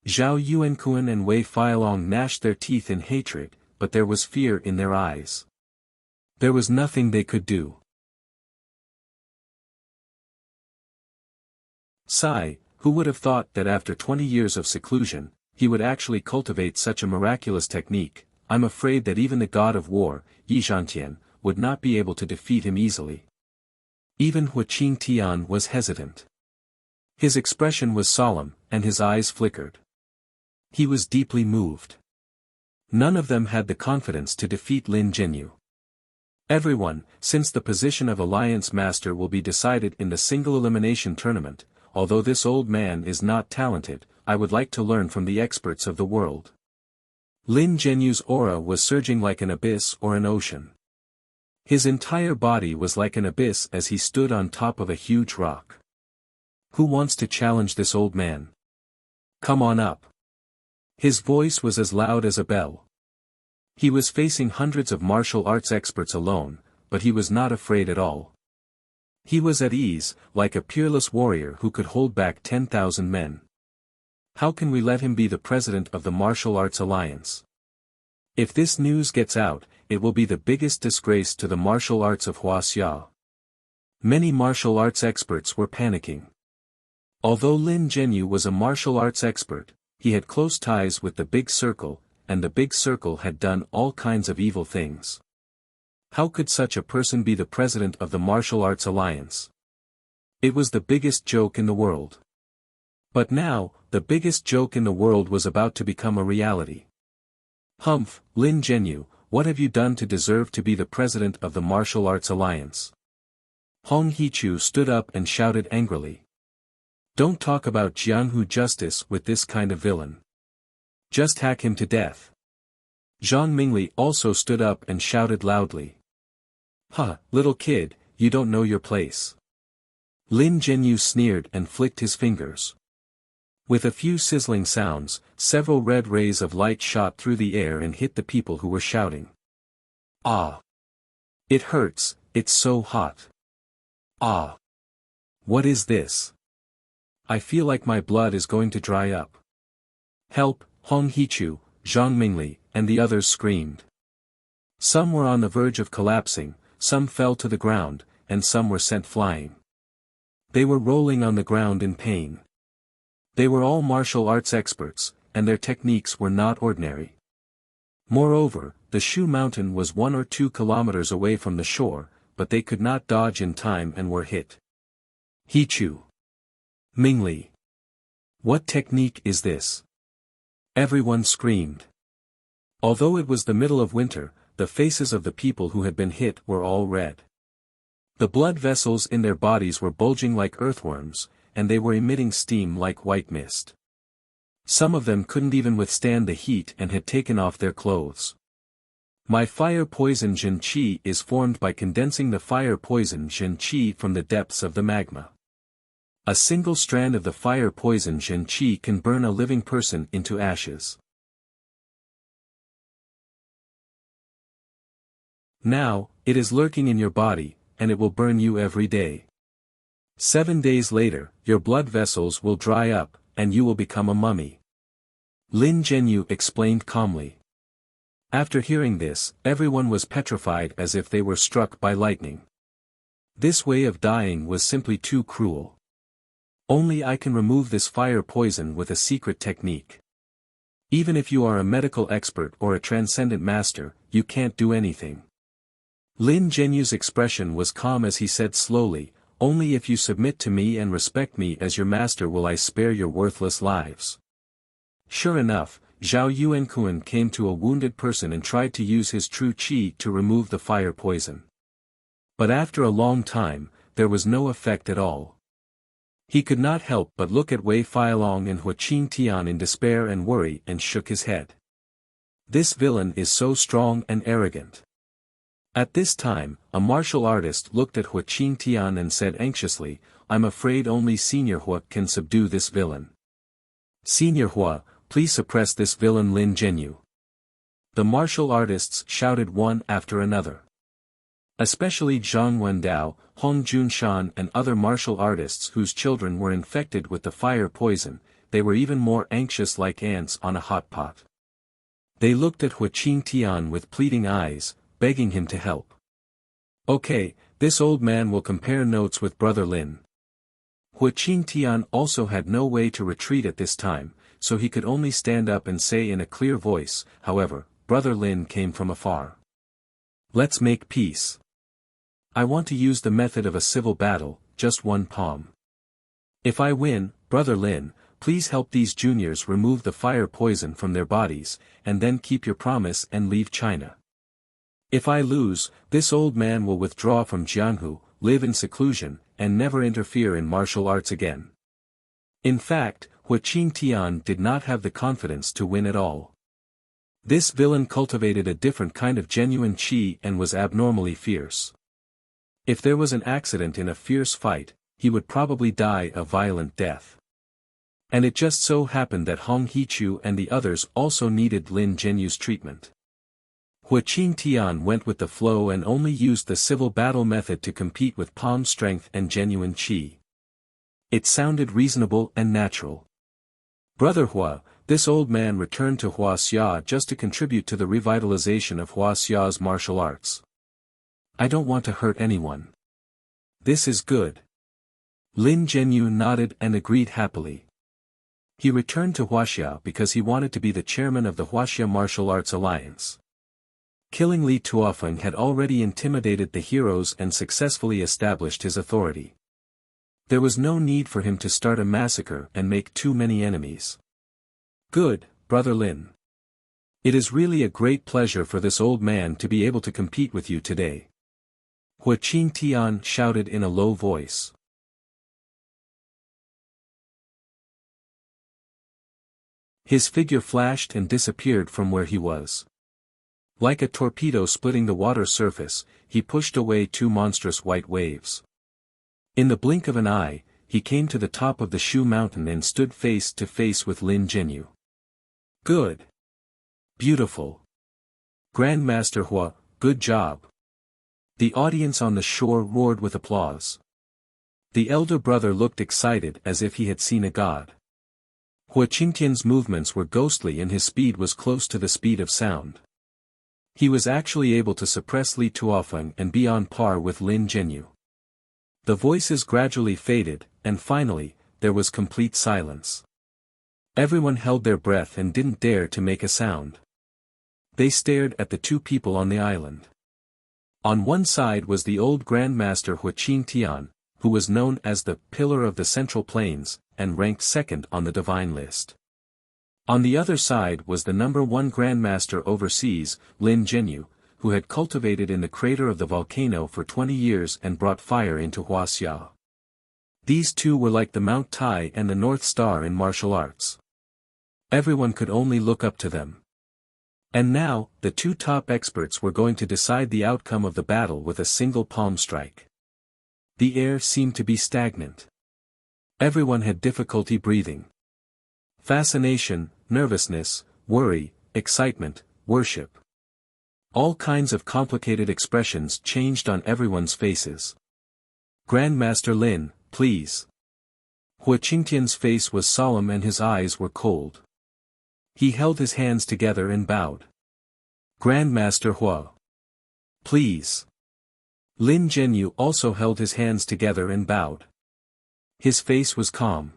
Zhao Yuankuan and Wei Feilong gnashed their teeth in hatred, but there was fear in their eyes. There was nothing they could do. Sai, who would have thought that after 20 years of seclusion, he would actually cultivate such a miraculous technique. I'm afraid that even the god of war, Yi Zhantian, would not be able to defeat him easily. Even Hu Qingtian was hesitant. His expression was solemn, and his eyes flickered. He was deeply moved. None of them had the confidence to defeat Lin Jinyu. Everyone, since the position of Alliance Master will be decided in the single elimination tournament, although this old man is not talented, I would like to learn from the experts of the world. Lin Jinyu's aura was surging like an abyss or an ocean. His entire body was like an abyss as he stood on top of a huge rock. Who wants to challenge this old man? Come on up. His voice was as loud as a bell. He was facing hundreds of martial arts experts alone, but he was not afraid at all. He was at ease, like a peerless warrior who could hold back 10,000 men. How can we let him be the president of the Martial Arts Alliance? If this news gets out, it will be the biggest disgrace to the martial arts of Wuxia. Many martial arts experts were panicking. Although Lin Jinyu was a martial arts expert, he had close ties with the Big Circle, and the Big Circle had done all kinds of evil things. How could such a person be the president of the Martial Arts Alliance? It was the biggest joke in the world. But now, the biggest joke in the world was about to become a reality. Humph, Lin Jinyu, what have you done to deserve to be the president of the Martial Arts Alliance? Hong Hichu stood up and shouted angrily. Don't talk about Jianghu justice with this kind of villain. Just hack him to death. Zhang Mingli also stood up and shouted loudly. Huh, little kid, you don't know your place. Lin Zhenyu sneered and flicked his fingers. With a few sizzling sounds, several red rays of light shot through the air and hit the people who were shouting. Ah! It hurts, it's so hot. Ah! What is this? I feel like my blood is going to dry up. Help, Hong Hichu, Zhang Mingli, and the others screamed. Some were on the verge of collapsing, some fell to the ground, and some were sent flying. They were rolling on the ground in pain. They were all martial arts experts, and their techniques were not ordinary. Moreover, the Shu Mountain was 1 or 2 kilometers away from the shore, but they could not dodge in time and were hit. Hichu. Mingli. What technique is this? Everyone screamed. Although it was the middle of winter, the faces of the people who had been hit were all red. The blood vessels in their bodies were bulging like earthworms, and they were emitting steam like white mist. Some of them couldn't even withstand the heat and had taken off their clothes. My fire poison Jin Qi is formed by condensing the fire poison Jin Qi from the depths of the magma. A single strand of the fire poison Jin Qi can burn a living person into ashes. Now, it is lurking in your body, and it will burn you every day. 7 days later, your blood vessels will dry up, and you will become a mummy. Lin Zhenyu explained calmly. After hearing this, everyone was petrified as if they were struck by lightning. This way of dying was simply too cruel. Only I can remove this fire poison with a secret technique. Even if you are a medical expert or a transcendent master, you can't do anything. Lin Zhenyu's expression was calm as he said slowly, only if you submit to me and respect me as your master will I spare your worthless lives. Sure enough, Zhao Yuankuan came to a wounded person and tried to use his true qi to remove the fire poison. But after a long time, there was no effect at all. He could not help but look at Wei Feilong and Huaqing Tian in despair and worry and shook his head. This villain is so strong and arrogant. At this time, a martial artist looked at Huaqing Tian and said anxiously, I'm afraid only Senior Hua can subdue this villain. Senior Hua, please suppress this villain Lin Zhenyu. The martial artists shouted one after another. Especially Zhang Wendao, Hong Junshan and other martial artists whose children were infected with the fire poison, they were even more anxious like ants on a hot pot. They looked at Huaqing Tian with pleading eyes, begging him to help. Okay, this old man will compare notes with Brother Lin. Huaqing Tian also had no way to retreat at this time, so he could only stand up and say in a clear voice, however, Brother Lin came from afar. Let's make peace. I want to use the method of a civil battle, just one palm. If I win, Brother Lin, please help these juniors remove the fire poison from their bodies, and then keep your promise and leave China. If I lose, this old man will withdraw from Jianghu, live in seclusion, and never interfere in martial arts again. In fact, Huaqing Tian did not have the confidence to win at all. This villain cultivated a different kind of genuine qi and was abnormally fierce. If there was an accident in a fierce fight, he would probably die a violent death. And it just so happened that Hong Hichu and the others also needed Lin Zhenyu's treatment. Huaqing Tian went with the flow and only used the civil battle method to compete with palm strength and genuine qi. It sounded reasonable and natural. Brother Hua, this old man returned to Huaxia just to contribute to the revitalization of Huaxia's martial arts. I don't want to hurt anyone. This is good. Lin Zhenyu nodded and agreed happily. He returned to Huaxia because he wanted to be the chairman of the Huaxia Martial Arts Alliance. Killing Li Tuofeng had already intimidated the heroes and successfully established his authority. There was no need for him to start a massacre and make too many enemies. Good, Brother Lin. It is really a great pleasure for this old man to be able to compete with you today. Huaqing Tian shouted in a low voice. His figure flashed and disappeared from where he was. Like a torpedo splitting the water surface, he pushed away two monstrous white waves. In the blink of an eye, he came to the top of the Shu Mountain and stood face to face with Lin Jinyu. Good. Beautiful. Grandmaster Hua, good job. The audience on the shore roared with applause. The elder brother looked excited as if he had seen a god. Hua Qingtian's movements were ghostly and his speed was close to the speed of sound. He was actually able to suppress Li Tuofeng and be on par with Lin Jinyu. The voices gradually faded, and finally, there was complete silence. Everyone held their breath and didn't dare to make a sound. They stared at the two people on the island. On one side was the old Grandmaster Hua Qingtian, who was known as the Pillar of the Central Plains, and ranked second on the divine list. On the other side was the #1 Grandmaster overseas, Lin Jinyu, who had cultivated in the crater of the volcano for 20 years and brought fire into Huaxia. These two were like the Mount Tai and the North Star in martial arts. Everyone could only look up to them. And now, the two top experts were going to decide the outcome of the battle with a single palm strike. The air seemed to be stagnant. Everyone had difficulty breathing. Fascination, nervousness, worry, excitement, worship. All kinds of complicated expressions changed on everyone's faces. Grandmaster Lin, please. Hua Qingtian's face was solemn and his eyes were cold. He held his hands together and bowed. Grandmaster Hua. Please. Lin Jinyu also held his hands together and bowed. His face was calm.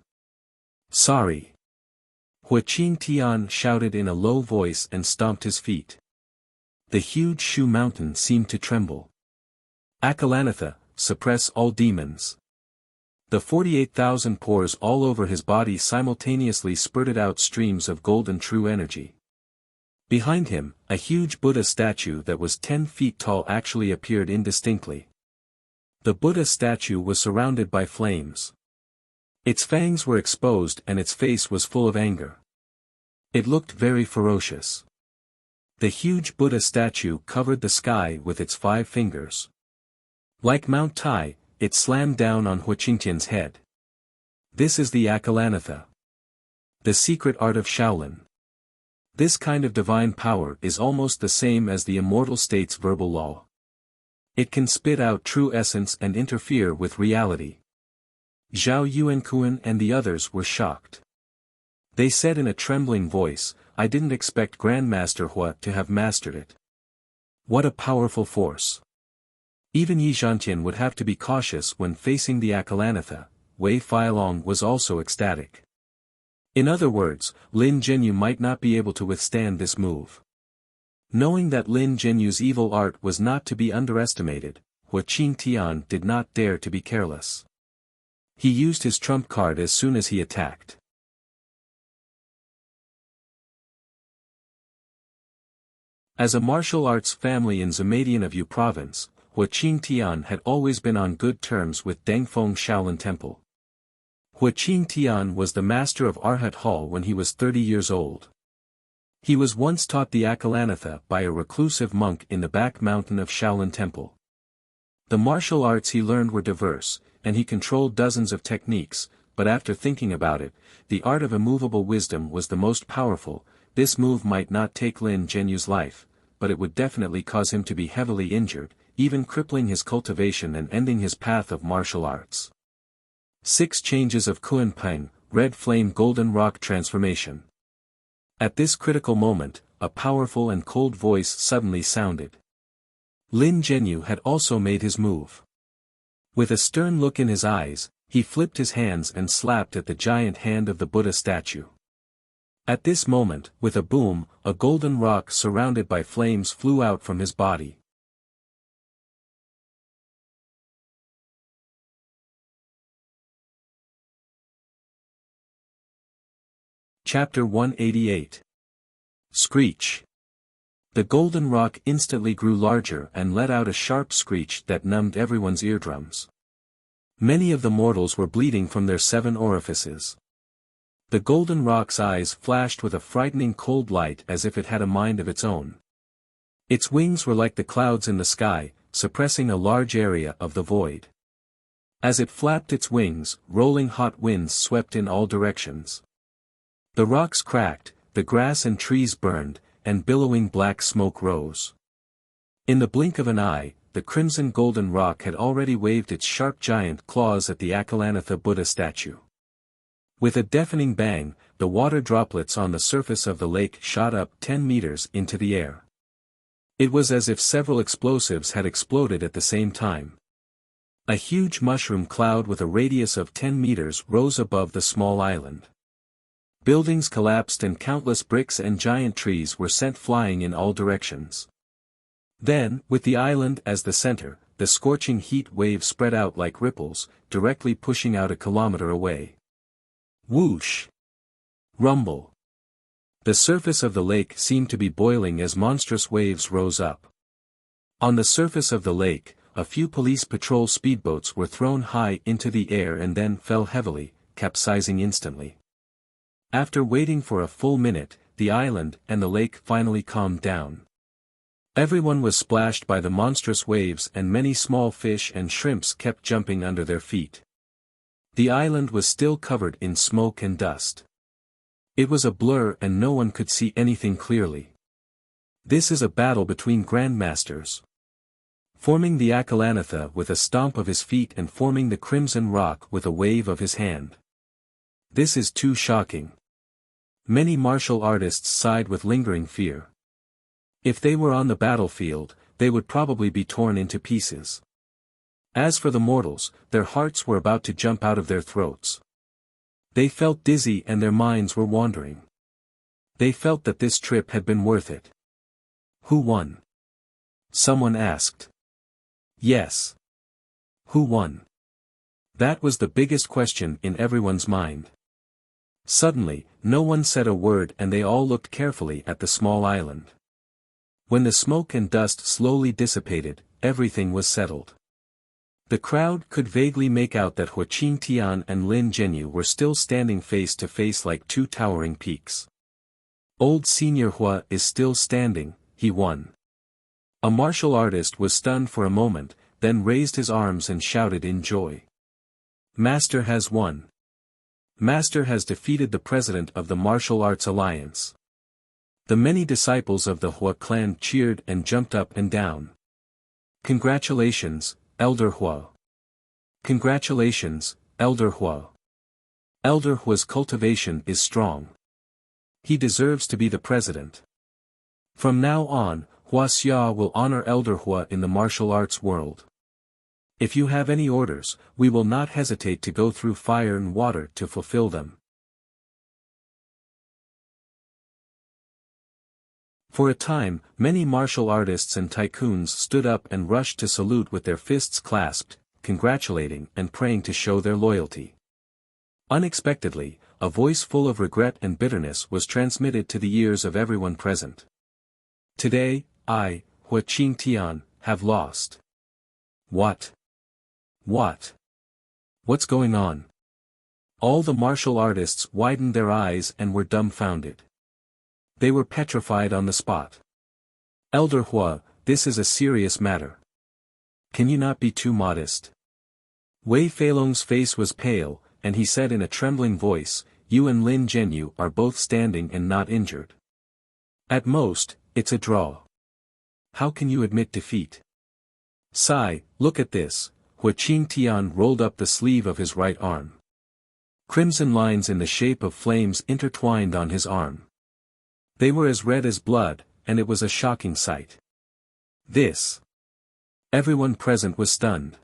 Sorry. Hua Qingtian shouted in a low voice and stomped his feet. The huge Shu Mountain seemed to tremble. Akalanatha, suppress all demons. The 48,000 pores all over his body simultaneously spurted out streams of golden true energy. Behind him, a huge Buddha statue that was 10 feet tall actually appeared indistinctly. The Buddha statue was surrounded by flames. Its fangs were exposed and its face was full of anger. It looked very ferocious. The huge Buddha statue covered the sky with its 5 fingers. Like Mount Tai, it slammed down on Hua Qingtian's head. This is the Akalanatha. The secret art of Shaolin. This kind of divine power is almost the same as the immortal state's verbal law. It can spit out true essence and interfere with reality. Zhao Yuankuan and the others were shocked. They said in a trembling voice, I didn't expect Grandmaster Hua to have mastered it. What a powerful force. Even Yi Zhantian would have to be cautious when facing the Akalanatha. Wei Feilong was also ecstatic. In other words, Lin Jinyu might not be able to withstand this move. Knowing that Lin Jinyu's evil art was not to be underestimated, Hua Qingtian did not dare to be careless. He used his trump card as soon as he attacked. As a martial arts family in Zumadian of Yu province, Hua Qingtian had always been on good terms with Dengfeng Shaolin Temple. Hua Qingtian was the master of Arhat Hall when he was 30 years old. He was once taught the Akalanatha by a reclusive monk in the back mountain of Shaolin Temple. The martial arts he learned were diverse, and he controlled dozens of techniques, but after thinking about it, the art of immovable wisdom was the most powerful. This move might not take Lin Jinyu's life, but it would definitely cause him to be heavily injured, even crippling his cultivation and ending his path of martial arts. 6 changes of Kunpeng, red flame golden rock transformation. At this critical moment, a powerful and cold voice suddenly sounded. Lin Jinyu had also made his move. With a stern look in his eyes, he flipped his hands and slapped at the giant hand of the Buddha statue. At this moment, with a boom, a golden rock surrounded by flames flew out from his body. Chapter 188. Screech. The golden rock instantly grew larger and let out a sharp screech that numbed everyone's eardrums. Many of the mortals were bleeding from their 7 orifices. The golden rock's eyes flashed with a frightening cold light as if it had a mind of its own. Its wings were like the clouds in the sky, suppressing a large area of the void. As it flapped its wings, rolling hot winds swept in all directions. The rocks cracked, the grass and trees burned, and billowing black smoke rose. In the blink of an eye, the crimson golden rock had already waved its sharp giant claws at the Akalanatha Buddha statue. With a deafening bang, the water droplets on the surface of the lake shot up 10 meters into the air. It was as if several explosives had exploded at the same time. A huge mushroom cloud with a radius of 10 meters rose above the small island. Buildings collapsed and countless bricks and giant trees were sent flying in all directions. Then, with the island as the center, the scorching heat wave spread out like ripples, directly pushing out a kilometer away. Whoosh! Rumble! The surface of the lake seemed to be boiling as monstrous waves rose up. On the surface of the lake, a few police patrol speedboats were thrown high into the air and then fell heavily, capsizing instantly. After waiting for a full minute, the island and the lake finally calmed down. Everyone was splashed by the monstrous waves and many small fish and shrimps kept jumping under their feet. The island was still covered in smoke and dust. It was a blur and no one could see anything clearly. This is a battle between grandmasters. Forming the Akalanatha with a stomp of his feet and forming the crimson rock with a wave of his hand. This is too shocking. Many martial artists sighed with lingering fear. If they were on the battlefield, they would probably be torn into pieces. As for the mortals, their hearts were about to jump out of their throats. They felt dizzy and their minds were wandering. They felt that this trip had been worth it. Who won? Someone asked. Yes. Who won? That was the biggest question in everyone's mind. Suddenly, no one said a word and they all looked carefully at the small island. When the smoke and dust slowly dissipated, everything was settled. The crowd could vaguely make out that Wuxia Xianxia and Lin Zhenyu were still standing face to face like two towering peaks. Old Senior Hua is still standing, he won. A martial artist was stunned for a moment, then raised his arms and shouted in joy. Master has won. Master has defeated the president of the Martial Arts Alliance. The many disciples of the Hua clan cheered and jumped up and down. Congratulations, Elder Hua. Congratulations, Elder Hua. Elder Hua's cultivation is strong. He deserves to be the president. From now on, Hua Xia will honor Elder Hua in the martial arts world. If you have any orders, we will not hesitate to go through fire and water to fulfill them. For a time, many martial artists and tycoons stood up and rushed to salute with their fists clasped, congratulating and praying to show their loyalty. Unexpectedly, a voice full of regret and bitterness was transmitted to the ears of everyone present. Today, I, Wuxia Xianxia, have lost. What? What? What's going on? All the martial artists widened their eyes and were dumbfounded. They were petrified on the spot. Elder Hua, this is a serious matter. Can you not be too modest? Wei Feilong's face was pale, and he said in a trembling voice, you and Lin Zhenyu are both standing and not injured. At most, it's a draw. How can you admit defeat? Sigh, look at this. Wuxia Xianxia rolled up the sleeve of his right arm. Crimson lines in the shape of flames intertwined on his arm. They were as red as blood, and it was a shocking sight. This. Everyone present was stunned.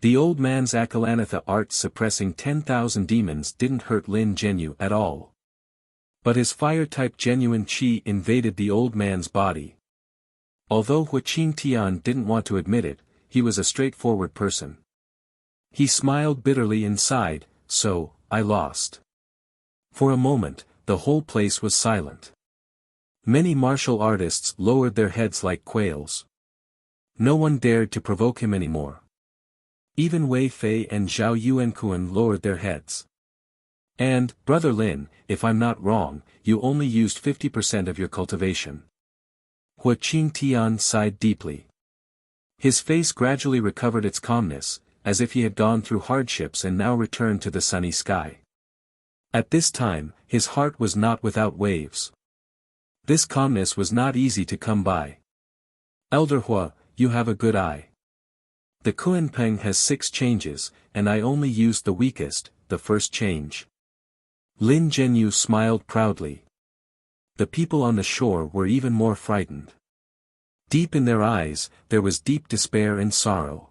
The old man's Akalanatha art suppressing 10,000 demons didn't hurt Lin Zhenyu at all. But his fire-type genuine qi invaded the old man's body. Although Wuxia Xianxia didn't want to admit it, he was a straightforward person. He smiled bitterly and sighed, so, I lost. For a moment, the whole place was silent. Many martial artists lowered their heads like quails. No one dared to provoke him anymore. Even Wei Fei and Zhao Yuankuan lowered their heads. And, Brother Lin, if I'm not wrong, you only used 50% of your cultivation. Hua Qingtian sighed deeply. His face gradually recovered its calmness, as if he had gone through hardships and now returned to the sunny sky. At this time, his heart was not without waves. This calmness was not easy to come by. Elder Hua, you have a good eye. The Kuanpeng has 6 changes, and I only used the weakest, the first change. Lin Zhenyu smiled proudly. The people on the shore were even more frightened. Deep in their eyes, there was deep despair and sorrow.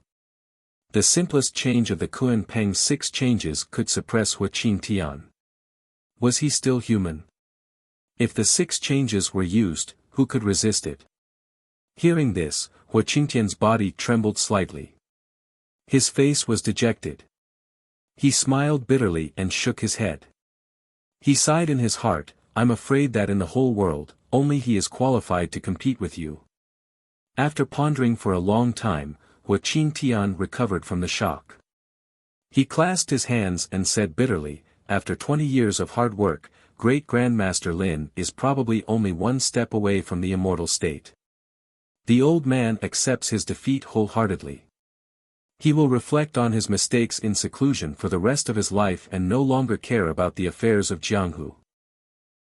The simplest change of the Kuanpeng's 6 changes could suppress Hua Qingtian. Was he still human? If the 6 changes were used, who could resist it? Hearing this, Hua Qingtian's body trembled slightly. His face was dejected. He smiled bitterly and shook his head. He sighed in his heart, I'm afraid that in the whole world, only he is qualified to compete with you. After pondering for a long time, Hua Qingtian recovered from the shock. He clasped his hands and said bitterly, after 20 years of hard work, Great Grandmaster Lin is probably only 1 step away from the immortal state. The old man accepts his defeat wholeheartedly. He will reflect on his mistakes in seclusion for the rest of his life and no longer care about the affairs of Jianghu.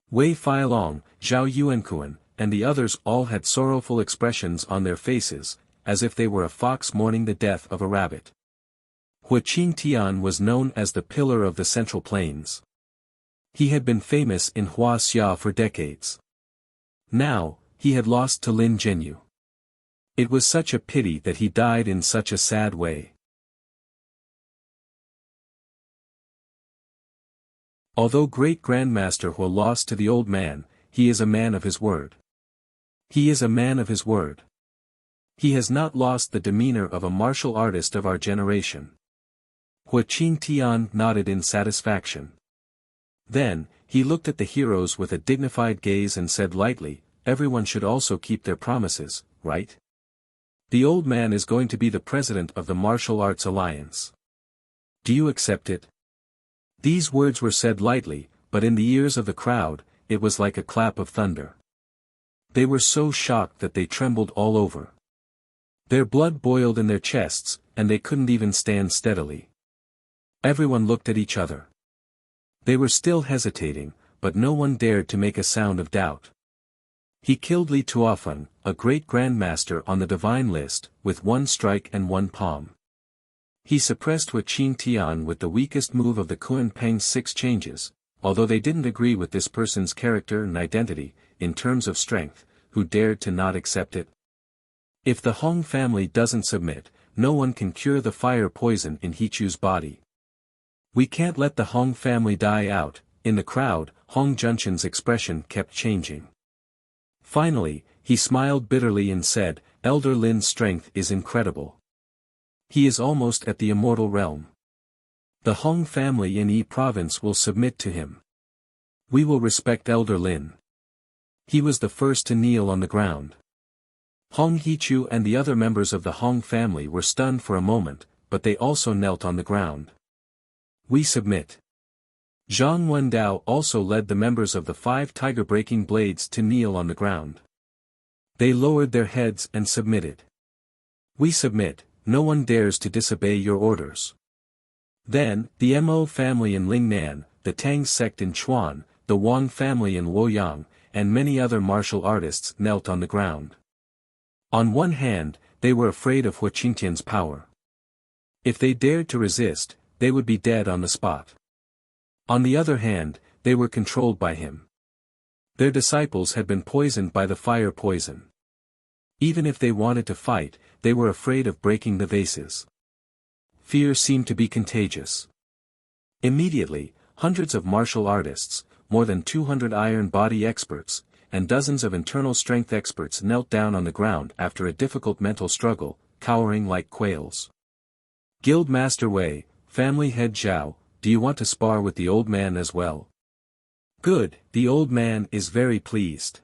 Wei Feilong, Zhao Yuankuan, and the others all had sorrowful expressions on their faces, as if they were a fox mourning the death of a rabbit. Hua Qingtian was known as the pillar of the Central Plains. He had been famous in Huaxia for decades. Now, he had lost to Lin Zhenyu. It was such a pity that he died in such a sad way. Although Great Grandmaster Hua lost to the old man, he is a man of his word. He is a man of his word. He has not lost the demeanor of a martial artist of our generation. Hua Qingtian nodded in satisfaction. Then, he looked at the heroes with a dignified gaze and said lightly, everyone should also keep their promises, right? The old man is going to be the president of the Martial Arts Alliance. Do you accept it? These words were said lightly, but in the ears of the crowd, it was like a clap of thunder. They were so shocked that they trembled all over. Their blood boiled in their chests, and they couldn't even stand steadily. Everyone looked at each other. They were still hesitating, but no one dared to make a sound of doubt. He killed Li Tuofeng, a great grandmaster on the divine list, with 1 strike and 1 palm. He suppressed Hua Qingtian with the weakest move of the Kuanpeng's 6 changes, although they didn't agree with this person's character and identity, in terms of strength, who dared to not accept it? If the Hong family doesn't submit, no one can cure the fire poison in Hichu's body. We can't let the Hong family die out. In the crowd, Hong Junshin's expression kept changing. Finally, he smiled bitterly and said, Elder Lin's strength is incredible. He is almost at the immortal realm. The Hong family in Yi province will submit to him. We will respect Elder Lin. He was the first to kneel on the ground. Hong Hichu and the other members of the Hong family were stunned for a moment, but they also knelt on the ground. We submit. Zhang Wendao also led the members of the 5 tiger-breaking blades to kneel on the ground. They lowered their heads and submitted. We submit, no one dares to disobey your orders. Then, the Mo family in Lingnan, the Tang sect in Chuan, the Wang family in Luoyang, and many other martial artists knelt on the ground. On one hand, they were afraid of Hua Qingtian's power. If they dared to resist, they would be dead on the spot. On the other hand, they were controlled by him. Their disciples had been poisoned by the fire poison. Even if they wanted to fight, they were afraid of breaking the vases. Fear seemed to be contagious. Immediately, hundreds of martial artists, more than 200 iron body experts, and dozens of internal strength experts knelt down on the ground after a difficult mental struggle, cowering like quails. Guild Master Wei, Family Head Zhao, do you want to spar with the old man as well? Good, the old man is very pleased.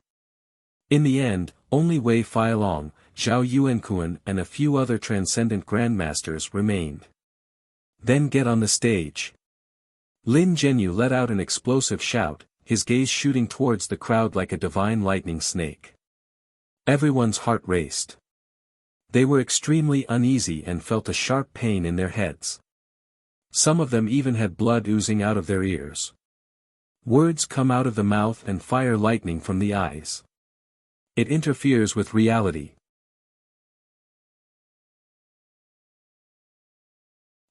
In the end, only Wei Feilong, Zhao Yuankuan and a few other transcendent grandmasters remained. Then get on the stage. Lin Zhenyu let out an explosive shout, his gaze shooting towards the crowd like a divine lightning snake. Everyone's heart raced. They were extremely uneasy and felt a sharp pain in their heads. Some of them even had blood oozing out of their ears. Words come out of the mouth and fire lightning from the eyes. It interferes with reality.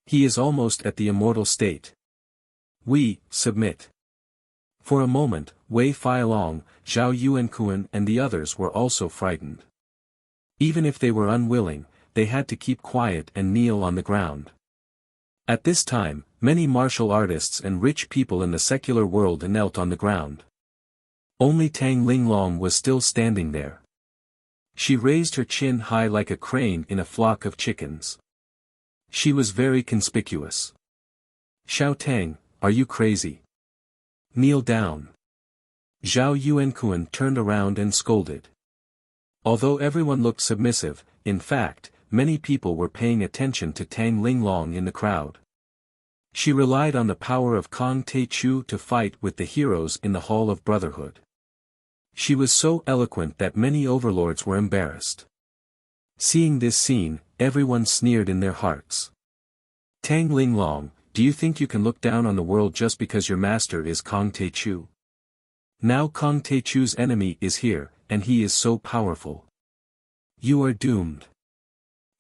He is almost at the immortal state. We submit. For a moment, Wei Feilong, Zhao Yuankuan and the others were also frightened. Even if they were unwilling, they had to keep quiet and kneel on the ground. At this time, many martial artists and rich people in the secular world knelt on the ground. Only Tang Linglong was still standing there. She raised her chin high like a crane in a flock of chickens. She was very conspicuous. Xiao Tang, are you crazy? Kneel down. Zhao Yuankuan turned around and scolded. Although everyone looked submissive, in fact, many people were paying attention to Tang Linglong in the crowd. She relied on the power of Kong Te Chu to fight with the heroes in the Hall of Brotherhood. She was so eloquent that many overlords were embarrassed. Seeing this scene, everyone sneered in their hearts. Tang Linglong, do you think you can look down on the world just because your master is Kong Te Chu? Now Kong Te Chu's enemy is here, and he is so powerful. You are doomed.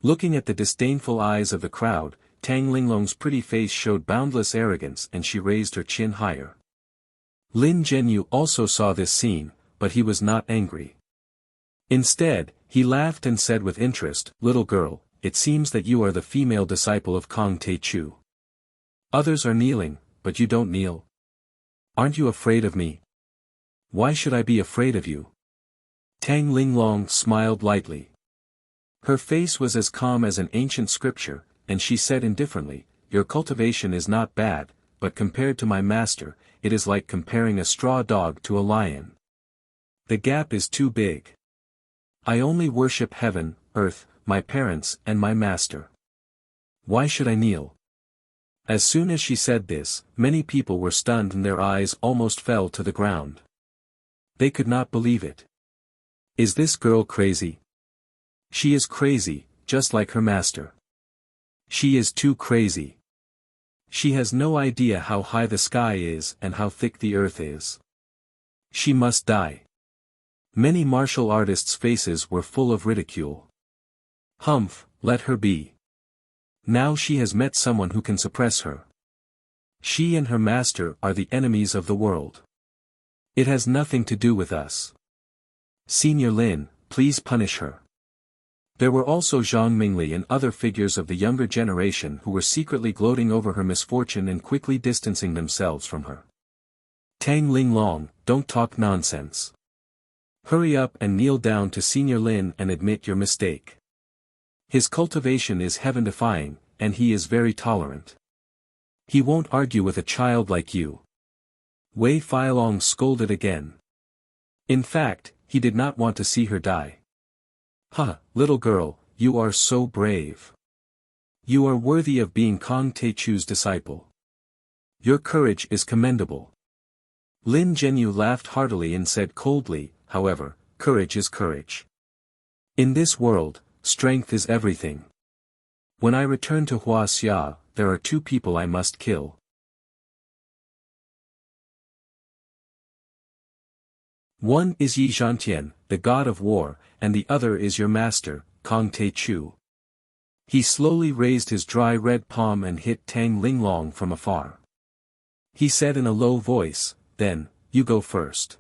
Looking at the disdainful eyes of the crowd, Tang Linglong's pretty face showed boundless arrogance and she raised her chin higher. Lin Zhenyu also saw this scene, but he was not angry. Instead, he laughed and said with interest, "Little girl, it seems that you are the female disciple of Kong Te Chu. Others are kneeling, but you don't kneel. Aren't you afraid of me?" "Why should I be afraid of you?" Tang Linglong smiled lightly. Her face was as calm as an ancient scripture, and she said indifferently, "Your cultivation is not bad, but compared to my master, it is like comparing a straw dog to a lion. The gap is too big. I only worship heaven, earth, my parents and my master. Why should I kneel?" As soon as she said this, many people were stunned and their eyes almost fell to the ground. They could not believe it. Is this girl crazy? She is crazy, just like her master. She is too crazy. She has no idea how high the sky is and how thick the earth is. She must die. Many martial artists' faces were full of ridicule. Humph, let her be. Now she has met someone who can suppress her. She and her master are the enemies of the world. It has nothing to do with us. Senior Lin, please punish her. There were also Zhang Mingli and other figures of the younger generation who were secretly gloating over her misfortune and quickly distancing themselves from her. Tang Linglong, don't talk nonsense. Hurry up and kneel down to Senior Lin and admit your mistake. His cultivation is heaven-defying, and he is very tolerant. He won't argue with a child like you. Wei Feilong scolded again. In fact, he did not want to see her die. "Ha, little girl, you are so brave. You are worthy of being Kong Te Chu's disciple. Your courage is commendable." Lin Zhenyu laughed heartily and said coldly, "However, courage is courage. In this world, strength is everything. When I return to Huaxia, there are two people I must kill. One is Yi Zhantian, the god of war, and the other is your master, Kong Te Chu." He slowly raised his dry red palm and hit Tang Linglong from afar. He said in a low voice, "Then, you go first.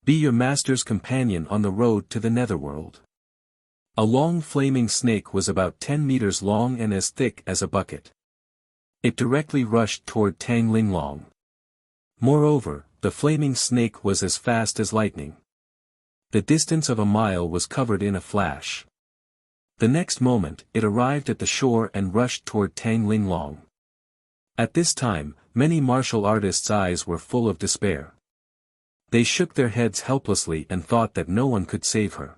Be your master's companion on the road to the netherworld." A long flaming snake was about 10 meters long and as thick as a bucket. It directly rushed toward Tang Linglong. Moreover, the flaming snake was as fast as lightning. The distance of a mile was covered in a flash. The next moment, it arrived at the shore and rushed toward Tang Linglong. At this time, many martial artists' eyes were full of despair. They shook their heads helplessly and thought that no one could save her.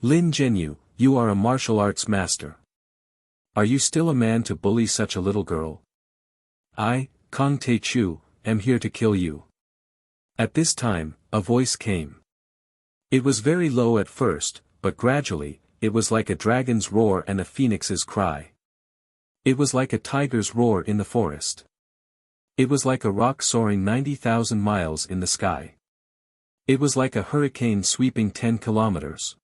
"Lin Zhenyu, you are a martial arts master. Are you still a man to bully such a little girl?" "I, Kong Te Chu, am here to kill you. At this time, a voice came. It was very low at first, but gradually, it was like a dragon's roar and a phoenix's cry. It was like a tiger's roar in the forest. It was like a rock soaring 90,000 miles in the sky. It was like a hurricane sweeping 10 kilometers.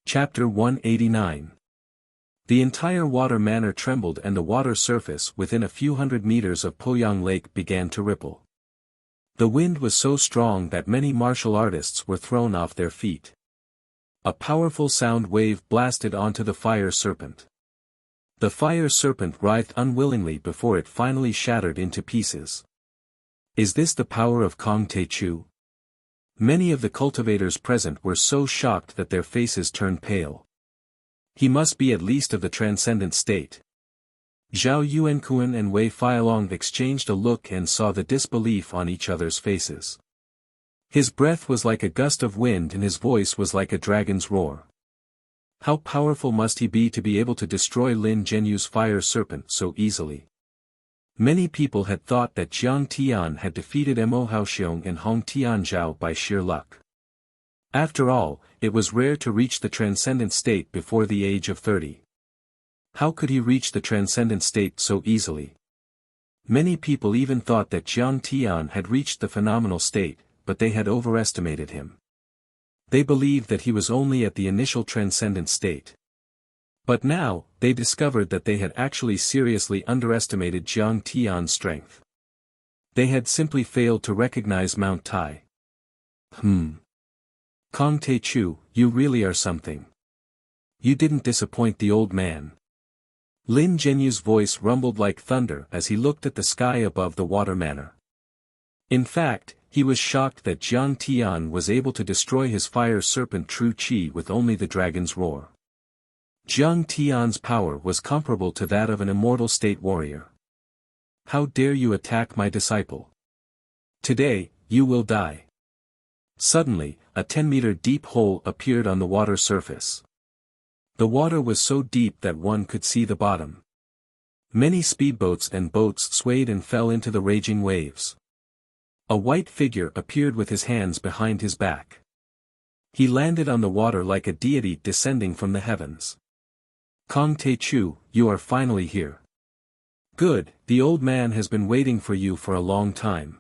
Chapter 189. The entire water manor trembled and the water surface within a few hundred meters of Poyang Lake began to ripple. The wind was so strong that many martial artists were thrown off their feet. A powerful sound wave blasted onto the fire serpent. The fire serpent writhed unwillingly before it finally shattered into pieces. Is this the power of Kong Te Chu? Many of the cultivators present were so shocked that their faces turned pale. He must be at least of the transcendent state. Zhao Yuankuan and Wei Feilong exchanged a look and saw the disbelief on each other's faces. His breath was like a gust of wind and his voice was like a dragon's roar. How powerful must he be to be able to destroy Lin Zhenyu's fire serpent so easily? Many people had thought that Jiang Tian had defeated Mo Haoxiong and Hong Tianzhao by sheer luck. After all, it was rare to reach the transcendent state before the age of 30. How could he reach the transcendent state so easily? Many people even thought that Jiang Tian had reached the phenomenal state, but they had overestimated him. They believed that he was only at the initial transcendent state. But now, they discovered that they had actually seriously underestimated Jiang Tian's strength. They had simply failed to recognize Mount Tai. Kong Te Chu, you really are something. You didn't disappoint the old man. Lin Zhenyu's voice rumbled like thunder as he looked at the sky above the water manor. In fact, he was shocked that Jiang Tian was able to destroy his fire serpent True Qi with only the dragon's roar. Jiang Tian's power was comparable to that of an immortal state warrior. How dare you attack my disciple? Today, you will die. Suddenly, a 10-meter deep hole appeared on the water surface. The water was so deep that one could see the bottom. Many speedboats and boats swayed and fell into the raging waves. A white figure appeared with his hands behind his back. He landed on the water like a deity descending from the heavens. Kong Te Chu, you are finally here. Good, the old man has been waiting for you for a long time.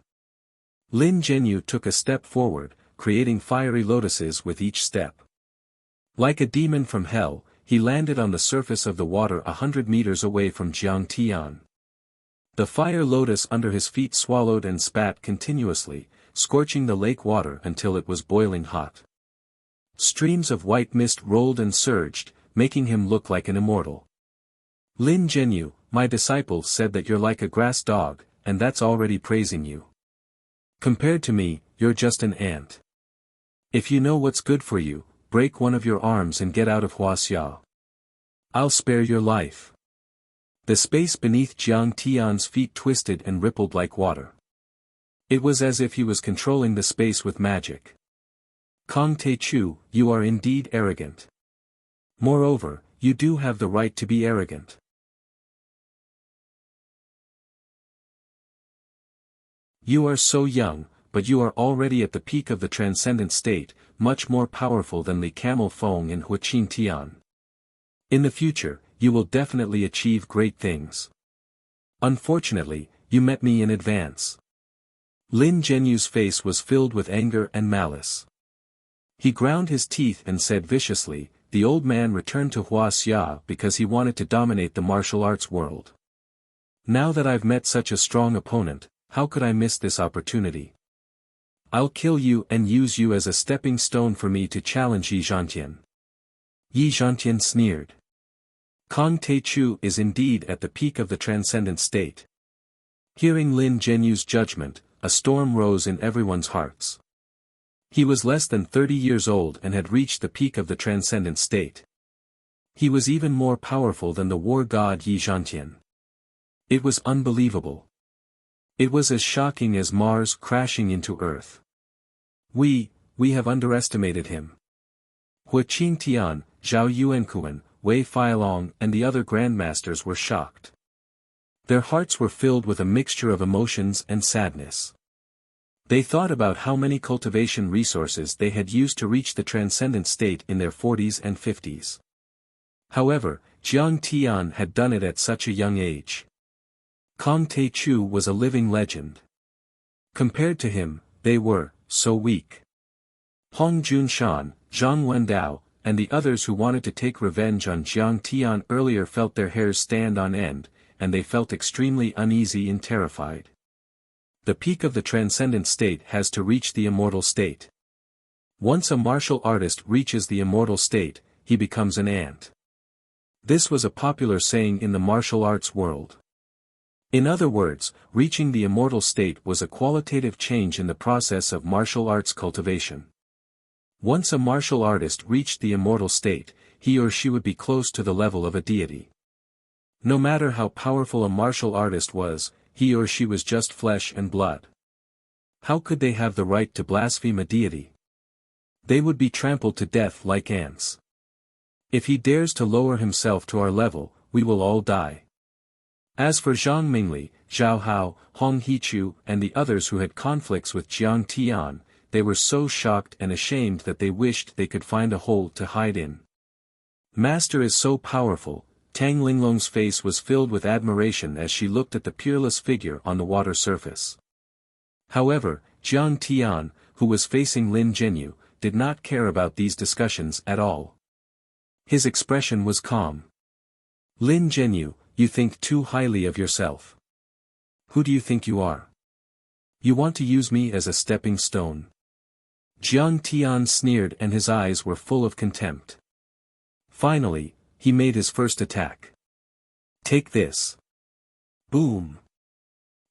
Lin Zhenyu took a step forward, creating fiery lotuses with each step. Like a demon from hell, he landed on the surface of the water 100 meters away from Jiang Tian. The fire lotus under his feet swallowed and spat continuously, scorching the lake water until it was boiling hot. Streams of white mist rolled and surged, making him look like an immortal. Lin Zhenyu, my disciple said that you're like a grass dog, and that's already praising you. Compared to me, you're just an ant. If you know what's good for you, break one of your arms and get out of Huaxia. I'll spare your life. The space beneath Jiang Tian's feet twisted and rippled like water. It was as if he was controlling the space with magic. Kong Te Chu, you are indeed arrogant. Moreover, you do have the right to be arrogant. You are so young, but you are already at the peak of the transcendent state, much more powerful than Li Camel Feng and Huaqin Tian. In the future, you will definitely achieve great things. Unfortunately, you met me in advance. Lin Zhenyu's face was filled with anger and malice. He ground his teeth and said viciously, the old man returned to Huaxia because he wanted to dominate the martial arts world. Now that I've met such a strong opponent, how could I miss this opportunity? I'll kill you and use you as a stepping stone for me to challenge Yi Zhantian. Yi Zhantian sneered. Kong Te Chu is indeed at the peak of the transcendent state. Hearing Lin Zhenyu's judgment, a storm rose in everyone's hearts. He was less than 30 years old and had reached the peak of the transcendent state. He was even more powerful than the war god Yi Zhantian. It was unbelievable. It was as shocking as Mars crashing into Earth. We have underestimated him. Hu Qingtian, Zhao Yuankuan, Wei Feilong and the other grandmasters were shocked. Their hearts were filled with a mixture of emotions and sadness. They thought about how many cultivation resources they had used to reach the transcendent state in their 40s and 50s. However, Jiang Tian had done it at such a young age. Kong Te Chu was a living legend. Compared to him, they were so weak. Hong Junshan, Zhang Wendao, and the others who wanted to take revenge on Jiang Tian earlier felt their hairs stand on end, and they felt extremely uneasy and terrified. The peak of the transcendent state has to reach the immortal state. Once a martial artist reaches the immortal state, he becomes an ant. This was a popular saying in the martial arts world. In other words, reaching the immortal state was a qualitative change in the process of martial arts cultivation. Once a martial artist reached the immortal state, he or she would be close to the level of a deity. No matter how powerful a martial artist was, he or she was just flesh and blood. How could they have the right to blaspheme a deity? They would be trampled to death like ants. If he dares to lower himself to our level, we will all die. As for Zhang Mingli, Zhao Hao, Hong Hichu and the others who had conflicts with Jiang Tian, they were so shocked and ashamed that they wished they could find a hole to hide in. Master is so powerful. Tang Linglong's face was filled with admiration as she looked at the peerless figure on the water surface. However, Jiang Tian, who was facing Lin Zhenyu, did not care about these discussions at all. His expression was calm. Lin Zhenyu, you think too highly of yourself. Who do you think you are? You want to use me as a stepping stone? Jiang Tian sneered and his eyes were full of contempt. Finally, he made his first attack. Take this. Boom.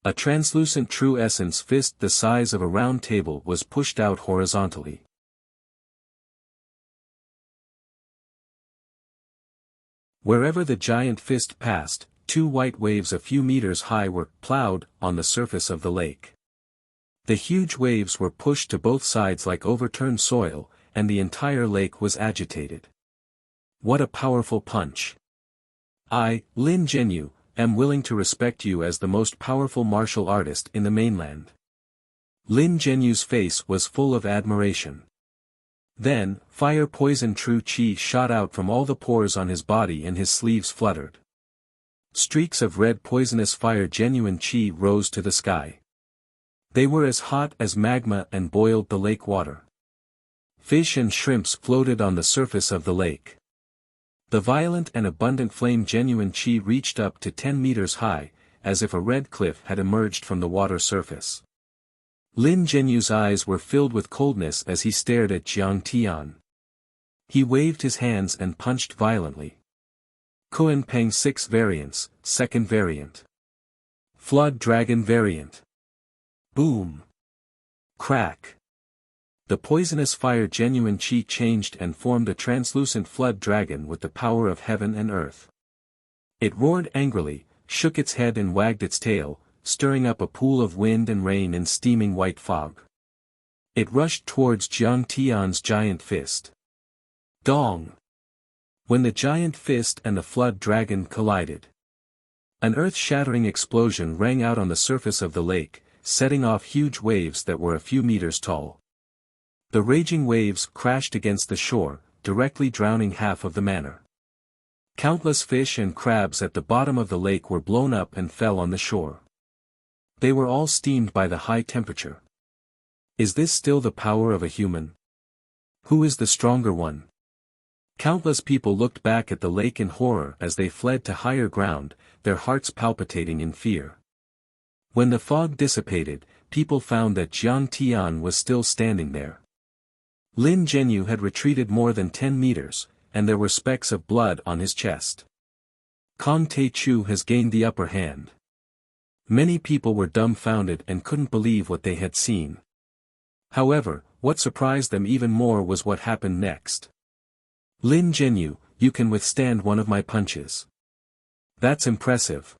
A translucent true essence fist the size of a round table was pushed out horizontally. Wherever the giant fist passed, 2 white waves a few meters high were plowed on the surface of the lake. The huge waves were pushed to both sides like overturned soil, and the entire lake was agitated. What a powerful punch. I, Lin Zhenyu, am willing to respect you as the most powerful martial artist in the mainland. Lin Zhenyu's face was full of admiration. Then, fire poison true qi shot out from all the pores on his body and his sleeves fluttered. Streaks of red poisonous fire genuine qi rose to the sky. They were as hot as magma and boiled the lake water. Fish and shrimps floated on the surface of the lake. The violent and abundant flame genuine qi reached up to 10 meters high, as if a red cliff had emerged from the water surface. Lin Zhenyu's eyes were filled with coldness as he stared at Jiang Tian. He waved his hands and punched violently. Kuan Peng 6 variants, second variant. Flood Dragon variant. Boom. Crack. The poisonous fire genuine qi changed and formed a translucent flood dragon with the power of heaven and earth. It roared angrily, shook its head and wagged its tail, stirring up a pool of wind and rain in steaming white fog. It rushed towards Jiang Tian's giant fist. Dong! When the giant fist and the flood dragon collided, an earth-shattering explosion rang out on the surface of the lake, setting off huge waves that were a few meters tall. The raging waves crashed against the shore, directly drowning half of the manor. Countless fish and crabs at the bottom of the lake were blown up and fell on the shore. They were all steamed by the high temperature. Is this still the power of a human? Who is the stronger one? Countless people looked back at the lake in horror as they fled to higher ground, their hearts palpitating in fear. When the fog dissipated, people found that Jiang Tian was still standing there. Lin Zhenyu had retreated more than 10 meters, and there were specks of blood on his chest. Kong Te Chu has gained the upper hand. Many people were dumbfounded and couldn't believe what they had seen. However, what surprised them even more was what happened next. Lin Zhenyu, you can withstand one of my punches. That's impressive.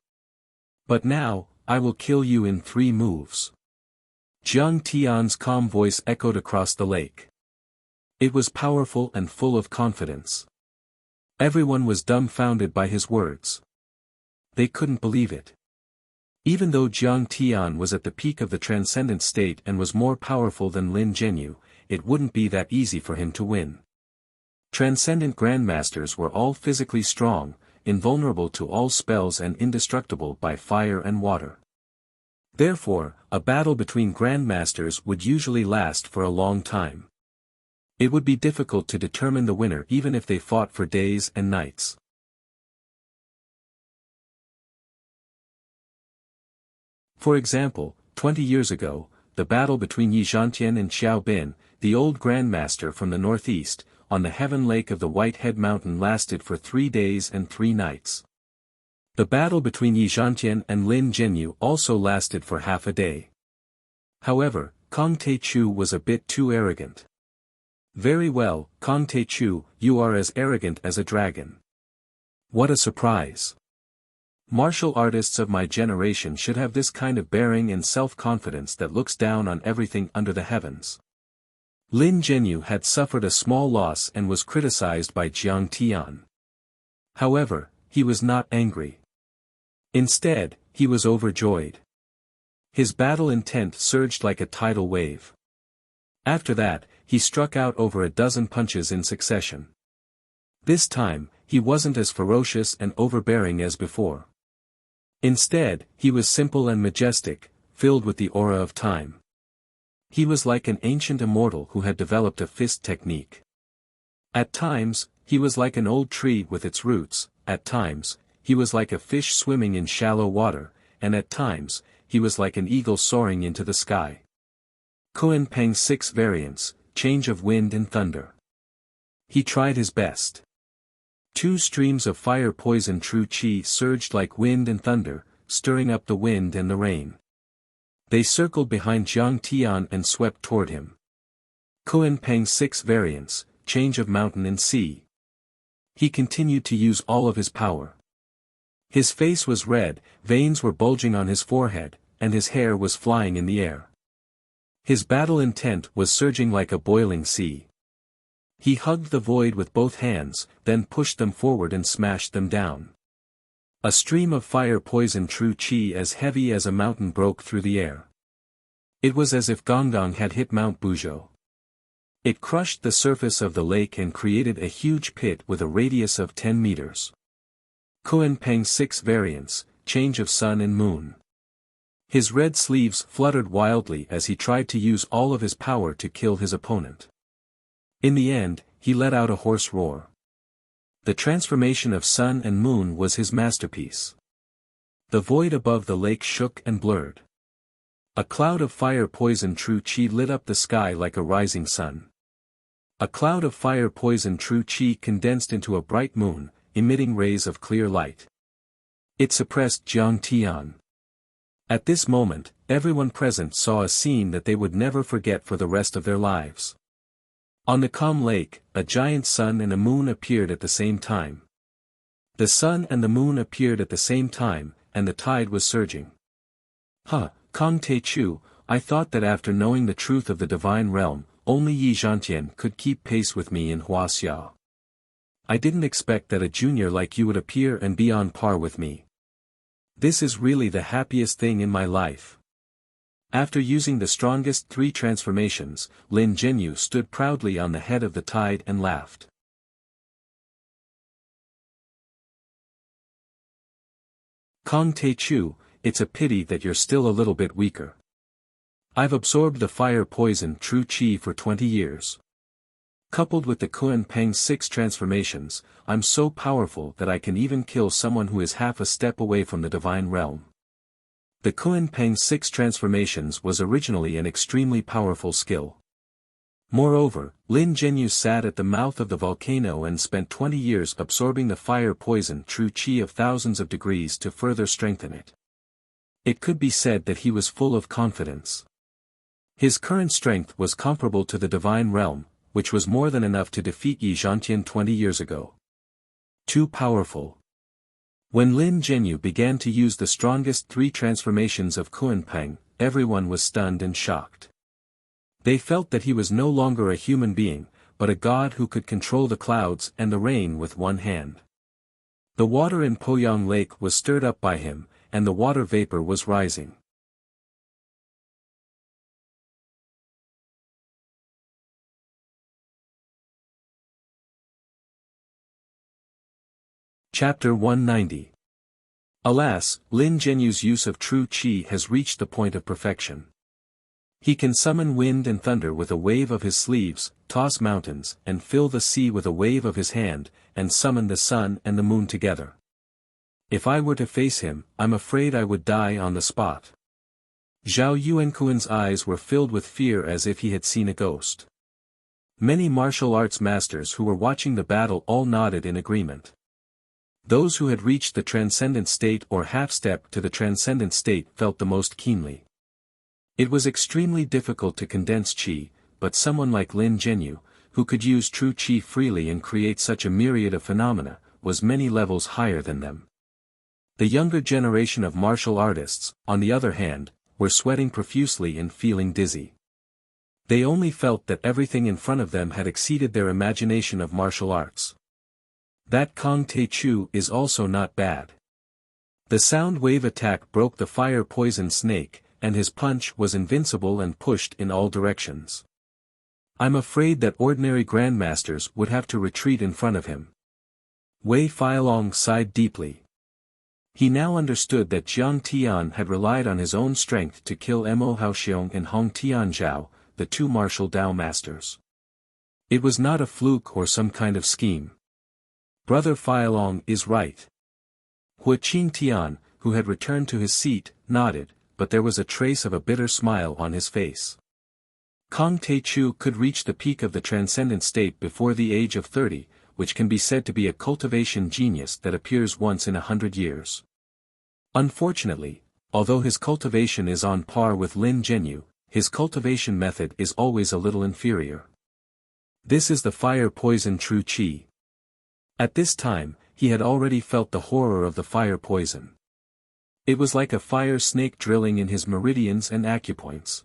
But now, I will kill you in 3 moves. Jiang Tian's calm voice echoed across the lake. It was powerful and full of confidence. Everyone was dumbfounded by his words. They couldn't believe it. Even though Jiang Tian was at the peak of the transcendent state and was more powerful than Lin Zhenyu, it wouldn't be that easy for him to win. Transcendent grandmasters were all physically strong, invulnerable to all spells and indestructible by fire and water. Therefore, a battle between grandmasters would usually last for a long time. It would be difficult to determine the winner even if they fought for days and nights. For example, 20 years ago, the battle between Yi Zhantian and Xiao Bin, the old grandmaster from the northeast, on the heaven lake of the Whitehead Mountain lasted for 3 days and 3 nights. The battle between Yi Zhantian and Lin Zhenyu also lasted for half a day. However, Kong Taichu was a bit too arrogant. Very well, Kong Taichu, you are as arrogant as a dragon. What a surprise. Martial artists of my generation should have this kind of bearing and self-confidence that looks down on everything under the heavens. Lin Zhenyu had suffered a small loss and was criticized by Jiang Tian. However, he was not angry. Instead, he was overjoyed. His battle intent surged like a tidal wave. After that, he struck out over a dozen punches in succession. This time, he wasn't as ferocious and overbearing as before. Instead, he was simple and majestic, filled with the aura of time. He was like an ancient immortal who had developed a fist technique. At times, he was like an old tree with its roots, at times, he was like a fish swimming in shallow water, and at times, he was like an eagle soaring into the sky. Kuan Peng 6 variants, change of wind and thunder. He tried his best. 2 streams of fire poison true chi surged like wind and thunder, stirring up the wind and the rain. They circled behind Jiang Tian and swept toward him. Kuan Peng 6 variants, change of mountain and sea. He continued to use all of his power. His face was red, veins were bulging on his forehead, and his hair was flying in the air. His battle intent was surging like a boiling sea. He hugged the void with both hands, then pushed them forward and smashed them down. A stream of fire poison true chi as heavy as a mountain broke through the air. It was as if Gonggong had hit Mount Buzhou. It crushed the surface of the lake and created a huge pit with a radius of 10 meters. Kuan Peng 6 variants, change of sun and moon. His red sleeves fluttered wildly as he tried to use all of his power to kill his opponent. In the end, he let out a hoarse roar. The transformation of sun and moon was his masterpiece. The void above the lake shook and blurred. A cloud of fire poison true chi lit up the sky like a rising sun. A cloud of fire poison true chi condensed into a bright moon, emitting rays of clear light. It suppressed Jiang Tian. At this moment, everyone present saw a scene that they would never forget for the rest of their lives. On the calm lake, a giant sun and a moon appeared at the same time. The sun and the moon appeared at the same time, and the tide was surging. Kong Taichu, I thought that after knowing the truth of the divine realm, only Yi Zhantian could keep pace with me in Huaxia. I didn't expect that a junior like you would appear and be on par with me. This is really the happiest thing in my life. After using the strongest 3 transformations, Lin Zhenyu stood proudly on the head of the tide and laughed. Kong Taichu, it's a pity that you're still a little bit weaker. I've absorbed the fire poison true chi for 20 years. Coupled with the Kuan Peng 6 transformations, I'm so powerful that I can even kill someone who is half a step away from the divine realm. The Kuan Peng 6 transformations was originally an extremely powerful skill. Moreover, Lin Zhenyu sat at the mouth of the volcano and spent 20 years absorbing the fire poison true chi of thousands of degrees to further strengthen it. It could be said that he was full of confidence. His current strength was comparable to the divine realm, which was more than enough to defeat Yi Zhantian 20 years ago. Too powerful. When Lin Zhenyu began to use the strongest 3 transformations of Kuan Peng, everyone was stunned and shocked. They felt that he was no longer a human being, but a god who could control the clouds and the rain with one hand. The water in Poyang Lake was stirred up by him, and the water vapor was rising. Chapter 190. Alas, Lin Zhenyu's use of true qi has reached the point of perfection. He can summon wind and thunder with a wave of his sleeves, toss mountains, and fill the sea with a wave of his hand, and summon the sun and the moon together. If I were to face him, I'm afraid I would die on the spot. Zhao Yuankuan's eyes were filled with fear as if he had seen a ghost. Many martial arts masters who were watching the battle all nodded in agreement. Those who had reached the transcendent state or half-step to the transcendent state felt the most keenly. It was extremely difficult to condense qi, but someone like Lin Zhenyu, who could use true qi freely and create such a myriad of phenomena, was many levels higher than them. The younger generation of martial artists, on the other hand, were sweating profusely and feeling dizzy. They only felt that everything in front of them had exceeded their imagination of martial arts. That Kong Te Chu is also not bad. The sound wave attack broke the fire poison snake, and his punch was invincible and pushed in all directions. I'm afraid that ordinary grandmasters would have to retreat in front of him. Wei Feilong sighed deeply. He now understood that Jiang Tian had relied on his own strength to kill Mo Haoxiong and Hong Tianzhao, the two martial Dao masters. It was not a fluke or some kind of scheme. Brother Feilong is right. Hua Qing Tian, who had returned to his seat, nodded, but there was a trace of a bitter smile on his face. Kong Te Chu could reach the peak of the transcendent state before the age of 30, which can be said to be a cultivation genius that appears once in 100 years. Unfortunately, although his cultivation is on par with Lin Zhenyu, his cultivation method is always a little inferior. This is the fire poison true qi. At this time, he had already felt the horror of the fire poison. It was like a fire snake drilling in his meridians and acupoints.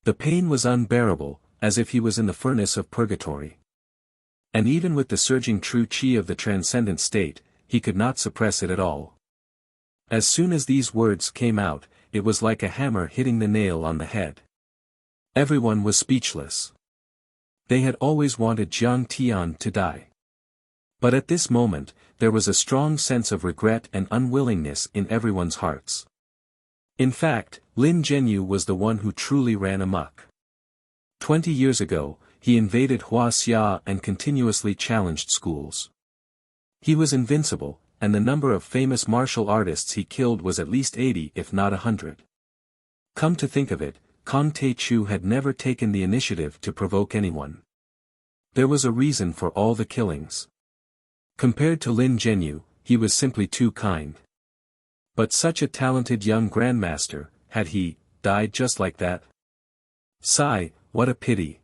The pain was unbearable, as if he was in the furnace of purgatory. And even with the surging true qi of the transcendent state, he could not suppress it at all. As soon as these words came out, it was like a hammer hitting the nail on the head. Everyone was speechless. They had always wanted Jiang Tian to die. But at this moment, there was a strong sense of regret and unwillingness in everyone's hearts. In fact, Lin Zhenyu was the one who truly ran amok. 20 years ago, he invaded Huaxia and continuously challenged schools. He was invincible, and the number of famous martial artists he killed was at least 80 if not 100. Come to think of it, Kong Te Chu had never taken the initiative to provoke anyone. There was a reason for all the killings. Compared to Lin Zhenyu, he was simply too kind. But such a talented young grandmaster, had he died just like that? Sigh, what a pity.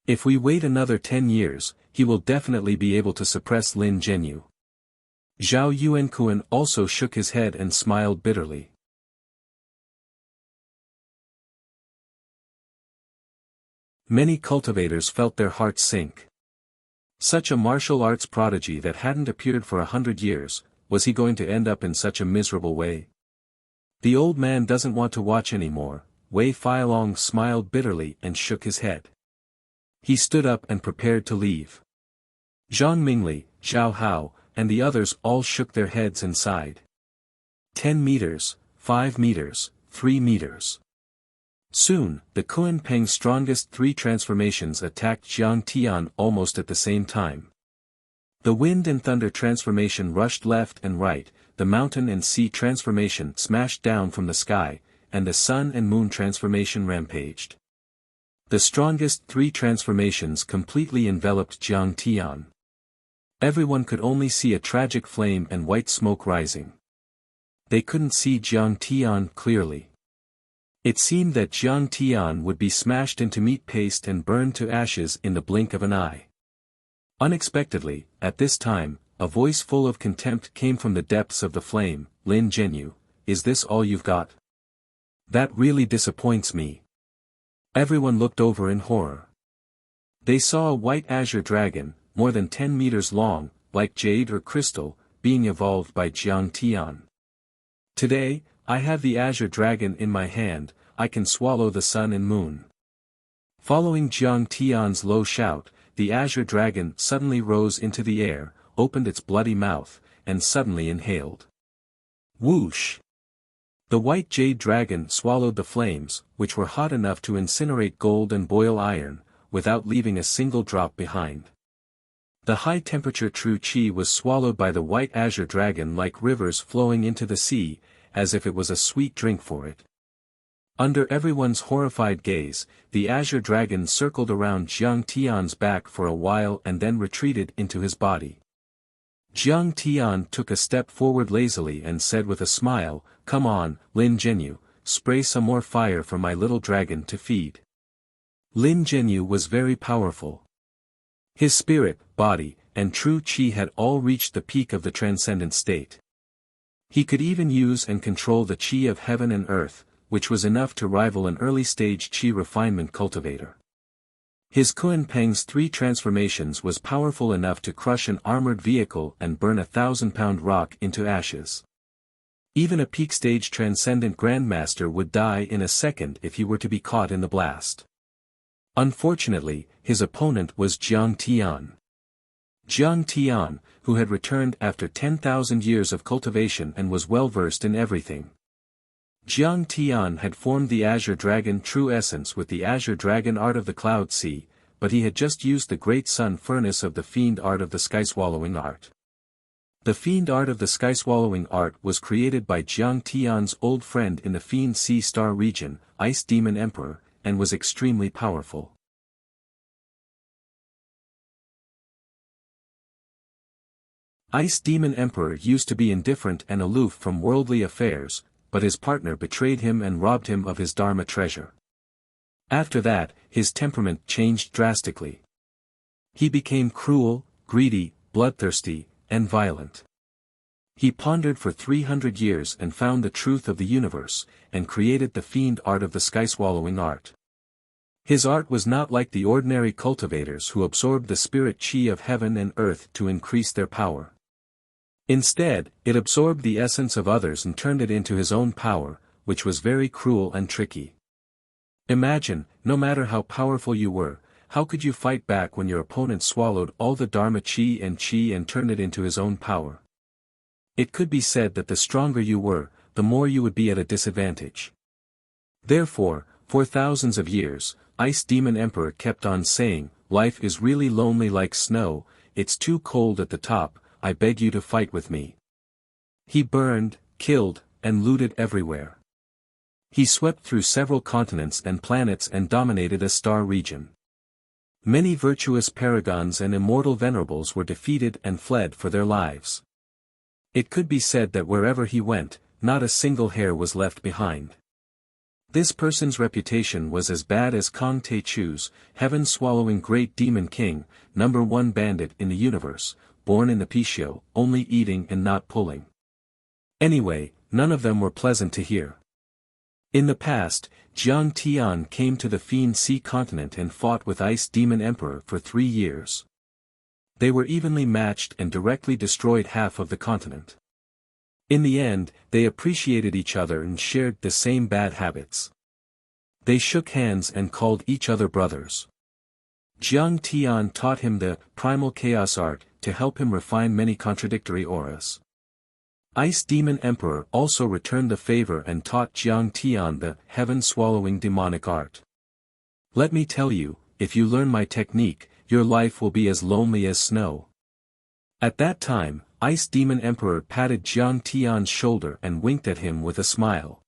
If we wait another 10 years, he will definitely be able to suppress Lin Zhenyu. Zhao Yuankuan also shook his head and smiled bitterly. Many cultivators felt their hearts sink. Such a martial arts prodigy that hadn't appeared for 100 years, was he going to end up in such a miserable way? The old man doesn't want to watch anymore. Wei Feilong smiled bitterly and shook his head. He stood up and prepared to leave. Zhang Mingli, Zhao Hao, and the others all shook their heads and sighed. 10 meters, 5 meters, 3 meters. Soon, the Kunpeng's strongest 3 transformations attacked Jiang Tian almost at the same time. The wind and thunder transformation rushed left and right, the mountain and sea transformation smashed down from the sky, and the sun and moon transformation rampaged. The strongest 3 transformations completely enveloped Jiang Tian. Everyone could only see a tragic flame and white smoke rising. They couldn't see Jiang Tian clearly. It seemed that Jiang Tian would be smashed into meat paste and burned to ashes in the blink of an eye. Unexpectedly, at this time, a voice full of contempt came from the depths of the flame. Lin Zhenyu, is this all you've got? That really disappoints me. Everyone looked over in horror. They saw a white azure dragon, more than 10 meters long, like jade or crystal, being evolved by Jiang Tian. Today, I have the azure dragon in my hand, I can swallow the sun and moon. Following Jiang Tian's low shout, the azure dragon suddenly rose into the air, opened its bloody mouth, and suddenly inhaled. Whoosh! The white jade dragon swallowed the flames, which were hot enough to incinerate gold and boil iron, without leaving a single drop behind. The high-temperature true qi was swallowed by the white azure dragon like rivers flowing into the sea, as if it was a sweet drink for it. Under everyone's horrified gaze, the azure dragon circled around Jiang Tian's back for a while and then retreated into his body. Jiang Tian took a step forward lazily and said with a smile, "Come on, Lin Zhenyu, spray some more fire for my little dragon to feed." Lin Zhenyu was very powerful. His spirit, body, and true qi had all reached the peak of the transcendent state. He could even use and control the qi of heaven and earth, which was enough to rival an early-stage qi refinement cultivator. His Kunpeng's 3 transformations was powerful enough to crush an armored vehicle and burn a 1,000-pound rock into ashes. Even a peak-stage transcendent grandmaster would die in a second if he were to be caught in the blast. Unfortunately, his opponent was Jiang Tian. Jiang Tian, who had returned after 10,000 years of cultivation and was well-versed in everything. Jiang Tian had formed the Azure Dragon true essence with the Azure Dragon art of the Cloud Sea, but he had just used the Great Sun Furnace of the Fiend art of the Sky-Swallowing art. The Fiend art of the Sky-Swallowing art was created by Jiang Tian's old friend in the Fiend Sea Star region, Ice Demon Emperor, and was extremely powerful. Ice Demon Emperor used to be indifferent and aloof from worldly affairs, but his partner betrayed him and robbed him of his Dharma treasure. After that, his temperament changed drastically. He became cruel, greedy, bloodthirsty, and violent. He pondered for 300 years and found the truth of the universe, and created the Fiend art of the Sky-Swallowing art. His art was not like the ordinary cultivators who absorbed the spirit qi of heaven and earth to increase their power. Instead, it absorbed the essence of others and turned it into his own power, which was very cruel and tricky. Imagine, no matter how powerful you were, how could you fight back when your opponent swallowed all the Dharma qi and turned it into his own power? It could be said that the stronger you were, the more you would be at a disadvantage. Therefore, for thousands of years, Ice Demon Emperor kept on saying, "Life is really lonely like snow, it's too cold at the top, I beg you to fight with me." He burned, killed, and looted everywhere. He swept through several continents and planets and dominated a star region. Many virtuous paragons and immortal venerables were defeated and fled for their lives. It could be said that wherever he went, not a single hair was left behind. This person's reputation was as bad as Kong Te-Chu's, heaven-swallowing great demon king, #1 bandit in the universe, born in the Pishio, only eating and not pulling. Anyway, none of them were pleasant to hear. In the past, Jiang Tian came to the Fiend Sea continent and fought with Ice Demon Emperor for 3 years. They were evenly matched and directly destroyed half of the continent. In the end, they appreciated each other and shared the same bad habits. They shook hands and called each other brothers. Jiang Tian taught him the primal chaos art to help him refine many contradictory auras. Ice Demon Emperor also returned the favor and taught Jiang Tian the heaven-swallowing demonic art. Let me tell you, if you learn my technique, your life will be as lonely as snow. At that time, Ice Demon Emperor patted Jiang Tian's shoulder and winked at him with a smile.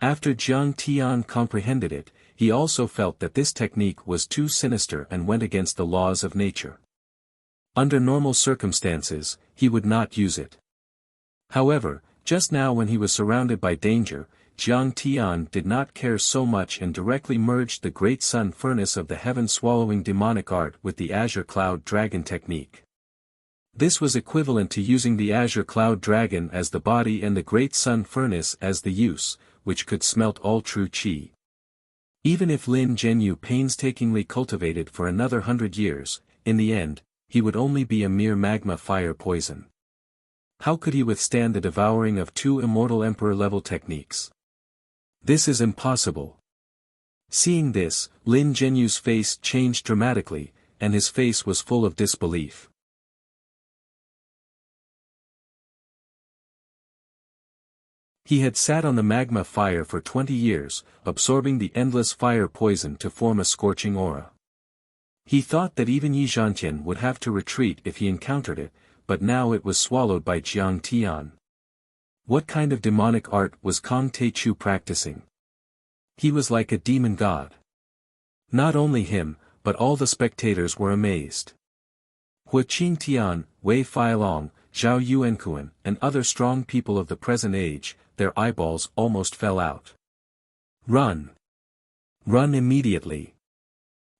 After Jiang Tian comprehended it, he also felt that this technique was too sinister and went against the laws of nature. Under normal circumstances, he would not use it. However, just now when he was surrounded by danger, Jiang Tian did not care so much and directly merged the Great Sun Furnace of the heaven-swallowing demonic art with the Azure Cloud Dragon technique. This was equivalent to using the Azure Cloud Dragon as the body and the Great Sun Furnace as the use, which could smelt all true qi. Even if Lin Zhenyu painstakingly cultivated for another 100 years, in the end, he would only be a mere magma fire poison. How could he withstand the devouring of 2 immortal emperor-level techniques? This is impossible. Seeing this, Lin Zhenyu's face changed dramatically, and his face was full of disbelief. He had sat on the magma fire for 20 years, absorbing the endless fire poison to form a scorching aura. He thought that even Yi Zhantian would have to retreat if he encountered it, but now it was swallowed by Jiang Tian. What kind of demonic art was Kang Taichu practicing? He was like a demon god. Not only him, but all the spectators were amazed. Hua Qingtian, Wei Feilong, Zhao Yuankuan, and other strong people of the present age, their eyeballs almost fell out. Run! Run immediately!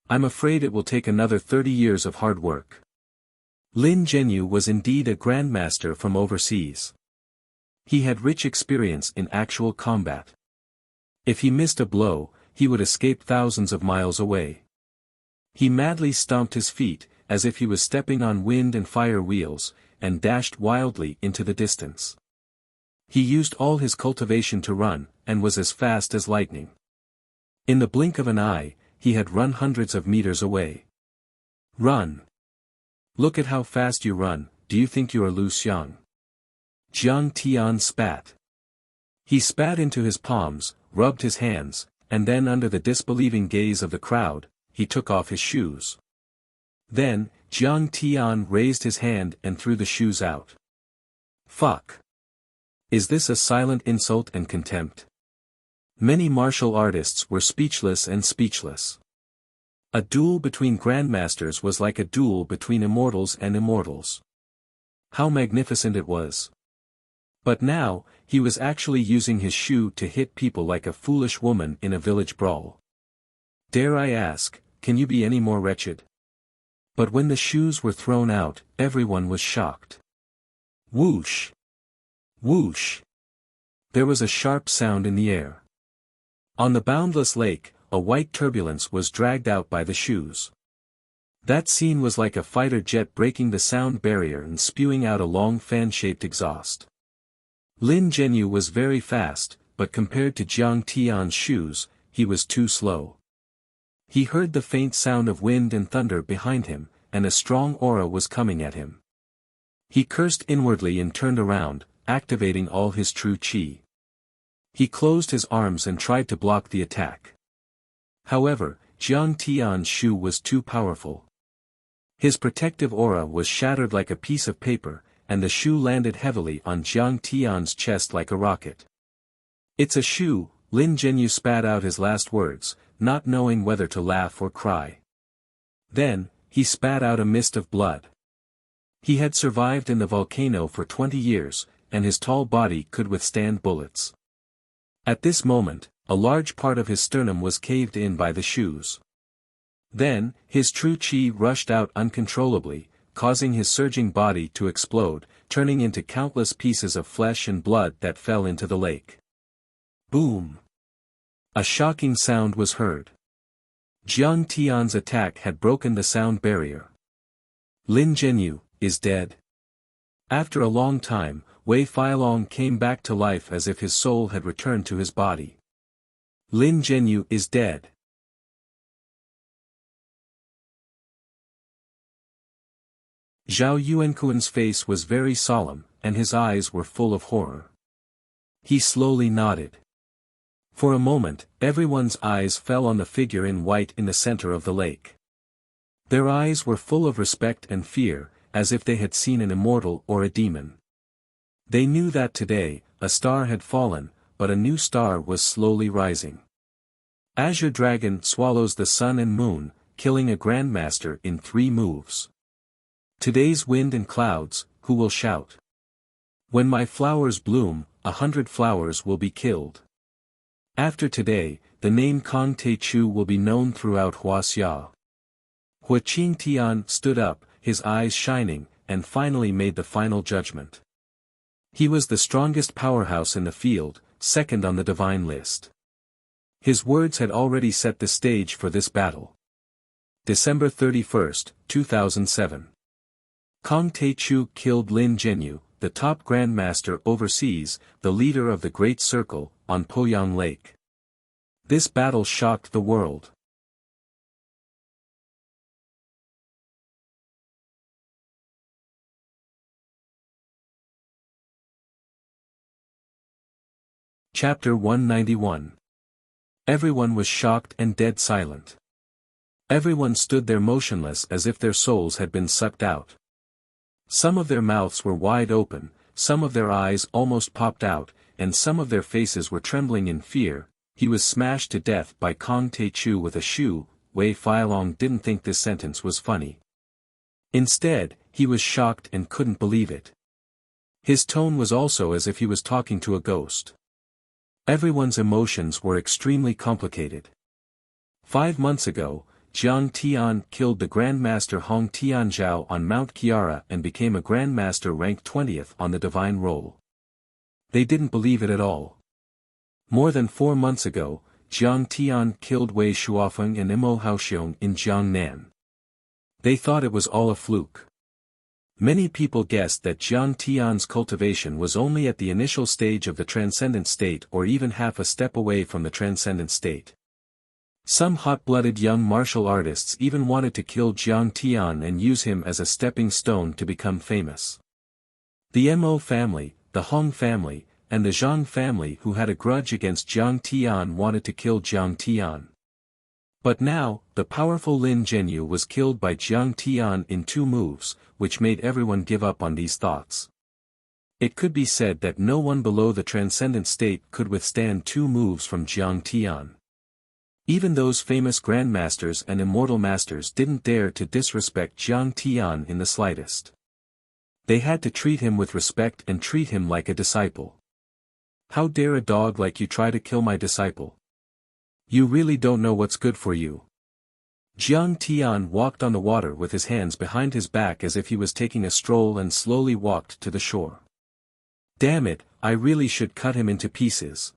I'm afraid it will take another 30 years of hard work. Lin Zhenyu was indeed a grandmaster from overseas. He had rich experience in actual combat. If he missed a blow, he would escape thousands of miles away. He madly stomped his feet, as if he was stepping on wind and fire wheels, and dashed wildly into the distance. He used all his cultivation to run, and was as fast as lightning. In the blink of an eye, he had run hundreds of meters away. Run! Look at how fast you run, do you think you are Lu Xiang? Jiang Tian spat. He spat into his palms, rubbed his hands, and then under the disbelieving gaze of the crowd, he took off his shoes. Then, Jiang Tian raised his hand and threw the shoes out. Fuck! Is this a silent insult and contempt? Many martial artists were speechless and speechless. A duel between grandmasters was like a duel between immortals and immortals. How magnificent it was! But now, he was actually using his shoe to hit people like a foolish woman in a village brawl. Dare I ask, can you be any more wretched? But when the shoes were thrown out, everyone was shocked. Whoosh! Whoosh! There was a sharp sound in the air. On the boundless lake, a white turbulence was dragged out by the shoes. That scene was like a fighter jet breaking the sound barrier and spewing out a long fan-shaped exhaust. Lin Zhenyu was very fast, but compared to Jiang Tian's shoes, he was too slow. He heard the faint sound of wind and thunder behind him, and a strong aura was coming at him. He cursed inwardly and turned around, activating all his true qi. He closed his arms and tried to block the attack. However, Jiang Tian's shoe was too powerful. His protective aura was shattered like a piece of paper, and the shoe landed heavily on Jiang Tian's chest like a rocket. It's a shoe, Lin Zhenyu spat out his last words, not knowing whether to laugh or cry. Then, he spat out a mist of blood. He had survived in the volcano for 20 years, and his tall body could withstand bullets. At this moment, a large part of his sternum was caved in by the shoes. Then, his true qi rushed out uncontrollably, causing his surging body to explode, turning into countless pieces of flesh and blood that fell into the lake. Boom! A shocking sound was heard. Jiang Tian's attack had broken the sound barrier. Lin Zhenyu is dead. After a long time, Wei Feilong came back to life as if his soul had returned to his body. Lin Zhenyu is dead. Zhao Yuankuan's face was very solemn, and his eyes were full of horror. He slowly nodded. For a moment, everyone's eyes fell on the figure in white in the center of the lake. Their eyes were full of respect and fear, as if they had seen an immortal or a demon. They knew that today, a star had fallen, but a new star was slowly rising. Azure Dragon swallows the sun and moon, killing a grandmaster in 3 moves. Today's wind and clouds, who will shout? When my flowers bloom, 100 flowers will be killed. After today, the name Kang Taichu will be known throughout Huaxia. Hua Qingtian stood up, his eyes shining, and finally made the final judgment. He was the strongest powerhouse in the field, second on the divine list. His words had already set the stage for this battle. December 31, 2007. Kong Tae-chu killed Lin Zhenyu, the top grandmaster overseas, the leader of the Great Circle, on Poyang Lake. This battle shocked the world. Chapter 191. Everyone was shocked and dead silent. Everyone stood there motionless as if their souls had been sucked out. Some of their mouths were wide open, some of their eyes almost popped out, and some of their faces were trembling in fear. He was smashed to death by Kong Tae-chu with a shoe. Wei Failong didn't think this sentence was funny. Instead, he was shocked and couldn't believe it. His tone was also as if he was talking to a ghost. Everyone's emotions were extremely complicated. 5 months ago, Jiang Tian killed the Grandmaster Hong Tianzhao on Mount Kiara and became a Grandmaster ranked 20th on the Divine Roll. They didn't believe it at all. More than 4 months ago, Jiang Tian killed Wei Shuofeng and Imo Haoxiong in Jiangnan. They thought it was all a fluke. Many people guessed that Jiang Tian's cultivation was only at the initial stage of the transcendent state or even half a step away from the transcendent state. Some hot-blooded young martial artists even wanted to kill Jiang Tian and use him as a stepping stone to become famous. The Mo family, the Hong family, and the Zhang family who had a grudge against Jiang Tian wanted to kill Jiang Tian. But now, the powerful Lin Zhenyu was killed by Jiang Tian in 2 moves, which made everyone give up on these thoughts. It could be said that no one below the transcendent state could withstand 2 moves from Jiang Tian. Even those famous grandmasters and immortal masters didn't dare to disrespect Jiang Tian in the slightest. They had to treat him with respect and treat him like a disciple. How dare a dog like you try to kill my disciple? You really don't know what's good for you. Jiang Tian walked on the water with his hands behind his back as if he was taking a stroll and slowly walked to the shore. Damn it, I really should cut him into pieces.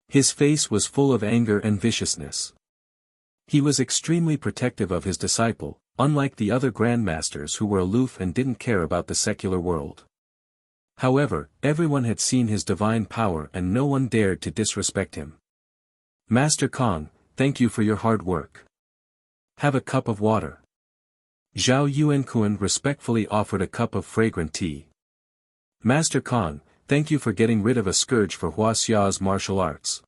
His face was full of anger and viciousness. He was extremely protective of his disciple, unlike the other grandmasters who were aloof and didn't care about the secular world. However, everyone had seen his divine power and no one dared to disrespect him. Master Kong, thank you for your hard work. Have a cup of water. Zhao Yuankuan respectfully offered a cup of fragrant tea. Master Kong, thank you for getting rid of a scourge for Hua Xia's martial arts.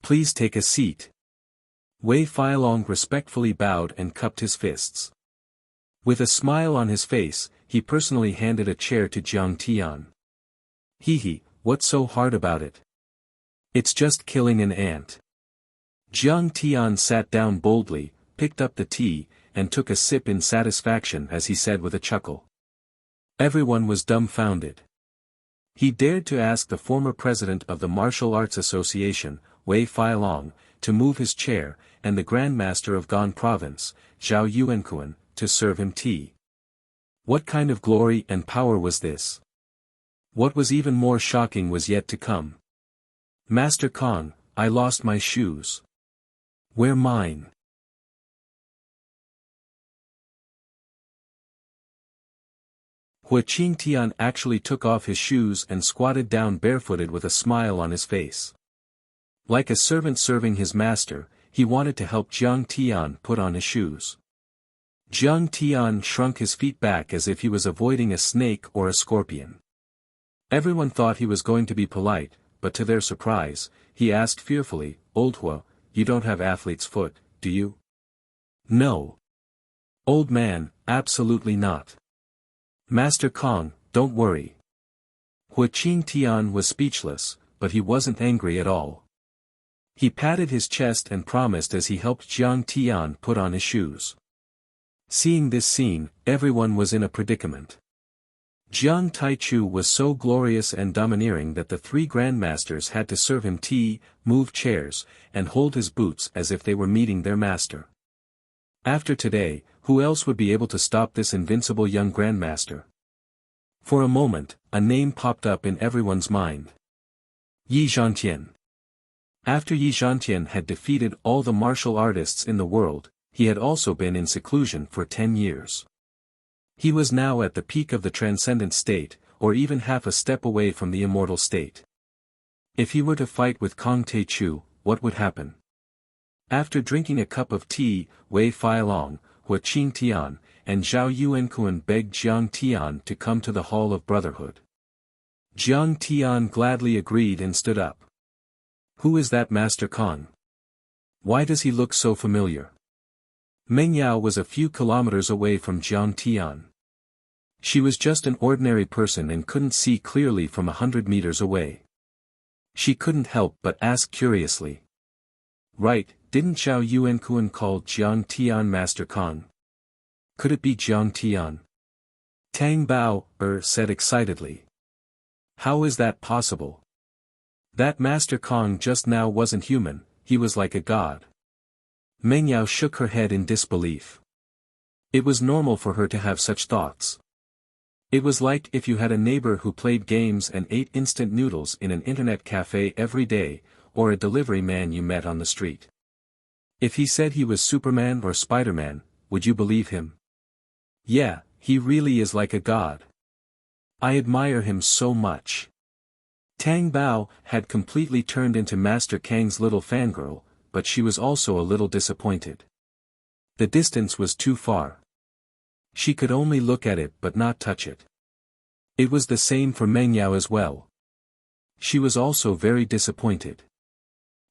Please take a seat. Wei Failong respectfully bowed and cupped his fists. With a smile on his face, he personally handed a chair to Jiang Tian. Hee, what's so hard about it? It's just killing an ant. Jiang Tian sat down boldly, picked up the tea, and took a sip in satisfaction as he said with a chuckle. Everyone was dumbfounded. He dared to ask the former president of the Martial Arts Association, Wei Failong, to move his chair, and the Grandmaster of Gan Province, Zhao Yuankuan, to serve him tea. What kind of glory and power was this? What was even more shocking was yet to come. Master Kong, I lost my shoes. Where mine? Hua Qingtian actually took off his shoes and squatted down barefooted with a smile on his face. Like a servant serving his master, he wanted to help Jiang Tian put on his shoes. Jiang Tian shrunk his feet back as if he was avoiding a snake or a scorpion. Everyone thought he was going to be polite, but to their surprise, he asked fearfully, Old Hua, you don't have athlete's foot, do you? No. Old man, absolutely not. Master Kong, don't worry. Hua Qingtian was speechless, but he wasn't angry at all. He patted his chest and promised as he helped Jiang Tian put on his shoes. Seeing this scene, everyone was in a predicament. Jiang Taichu was so glorious and domineering that the 3 grandmasters had to serve him tea, move chairs, and hold his boots as if they were meeting their master. After today, who else would be able to stop this invincible young grandmaster? For a moment, a name popped up in everyone's mind. Yi Zhantian. After Yi Zhantian had defeated all the martial artists in the world, he had also been in seclusion for 10 years. He was now at the peak of the transcendent state, or even half a step away from the immortal state. If he were to fight with Kong Taichu, what would happen? After drinking a cup of tea, Wei Feilong, Hua Qingtian, and Zhao Yuankuan begged Jiang Tian to come to the Hall of Brotherhood. Jiang Tian gladly agreed and stood up. Who is that Master Kong? Why does he look so familiar? Meng Yao was a few kilometers away from Jiang Tian. She was just an ordinary person and couldn't see clearly from 100 meters away. She couldn't help but ask curiously. Right, didn't Zhao Yuankuan call Jiang Tian Master Kong? Could it be Jiang Tian? Tang Bao, said excitedly. How is that possible? That Master Kong just now wasn't human, he was like a god. Meng Yao shook her head in disbelief. It was normal for her to have such thoughts. It was like if you had a neighbor who played games and ate instant noodles in an internet cafe every day, or a delivery man you met on the street. If he said he was Superman or Spider-Man, would you believe him? Yeah, he really is like a god. I admire him so much. Tang Bao had completely turned into Master Kang's little fangirl, but she was also a little disappointed. The distance was too far. She could only look at it but not touch it. It was the same for Meng Yao as well. She was also very disappointed.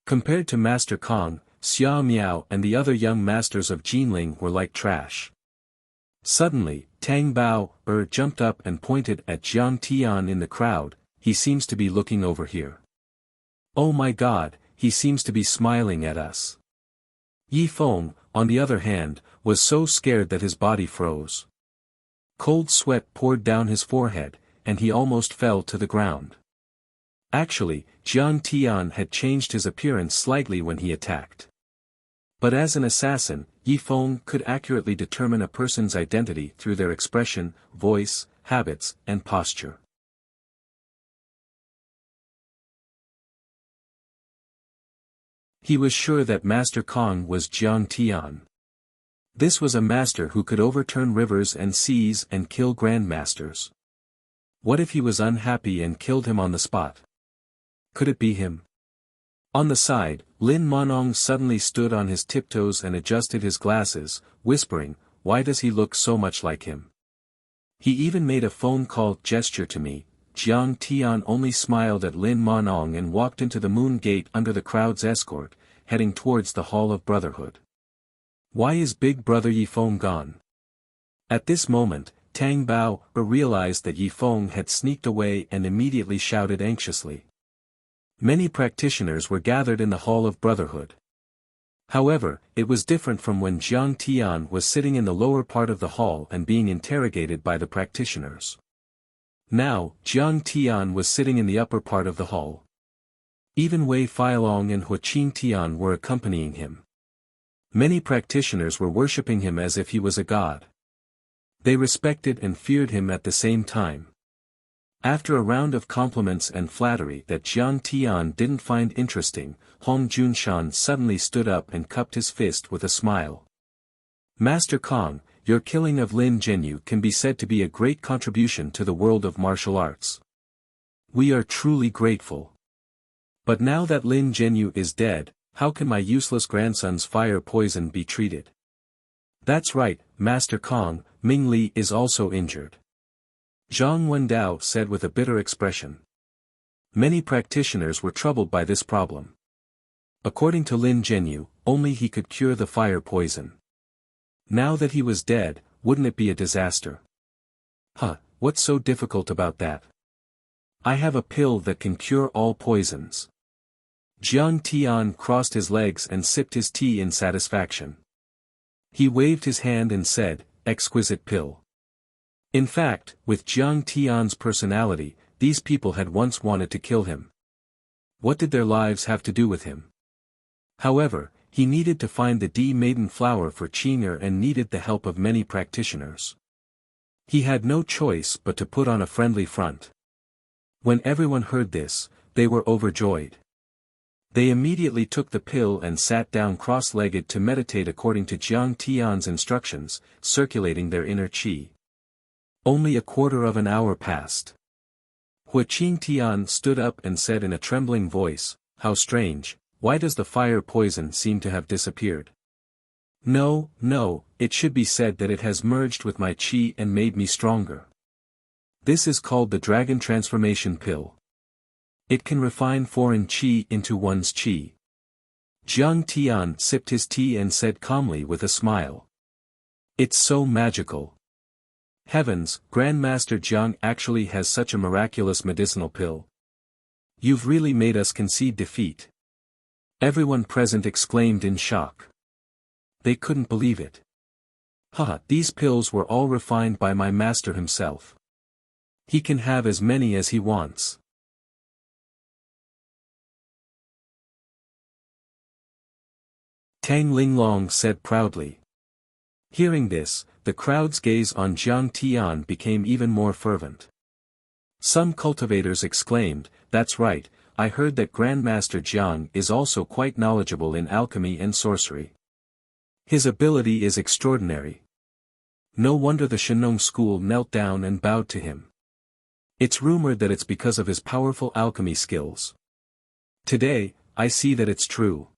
Compared to Master Kong, Xiao Miao and the other young masters of Jinling were like trash. Suddenly, Tang Bao jumped up and pointed at Jiang Tian in the crowd. He seems to be looking over here. Oh my god, he seems to be smiling at us. Yi Feng, on the other hand, was so scared that his body froze. Cold sweat poured down his forehead, and he almost fell to the ground. Actually, Jiang Tian had changed his appearance slightly when he attacked. But as an assassin, Yi Feng could accurately determine a person's identity through their expression, voice, habits, and posture. He was sure that Master Kong was Jiang Tian. This was a master who could overturn rivers and seas and kill grandmasters. What if he was unhappy and killed him on the spot? Could it be him? On the side, Lin Monong suddenly stood on his tiptoes and adjusted his glasses, whispering, "Why does he look so much like him?" He even made a phone call gesture to me. Jiang Tian only smiled at Lin Monong and walked into the moon gate under the crowd's escort, heading towards the Hall of Brotherhood. Why is Big Brother Yi Feng gone? At this moment, Tang Bao realized that Yi Feng had sneaked away and immediately shouted anxiously. Many practitioners were gathered in the Hall of Brotherhood. However, it was different from when Jiang Tian was sitting in the lower part of the hall and being interrogated by the practitioners. Now, Jiang Tian was sitting in the upper part of the hall. Even Wei Feilong and Hua Qingtian were accompanying him. Many practitioners were worshipping him as if he was a god. They respected and feared him at the same time. After a round of compliments and flattery that Jiang Tian didn't find interesting, Hong Junshan suddenly stood up and cupped his fist with a smile. Master Kong, your killing of Lin Zhenyu can be said to be a great contribution to the world of martial arts. We are truly grateful. But now that Lin Zhenyu is dead, how can my useless grandson's fire poison be treated? That's right, Master Kong, Ming Li is also injured. Zhang Wendao said with a bitter expression. Many practitioners were troubled by this problem. According to Lin Zhenyu, only he could cure the fire poison. Now that he was dead, wouldn't it be a disaster? What's so difficult about that? I have a pill that can cure all poisons. Jiang Tian crossed his legs and sipped his tea in satisfaction. He waved his hand and said, exquisite pill. In fact, with Jiang Tian's personality, these people had once wanted to kill him. What did their lives have to do with him? However, he needed to find the D-maiden flower for Qing'er and needed the help of many practitioners. He had no choice but to put on a friendly front. When everyone heard this, they were overjoyed. They immediately took the pill and sat down cross-legged to meditate according to Jiang Tian's instructions, circulating their inner qi. Only a quarter of an hour passed. Qing Tian stood up and said in a trembling voice, "How strange, why does the fire poison seem to have disappeared? No, it should be said that it has merged with my qi and made me stronger. This is called the Dragon Transformation Pill. It can refine foreign qi into one's qi." Jiang Tian sipped his tea and said calmly with a smile, "It's so magical. Heavens, Grandmaster Jiang actually has such a miraculous medicinal pill. You've really made us concede defeat." Everyone present exclaimed in shock. They couldn't believe it. These pills were all refined by my master himself. He can have as many as he wants. Tang Linglong said proudly. Hearing this, the crowd's gaze on Jiang Tian became even more fervent. Some cultivators exclaimed, "That's right, I heard that Grandmaster Jiang is also quite knowledgeable in alchemy and sorcery. His ability is extraordinary. No wonder the Shenong school knelt down and bowed to him. It's rumored that it's because of his powerful alchemy skills. Today, I see that it's true."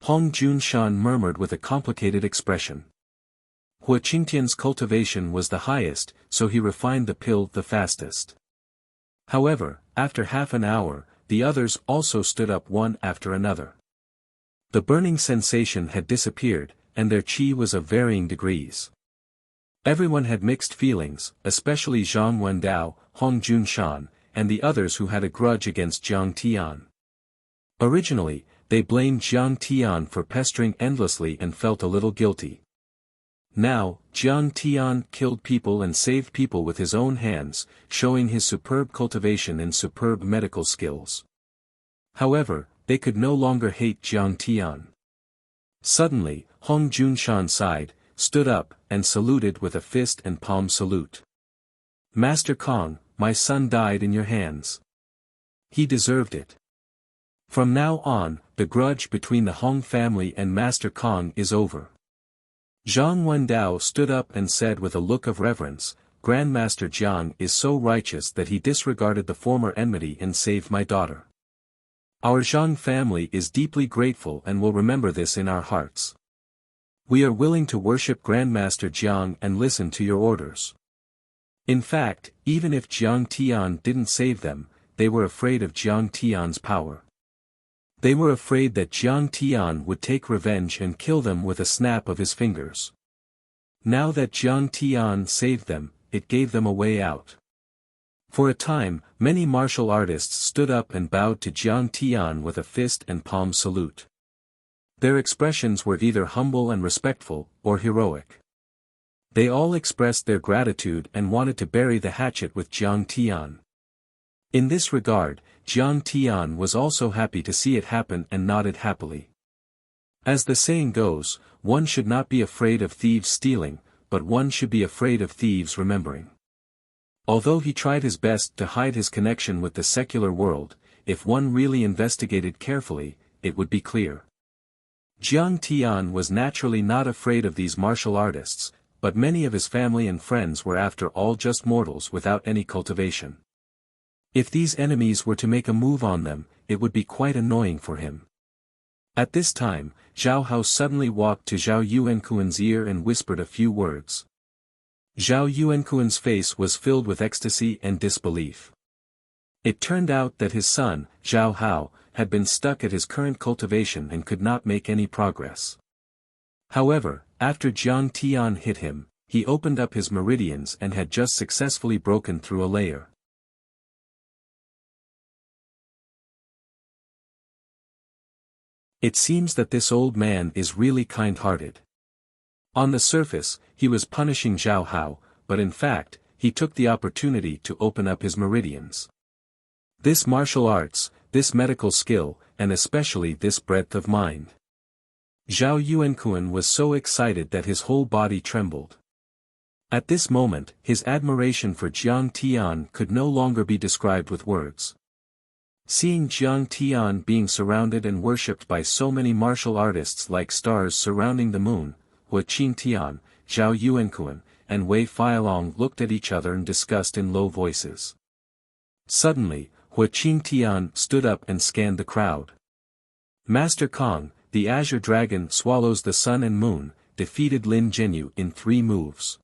Hong Junshan murmured with a complicated expression. Qingtian's cultivation was the highest, so he refined the pill the fastest. However, after half an hour, the others also stood up one after another. The burning sensation had disappeared, and their qi was of varying degrees. Everyone had mixed feelings, especially Zhang Wendao, Hong Junshan, and the others who had a grudge against Jiang Tian. Originally, they blamed Jiang Tian for pestering endlessly and felt a little guilty. Now, Jiang Tian killed people and saved people with his own hands, showing his superb cultivation and superb medical skills. However, they could no longer hate Jiang Tian. Suddenly, Hong Junshan sighed, stood up, and saluted with a fist and palm salute. "Master Kong, my son died in your hands. He deserved it. From now on, the grudge between the Hong family and Master Kong is over." Zhang Wendao stood up and said with a look of reverence, "Grandmaster Jiang is so righteous that he disregarded the former enmity and saved my daughter. Our Zhang family is deeply grateful and will remember this in our hearts. We are willing to worship Grandmaster Jiang and listen to your orders." In fact, even if Jiang Tian didn't save them, they were afraid of Jiang Tian's power. They were afraid that Jiang Tian would take revenge and kill them with a snap of his fingers. Now that Jiang Tian saved them, it gave them a way out. For a time, many martial artists stood up and bowed to Jiang Tian with a fist and palm salute. Their expressions were either humble and respectful, or heroic. They all expressed their gratitude and wanted to bury the hatchet with Jiang Tian. In this regard, Jiang Tian was also happy to see it happen and nodded happily. As the saying goes, one should not be afraid of thieves stealing, but one should be afraid of thieves remembering. Although he tried his best to hide his connection with the secular world, if one really investigated carefully, it would be clear. Jiang Tian was naturally not afraid of these martial artists, but many of his family and friends were after all just mortals without any cultivation. If these enemies were to make a move on them, it would be quite annoying for him. At this time, Zhao Hao suddenly walked to Zhao Yuankuan's ear and whispered a few words. Zhao Yuankuan's face was filled with ecstasy and disbelief. It turned out that his son, Zhao Hao, had been stuck at his current cultivation and could not make any progress. However, after Jiang Tian hit him, he opened up his meridians and had just successfully broken through a layer. It seems that this old man is really kind-hearted. On the surface, he was punishing Zhao Hao, but in fact, he took the opportunity to open up his meridians. This martial arts, this medical skill, and especially this breadth of mind. Zhao Yuankuan was so excited that his whole body trembled. At this moment, his admiration for Jiang Tian could no longer be described with words. Seeing Jiang Tian being surrounded and worshipped by so many martial artists like stars surrounding the moon, Hua Qingtian, Zhao Yuankuan, and Wei Feilong looked at each other and discussed in low voices. Suddenly, Hua Qingtian stood up and scanned the crowd. Master Kong, the Azure Dragon swallows the sun and moon, defeated Lin Zhenyu in 3 moves.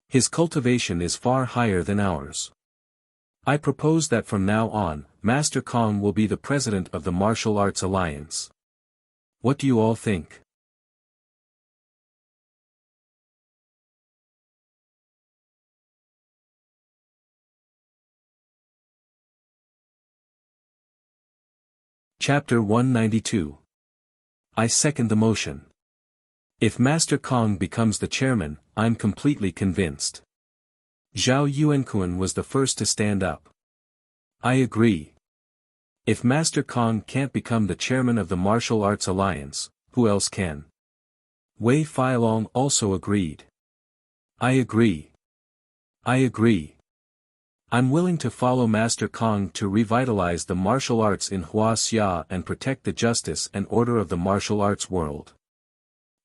His cultivation is far higher than ours. I propose that from now on, Master Kong will be the president of the Martial Arts Alliance. What do you all think? Chapter 192. I second the motion. If Master Kong becomes the chairman, I'm completely convinced. Zhao Yuankuan was the first to stand up. I agree. If Master Kong can't become the chairman of the Martial Arts Alliance, who else can? Wei Feilong also agreed. I agree. I agree. I'm willing to follow Master Kong to revitalize the martial arts in Huaxia and protect the justice and order of the martial arts world.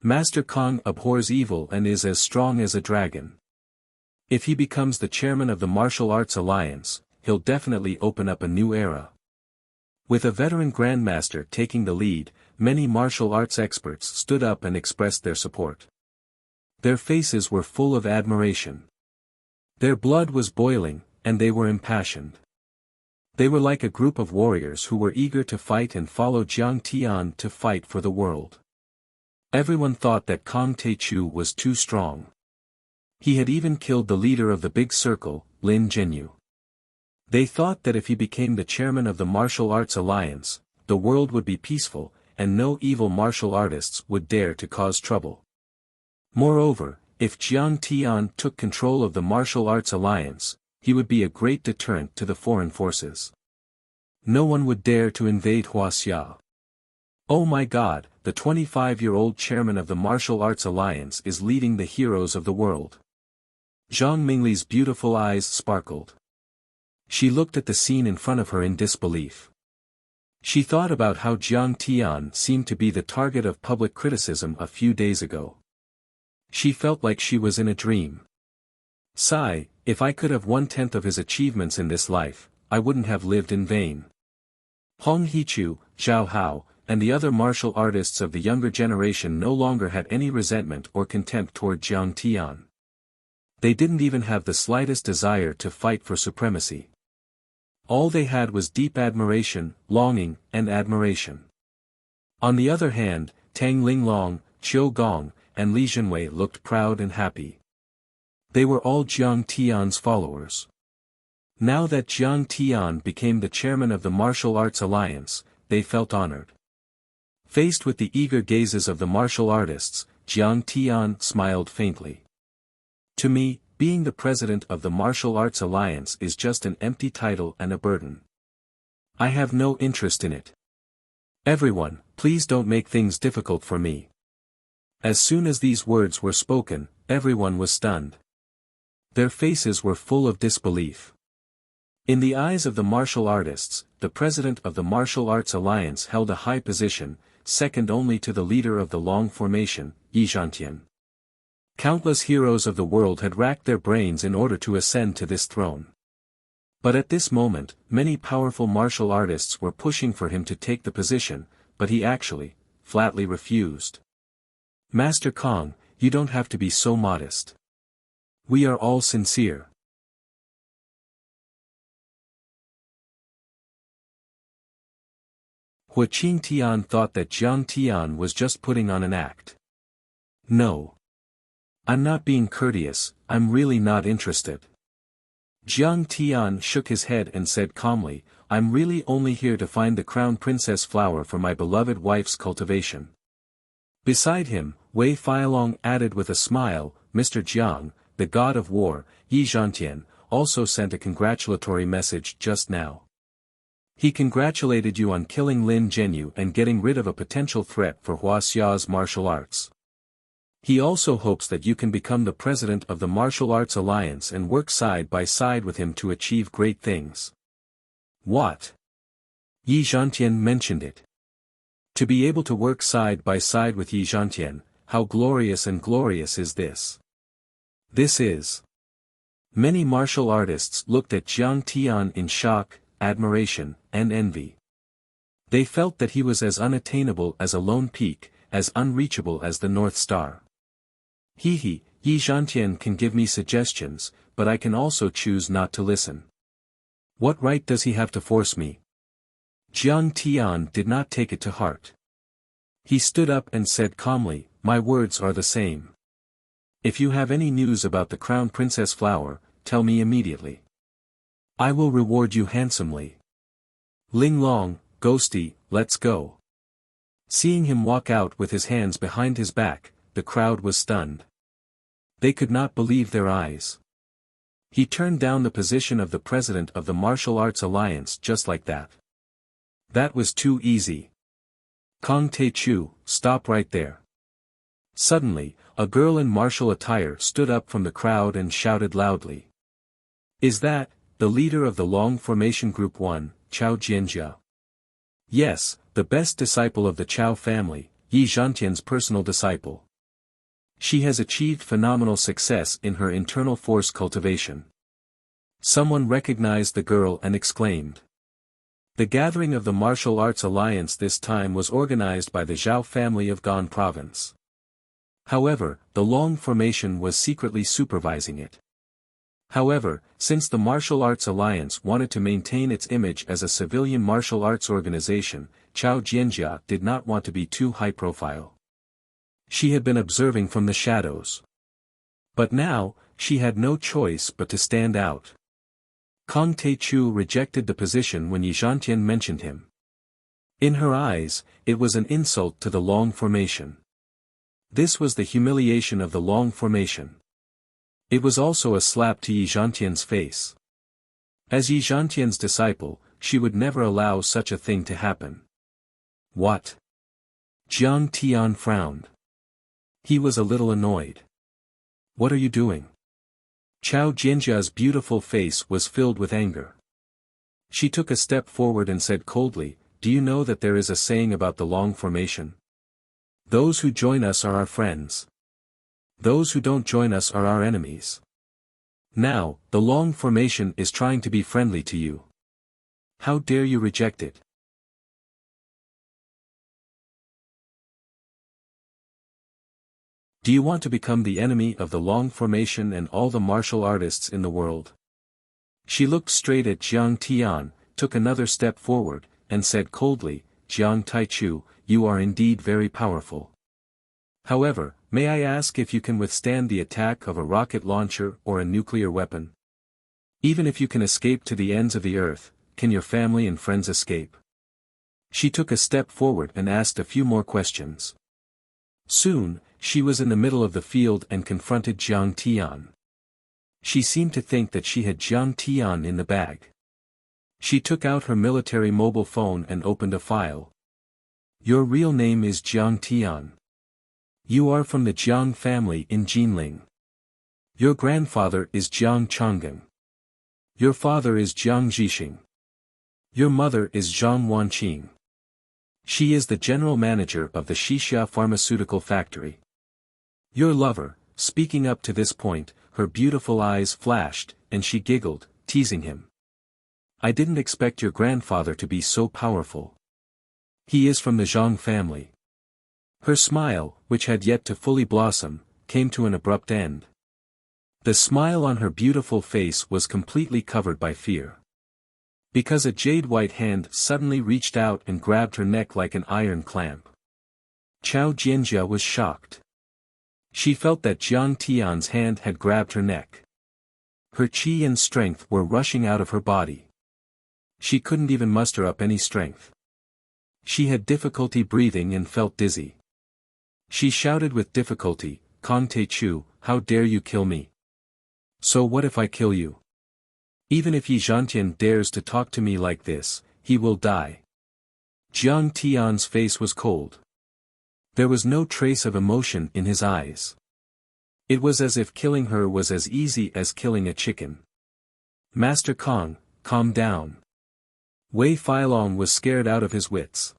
Master Kong abhors evil and is as strong as a dragon. If he becomes the chairman of the Martial Arts Alliance, he'll definitely open up a new era. With a veteran grandmaster taking the lead, many martial arts experts stood up and expressed their support. Their faces were full of admiration. Their blood was boiling, and they were impassioned. They were like a group of warriors who were eager to fight and follow Jiang Tian to fight for the world. Everyone thought that Kong Taichu was too strong. He had even killed the leader of the Big Circle, Lin Zhenyu. They thought that if he became the chairman of the Martial Arts Alliance, the world would be peaceful, and no evil martial artists would dare to cause trouble. Moreover, if Jiang Tian took control of the Martial Arts Alliance, he would be a great deterrent to the foreign forces. No one would dare to invade Huaxia. Oh my God, the 25-year-old chairman of the Martial Arts Alliance is leading the heroes of the world. Zhang Mingli's beautiful eyes sparkled. She looked at the scene in front of her in disbelief. She thought about how Jiang Tian seemed to be the target of public criticism a few days ago. She felt like she was in a dream. Sigh, if I could have 1/10 of his achievements in this life, I wouldn't have lived in vain. Hong Hichu, Zhao Hao, and the other martial artists of the younger generation no longer had any resentment or contempt toward Jiang Tian. They didn't even have the slightest desire to fight for supremacy. All they had was deep admiration, longing, and admiration. On the other hand, Tang Linglong, Qiu Gong, and Li Zhenwei looked proud and happy. They were all Jiang Tian's followers. Now that Jiang Tian became the chairman of the Martial Arts Alliance, they felt honored. Faced with the eager gazes of the martial artists, Jiang Tian smiled faintly. To me, being the president of the Martial Arts Alliance is just an empty title and a burden. I have no interest in it. Everyone, please don't make things difficult for me. As soon as these words were spoken, everyone was stunned. Their faces were full of disbelief. In the eyes of the martial artists, the president of the Martial Arts Alliance held a high position, second only to the leader of the Long Formation, Yi Zhantian. Countless heroes of the world had racked their brains in order to ascend to this throne. But at this moment, many powerful martial artists were pushing for him to take the position, but he actually, flatly refused. Master Kong, you don't have to be so modest. We are all sincere. Hua Qingtian thought that Jiang Tian was just putting on an act. No. I'm not being courteous, I'm really not interested. Jiang Tian shook his head and said calmly, I'm really only here to find the crown princess flower for my beloved wife's cultivation. Beside him, Wei Feilong added with a smile, Mr. Jiang, the god of war, Yi Zhantian, also sent a congratulatory message just now. He congratulated you on killing Lin Zhenyu and getting rid of a potential threat for Huaxia's martial arts. He also hopes that you can become the president of the Martial Arts Alliance and work side by side with him to achieve great things. What? Yi Zhantian mentioned it. To be able to work side by side with Yi Zhantian, how glorious and glorious is this. This is. Many martial artists looked at Jiang Tian in shock, admiration, and envy. They felt that he was as unattainable as a lone peak, as unreachable as the North Star. Yi Zhantian can give me suggestions, but I can also choose not to listen. What right does he have to force me? Jiang Tian did not take it to heart. He stood up and said calmly, "My words are the same. If you have any news about the Crown Princess Flower, tell me immediately. I will reward you handsomely. Ling Long, Ghosty, let's go." Seeing him walk out with his hands behind his back, the crowd was stunned. They could not believe their eyes. He turned down the position of the president of the Martial Arts Alliance just like that. That was too easy. Kong Tae-chu, stop right there. Suddenly, a girl in martial attire stood up from the crowd and shouted loudly. Is that, the leader of the Long Formation Group 1, Chao Jianjia? Yes, the best disciple of the Chao family, Yi Zhantian's personal disciple. She has achieved phenomenal success in her internal force cultivation. Someone recognized the girl and exclaimed. The gathering of the Martial Arts Alliance this time was organized by the Zhao family of Gan Province. However, the Long Formation was secretly supervising it. However, since the Martial Arts Alliance wanted to maintain its image as a civilian martial arts organization, Chao Jianjia did not want to be too high-profile. She had been observing from the shadows. But now, she had no choice but to stand out. Kong Tae-chu rejected the position when Yi Zhantian mentioned him. In her eyes, it was an insult to the Long Formation. This was the humiliation of the Long Formation. It was also a slap to Yi Zhantian's face. As Yi Zhantian's disciple, she would never allow such a thing to happen. What? Jiang Tian frowned. He was a little annoyed. What are you doing? Chao Jianjia's beautiful face was filled with anger. She took a step forward and said coldly, do you know that there is a saying about the Long Formation? Those who join us are our friends. Those who don't join us are our enemies. Now, the Long Formation is trying to be friendly to you. How dare you reject it? Do you want to become the enemy of the Long Formation and all the martial artists in the world? She looked straight at Jiang Tian, took another step forward, and said coldly, Jiang Taichu, you are indeed very powerful. However, may I ask if you can withstand the attack of a rocket launcher or a nuclear weapon? Even if you can escape to the ends of the earth, can your family and friends escape? She took a step forward and asked a few more questions. Soon, she was in the middle of the field and confronted Jiang Tian. She seemed to think that she had Jiang Tian in the bag. She took out her military mobile phone and opened a file. Your real name is Jiang Tian. You are from the Jiang family in Jinling. Your grandfather is Jiang Changgen. Your father is Jiang Zhixing. Your mother is Zhang Wanqing. She is the general manager of the Xixia pharmaceutical factory. Your lover, speaking up to this point, her beautiful eyes flashed, and she giggled, teasing him. I didn't expect your grandfather to be so powerful. He is from the Zhang family. Her smile, which had yet to fully blossom, came to an abrupt end. The smile on her beautiful face was completely covered by fear. Because a jade-white hand suddenly reached out and grabbed her neck like an iron clamp. Chao Jianjia was shocked. She felt that Jiang Tian's hand had grabbed her neck. Her qi and strength were rushing out of her body. She couldn't even muster up any strength. She had difficulty breathing and felt dizzy. She shouted with difficulty, Kong Tae-chu, how dare you kill me? So what if I kill you? Even if Yi Zhantian dares to talk to me like this, he will die. Jiang Tian's face was cold. There was no trace of emotion in his eyes. It was as if killing her was as easy as killing a chicken. Master Kong, calm down. Wei Feilong was scared out of his wits.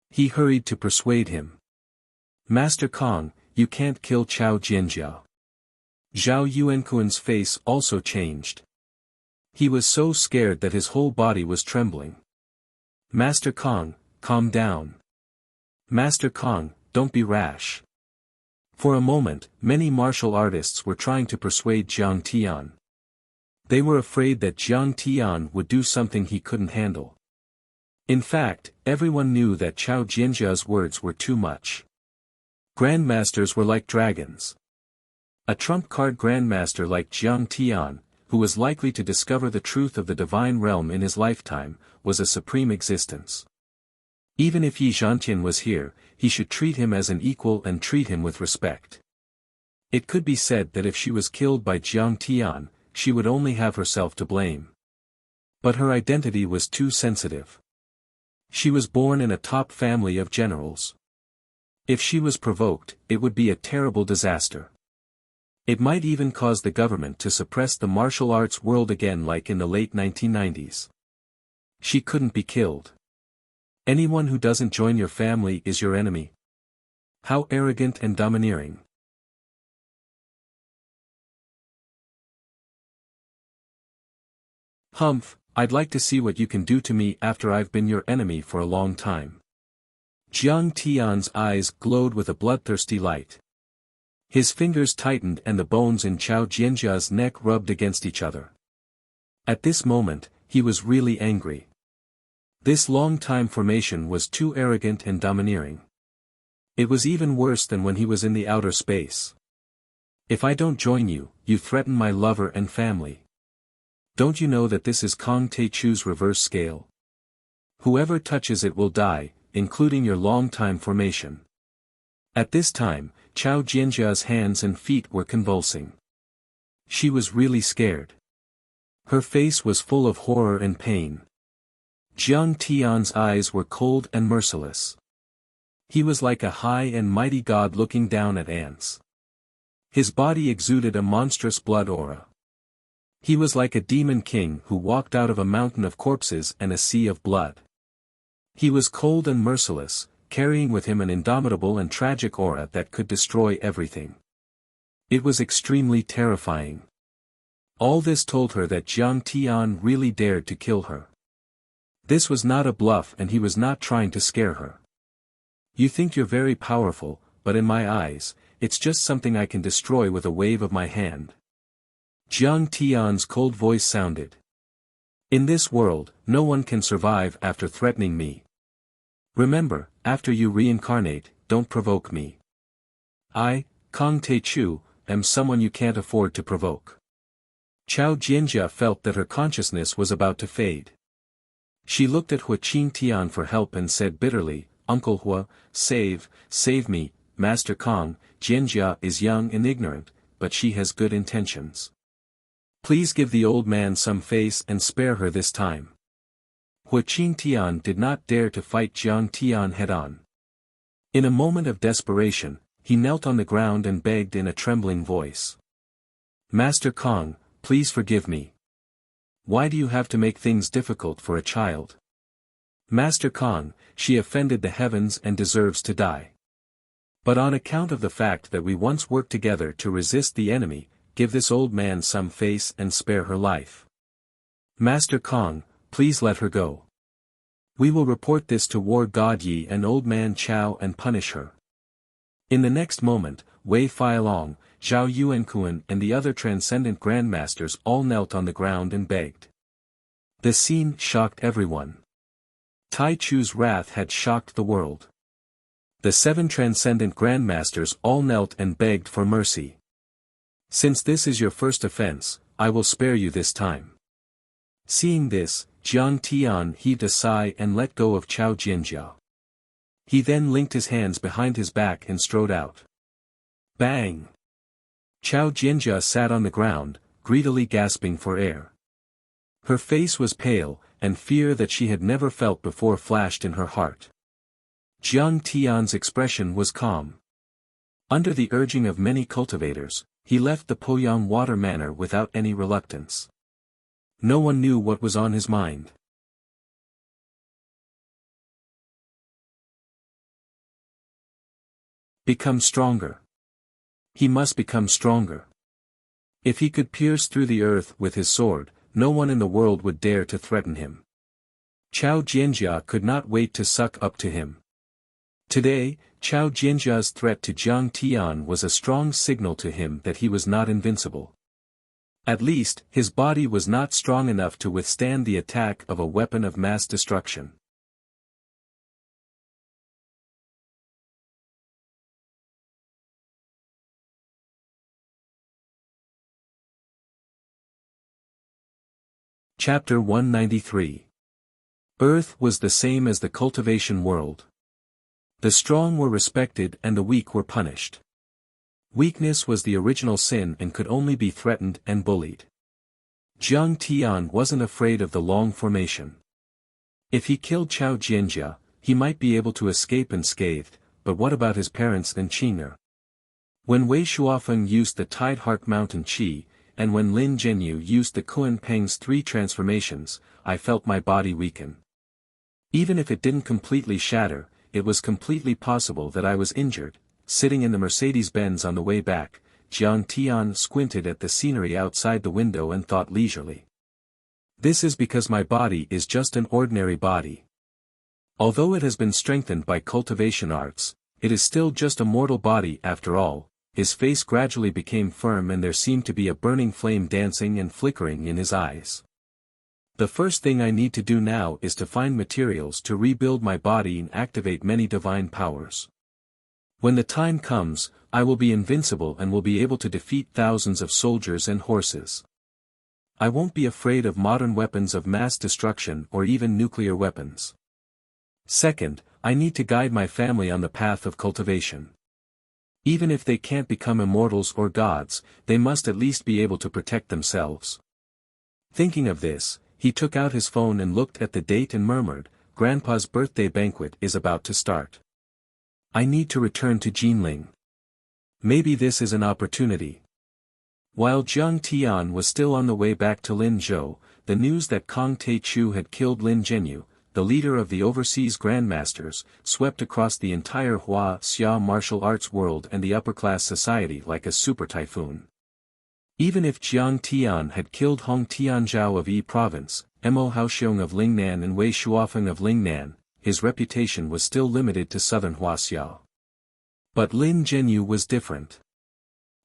He hurried to persuade him. Master Kong, you can't kill Chao Jianjia. Zhao Yuankuan's face also changed. He was so scared that his whole body was trembling. Master Kong, calm down. Master Kong, don't be rash. For a moment, many martial artists were trying to persuade Jiang Tian. They were afraid that Jiang Tian would do something he couldn't handle. In fact, everyone knew that Chao Jianjia's words were too much. Grandmasters were like dragons. A trump card grandmaster like Jiang Tian, who was likely to discover the truth of the divine realm in his lifetime, was a supreme existence. Even if Yi Zhantian was here, he should treat him as an equal and treat him with respect. It could be said that if she was killed by Jiang Tian, she would only have herself to blame. But her identity was too sensitive. She was born in a top family of generals. If she was provoked, it would be a terrible disaster. It might even cause the government to suppress the martial arts world again like in the late 1990s. She couldn't be killed. Anyone who doesn't join your family is your enemy. How arrogant and domineering. Humph, I'd like to see what you can do to me after I've been your enemy for a long time. Jiang Tian's eyes glowed with a bloodthirsty light. His fingers tightened and the bones in Chao Jianjia's neck rubbed against each other. At this moment, he was really angry. This long-time formation was too arrogant and domineering. It was even worse than when he was in the outer space. If I don't join you, you threaten my lover and family. Don't you know that this is Kong Teichu's reverse scale? Whoever touches it will die, including your long-time formation. At this time, Chao Jianjia's hands and feet were convulsing. She was really scared. Her face was full of horror and pain. Jiang Tian's eyes were cold and merciless. He was like a high and mighty god looking down at ants. His body exuded a monstrous blood aura. He was like a demon king who walked out of a mountain of corpses and a sea of blood. He was cold and merciless, carrying with him an indomitable and tragic aura that could destroy everything. It was extremely terrifying. All this told her that Jiang Tian really dared to kill her. This was not a bluff and he was not trying to scare her. You think you're very powerful, but in my eyes, it's just something I can destroy with a wave of my hand. Jiang Tian's cold voice sounded. In this world, no one can survive after threatening me. Remember, after you reincarnate, don't provoke me. I, Kong Teichu, am someone you can't afford to provoke. Chao Jianjia felt that her consciousness was about to fade. She looked at Hua Qingtian for help and said bitterly, Uncle Hua, save me, Master Kong. Jianjia is young and ignorant, but she has good intentions. Please give the old man some face and spare her this time. Hua Qingtian did not dare to fight Jiang Tian head-on. In a moment of desperation, he knelt on the ground and begged in a trembling voice. Master Kong, please forgive me. Why do you have to make things difficult for a child? Master Kong, she offended the heavens and deserves to die. But on account of the fact that we once worked together to resist the enemy, give this old man some face and spare her life. Master Kong, please let her go. We will report this to War God Yi and Old Man Chao and punish her. In the next moment, Wei Feilong, Zhao Yuankuan and the other transcendent grandmasters all knelt on the ground and begged. The scene shocked everyone. Tai Chu's wrath had shocked the world. The 7 transcendent grandmasters all knelt and begged for mercy. Since this is your first offense, I will spare you this time. Seeing this, Jiang Tian heaved a sigh and let go of Chao Jianjia. He then linked his hands behind his back and strode out. Bang! Chao Jianjia sat on the ground, greedily gasping for air. Her face was pale, and fear that she had never felt before flashed in her heart. Jiang Tian's expression was calm. Under the urging of many cultivators, he left the Poyang Water Manor without any reluctance. No one knew what was on his mind. Become stronger. He must become stronger. If he could pierce through the earth with his sword, no one in the world would dare to threaten him. Chao Jianjia could not wait to suck up to him. Today, Chao Jianjia's threat to Jiang Tian was a strong signal to him that he was not invincible. At least, his body was not strong enough to withstand the attack of a weapon of mass destruction. Chapter 193. Earth was the same as the cultivation world. The strong were respected and the weak were punished. Weakness was the original sin and could only be threatened and bullied. Jiang Tian wasn't afraid of the long formation. If he killed Chao Jianjia, he might be able to escape unscathed, but what about his parents and Qing'er? When Wei Shuofeng used the Tide Heart Mountain Qi, and when Lin Zhenyu used the Kuan Peng's 3 transformations, I felt my body weaken. Even if it didn't completely shatter, it was completely possible that I was injured. Sitting in the Mercedes-Benz on the way back, Jiang Tian squinted at the scenery outside the window and thought leisurely. This is because my body is just an ordinary body. Although it has been strengthened by cultivation arts, it is still just a mortal body after all. His face gradually became firm and there seemed to be a burning flame dancing and flickering in his eyes. The first thing I need to do now is to find materials to rebuild my body and activate many divine powers. When the time comes, I will be invincible and will be able to defeat thousands of soldiers and horses. I won't be afraid of modern weapons of mass destruction or even nuclear weapons. Second, I need to guide my family on the path of cultivation. Even if they can't become immortals or gods, they must at least be able to protect themselves. Thinking of this, he took out his phone and looked at the date and murmured, "Grandpa's birthday banquet is about to start. I need to return to Jinling. Maybe this is an opportunity." While Jiang Tian was still on the way back to Linzhou, the news that Kong Taichu had killed Lin Zhenyu, the leader of the overseas grandmasters, swept across the entire Wuxia martial arts world and the upper-class society like a super typhoon. Even if Jiang Tian had killed Hong Tianzhao of Yi Province, Mo Haoxiong of Lingnan and Wei Shuofeng of Lingnan, his reputation was still limited to southern Huaxia. But Lin Zhenyu was different.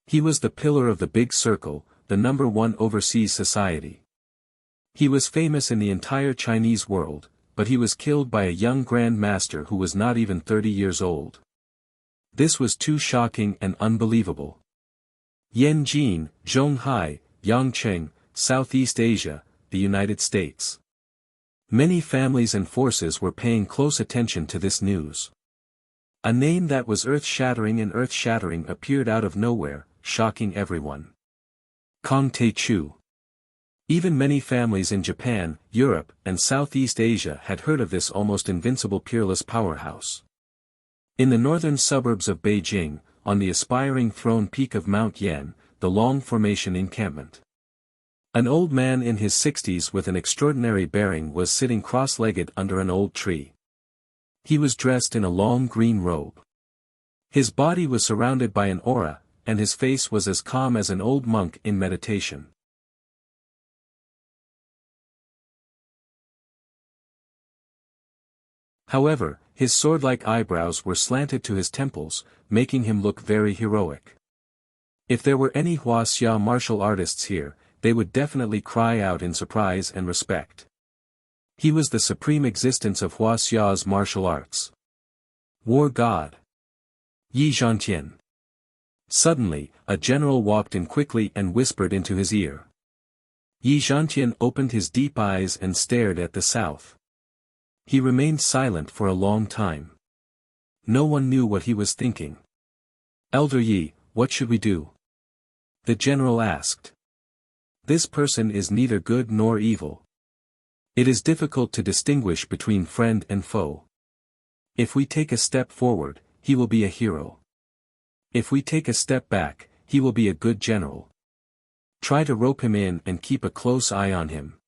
He was the pillar of the Big Circle, the #1 overseas society. He was famous in the entire Chinese world, but he was killed by a young Grand Master who was not even 30 years old. This was too shocking and unbelievable. Yanjin, Zhonghai, Yangcheng, Southeast Asia, the United States. Many families and forces were paying close attention to this news. A name that was earth-shattering appeared out of nowhere, shocking everyone. Kong Taichu. Even many families in Japan, Europe, and Southeast Asia had heard of this almost invincible peerless powerhouse. In the northern suburbs of Beijing, on the aspiring throne peak of Mount Yan, the Long Formation encampment. An old man in his 60s with an extraordinary bearing was sitting cross-legged under an old tree. He was dressed in a long green robe. His body was surrounded by an aura, and his face was as calm as an old monk in meditation. However, his sword-like eyebrows were slanted to his temples, making him look very heroic. If there were any Huaxia martial artists here, they would definitely cry out in surprise and respect. He was the supreme existence of Huaxia's martial arts. War God. Yi Zhantian. Suddenly, a general walked in quickly and whispered into his ear. Yi Zhantian opened his deep eyes and stared at the south. He remained silent for a long time. No one knew what he was thinking. "Elder Yi, what should we do?" the general asked. "This person is neither good nor evil. It is difficult to distinguish between friend and foe. If we take a step forward, he will be a hero. If we take a step back, he will be a good general. Try to rope him in and keep a close eye on him."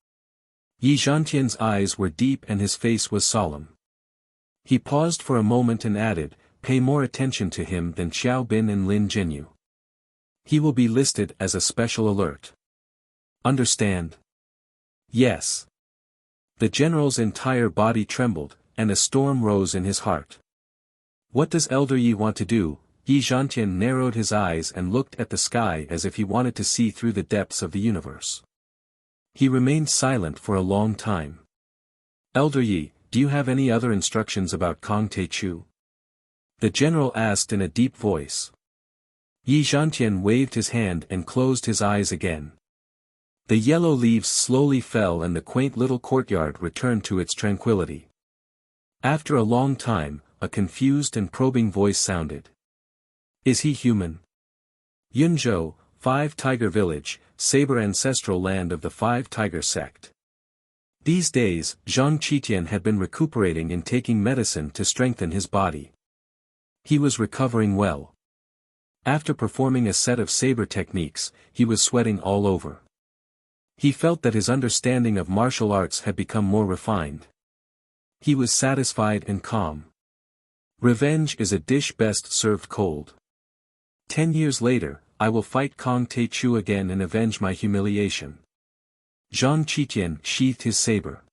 Yi Zhantian's eyes were deep and his face was solemn. He paused for a moment and added, pay more attention to him than Xiao Bin and Lin Jinyu. He will be listed as a special alert. Understand? Yes. The general's entire body trembled, and a storm rose in his heart. What does Elder Yi want to do? Yi Zhantian narrowed his eyes and looked at the sky as if he wanted to see through the depths of the universe. He remained silent for a long time. Elder Yi, do you have any other instructions about Kong Teichu? The general asked in a deep voice. Yi Zhantian waved his hand and closed his eyes again. The yellow leaves slowly fell and the quaint little courtyard returned to its tranquility. After a long time, a confused and probing voice sounded. Is he human? Yunzhou, 5 Tiger Village, Saber ancestral land of the 5 Tiger sect. These days, Zhang Qitian had been recuperating and taking medicine to strengthen his body. He was recovering well. After performing a set of saber techniques, he was sweating all over. He felt that his understanding of martial arts had become more refined. He was satisfied and calm. Revenge is a dish best served cold. 10 years later, I will fight Kong Teichu again and avenge my humiliation. Zhang Qitian sheathed his saber.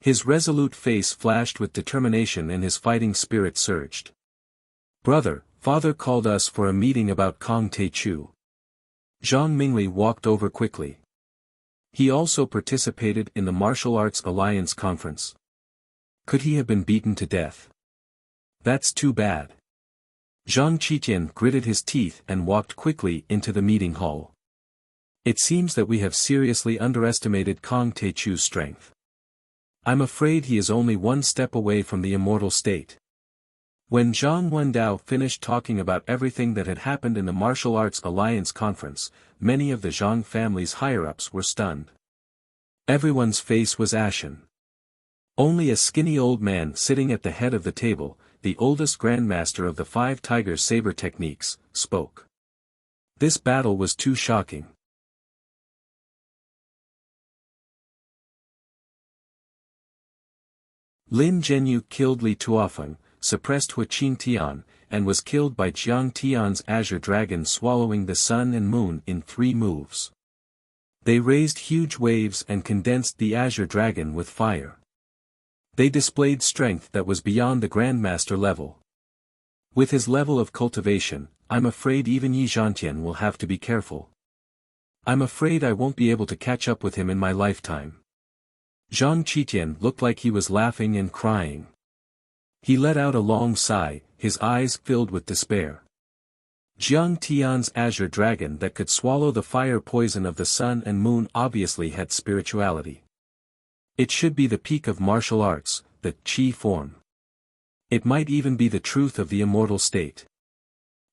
His resolute face flashed with determination and his fighting spirit surged. Brother, father called us for a meeting about Kong Teichu. Zhang Mingli walked over quickly. He also participated in the Martial Arts Alliance conference. Could he have been beaten to death? That's too bad. Zhang Qitian gritted his teeth and walked quickly into the meeting hall. It seems that we have seriously underestimated Kong Teichu's strength. I'm afraid he is only one step away from the immortal state. When Zhang Wendao finished talking about everything that had happened in the Martial Arts Alliance conference, many of the Zhang family's higher-ups were stunned. Everyone's face was ashen. Only a skinny old man sitting at the head of the table, the oldest grandmaster of the 5 Tiger saber techniques, spoke. This battle was too shocking. Lin Zhenyu killed Li Tuofeng, suppressed Huaqin Tian, and was killed by Jiang Tian's azure dragon swallowing the sun and moon in 3 moves. They raised huge waves and condensed the azure dragon with fire. They displayed strength that was beyond the grandmaster level. With his level of cultivation, I'm afraid even Yi Zhantian will have to be careful. I'm afraid I won't be able to catch up with him in my lifetime. Zhang Qitian looked like he was laughing and crying. He let out a long sigh, his eyes filled with despair. Jiang Tian's azure dragon that could swallow the fire poison of the sun and moon obviously had spirituality. It should be the peak of martial arts, the Qi form. It might even be the truth of the immortal state.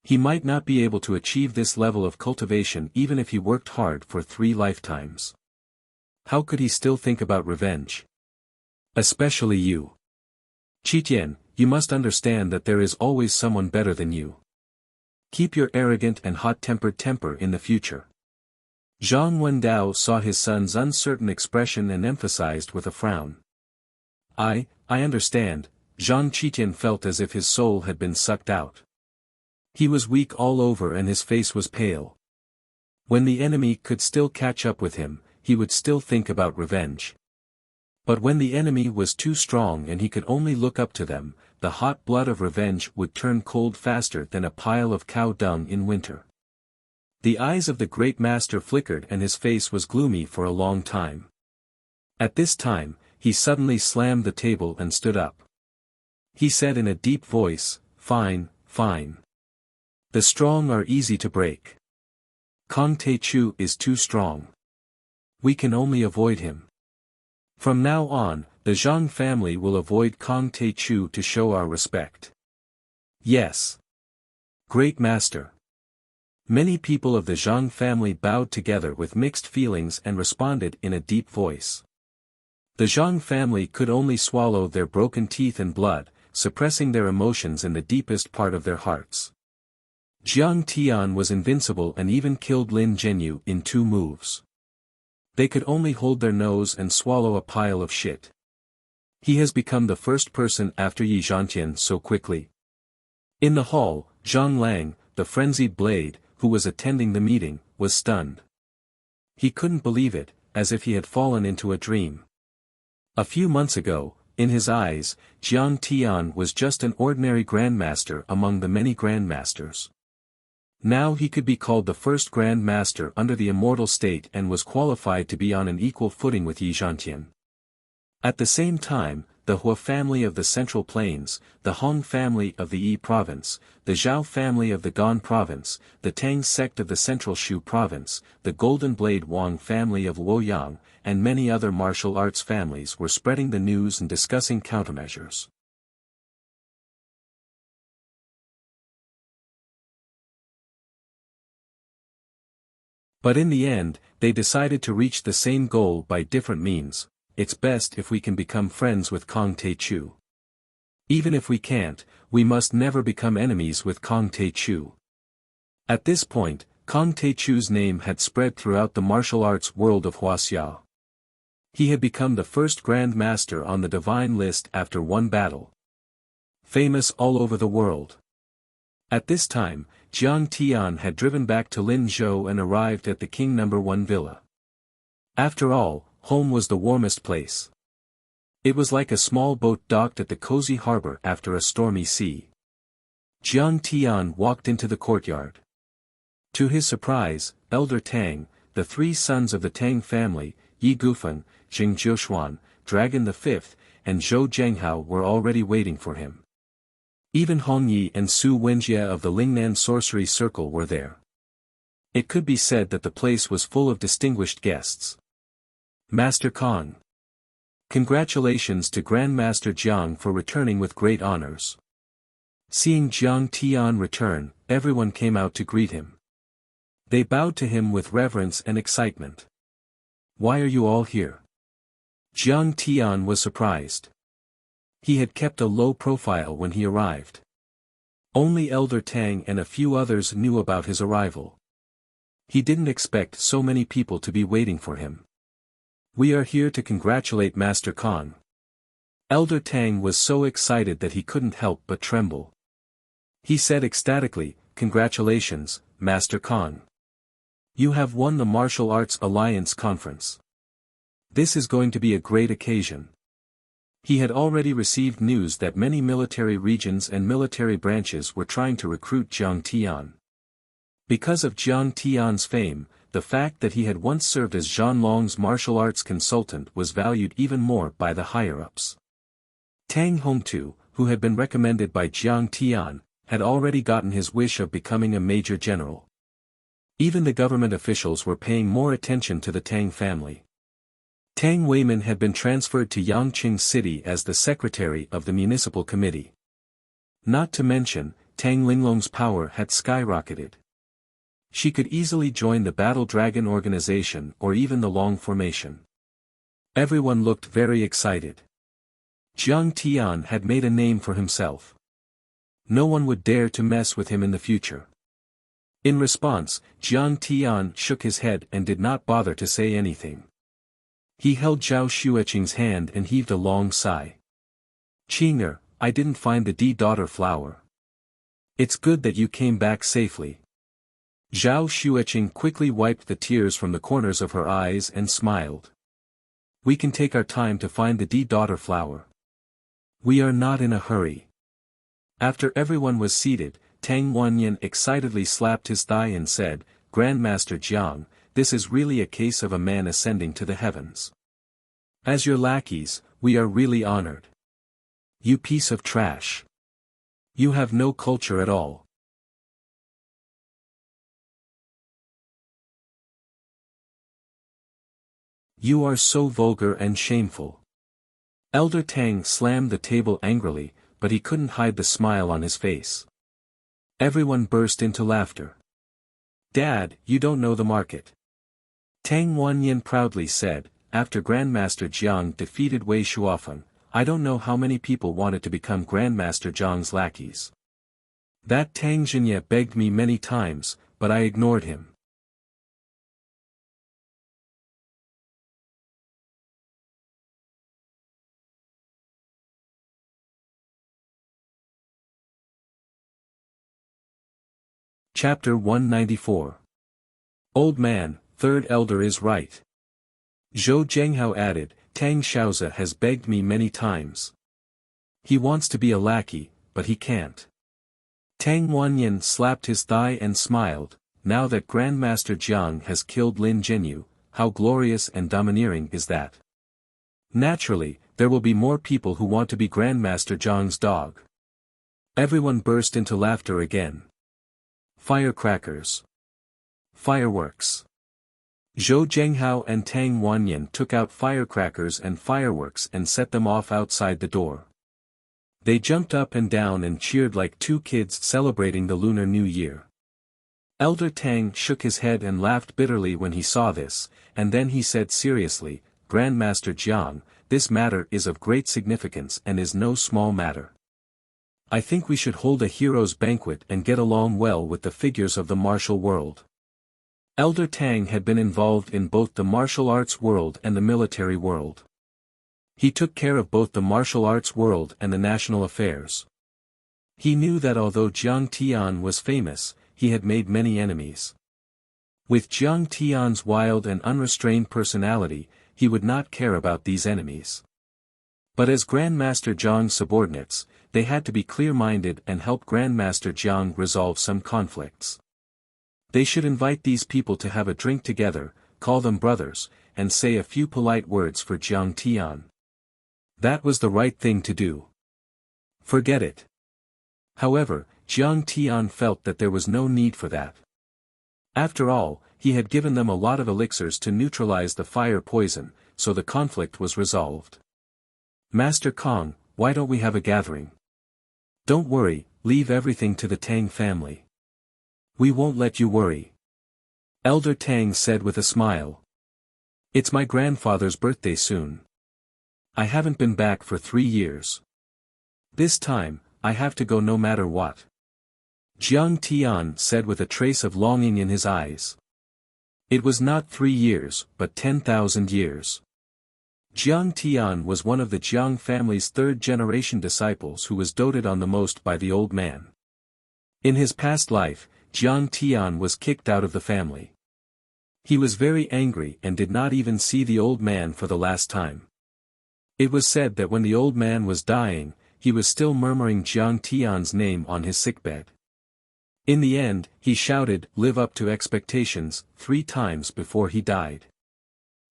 He might not be able to achieve this level of cultivation even if he worked hard for 3 lifetimes. How could he still think about revenge? Especially you. Qitian, you must understand that there is always someone better than you. Keep your arrogant and hot-tempered temper in the future. Zhang Wendao saw his son's uncertain expression and emphasized with a frown. I understand. Zhang Qitian felt as if his soul had been sucked out. He was weak all over and his face was pale. When the enemy could still catch up with him, he would still think about revenge. But when the enemy was too strong and he could only look up to them, the hot blood of revenge would turn cold faster than a pile of cow dung in winter. The eyes of the great master flickered and his face was gloomy for a long time. At this time, he suddenly slammed the table and stood up. He said in a deep voice, "Fine, fine. The strong are easy to break. Kong Teichu is too strong. We can only avoid him. From now on, the Zhang family will avoid Kong Teichu to show our respect." Yes. Great Master. Many people of the Zhang family bowed together with mixed feelings and responded in a deep voice. The Zhang family could only swallow their broken teeth and blood, suppressing their emotions in the deepest part of their hearts. Jiang Tian was invincible and even killed Lin Zhenyu in 2 moves. They could only hold their nose and swallow a pile of shit. He has become the first person after Yi Zhantian so quickly. In the hall, Zhang Lang, the frenzied blade, who was attending the meeting, was stunned. He couldn't believe it, as if he had fallen into a dream. A few months ago, in his eyes, Jiang Tian was just an ordinary grandmaster among the many grandmasters. Now he could be called the first grandmaster under the immortal state and was qualified to be on an equal footing with Yi Zhantian. At the same time, the Hua family of the Central Plains, the Hong family of the Yi province, the Zhao family of the Gan province, the Tang sect of the Central Shu province, the Golden Blade Wang family of Luoyang, and many other martial arts families were spreading the news and discussing countermeasures. But in the end, they decided to reach the same goal by different means. It's best if we can become friends with Kong Te-Chu. Even if we can't, we must never become enemies with Kong Te-Chu. At this point, Kong Te-Chu's name had spread throughout the martial arts world of Huaxia. He had become the first Grand Master on the divine list after one battle. Famous all over the world. At this time, Jiang Tian had driven back to Linzhou and arrived at the King No. 1 villa. After all, home was the warmest place. It was like a small boat docked at the cozy harbor after a stormy sea. Jiang Tian walked into the courtyard. To his surprise, Elder Tang, the three sons of the Tang family, Yi Gufan, Jing Jiushuan, Dragon the Fifth, and Zhou Zhenghao were already waiting for him. Even Hong Yi and Su Wenjie of the Lingnan Sorcery Circle were there. It could be said that the place was full of distinguished guests. Master Kong. Congratulations to Grandmaster Jiang for returning with great honors. Seeing Jiang Tian return, everyone came out to greet him. They bowed to him with reverence and excitement. Why are you all here? Jiang Tian was surprised. He had kept a low profile when he arrived. Only Elder Tang and a few others knew about his arrival. He didn't expect so many people to be waiting for him. We are here to congratulate Master Kong. Elder Tang was so excited that he couldn't help but tremble. He said ecstatically, "Congratulations, Master Kong. You have won the Martial Arts Alliance Conference. This is going to be a great occasion." He had already received news that many military regions and military branches were trying to recruit Jiang Tian. Because of Jiang Tian's fame, the fact that he had once served as Zhanlong's martial arts consultant was valued even more by the higher-ups. Tang Hongtu, who had been recommended by Jiang Tian, had already gotten his wish of becoming a major general. Even the government officials were paying more attention to the Tang family. Tang Weimin had been transferred to Yangqing City as the secretary of the municipal committee. Not to mention, Tang Linglong's power had skyrocketed. She could easily join the Battle Dragon organization or even the Long Formation. Everyone looked very excited. Jiang Tian had made a name for himself. No one would dare to mess with him in the future. In response, Jiang Tian shook his head and did not bother to say anything. He held Zhao Xueqing's hand and heaved a long sigh. "Qing'er, I didn't find the D-daughter flower. It's good that you came back safely." Zhao Xueqing quickly wiped the tears from the corners of her eyes and smiled. "We can take our time to find the D-daughter flower. We are not in a hurry." After everyone was seated, Tang Wanyan excitedly slapped his thigh and said, "Grandmaster Jiang, this is really a case of a man ascending to the heavens. As your lackeys, we are really honored. You piece of trash. You have no culture at all. You are so vulgar and shameful." Elder Tang slammed the table angrily, but he couldn't hide the smile on his face. Everyone burst into laughter. "Dad, you don't know the market," Tang Wanyan proudly said, after Grandmaster Jiang defeated Wei Shuofeng. "I don't know how many people wanted to become Grandmaster Jiang's lackeys. That Tang Zhenye begged me many times, but I ignored him. Chapter 194. Old man, third elder is right. Zhou Zhenghao added, Tang Xiaozi has begged me many times. He wants to be a lackey, but he can't. Tang Wanyan slapped his thigh and smiled. Now that Grandmaster Jiang has killed Lin Zhenyu, how glorious and domineering is that? Naturally, there will be more people who want to be Grandmaster Jiang's dog. Everyone burst into laughter again. Firecrackers. Fireworks. Zhou Zhenghao and Tang Wanyan took out firecrackers and fireworks and set them off outside the door. They jumped up and down and cheered like two kids celebrating the Lunar New Year. Elder Tang shook his head and laughed bitterly when he saw this, and then he said seriously, Grandmaster Jiang, this matter is of great significance and is no small matter. I think we should hold a hero's banquet and get along well with the figures of the martial world. Elder Tang had been involved in both the martial arts world and the military world. He took care of both the martial arts world and the national affairs. He knew that although Jiang Tian was famous, he had made many enemies. With Jiang Tian's wild and unrestrained personality, he would not care about these enemies. But as Grandmaster Jiang's subordinates, they had to be clear-minded and help Grandmaster Jiang resolve some conflicts. They should invite these people to have a drink together, call them brothers, and say a few polite words for Jiang Tian. That was the right thing to do. Forget it. However, Jiang Tian felt that there was no need for that. After all, he had given them a lot of elixirs to neutralize the fire poison, so the conflict was resolved. Master Kong, why don't we have a gathering? Don't worry, leave everything to the Tang family. We won't let you worry. Elder Tang said with a smile. It's my grandfather's birthday soon. I haven't been back for 3 years. This time, I have to go no matter what. Jiang Tian said with a trace of longing in his eyes. It was not 3 years, but 10,000 years. Jiang Tian was one of the Jiang family's third-generation disciples who was doted on the most by the old man. In his past life, Jiang Tian was kicked out of the family. He was very angry and did not even see the old man for the last time. It was said that when the old man was dying, he was still murmuring Jiang Tian's name on his sickbed. In the end, he shouted, "Live up to expectations," 3 times before he died.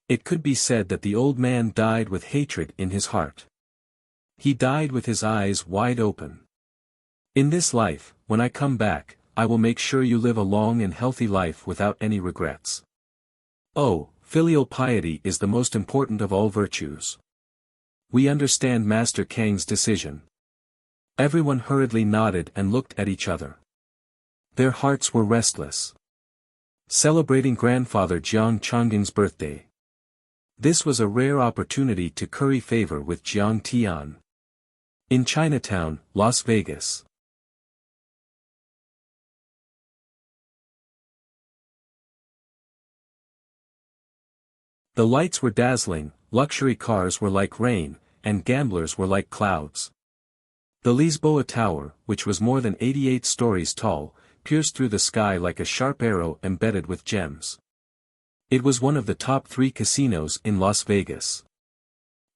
It could be said that the old man died with hatred in his heart. He died with his eyes wide open. In this life, when I come back, I will make sure you live a long and healthy life without any regrets. Oh, filial piety is the most important of all virtues. We understand Master Kang's decision. Everyone hurriedly nodded and looked at each other. Their hearts were restless. Celebrating grandfather Jiang Chongging's birthday. This was a rare opportunity to curry favor with Jiang Tian. In Chinatown, Las Vegas. The lights were dazzling, luxury cars were like rain, and gamblers were like clouds. The Lisboa Tower, which was more than 88 stories tall, pierced through the sky like a sharp arrow embedded with gems. It was one of the top 3 casinos in Las Vegas.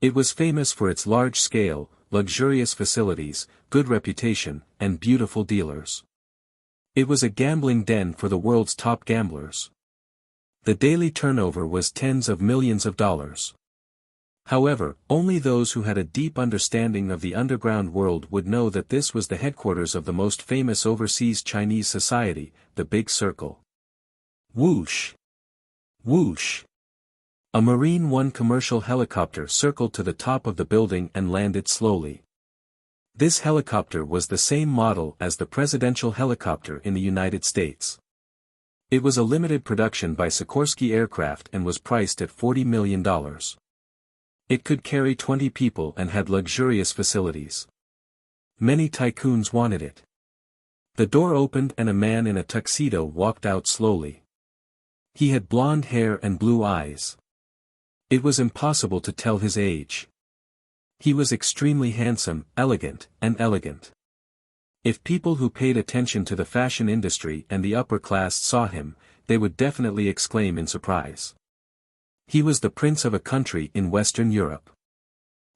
It was famous for its large scale, luxurious facilities, good reputation, and beautiful dealers. It was a gambling den for the world's top gamblers. The daily turnover was tens of millions of dollars. However, only those who had a deep understanding of the underground world would know that this was the headquarters of the most famous overseas Chinese society, the Big Circle. Whoosh! Whoosh! A Marine One commercial helicopter circled to the top of the building and landed slowly. This helicopter was the same model as the presidential helicopter in the United States. It was a limited production by Sikorsky Aircraft and was priced at $40 million. It could carry 20 people and had luxurious facilities. Many tycoons wanted it. The door opened and a man in a tuxedo walked out slowly. He had blonde hair and blue eyes. It was impossible to tell his age. He was extremely handsome, elegant, and elegant. If people who paid attention to the fashion industry and the upper class saw him, they would definitely exclaim in surprise. He was the prince of a country in Western Europe.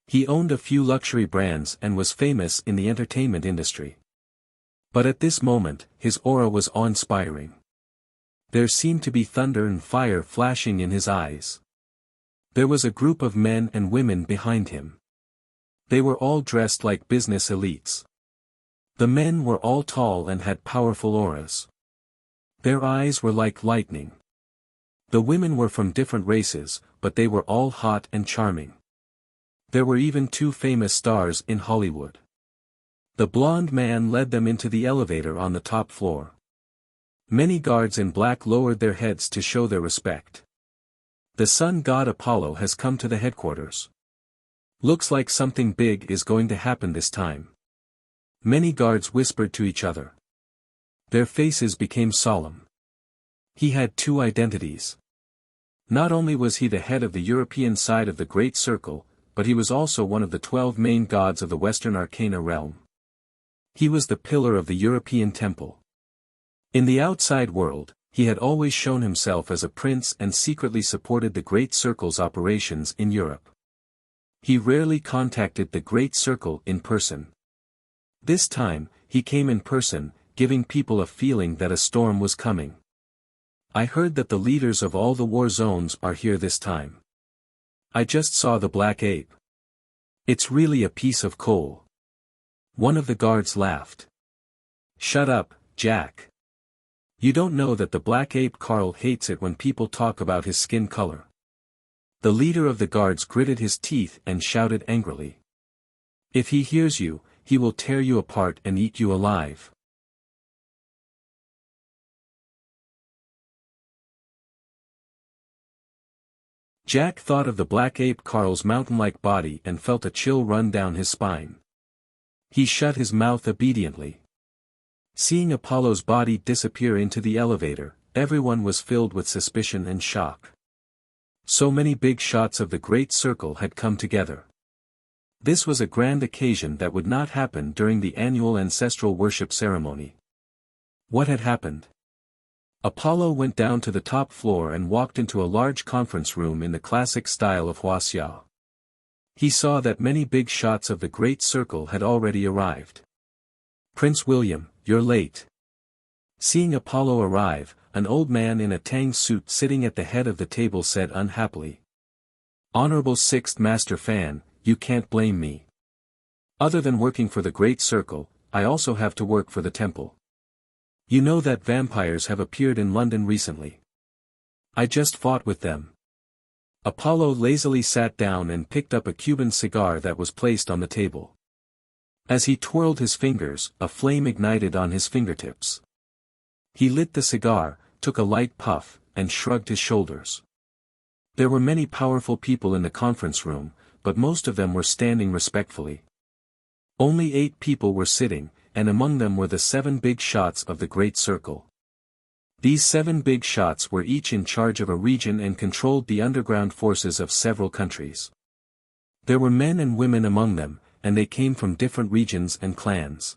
He owned a few luxury brands and was famous in the entertainment industry. But at this moment, his aura was awe-inspiring. There seemed to be thunder and fire flashing in his eyes. There was a group of men and women behind him. They were all dressed like business elites. The men were all tall and had powerful auras. Their eyes were like lightning. The women were from different races, but they were all hot and charming. There were even two famous stars in Hollywood. The blonde man led them into the elevator on the top floor. Many guards in black lowered their heads to show their respect. The sun god Apollo has come to the headquarters. Looks like something big is going to happen this time. Many guards whispered to each other. Their faces became solemn. He had two identities. Not only was he the head of the European side of the Great Circle, but he was also one of the 12 main gods of the Western Arcana realm. He was the pillar of the European temple. In the outside world, he had always shown himself as a prince and secretly supported the Great Circle's operations in Europe. He rarely contacted the Great Circle in person. This time, he came in person, giving people a feeling that a storm was coming. I heard that the leaders of all the war zones are here this time. I just saw the black ape. It's really a piece of coal. One of the guards laughed. Shut up, Jack. You don't know that the black ape Carl hates it when people talk about his skin color. The leader of the guards gritted his teeth and shouted angrily. If he hears you, he will tear you apart and eat you alive. Jack thought of the black ape Carl's mountain-like body and felt a chill run down his spine. He shut his mouth obediently. Seeing Apollo's body disappear into the elevator, everyone was filled with suspicion and shock. So many big shots of the Great Circle had come together. This was a grand occasion that would not happen during the annual ancestral worship ceremony. What had happened? Apollo went down to the top floor and walked into a large conference room in the classic style of Wuxia. He saw that many big shots of the Great Circle had already arrived. Prince William, you're late. Seeing Apollo arrive, an old man in a tang suit sitting at the head of the table said unhappily. Honorable Sixth Master Fan, you can't blame me. Other than working for the Great Circle, I also have to work for the temple. You know that vampires have appeared in London recently. I just fought with them. Apollo lazily sat down and picked up a Cuban cigar that was placed on the table. As he twirled his fingers, a flame ignited on his fingertips. He lit the cigar, took a light puff, and shrugged his shoulders. There were many powerful people in the conference room, but most of them were standing respectfully. Only 8 people were sitting, and among them were the 7 big shots of the Great Circle. These 7 big shots were each in charge of a region and controlled the underground forces of several countries. There were men and women among them, and they came from different regions and clans.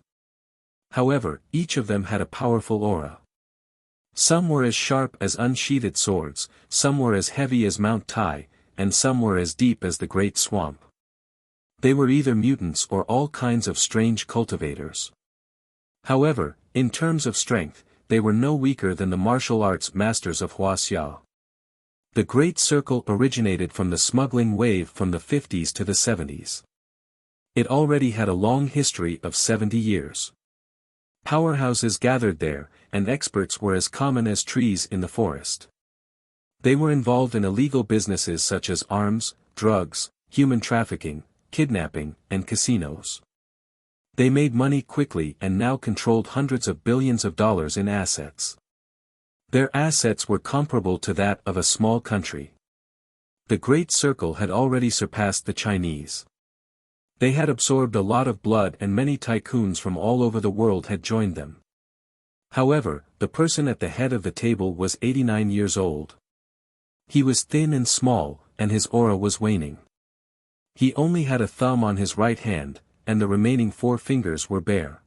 However, each of them had a powerful aura. Some were as sharp as unsheathed swords, some were as heavy as Mount Tai, and some were as deep as the Great Swamp. They were either mutants or all kinds of strange cultivators. However, in terms of strength, they were no weaker than the martial arts masters of Wuxia. The Great Circle originated from the smuggling wave from the 50s to the 70s. It already had a long history of 70 years. Powerhouses gathered there, and experts were as common as trees in the forest. They were involved in illegal businesses such as arms, drugs, human trafficking, kidnapping, and casinos. They made money quickly and now controlled hundreds of billions of dollars in assets. Their assets were comparable to that of a small country. The Great Circle had already surpassed the Chinese. They had absorbed a lot of blood and many tycoons from all over the world had joined them. However, the person at the head of the table was 89 years old. He was thin and small, and his aura was waning. He only had a thumb on his right hand, and the remaining 4 fingers were bare.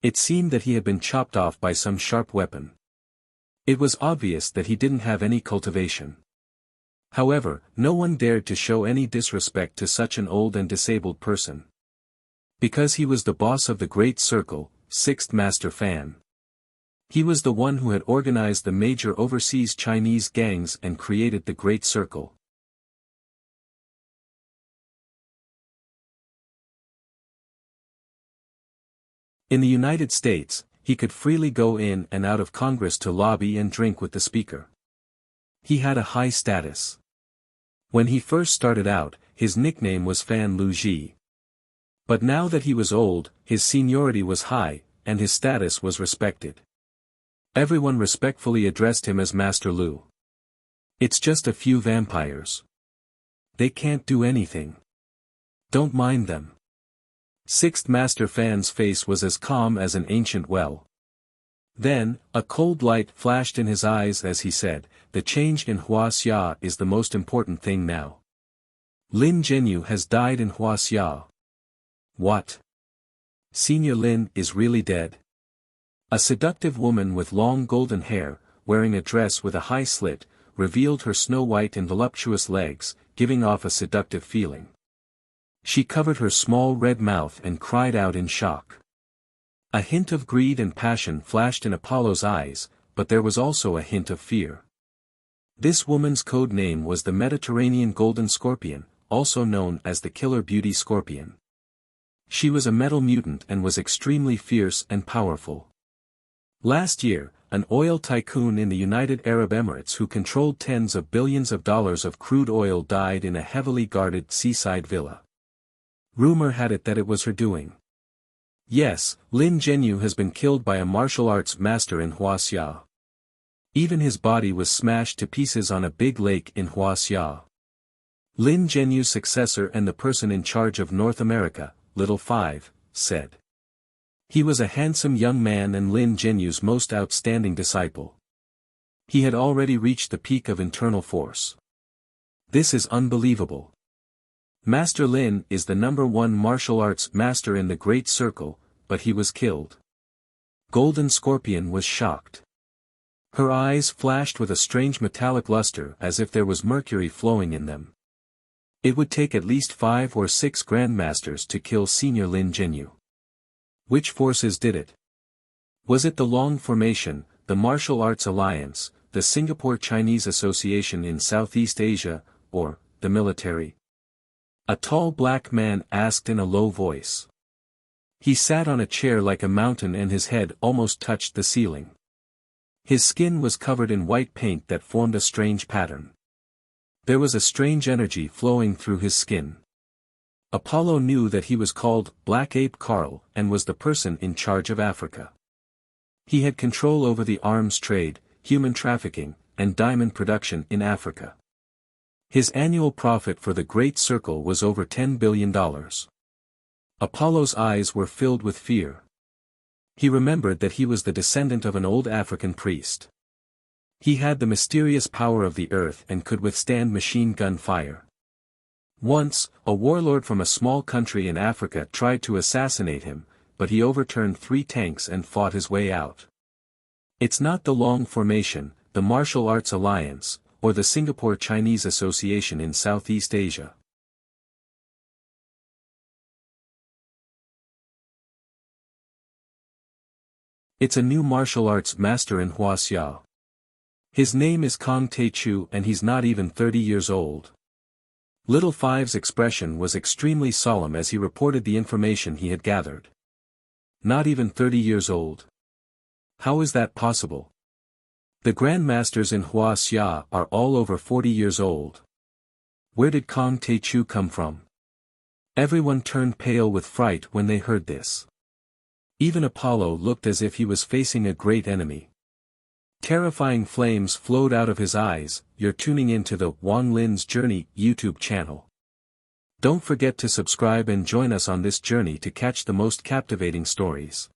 It seemed that he had been chopped off by some sharp weapon. It was obvious that he didn't have any cultivation. However, no one dared to show any disrespect to such an old and disabled person. Because he was the boss of the Great Circle, Sixth Master Fan. He was the one who had organized the major overseas Chinese gangs and created the Great Circle. In the United States, he could freely go in and out of Congress to lobby and drink with the Speaker. He had a high status. When he first started out, his nickname was Fan Lu Ji. But now that he was old, his seniority was high, and his status was respected. Everyone respectfully addressed him as Master Lu. It's just a few vampires. They can't do anything. Don't mind them. Sixth Master Fan's face was as calm as an ancient well. Then, a cold light flashed in his eyes as he said, "The change in Wuxia is the most important thing now. Lin Zhenyu has died in Wuxia." What? Senior Lin is really dead? A seductive woman with long golden hair, wearing a dress with a high slit, revealed her snow-white and voluptuous legs, giving off a seductive feeling. She covered her small red mouth and cried out in shock. A hint of greed and passion flashed in Apollo's eyes, but there was also a hint of fear. This woman's code name was the Mediterranean Golden Scorpion, also known as the Killer Beauty Scorpion. She was a metal mutant and was extremely fierce and powerful. Last year, an oil tycoon in the United Arab Emirates who controlled tens of billions of dollars of crude oil died in a heavily guarded seaside villa. Rumor had it that it was her doing. Yes, Lin Zhenyu has been killed by a martial arts master in Wuxia. Even his body was smashed to pieces on a big lake in Wuxia. Lin Zhenyu's successor and the person in charge of North America, Little Five, said. He was a handsome young man and Lin Zhenyu's most outstanding disciple. He had already reached the peak of internal force. This is unbelievable. Master Lin is the #1 martial arts master in the Great Circle, but he was killed. Golden Scorpion was shocked. Her eyes flashed with a strange metallic luster as if there was mercury flowing in them. It would take at least 5 or 6 grandmasters to kill Senior Lin Zhenyu. Which forces did it? Was it the Long Formation, the Martial Arts Alliance, the Singapore Chinese Association in Southeast Asia, or the military? A tall black man asked in a low voice. He sat on a chair like a mountain and his head almost touched the ceiling. His skin was covered in white paint that formed a strange pattern. There was a strange energy flowing through his skin. Apollo knew that he was called Black Ape Carl and was the person in charge of Africa. He had control over the arms trade, human trafficking, and diamond production in Africa. His annual profit for the Great Circle was over $10 billion. Apollo's eyes were filled with fear. He remembered that he was the descendant of an old African priest. He had the mysterious power of the earth and could withstand machine gun fire. Once, a warlord from a small country in Africa tried to assassinate him, but he overturned 3 tanks and fought his way out. It's not the Long Formation, the Martial Arts Alliance, or the Singapore Chinese Association in Southeast Asia. It's a new martial arts master in Wuxia. His name is Kong Taechu and he's not even 30 years old. Little Five's expression was extremely solemn as he reported the information he had gathered. Not even 30 years old. How is that possible? The grandmasters in Wuxia are all over 40 years old. Where did Kong Taechu come from? Everyone turned pale with fright when they heard this. Even Apollo looked as if he was facing a great enemy. Terrifying flames flowed out of his eyes. You're tuning into the Wang Lin's Journey YouTube channel. Don't forget to subscribe and join us on this journey to catch the most captivating stories.